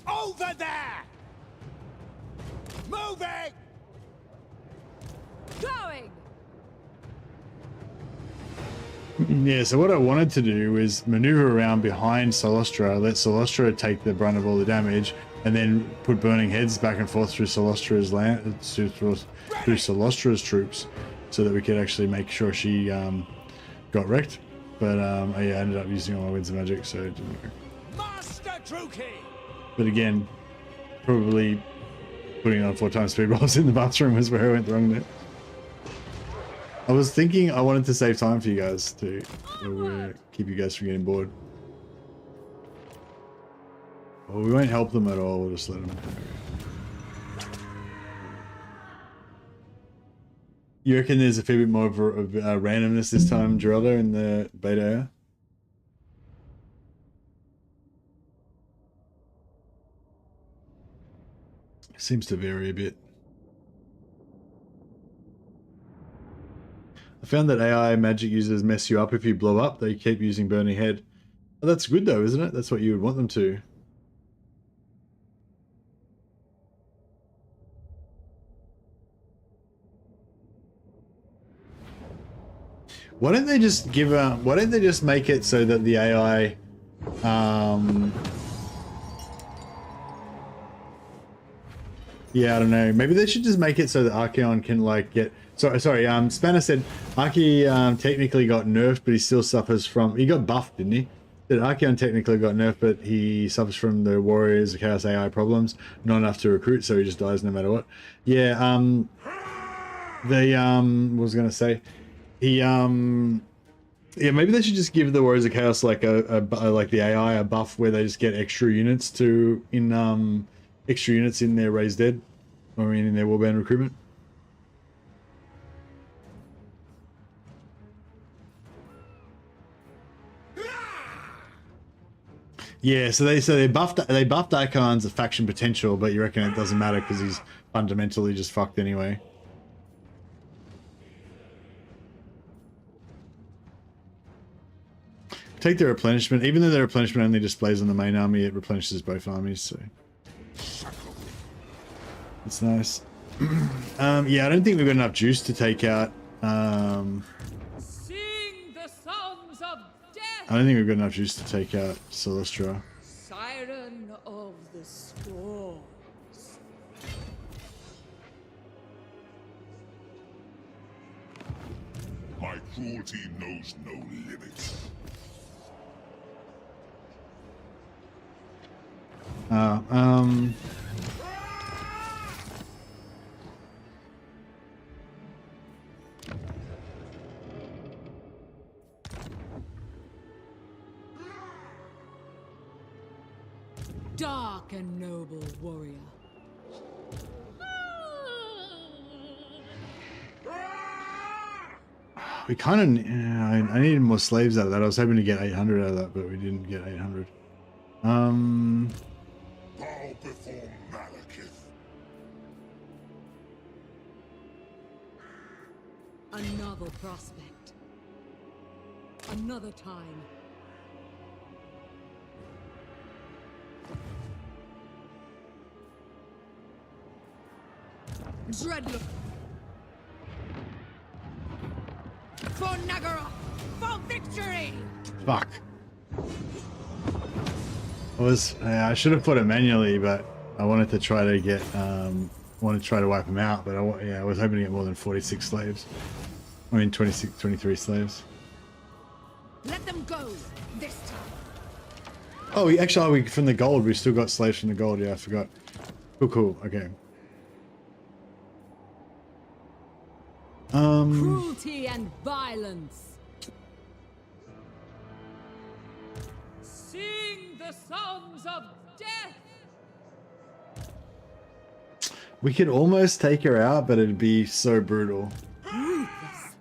Speaker 5: Over there! Moving!
Speaker 6: Going!
Speaker 2: Yeah, so what I wanted to do is maneuver around behind Solostra, let Solostra take the brunt of all the damage, and then put burning heads back and forth through Solostra's through Solostra's troops, so that we could actually make sure she got wrecked. But yeah, I ended up using all my winds of magic, so it didn't work.
Speaker 5: Master Druki!
Speaker 2: But again, probably putting it on 4x speed while I was in the bathroom was where I went wrong there. I was thinking I wanted to save time for you guys to keep you guys from getting bored. Well, we won't help them at all, we'll just let them. You reckon there's a fair bit more of randomness this time, Geraldo, in the beta area? Seems to vary a bit. I found that AI magic users mess you up if you blow up. They keep using burning head. Oh, that's good though, isn't it? That's what you would want them to. Why don't they just give a? Why don't they just make it so that the AI, yeah, I don't know. Maybe they should just make it so that Archeon can like get. Sorry. Spanner said Archie technically got nerfed, but he still suffers from. He got buffed, didn't he? That Archeon technically got nerfed, but he suffers from the Warriors, the Chaos AI problems. Not enough to recruit, so he just dies no matter what. Yeah. What was I gonna say? He yeah, maybe they should just give the Warriors of Chaos like like the AI a buff where they just get extra units in their Raised Dead, or in their Warband recruitment. Yeah, so they buffed Icon's faction potential, but you reckon it doesn't matter because he's fundamentally just fucked anyway. Take the replenishment. Even though the replenishment only displays on the main army, it replenishes both armies, so it's nice. Yeah, I don't think we've got enough juice to take out.
Speaker 6: Sing the songs of death.
Speaker 2: I don't think we've got enough juice to take out Celestra.
Speaker 6: Siren of the storms.
Speaker 8: My cruelty knows no limits.
Speaker 6: Dark and noble warrior.
Speaker 2: We kind of, I needed more slaves out of that. I was hoping to get 800 out of that, but we didn't get 800.
Speaker 8: Bow before Malekith.
Speaker 6: Another prospect. Another time. Dreadlock. For Nagara! For victory!
Speaker 2: Fuck. I should have put it manually, but I wanted to try to get, wanted to try to wipe them out, but I was hoping to get more than 46 slaves. I mean 23 slaves.
Speaker 4: Let them go this time.
Speaker 2: Oh, actually, from the gold, we still got slaves from the gold. Yeah, I forgot. Cool. Okay.
Speaker 6: Cruelty and violence. Sing the songs of death.
Speaker 2: We could almost take her out, but it'd be so brutal.
Speaker 6: Ruthless.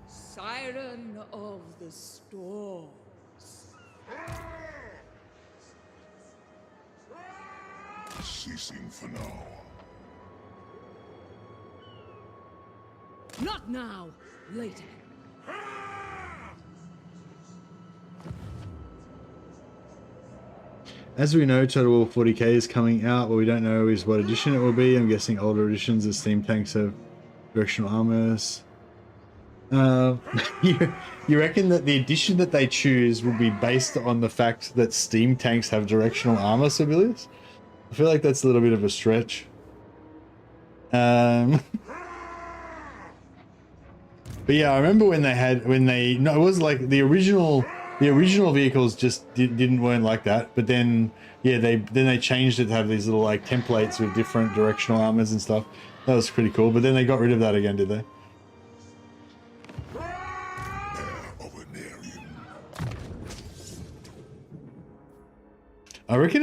Speaker 6: Siren of the storms.
Speaker 8: Ceasing for now.
Speaker 6: Not now, later.
Speaker 2: As we know, Total War 40k is coming out. What we don't know is what edition it will be. I'm guessing older editions as steam tanks have directional armors. You reckon that the edition that they choose will be based on the fact that steam tanks have directional armor, Sibelius? I feel like that's a little bit of a stretch. But yeah, I remember when it was like the original vehicles just weren't like that. But then, yeah, they changed it to have these little like templates with different directional armors and stuff. That was pretty cool. But then they got rid of that again, did they? I reckon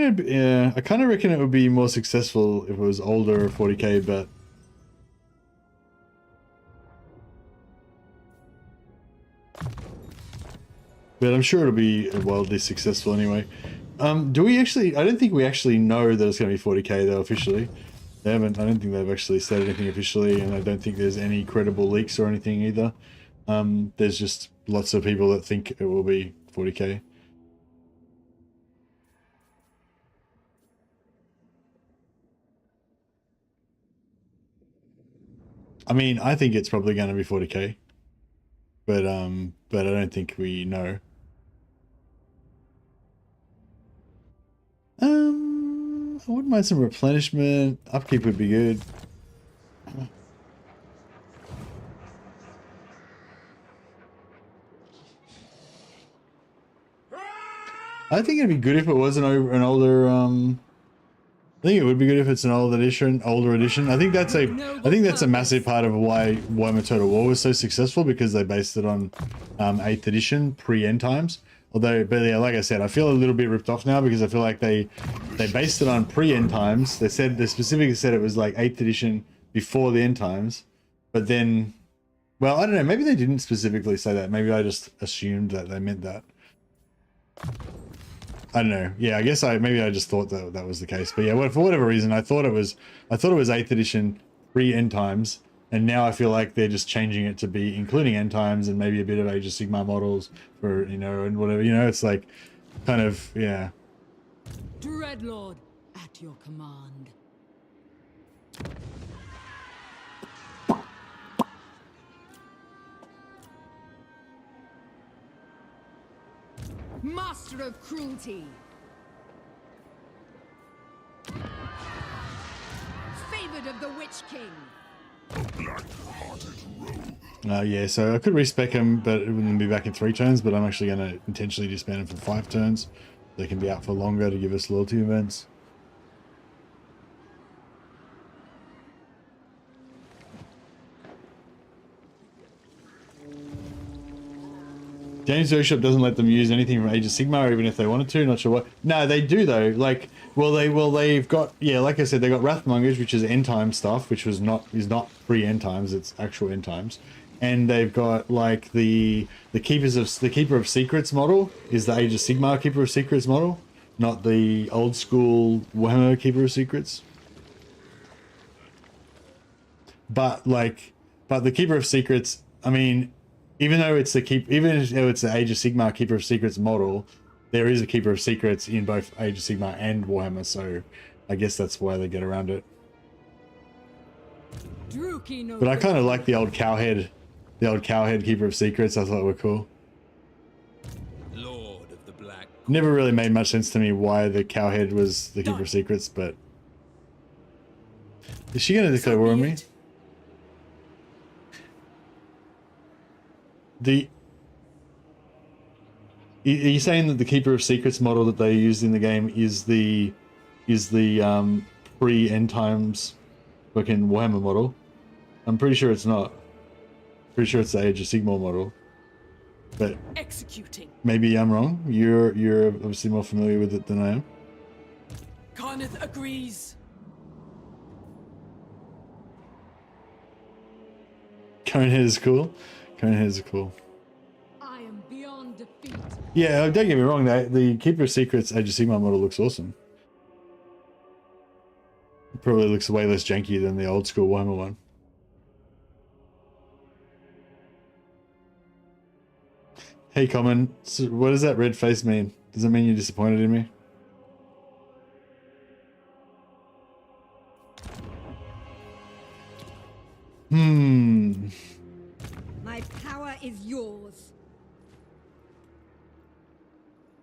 Speaker 2: I kind of reckon it would be more successful if it was older 40k, but. But I'm sure it'll be wildly successful anyway. Do we actually? I don't think we actually know that it's going to be 40k though officially. They haven't. I don't think they've actually said anything officially, and I don't think there's any credible leaks or anything either. There's just lots of people that think it will be 40k. I mean, I think it's probably going to be 40k, but I don't think we know. I wouldn't mind some replenishment. Upkeep would be good. I think it'd be good if it was an older. I think it would be good if it's an older edition. I think that's a massive part of why Warhammer Total War was so successful, because they based it on 8th edition pre-end times. Although, but yeah, like I said, I feel a little bit ripped off now because I feel like they based it on pre-end times. They specifically said it was like 8th edition before the end times, but then, well, I don't know. Maybe they didn't specifically say that. Maybe I just assumed that they meant that. I don't know. Yeah, I guess maybe I just thought that was the case. But yeah, for whatever reason, I thought it was 8th edition pre-end times. And now I feel like they're just changing it to be including end times and maybe a bit of Age of Sigmar models for, you know, and whatever, you know, it's like kind of, yeah.
Speaker 6: Dreadlord, at your command. Master of cruelty. Favored of the Witch King.
Speaker 2: Yeah, so I could respec him, but it wouldn't be back in 3 turns, but I'm actually going to intentionally disband him for 5 turns. They can be out for longer to give us loyalty events. Games Workshop doesn't let them use anything from Age of Sigmar, even if they wanted to. Not sure what. No, they do though. Like, they've got, yeah, like I said, they got Wrathmongers, which is end time stuff, which is not pre-end times. It's actual end times, and they've got like the Keeper of Secrets model is the Age of Sigmar Keeper of Secrets model, not the old school Warhammer Keeper of Secrets. But the Keeper of Secrets, I mean, even though it's the Age of Sigmar Keeper of Secrets model, there is a Keeper of Secrets in both Age of Sigmar and Warhammer, so I guess that's why they get around it. But I kind of like the old cowhead Keeper of Secrets. I thought were cool.
Speaker 7: Lord of the Black.
Speaker 2: Never really made much sense to me why the cowhead was the Keeper of Secrets, but is she going to declare war on me? Are you saying that the Keeper of Secrets model that they used in the game is the pre-end times fucking Warhammer model? I'm pretty sure it's not. Pretty sure it's the Age of Sigmar model. But
Speaker 11: executing.
Speaker 2: Maybe I'm wrong. You're obviously more familiar with it than I am.
Speaker 11: Karnith agrees.
Speaker 2: Conehead is cool. Conehead is cool.
Speaker 6: I am beyond defeat.
Speaker 2: Yeah, don't get me wrong. The Keeper of Secrets Age of Sigmar model looks awesome. It probably looks way less janky than the old school Warhammer one. Hey, Common, so what does that red face mean? Does it mean you're disappointed in me?
Speaker 6: My power is yours.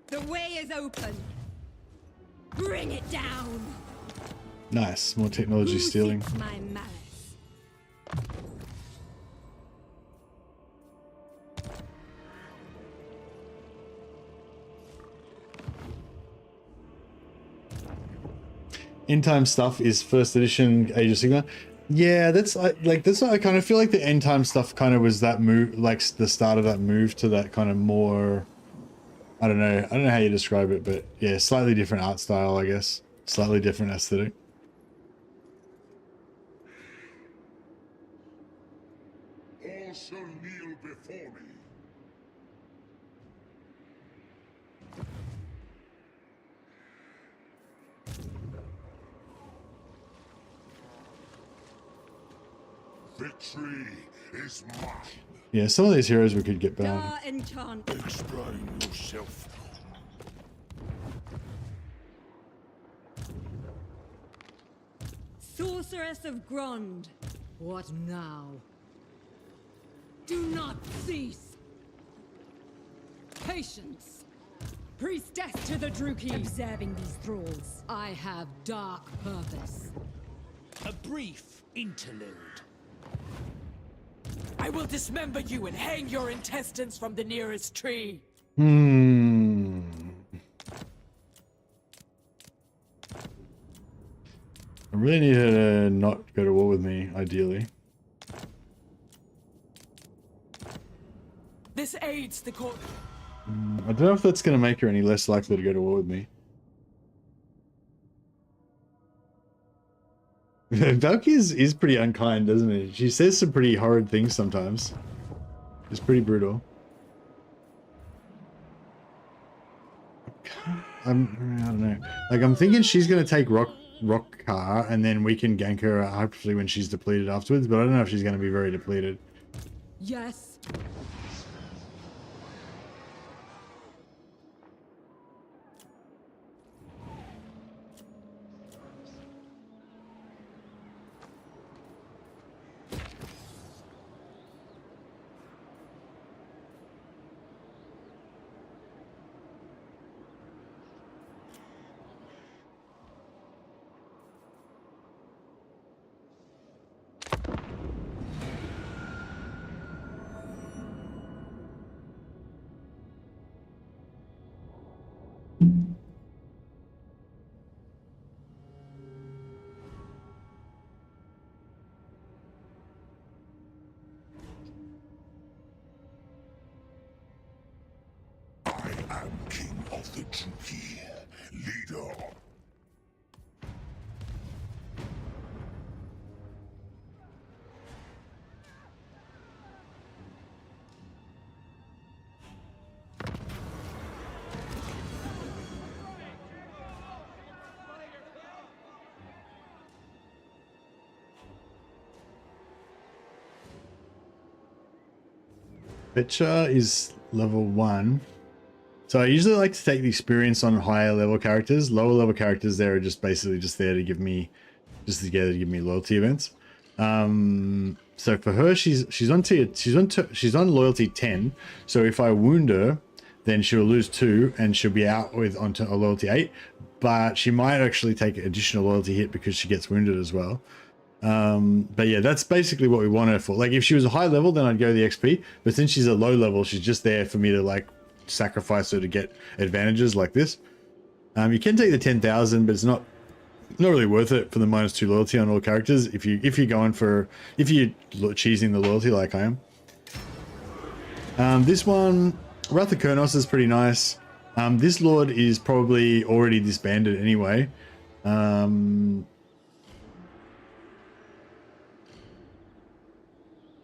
Speaker 6: The way is open. Bring it down.
Speaker 2: Nice, more technology stealing.
Speaker 6: My malice.
Speaker 2: End time stuff is first edition Age of Sigmar. Yeah, that's what I kind of feel like the end time stuff kind of was that move, like the start of that move to that kind of more, I don't know how you describe it, but yeah, slightly different art style, I guess, slightly different aesthetic.
Speaker 8: All shall kneel before me. Victory is mine.
Speaker 2: Yeah, some of these heroes we could get back.
Speaker 6: Dar enchant.
Speaker 8: Explain yourself.
Speaker 6: Sorceress of Grond. What now? Do not cease. Patience. Priestess to the Druki. Observing these thralls, I have dark purpose.
Speaker 9: A brief interlude.
Speaker 11: I will dismember you and hang your intestines from the nearest tree.
Speaker 2: I really need her to not go to war with me, ideally.
Speaker 11: This aids the court.
Speaker 2: I don't know if that's going to make her any less likely to go to war with me. Valky is pretty unkind, doesn't it? She says some pretty horrid things sometimes. It's pretty brutal. I don't know. Like, I'm thinking she's going to take Rockcar, and then we can gank her hopefully when she's depleted afterwards, but I don't know if she's going to be very depleted.
Speaker 6: Yes.
Speaker 8: I am king of the Druki, leader of...
Speaker 2: Betcha is level 1. So I usually like to take the experience on higher level characters. Lower level characters there are just basically just there to give me loyalty events. So for her, she's on loyalty 10. So if I wound her, then she'll lose 2 and she'll be out with onto a loyalty 8. But she might actually take an additional loyalty hit because she gets wounded as well. But yeah, that's basically what we want her for. Like if she was a high level, then I'd go the XP. But since she's a low level, she's just there for me to like sacrifice her to get advantages like this. You can take the 10,000, but it's not really worth it for the -2 loyalty on all characters if you're cheesing the loyalty like I am. This one, Wrath of Kurnos, is pretty nice. This lord is probably already disbanded anyway.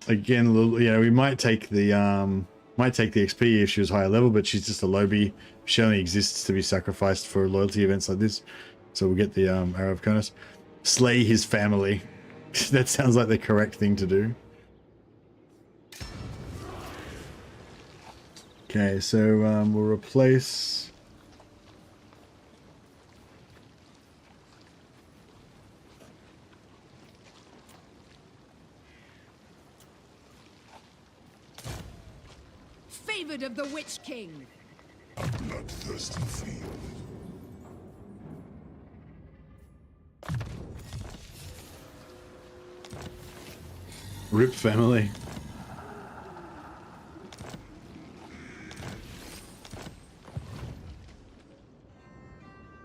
Speaker 2: Again, you know, we might take the XP if she was higher level, but she's just a lowbie. She only exists to be sacrificed for loyalty events like this. So we'll get the Arrow of Kurnos. Slay his family. That sounds like the correct thing to do. Okay, so we'll replace...
Speaker 6: Favored of the Witch King.
Speaker 8: A bloodthirsty field.
Speaker 2: Rip family.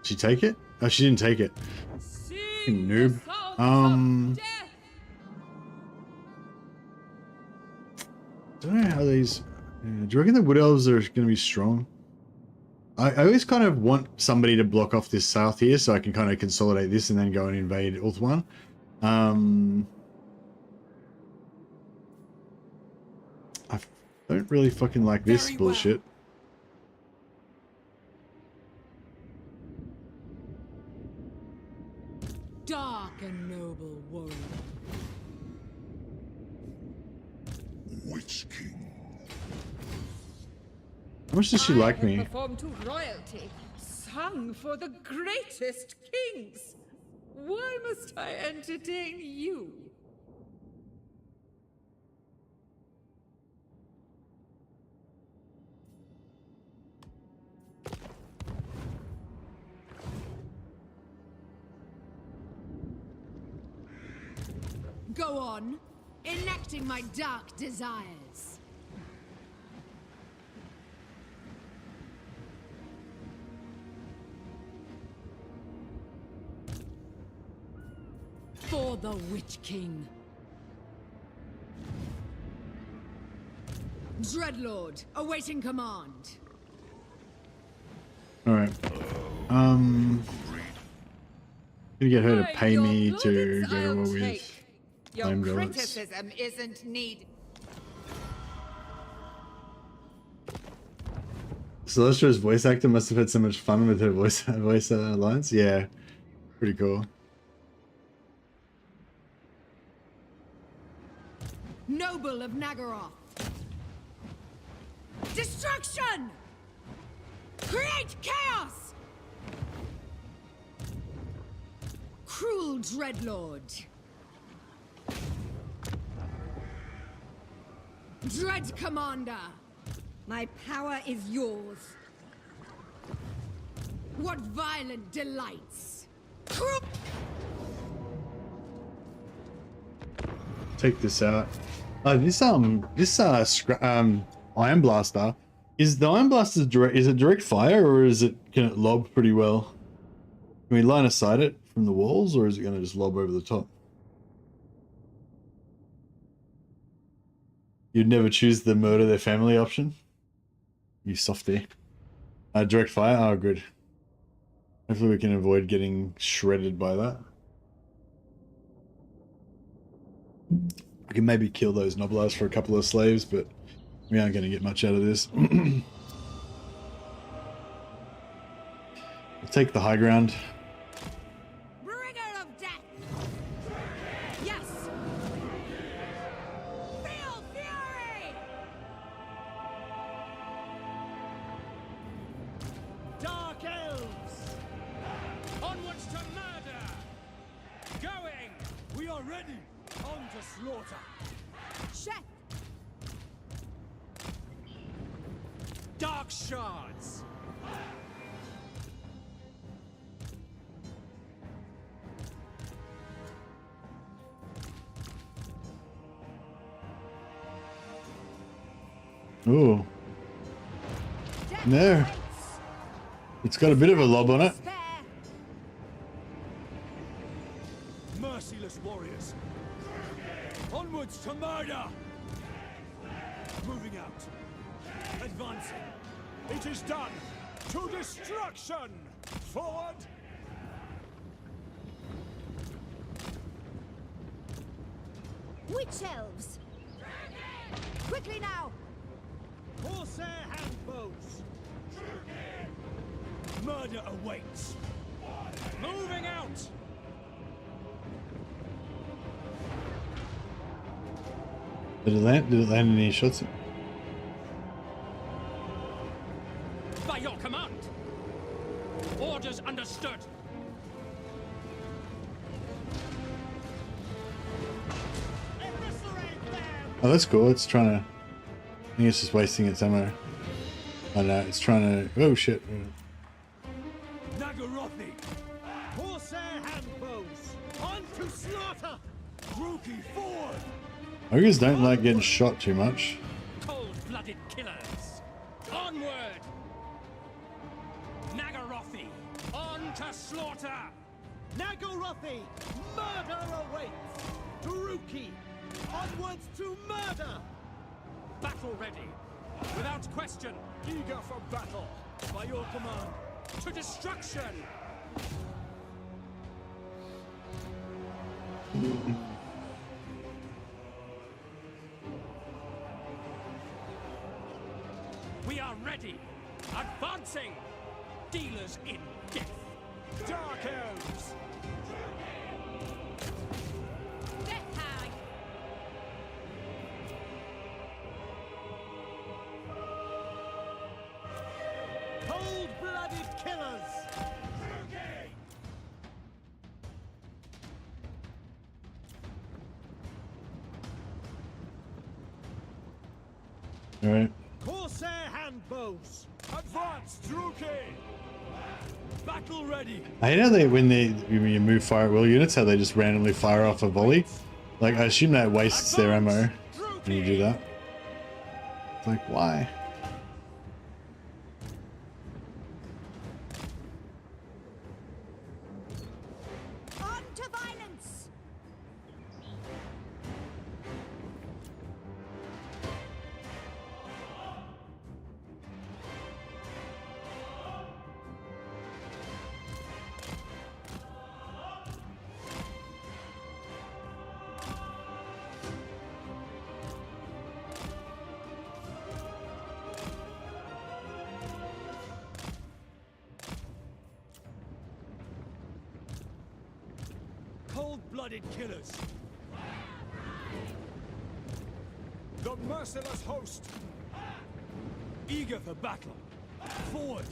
Speaker 2: Did she take it? Oh, she didn't take it. Fucking noob. Don't know how these... do you reckon the Wood Elves are going to be strong? I always kind of want somebody to block off this south here so I can kind of consolidate this and then go and invade Ulthuan. I don't really fucking like this bullshit.
Speaker 6: Dark and noble warrior.
Speaker 8: Witch King.
Speaker 2: How much does she like
Speaker 11: I
Speaker 2: me?
Speaker 11: have performed to royalty, sung for the greatest kings. Why must I entertain you?
Speaker 4: Go on, enacting my dark desires.
Speaker 6: For the Witch King.
Speaker 4: Dreadlord, awaiting command.
Speaker 2: All right. Gonna get her to pay me to go to war with.
Speaker 11: Your
Speaker 2: Flame Golems.
Speaker 11: criticism isn't needed.
Speaker 2: Celestia's voice actor must have had so much fun with her voice lines. Yeah, pretty cool.
Speaker 4: Noble of Nagaroth. Destruction! Create chaos! Cruel Dreadlord. Dread Commander. My power is yours. What violent delights!
Speaker 2: Take this out. This Iron Blaster, is the Iron Blaster direct? Is it direct fire, or can it lob pretty well? Can we line of sight it from the walls, or is it going to just lob over the top? You'd never choose the murder their family option, you softie. Direct fire. Oh, good. Hopefully we can avoid getting shredded by that. We can maybe kill those Noblars for a couple of slaves, but we aren't going to get much out of this. We'll take the high ground.
Speaker 4: Bringer of death! Yes! Feel fury!
Speaker 9: Dark elves! Onwards to murder! Going!
Speaker 5: We are ready! On to slaughter!
Speaker 4: Chef!
Speaker 9: Dark shards!
Speaker 2: Ooh. There. It's got a bit of a lob on it.
Speaker 5: Merciless warriors! Onwards to murder! Moving out. Advancing. It is done! To destruction! Forward!
Speaker 12: Witch elves! Quickly now!
Speaker 9: Corsair handbows!
Speaker 5: Murder awaits!
Speaker 9: Moving out!
Speaker 2: Did it land? Did it land any shots?
Speaker 9: By your command! Orders understood!
Speaker 2: Oh, that's cool. It's trying to... I think it's just wasting its ammo. Oh no, it's trying to... Oh shit.
Speaker 5: Nagarothi! Corsair handbows! On to slaughter! Grookey forward!
Speaker 2: Ogres don't like getting shot too much.
Speaker 9: Cold-blooded killers! Onward! Nagarothi! On to slaughter!
Speaker 10: Nagarothi! Murder awaits! Grookey! Onwards to murder!
Speaker 9: Battle ready! Without question!
Speaker 5: Eager for battle! By your command!
Speaker 9: To destruction! We are ready! Advancing! Dealers in death!
Speaker 5: Dark elves!
Speaker 12: Death hag!
Speaker 10: Cold-blooded killers!
Speaker 2: All right.
Speaker 10: Corsair handbows!
Speaker 5: Advance, Druki! Battle ready!
Speaker 2: I hate how when you move fire at will units, how they just randomly fire off a volley. Like, I assume that wastes their ammo when you do that. It's like, why?
Speaker 12: On to violence!
Speaker 5: Cold-blooded killers. The merciless host. Eager for battle. Forward.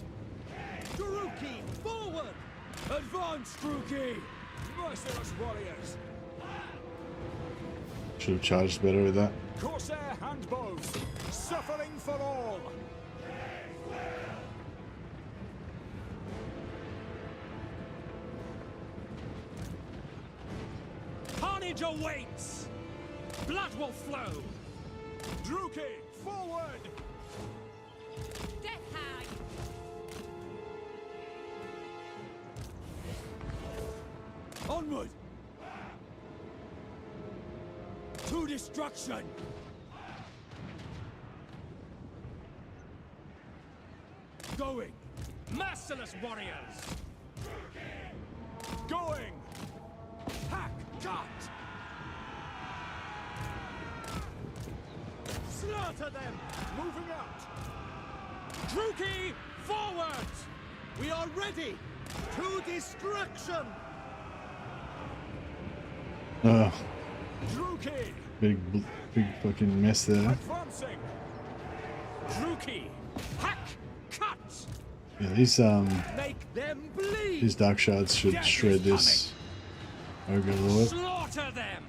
Speaker 10: Druki, forward!
Speaker 5: Advance, Druki! Merciless warriors.
Speaker 2: Should have charged better with that.
Speaker 5: Corsair handbows. Suffering for all.
Speaker 9: Carnage awaits! Blood will flow!
Speaker 5: Druki, forward!
Speaker 6: Death hag!
Speaker 5: Onward! To destruction! Going!
Speaker 9: Merciless warriors!
Speaker 5: Going! Hack! Cut!
Speaker 10: Slaughter them!
Speaker 5: Moving out!
Speaker 9: Druki, forward!
Speaker 10: We are ready! To destruction!
Speaker 2: Oh,
Speaker 5: Druki!
Speaker 2: big fucking mess there.
Speaker 5: Advancing!
Speaker 9: Druki, hack, cut!
Speaker 2: Yeah,
Speaker 10: Make them bleed!
Speaker 2: these dark shards should shred this ogre lord.
Speaker 9: Slaughter them!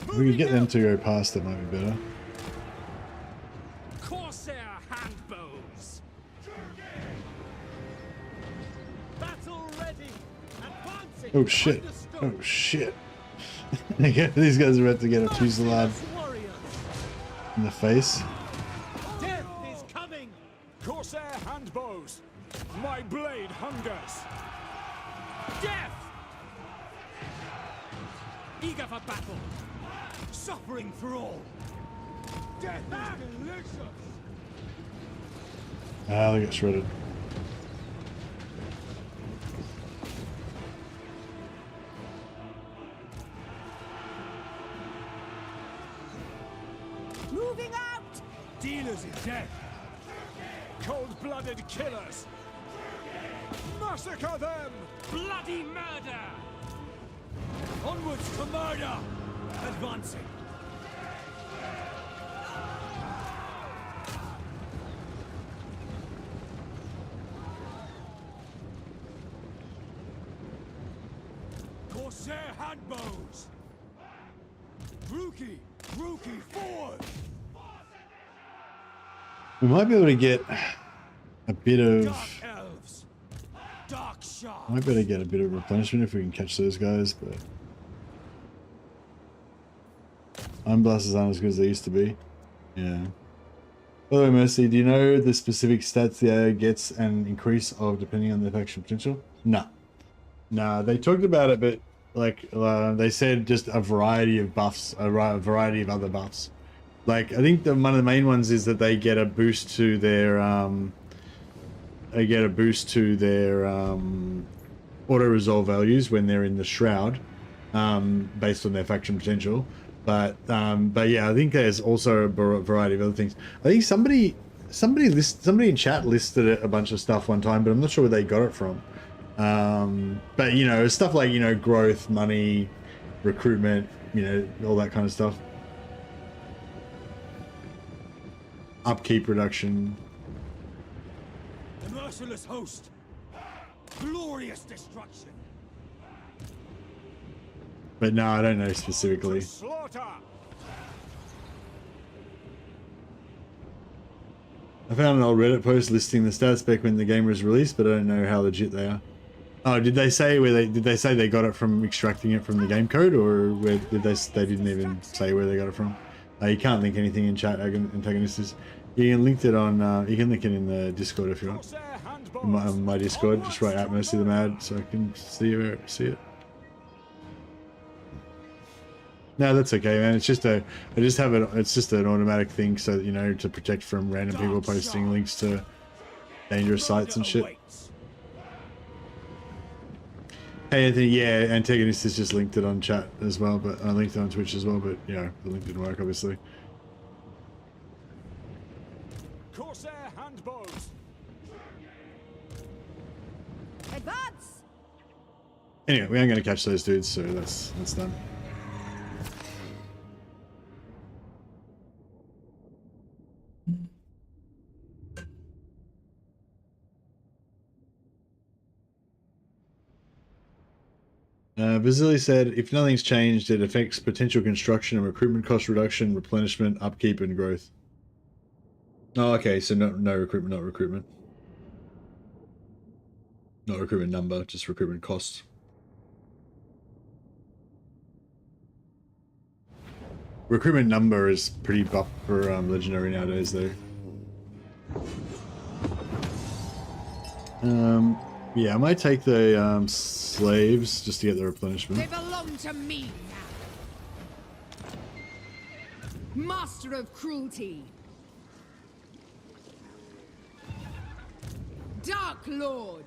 Speaker 2: If we could get them to go past, that might be better.
Speaker 9: Corsair handbows!
Speaker 10: Battle ready! Advancing!
Speaker 2: Oh shit!
Speaker 10: Understood.
Speaker 2: Oh shit! These guys are about to get a fusillade
Speaker 10: Warriors!
Speaker 2: in the face.
Speaker 10: Death is coming!
Speaker 5: Corsair handbows! My blade hungers!
Speaker 9: Death! Eager for battle!
Speaker 5: Suffering for all! Death is delicious!
Speaker 2: Ah, they get shredded.
Speaker 12: Moving out!
Speaker 5: Dealers in death! Cold-blooded killers! Massacre them!
Speaker 9: Bloody murder!
Speaker 5: Onwards to murder! Advancing! Corsair handbows! Druki! Druki, forward!
Speaker 2: We might be able to get a bit of.
Speaker 5: Dark elves! Dark shards!
Speaker 2: Might be able to get a bit of replenishment if we can catch those guys, but iron blasters aren't as good as they used to be. Yeah. By the way, Mercy, do you know the specific stats the AI gets an increase of depending on their faction potential? No. Nah, they talked about it, but like they said just a variety of buffs, a variety of other buffs. Like I think one of the main ones is that they get a boost to their auto resolve values when they're in the shroud, based on their faction potential. But yeah, I think there's also a variety of other things. I think somebody in chat listed a bunch of stuff one time, but I'm not sure where they got it from. But you know, stuff like, you know, growth, money, recruitment, you know, all that kind of stuff. Upkeep reduction.
Speaker 5: Merciless host! Glorious destruction!
Speaker 2: But no, I don't know specifically.
Speaker 5: Slaughter!
Speaker 2: I found an old Reddit post listing the stats spec when the game was released, but I don't know how legit they are. Oh, did they say they got it from extracting it from the game code, or where did they didn't even say where they got it from? You can't link anything in chat, antagonists. You can link it on you can link it in the Discord if you want. In my Discord, just write out Mercy the Mad so I can see it. No, that's okay, man. It's just it's just an automatic thing, so that, you know, to protect from random people posting links to dangerous sites and shit. Hey Anthony, yeah, Antagonist has just linked it on chat as well, but I linked it on Twitch as well, but yeah, the link didn't work obviously.
Speaker 5: Corsair handbows.
Speaker 12: Advance!
Speaker 2: Anyway, we aren't going to catch those dudes, so that's done. Vasily said, if nothing's changed, it affects potential construction and recruitment cost reduction, replenishment, upkeep, and growth. Oh, okay, so no recruitment, not recruitment. Not recruitment number, just recruitment costs. Recruitment number is pretty buff for legendary nowadays, though. Yeah, I might take the slaves just to get the replenishment.
Speaker 6: They belong to me now. Master of cruelty. Dark Lord.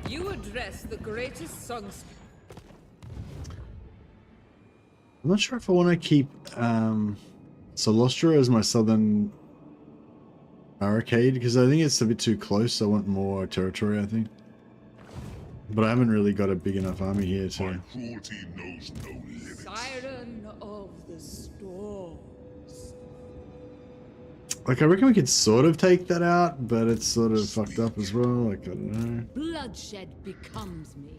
Speaker 11: You address the greatest songs.
Speaker 2: I'm not sure if I want to keep Solostra as my southern barricade, because I think it's a bit too close. I want more territory, I think. But I haven't really got a big enough army here to...
Speaker 8: My cruelty knows no limits.
Speaker 11: Siren of the storms.
Speaker 2: Like, I reckon we could sort of take that out, but it's sort of fucked up as well. Like, I don't know.
Speaker 6: Bloodshed becomes me.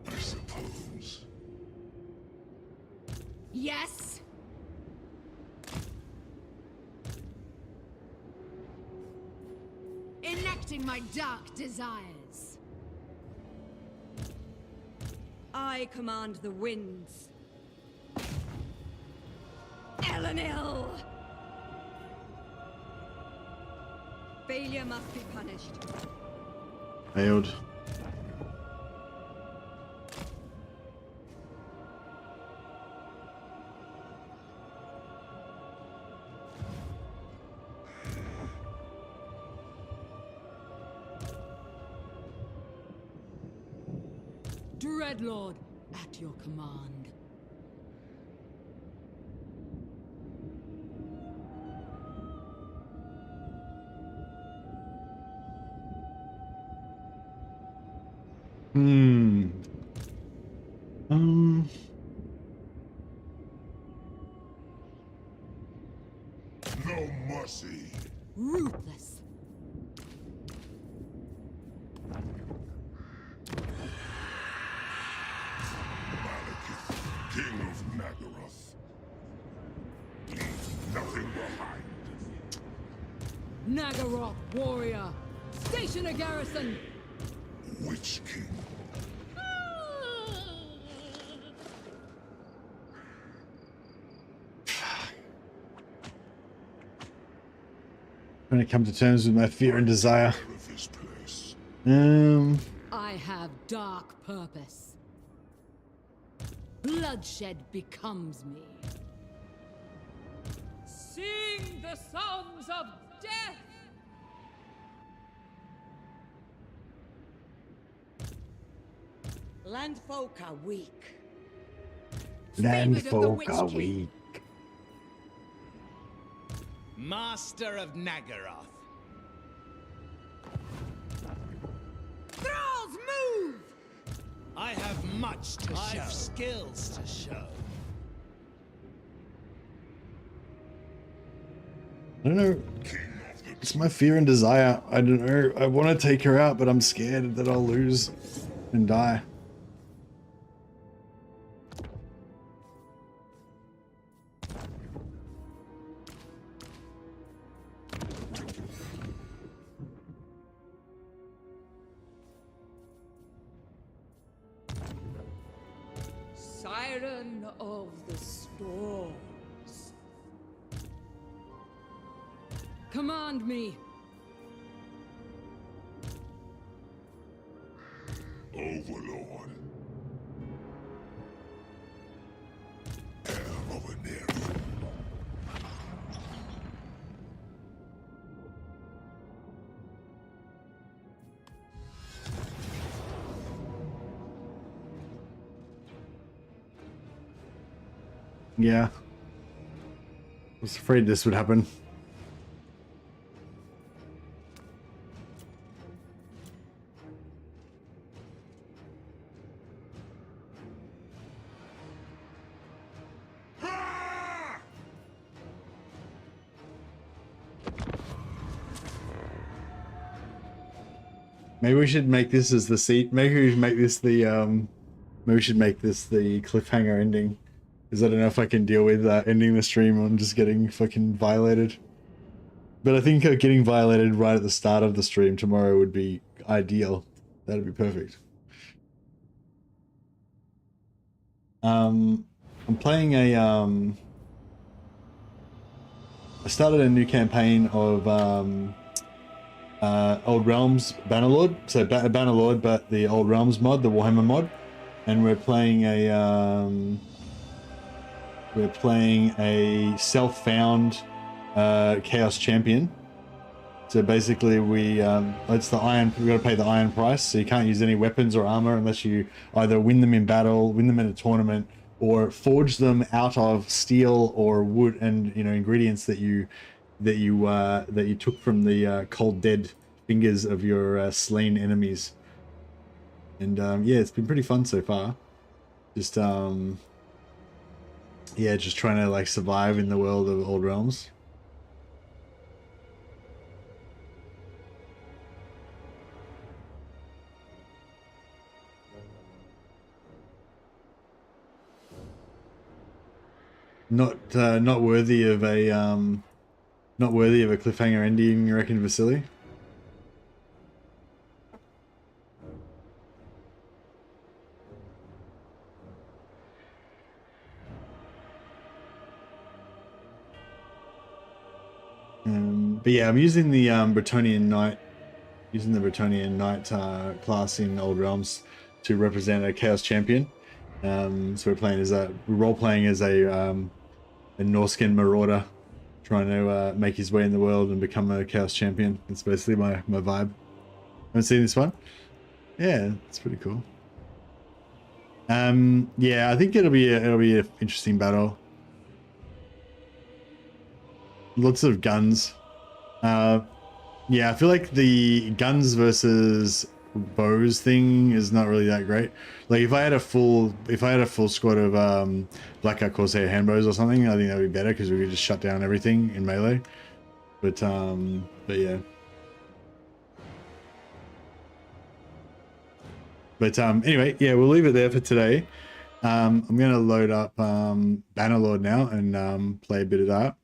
Speaker 8: I suppose.
Speaker 6: Yes. Enacting my dark desires.
Speaker 12: I command the winds.
Speaker 6: Elenil!
Speaker 12: Failure must be punished.
Speaker 2: Failed.
Speaker 6: Dreadlord, at your command.
Speaker 8: No mercy.
Speaker 6: Ruthless.
Speaker 8: Malekith, King of Nagaroth. Leave nothing behind.
Speaker 6: Nagaroth warrior. Station a garrison.
Speaker 8: Witch King.
Speaker 2: Trying to come to terms with my fear and desire.
Speaker 6: I have dark purpose. Bloodshed becomes me.
Speaker 11: Sing the songs of death.
Speaker 12: Landfolk are weak.
Speaker 2: Landfolk are weak.
Speaker 10: Master of Nagaroth.
Speaker 6: Thralls, move!
Speaker 10: much to show. I've skills to show.
Speaker 2: I don't know. It's my fear and desire. I don't know. I want to take her out, but I'm scared that I'll lose and die.
Speaker 11: Siren of the storms.
Speaker 6: Command me.
Speaker 8: Overlord. Heir of an era.
Speaker 2: Yeah. I was afraid this would happen. Maybe we should make this as the seat. Maybe we should make this the maybe we should make this the cliffhanger ending. Because I don't know if I can deal with ending the stream on just getting fucking violated. But I think getting violated right at the start of the stream tomorrow would be ideal. That'd be perfect. I'm playing a I started a new campaign of Old Realms Bannerlord. So Bannerlord, but the Old Realms mod, the Warhammer mod, and we're playing a self-found Chaos Champion. So basically, it's the iron. We got to pay the iron price. So you can't use any weapons or armor unless you either win them in battle, win them in a tournament, or forge them out of steel or wood and ingredients that you took from the cold dead fingers of your slain enemies. And yeah, it's been pretty fun so far. Just yeah, just trying to like survive in the world of Old Realms. Not worthy of a cliffhanger ending, you reckon, Vasily? But yeah, I'm using the Bretonnian Knight, class in Old Realms to represent a Chaos Champion. So we're playing as role-playing as a Norscan marauder, trying to make his way in the world and become a Chaos Champion. That's basically my vibe. Haven't seen this one? Yeah, it's pretty cool. Yeah, I think it'll be an interesting battle. Lots of guns. Yeah, I feel like the guns versus bows thing is not really that great. Like if I had a full squad of Black Corsair handbows or something, I think that would be better because we could just shut down everything in melee. But yeah. But anyway, yeah, we'll leave it there for today. I'm gonna load up Bannerlord now and play a bit of that.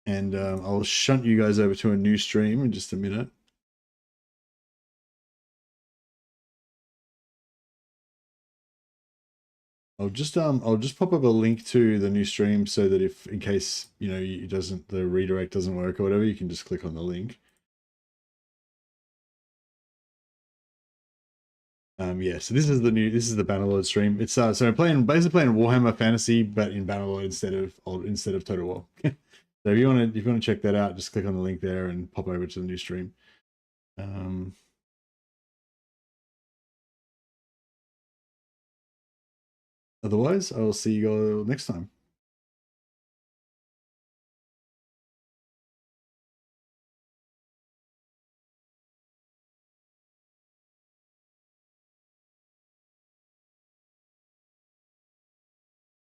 Speaker 2: And I'll shunt you guys over to a new stream in just a minute. I'll just pop up a link to the new stream so that if in case the redirect doesn't work or whatever, you can just click on the link. Yeah, so this is the Bannerlord stream. It's so I'm basically playing Warhammer Fantasy, but in Bannerlord instead of Total War. So if you want to check that out, just click on the link there and pop over to the new stream. Otherwise, I will see you all next time.